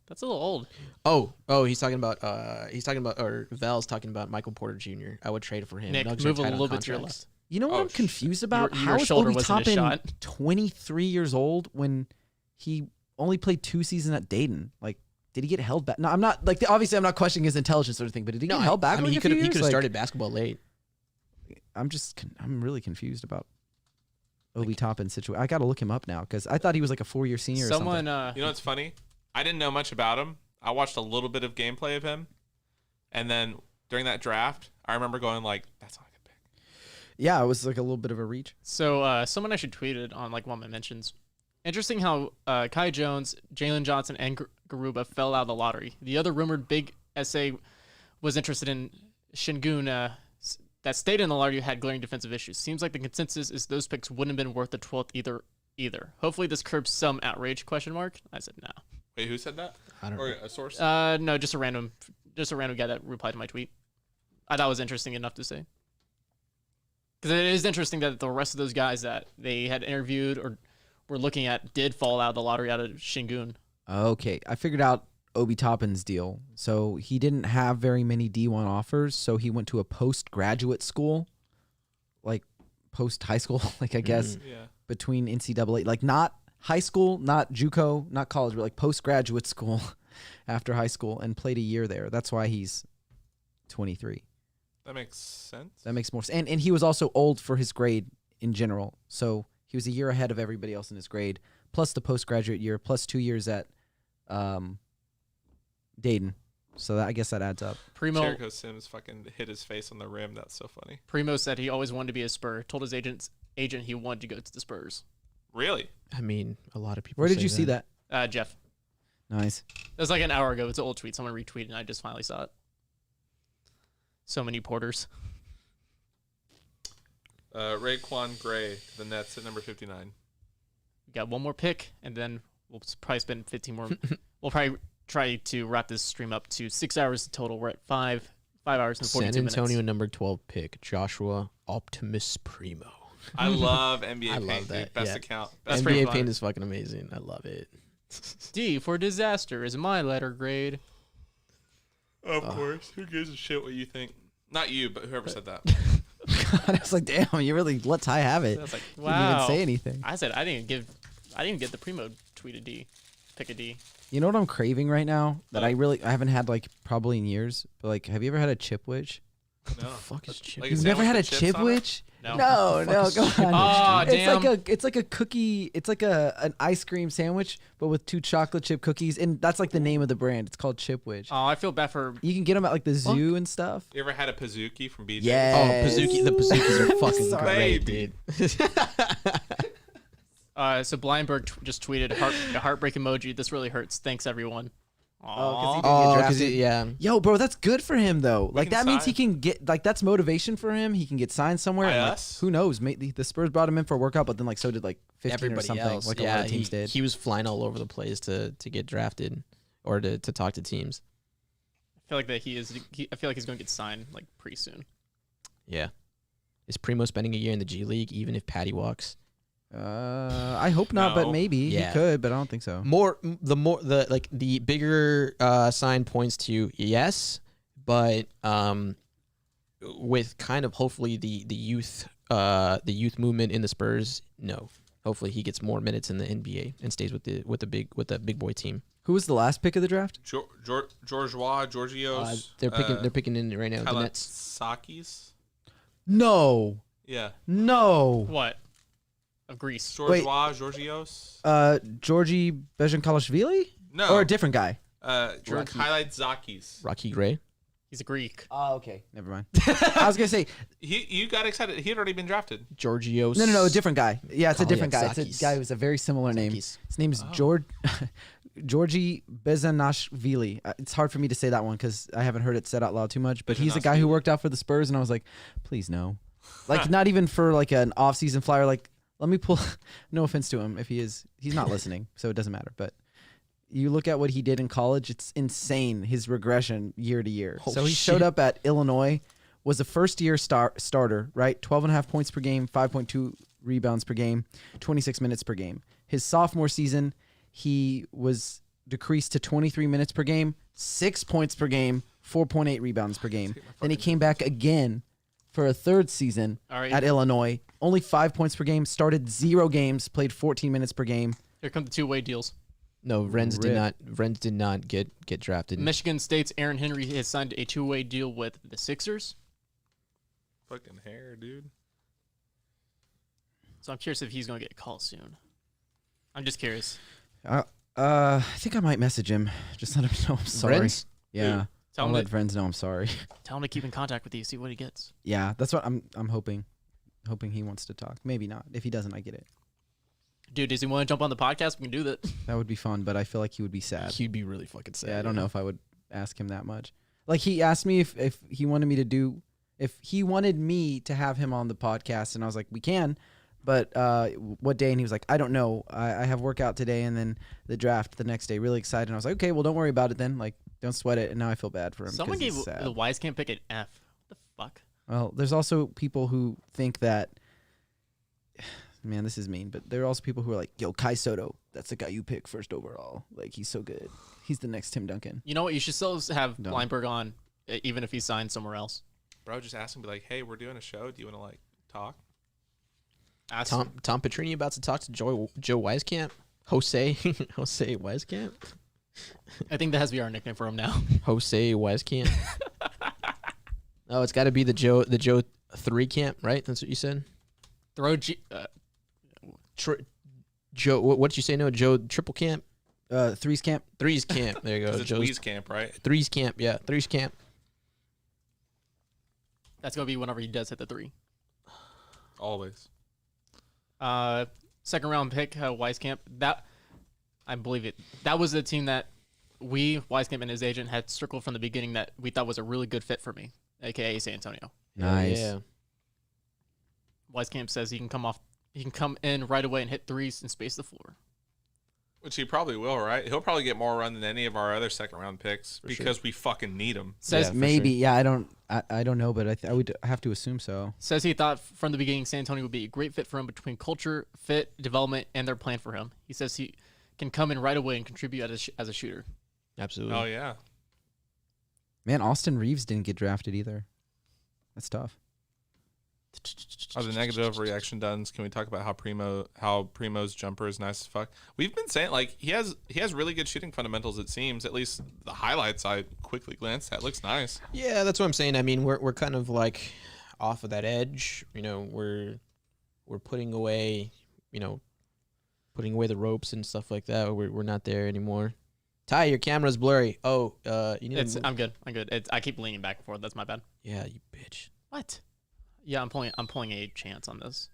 That's a little old. Oh, he's talking about or Val's talking about Michael Porter Jr. I would trade for him. Nick, Nugs move are a tight little on bit to your contracts. left. You know what I'm confused about? Your How is shoulder Obi wasn't a Toppin shot. 23 years old when he only played 2 seasons at Dayton? Like, did he get held back? No, I'm not obviously I'm not questioning his intelligence or anything, but did he get held back? I mean, he could have started basketball late. I'm really confused about Obi Toppin's situation. I got to look him up now because I thought he was like a 4-year senior. Someone, or something. You know what's funny? I didn't know much about him. I watched a little bit of gameplay of him, and then during that draft, I remember going like, "That's not a good pick." Yeah, it was like a little bit of a reach. So someone actually tweeted on one of my mentions. Interesting how Kai Jones, Jalen Johnson, and Garuba fell out of the lottery. The other rumored big SA was interested in Şengün that stayed in the lottery had glaring defensive issues. Seems like the consensus is those picks wouldn't have been worth the 12th either. Hopefully this curbs some outrage, ? I said no. Wait, who said that? I don't or know. A source? No, just a random guy that replied to my tweet. I thought it was interesting enough to say. Because it is interesting that the rest of those guys that they had interviewed or were looking at did fall out of the lottery out of Şengün. Okay, I figured out Obi Toppin's deal. So he didn't have very many D1 offers, so he went to a postgraduate school, like post-high school, like I guess, between NCAA, like not high school, not JUCO, not college, but like postgraduate school after high school, and played a year there. That's why he's 23. That makes sense. That makes more sense. And he was also old for his grade in general. So he was a year ahead of everybody else in his grade, plus the postgraduate year, plus 2 years at Dayton. So I guess that adds up. Jericho Sims fucking hit his face on the rim. That's so funny. Primo said he always wanted to be a Spur. Told his agent he wanted to go to the Spurs. Really? I mean, a lot of people. Where did you see that? Jeff. Nice. It was like an hour ago. It's an old tweet. Someone retweeted, and I just finally saw it. So many Porters. Raekwon Gray, the Nets at number 59. We got one more pick, and then we'll probably spend 15 more. We'll probably try to wrap this stream up to 6 hours total. We're at 5 hours and 42 minutes. San Antonio number 12 pick, Joshua Optimus Primo. I love NBA I Paint, love that. dude. Best Yeah. account. Best NBA Paint is fucking amazing. I love it. D for disaster is my letter grade. Of course. Who gives a shit what you think? Not you, but whoever said that. God, I was like, damn, you really let Ty have it. I was like, Didn't wow. even say anything. I said I didn't get the Primo tweet a D. Pick a D. You know what I'm craving right now that I haven't had like probably in years, but like, have you ever had a chipwich? No. What the fuck is chip? You've never had a chipwich? No. No, come on. Aw, damn. It's like a cookie. It's like an ice cream sandwich, but with 2 chocolate chip cookies, and that's like the name of the brand. It's called Chipwich. Oh, I feel bad for. You can get them at like the zoo and stuff. You ever had a Pizookie from BJ? Yes. Oh, The Pizookies are fucking great, Baby. dude. So Blindberg just tweeted a heartbreak emoji. This really hurts. Thanks everyone. Oh, because yeah. Yo, bro, that's good for him though. Like can that means he sign. can get that's motivation for him. He can get signed somewhere. By And, like, us? who knows? Maybe the Spurs brought him in for a workout, but then like so did like 15 Everybody or something. else. Like a yeah, lot of teams did. He was flying all over the place to get drafted or to talk to teams. I feel like that I feel like he's going to get signed like pretty soon. Yeah. Is Primo spending a year in the G League even if Patty walks? I hope not, but No. maybe Yeah. he could, but I don't think so. The bigger sign points to yes, but with kind of hopefully the youth movement in the Spurs, no. Hopefully he gets more minutes in the NBA and stays with the big boy team. Who was the last pick of the draft? Georgios. They're picking in right now. The Nets. Sakis. No. Yeah. No. What? Of Greece. Georgios. Georgi Bejankalashvili? No. Or a different guy? Highlight Zakis. Rocky Gray. He's a Greek. Oh, okay. Never mind. I was gonna say You got excited. He had already been drafted. Georgios. no, a different guy. Yeah, it's a different guy. It's Kaliakakis. a guy who's a very similar name. Zakis. His name is Georgi Bezanashvili. It's hard for me to say that one because I haven't heard it said out loud too much. But he's a guy who worked out for the Spurs, and I was like, please no, like not even for like an off-season flyer. Like, let me pull. No offense to him if he's not listening, so it doesn't matter. But you look at what he did in college; it's insane. His regression year to year. So he showed up at Illinois, was a first-year starter, right? 12.5 points per game, 5.2 rebounds per game, 26 minutes per game. His sophomore season, he was decreased to 23 minutes per game, 6 points per game, 4.8 rebounds per game. Then he came back again for a third season at Illinois, only 5 points per game, started 0 games, played 14 minutes per game. Here come the two-way deals. No, Renz did not get drafted. Michigan State's Aaron Henry has signed a two-way deal with the Sixers. Fucking hair, dude. So I'm curious if he's going to get a call soon. I'm just curious. I think I might message him. Just let him know I'm sorry. Renz? Yeah. Tell I'll him let to- friends know I'm sorry. Tell him to keep in contact with you, see what he gets. Yeah, that's what I'm hoping. Hoping he wants to talk. Maybe not. If he doesn't, I get it. Dude, does he want to jump on the podcast? We can do that. That would be fun, but I feel like he would be sad. He'd be really fucking sad. Yeah, I don't know if I would ask him that much. Like, he asked me if he wanted me to do, if he wanted me to have him on the podcast, and I was like, we can, but what day? And he was like, I don't know. I have workout today and then the draft the next day. Really excited. And I was like, okay, well, don't worry about it then. Like, don't sweat it. And now I feel bad for him. Someone 'cause gave he's sad. the Wise Camp pick an F. What the fuck? Well, there's also people who think that, man, this is mean, but there are also people who are like, yo, Kai Soto, that's the guy you pick first overall. Like, he's so good. He's the next Tim Duncan. You know what? You should still have No. Blindberg on, even if he's signed somewhere else. Bro, just ask him, be like, hey, we're doing a show. Do you want to, like, talk? Ask Tom Petrini about to talk to Joe Wieskamp? Jose Wieskamp? I think that has to be our nickname for him now. Jose Wieskamp. Oh, it's got to be the Joe 3 camp, right? That's what you said? Throw Joe, what did you say? No, Joe triple camp? Threes camp. Threes camp. There you go. It's Wee's camp, right? Threes camp. Yeah, threes camp. That's going to be whenever he does hit the 3. Always. Second round pick, Wieskamp. That, I believe it. That was the team that Wieskamp and his agent had circled from the beginning that we thought was a really good fit for me, aka San Antonio. Nice. Yeah. Wieskamp says he can come in right away and hit threes and space the floor. Which he probably will, right? He'll probably get more run than any of our other second-round picks because we fucking need him. Says maybe. Yeah, I don't know, but I would have to assume so. Says he thought from the beginning San Antonio would be a great fit for him between culture, fit, development, and their plan for him. He says he can come in right away and contribute as a shooter. Absolutely. Oh, yeah. Man, Austin Reeves didn't get drafted either. That's tough. Are the negative reaction done? Can we talk about how Primo's jumper is nice as fuck? We've been saying like he has really good shooting fundamentals. It seems, at least the highlights I quickly glanced at, looks nice. Yeah, that's what I'm saying. I mean, we're kind of like off of that edge. You know, we're putting away the ropes and stuff like that. We're not there anymore. Ty, your camera's blurry. Oh, you need to move. I'm good. I keep leaning back and forth. That's my bad. Yeah, you bitch. What? Yeah, I'm pulling a Chance on this.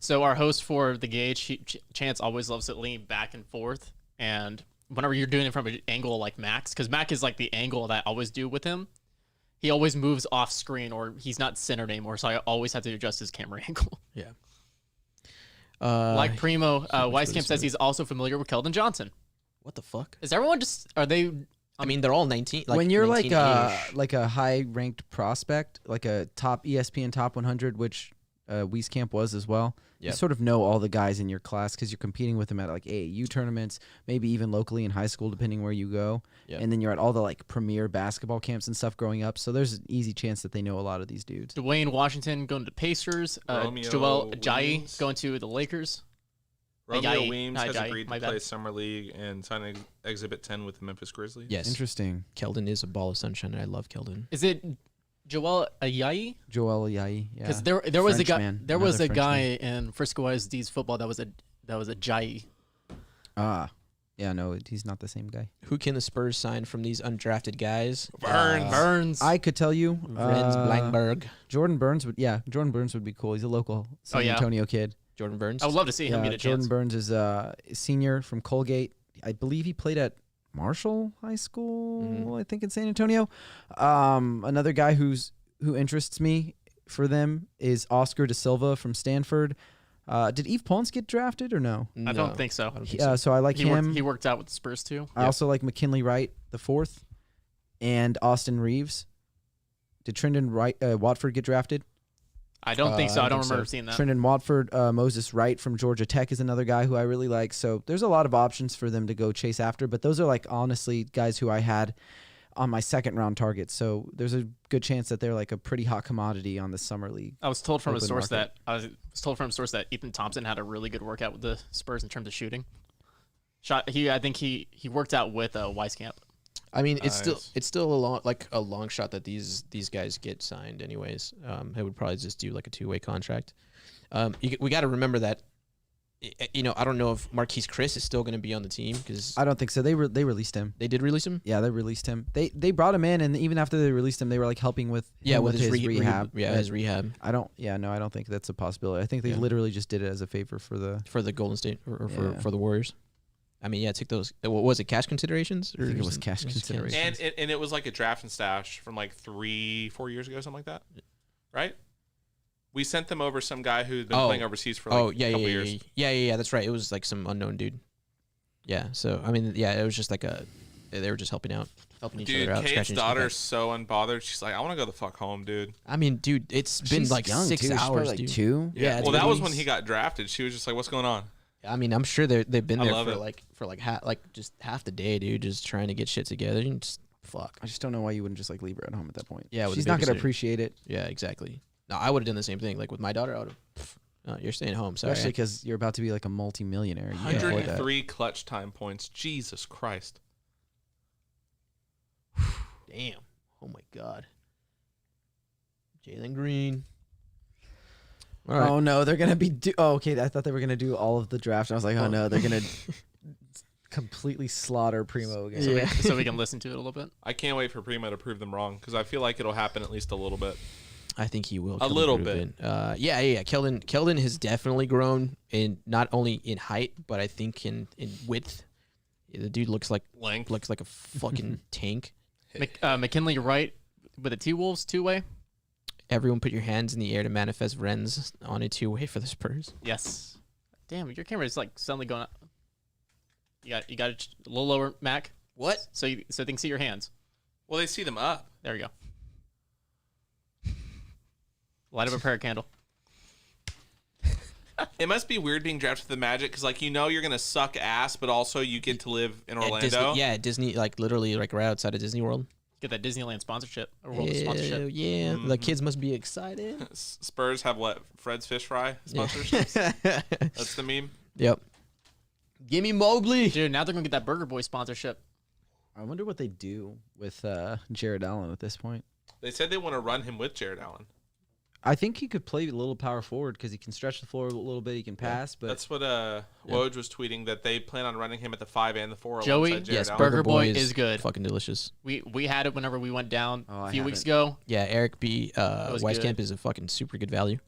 So our host for the Gauge, Chance always loves to lean back and forth, and whenever you're doing it from an angle like Max, because Mac is like the angle that I always do with him. He always moves off screen, or he's not centered anymore, so I always have to adjust his camera angle. Yeah. Like Primo, Weiskamp says he's also familiar with Keldon Johnson. What the fuck? Is everyone just, are they? I mean, they're all 19. Like when you're 19-ish. like a high ranked prospect, like a top ESPN top 100, which Wieskamp was as well. You Yep. sort of know all the guys in your class because you're competing with them at like AAU tournaments, maybe even locally in high school, depending where you go. Yep. And then you're at all the like premier basketball camps and stuff growing up. So there's an easy chance that they know a lot of these dudes. Dwayne Washington going to Pacers. Romeo Joel Ajayi Williams. going to the Lakers. Romeo Ajayi, Weems not has Ajayi, agreed my to bad. play Summer League and sign Exhibit 10 with the Memphis Grizzlies. Yes. Interesting. Keldon is a ball of sunshine, and I love Keldon. Is it Joel Ajayi? Joel Ajayi, yeah. Because there was a guy Frenchman, there was a another guy Frenchman. in Frisco ISD's football that was a Ajayi. Ah, yeah, no, he's not the same guy. Who can the Spurs sign from these undrafted guys? Burns. I could tell you, Renz Blankberg. Jordan Burns would be cool. He's a local San yeah? Antonio kid. Jordan Burns. I would love to see him get a Jordan chance. Burns is a senior from Colgate. I believe he played at Marshall High School, I think in San Antonio. Another guy who interests me for them is Oscar Da Silva from Stanford. Did Yves Pons get drafted or no? I don't think so. So I like him. He worked out with the Spurs too. I also like McKinley Wright, the fourth, and Austin Reeves. Did Trendon Watford get drafted? I don't think so. I don't think remember so. seeing that. Trendon Watford, Moses Wright from Georgia Tech is another guy who I really like. So there's a lot of options for them to go chase after, but those are like honestly guys who I had on my second round targets. So there's a good chance that they're like a pretty hot commodity on the summer league. I was told from a open source market. that Ethan Thompson had a really good workout with the Spurs in terms of shooting. I think he worked out with Weiskamp. I mean, it's still a long shot that these guys get signed. Anyways, they would probably just do like a 2-way contract. We got to remember that. I don't know if Marquise Chris is still going to be on the team because I don't think so. They released him. They did release him. Yeah, they released him. They brought him in, and even after they released him, they were like helping with his rehab. His rehab. I don't think that's a possibility. I think they literally just did it as a favor for the Golden State or for the Warriors. I mean, it took those. What was it? Cash considerations? I think it was cash considerations. And it was like a draft and stash from like 3-4 years ago, something like that, right? We sent them over some guy who'd been playing overseas for like a couple years. Yeah, that's right. It was like some unknown dude. Yeah, so I mean, it was just like they were just helping each other out. Dude, Kate's scratching each other daughter's back. so unbothered. She's like, I want to go the fuck home, dude. I mean, dude, it's been She's like young, 6 too. She's probably hours, like dude. 2. Yeah. it's Well, that been- was when he got drafted. She was just like, what's going on? I mean, I'm sure they've been I there love for it. just half the day, dude, just trying to get shit together. And just fuck. I just don't know why you wouldn't just like leave her at home at that point. Yeah, with she's a not gonna babysitter. appreciate it, Yeah, exactly. No, I would have done the same thing. Like with my daughter, I would have. You're staying home, sorry. especially because you're about to be like a multi-millionaire. You can't afford that. 103 clutch time points. Jesus Christ. Damn. Oh my god. Jalen Green. All right. Oh no, they're gonna be. Okay, I thought they were gonna do all of the draft. I was like, oh no, they're gonna completely slaughter Primo again. So we can listen to it a little bit. I can't wait for Primo to prove them wrong because I feel like it'll happen at least a little bit. I think he will. A little bit. Yeah. Keldon has definitely grown in not only in height, but I think in width. Yeah, the dude looks like Length. looks like a fucking tank. McKinley Wright with the T-Wolves 2-way. Everyone put your hands in the air to manifest Renz on a 2-way for the Spurs. Yes. Damn, your camera is like suddenly going up. You got it a little lower, Mac. What? So they can see your hands. Well, they see them up. There you go. Light up a prayer candle. It must be weird being drafted to the Magic because, like, you're gonna suck ass, but also you get to live in Orlando. At Disney, like literally, like right outside of Disney World. Get that Disneyland sponsorship, or World Hell sponsorship. yeah, the kids must be excited. Spurs have what? Fred's Fish Fry sponsorships. That's the meme. Yep. Give me Mobley, dude. Now they're gonna get that Burger Boy sponsorship. I wonder what they do with Jared Allen at this point. They said they want to run him with Jared Allen. I think he could play a little power forward because he can stretch the floor a little bit. He can pass, but That's what Woj was tweeting, that they plan on running him at the 5 and the 4. Joey, alongside Jared yes, Allen. Burger Boy is good. Fucking delicious. We had it whenever we went down Oh, a I few weeks haven't. ago. Yeah, Eric B. was Weiskamp good. is a fucking super good value.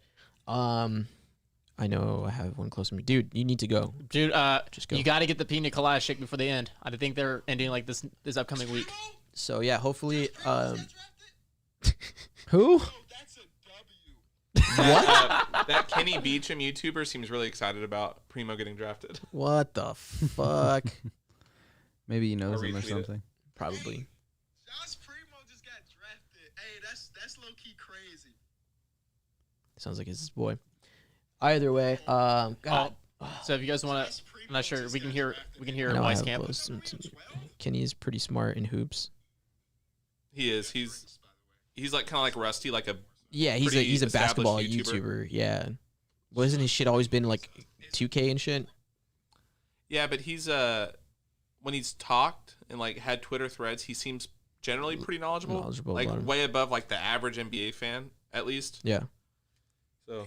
I know I have one close to me. Dude, you need to go. Dude, Just go. you got to get the pina colada shake before they end. I think they're ending like this upcoming week. So yeah, hopefully. Who? That Kenny Beecham YouTuber seems really excited about Primo getting drafted. What the fuck? Maybe he knows him or retweet it. something. Probably. Josh Primo just got drafted. Hey, that's low key crazy. Sounds like it's his boy. Either way, God. So if you guys want to, I'm not sure. We can hear I know I Wise have Camp. close to- Kenny is pretty smart in hoops. He is. He's like kind of like Rusty, like a Yeah, he's pretty a established basketball YouTuber. Yeah, wasn't his shit always been like 2K and shit? Yeah, but he's when he's talked and like had Twitter threads, he seems generally pretty knowledgeable. Like about him. way above like the average NBA fan, at least. Yeah. So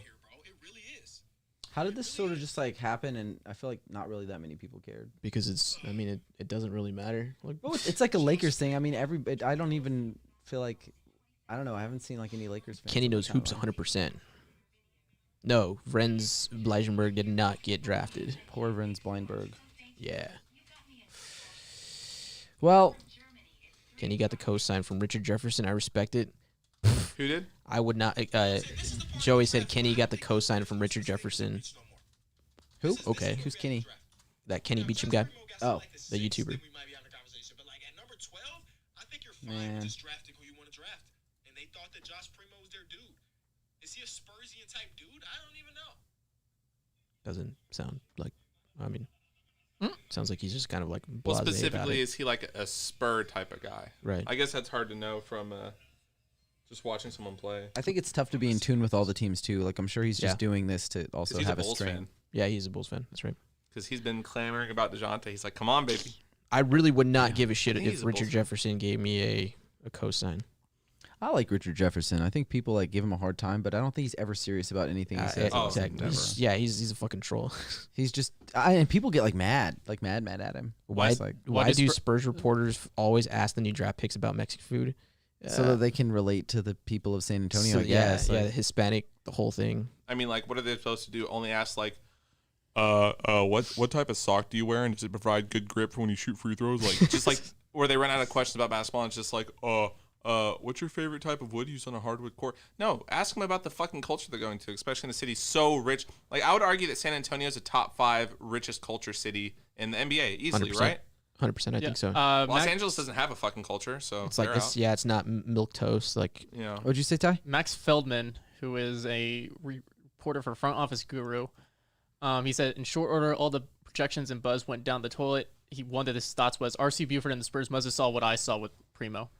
How did this sort of just like happen? And I feel like not really that many people cared. Because it doesn't really matter. Like, Well, it's like a Lakers thing. I mean, I don't even feel like, I don't know. I haven't seen like any Lakers fans. Kenny knows kinda hoops like- 100%. No, Vrenz Bleisenberg did not get drafted. Poor Vrenz Bleinberg. Yeah. Well, Kenny got the co-sign from Richard Jefferson. I respect it. Who did? I would not. Joey said Kenny got the co-sign from Richard Jefferson. Who? Okay. Who's Kenny? That Kenny Beecham guy. Oh, the YouTuber. Man. Just drafting who you want to draft, and they thought that Josh Primo was their dude. Is he a Spursian type dude? I don't even know. Doesn't sound like. I mean, sounds like he's just kind of like. Well, blasé about specifically, it. is he like a Spur type of guy? Right. I guess that's hard to know from just watching someone play. I think it's tough to be in tune with all the teams too. Like I'm sure he's just doing this to also he's have a a Bulls string. fan. Yeah, he's a Bulls fan. That's right. Because he's been clamoring about DeJounte. He's like, come on, baby. I really would not give a shit I think if he's a Richard Bulls fan. Jefferson gave me a co-sign. I like Richard Jefferson. I think people like give him a hard time, but I don't think he's ever serious about anything he says. Exactly. He's a fucking troll. He's just and people get like mad at him. Why? It's like, Why do Spurs reporters always ask the new draft picks about Mexican food? so that they can relate to the people of San Antonio? So, I guess. yeah, Like, the Hispanic, the whole thing. I mean, like, what are they supposed to do? Only ask, like, what type of sock do you wear, and does it provide good grip for when you shoot free throws? Like, just like where they run out of questions about basketball, and it's just like, what's your favorite type of wood used on a hardwood court? No, ask them about the fucking culture they're going to, especially in a city so rich. Like, I would argue that San Antonio is a top 5 richest culture city in the NBA, easily, 100%. right? 100%, I think so. Los Angeles doesn't have a fucking culture, so It's like they're this. out. Yeah, it's not milk toast. Like, Yeah. What'd you say, Ty? Max Feldman, who is a reporter for Front Office Guru, he said, in short order, all the projections and buzz went down the toilet. One of his thoughts was, R.C. Buford and the Spurs must have saw what I saw with Primo.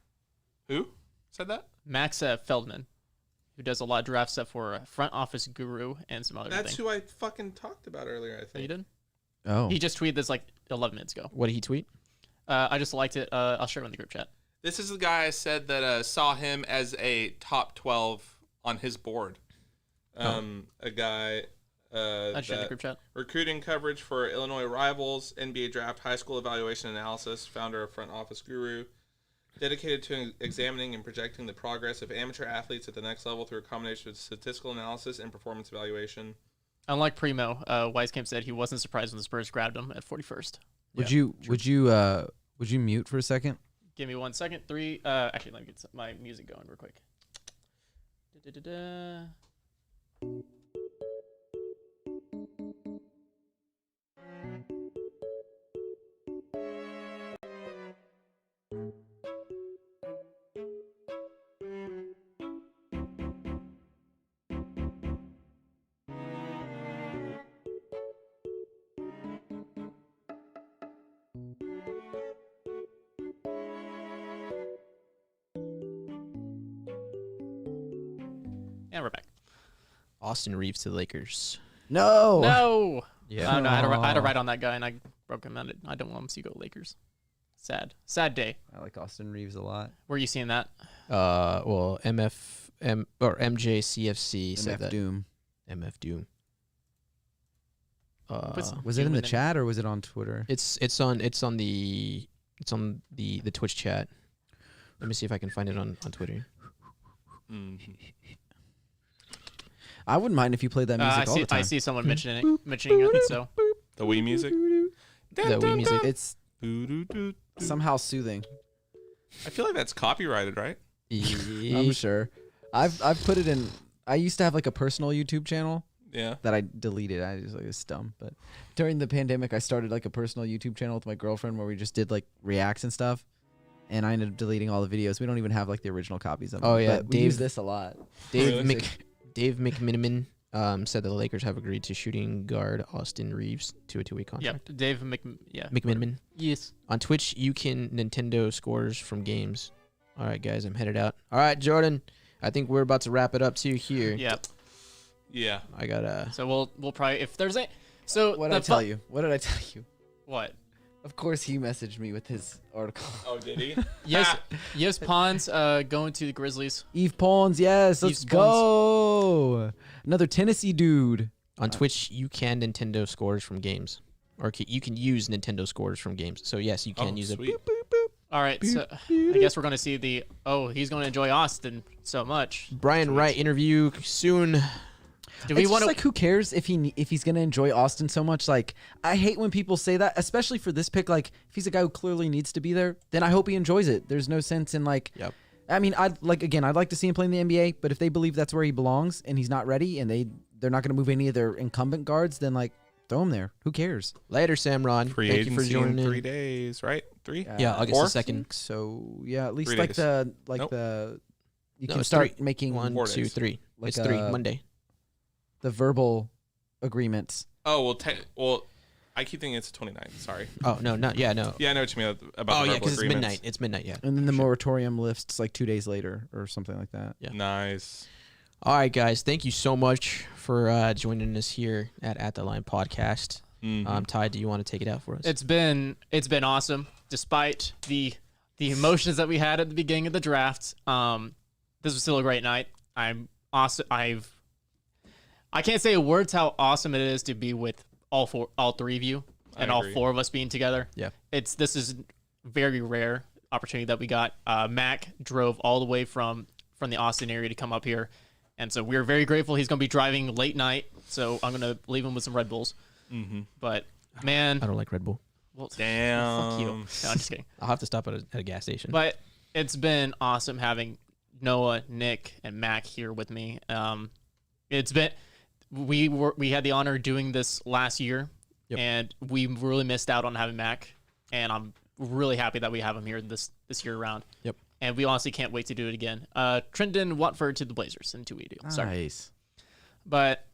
Who said that? Max Feldman, who does a lot of draft stuff for Front Office Guru and some other That's things. who I fucking talked about earlier, I think. Oh, you did? Oh. He just tweeted this like 11 minutes ago. what did he tweet? I just liked it. I'll share it in the group chat. This is the guy I said that saw him as a top 12 on his board. A guy I shared the that group chat. recruiting coverage for Illinois rivals, NBA draft, high school evaluation analysis, founder of Front Office Guru, dedicated to examining and projecting the progress of amateur athletes at the next level through a combination of statistical analysis and performance evaluation. Unlike Primo, Weiskamp said he wasn't surprised when the Spurs grabbed him at 41st. Would you mute for a second? Give me 1 second. Actually, let me get my music going real quick. Da-da-da-da. And we're back. Austin Reeves to the Lakers. No. No. Yeah. No, I had to write on that guy, and I broke him out. I don't want him to go Lakers. Sad day. I like Austin Reeves a lot. Where are you seeing that? Well, MJCFC said MF that. Doom. MF Doom. Was it in the chat or was it on Twitter? It's on the Twitch chat. Let me see if I can find it on Twitter. I wouldn't mind if you played that music all the time. I see someone mentioning it. So the Wii music. The Wii music. It's somehow soothing. I feel like that's copyrighted, right? I'm sure. I've put it in. I used to have like a personal YouTube channel. Yeah. That I deleted. I just like it's dumb. But during the pandemic, I started like a personal YouTube channel with my girlfriend where we just did like reacts and stuff. And I ended up deleting all the videos. We don't even have like the original copies of them. Oh yeah, but we use this a lot. Dave McMiniman said that the Lakers have agreed to shooting guard Austin Reeves to a 2-week contract. Yep, Dave McMiniman. Yes. On Twitch, you can Nintendo scores from games. All right, guys, I'm headed out. All right, Jordan, I think we're about to wrap it up too here. Yep. Yeah. I gotta. So we'll probably if there's a. So what did I tell you? What did I tell you? What? Of course, he messaged me with his article. Oh, did he? Yes, Pons going to the Grizzlies. Eve Pons, yes, let's go. Another Tennessee dude. On Twitch, you can Nintendo scores from games, or you can use Nintendo scores from games. So yes, you can use it. Boop, boop, boop. All right, so I guess we're going to see he's going to enjoy Austin so much. Brian Wright interview soon. Do we want to like who cares if he's gonna enjoy Austin so much? Like I hate when people say that, especially for this pick. Like if he's a guy who clearly needs to be there, then I hope he enjoys it. There's no sense in like. Yep. I mean, I'd like to see him play in the NBA, but if they believe that's where he belongs and he's not ready and they're not gonna move any of their incumbent guards, then like throw him there. Who cares? Later, Samron. Free Thank agency you for joining in 3 in. days, right? 3? Yeah, August 2nd. So yeah, at least 3 like days. you No, can it's start 3. making 1, 4 2, days. 3. Like It's 3 Monday. The verbal agreements. Oh well, I keep thinking it's the 29th. Sorry. Oh no, no. Yeah, I know what you mean about. Oh the yeah, verbal because it's agreements. midnight. It's midnight. Yeah. And then the moratorium lifts like 2 days later or something like that. Yeah. Nice. All right, guys. Thank you so much for joining us here at the Line Podcast. Mm-hmm. Ty, do you want to take it out for us? It's been awesome, despite the emotions that we had at the beginning of the draft. This was still a great night. I'm awesome. I can't say words how awesome it is to be with all three of you and all four of us being together. Yeah. This is very rare opportunity that we got. Mac drove all the way from the Austin area to come up here. And so we're very grateful. He's going to be driving late night. So I'm going to leave him with some Red Bulls. Mm-hmm. But man, I don't like Red Bull. Well, damn. Fuck you. No, I'm just kidding. I'll have to stop at a gas station. But it's been awesome having Noah, Nick, and Mac here with me. We had the honor of doing this last year, and we really missed out on having Mac. And I'm really happy that we have him here this year round. Yep. And we honestly can't wait to do it again. Trenton Watford to the Blazers in 2 weeks. Sorry. Nice. But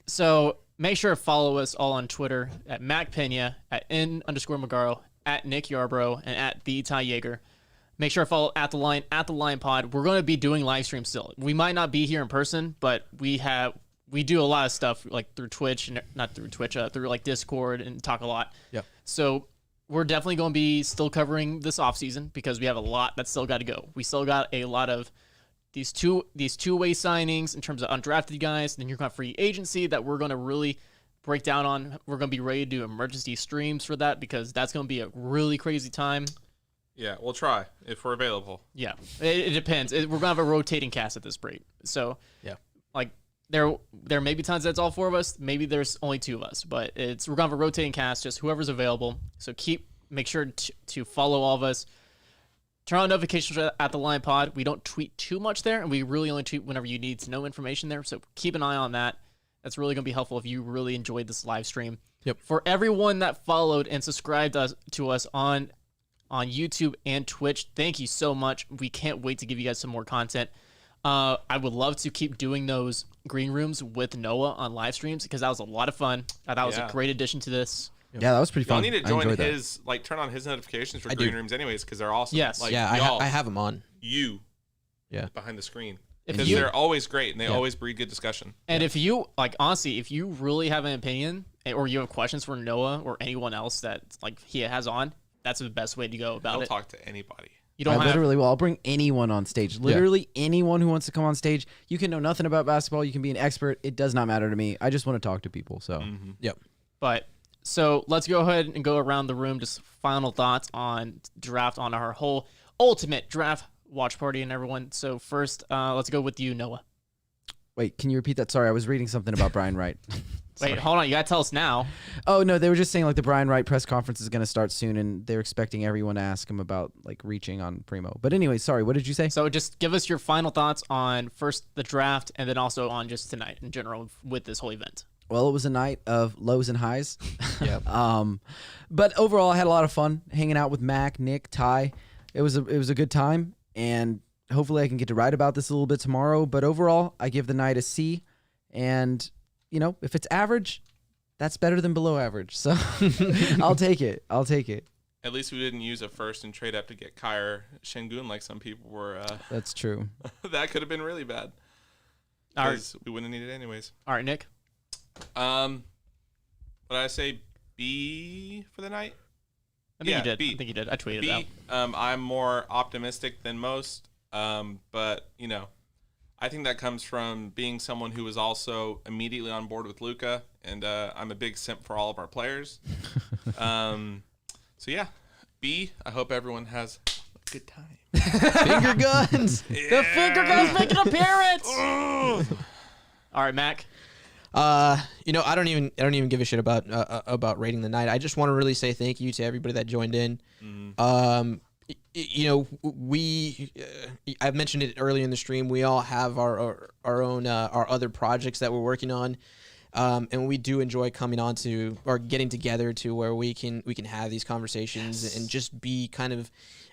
so make sure to follow us all on Twitter at Mac Pena, at @N_Magaro, at Nick Yarbrough, and at the Ty Yeager. Make sure to follow at the line pod. We're going to be doing live streams still. We might not be here in person, but we do a lot of stuff like through Twitch, and not through Twitch, through like Discord, and talk a lot. Yep. So we're definitely going to be still covering this off season because we have a lot that's still got to go. We still got a lot of these two-way signings in terms of undrafted guys. Then you're got free agency that we're going to really break down on. We're going to be ready to do emergency streams for that because that's going to be a really crazy time. Yeah, we'll try if we're available. Yeah, it depends. We're going to have a rotating cast at this rate. So yeah, like there may be times that's all four of us. Maybe there's only two of us, but we're going to have a rotating cast, just whoever's available. So make sure to follow all of us. Turn on notifications at the Line Pod. We don't tweet too much there, and we really only tweet whenever you need to know information there. So keep an eye on that. That's really going to be helpful if you really enjoyed this live stream. Yep. For everyone that followed and subscribed to us on YouTube and Twitch, thank you so much. We can't wait to give you guys some more content. I would love to keep doing those green rooms with Noah on live streams because that was a lot of fun. That was a great addition to this. Yeah, that was pretty fun. Y'all need to join his, turn on his notifications for green rooms anyways, because they're awesome. Yes. I have them on. Behind the screen. If Because they're always great, and they always breed good discussion. And if you, honestly, if you really have an opinion, or you have questions for Noah or anyone else that, he has on, that's the best way to go about He'll it. talk to anybody. You don't literally will. I'll bring anyone on stage. Literally anyone who wants to come on stage. You can know nothing about basketball. You can be an expert. It does not matter to me. I just want to talk to people. So, Yep. But so let's go ahead and go around the room. Just final thoughts on draft, on our whole ultimate draft watch party and everyone. So first, let's go with you, Noah. Wait, can you repeat that? Sorry, I was reading something about Brian Wright. Wait, hold on. You got to tell us now. Oh, no, they were just saying like the Brian Wright press conference is going to start soon, and they're expecting everyone to ask him about like reaching on Primo. But anyway, sorry, what did you say? So just give us your final thoughts on first the draft and then also on just tonight in general with this whole event. Well, it was a night of lows and highs. Yep. But overall, I had a lot of fun hanging out with Mac, Nick, Ty. It was a good time, and hopefully I can get to write about this a little bit tomorrow. But overall, I give the night a C, and you know, if it's average, that's better than below average. So I'll take it. At least we didn't use a first and trade up to get Kyer Şengün like some people were. That's true. That could have been really bad. All right. Because we wouldn't have needed it anyways. All right, Nick. What did I say? B for the night? I think you did. I think you did. I tweeted B. out. I'm more optimistic than most. But you know, I think that comes from being someone who was also immediately on board with Luka, and I'm a big simp for all of our players. So yeah, B. I hope everyone has a good time. Finger guns. Yeah. The finger guns make an appearance. All right, Mac. You know, I don't even give a shit about rating the night. I just want to really say thank you to everybody that joined in. You know, I've mentioned it earlier in the stream. We all have our own our other projects that we're working on, and we do enjoy coming on to or getting together to where we can have these conversations and just be kind of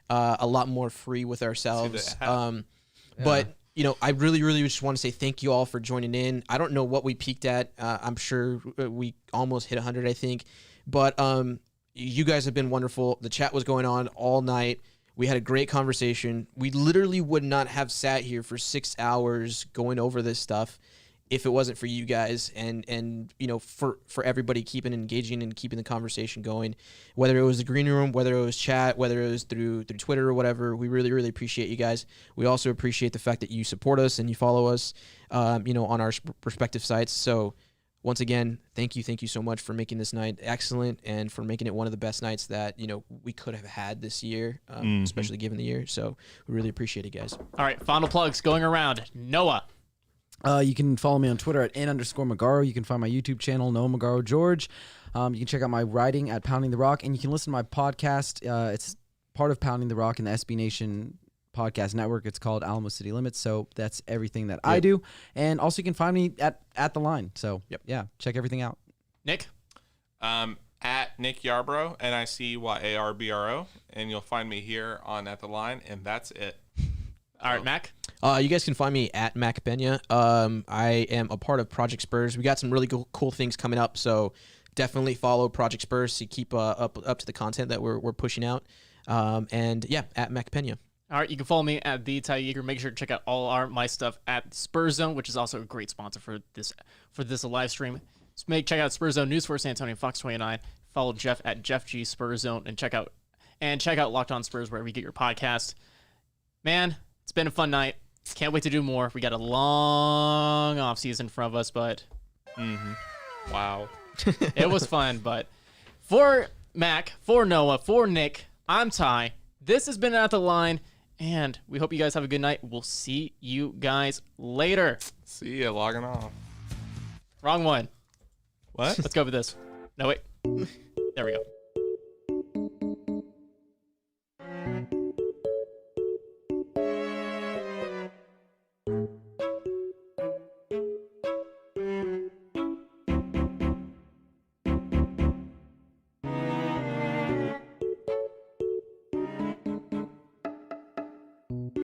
a lot more free with ourselves. But you know, I really just want to say thank you all for joining in. I don't know what we peaked at. I'm sure we almost hit 100, I think. But you guys have been wonderful. The chat was going on all night. We had a great conversation. We literally would not have sat here for 6 hours going over this stuff if it wasn't for you guys and you know, for everybody keeping engaging and keeping the conversation going, whether it was the green room, whether it was chat, whether it was through Twitter or whatever. We really appreciate you guys. We also appreciate the fact that you support us and you follow us, you know, on our respective sites. So once again, thank you so much for making this night excellent and for making it one of the best nights that, you know, we could have had this year, especially given the year. So we really appreciate it, guys. All right, final plugs going around. Noah. You can follow me on Twitter at @N_Magaro. You can find my YouTube channel, Noah Magaro George. You can check out my writing at Pounding the Rock, and you can listen to my podcast. It's part of Pounding the Rock in the SB Nation podcast network. It's called Alamo City Limits. So that's everything that I do. And also you can find me at the line. So yeah, check everything out. Nick? At Nick Yarbrough, NICYARBRO, and you'll find me here on At the Line, and that's it. All right, Mac? You guys can find me at Mac Pena. I am a part of Project Spurs. We got some really cool things coming up, so definitely follow Project Spurs to keep up to the content that we're pushing out. And yeah, at Mac Pena. All right, you can follow me at the Ty Yeager. Make sure to check out all my stuff at Spurs Zone, which is also a great sponsor for this live stream. So check out Spurs Zone News for San Antonio Fox 29. Follow Jeff at Jeff G Spurs Zone and check out Locked On Spurs wherever you get your podcast. Man, it's been a fun night. Can't wait to do more. We got a long off season in front of us, but wow, it was fun. But for Mac, for Noah, for Nick, I'm Ty. This has been At the Line, and we hope you guys have a good night. We'll see you guys later. See ya. Logging off. Wrong one. What? Let's go with this. No, wait. There we go.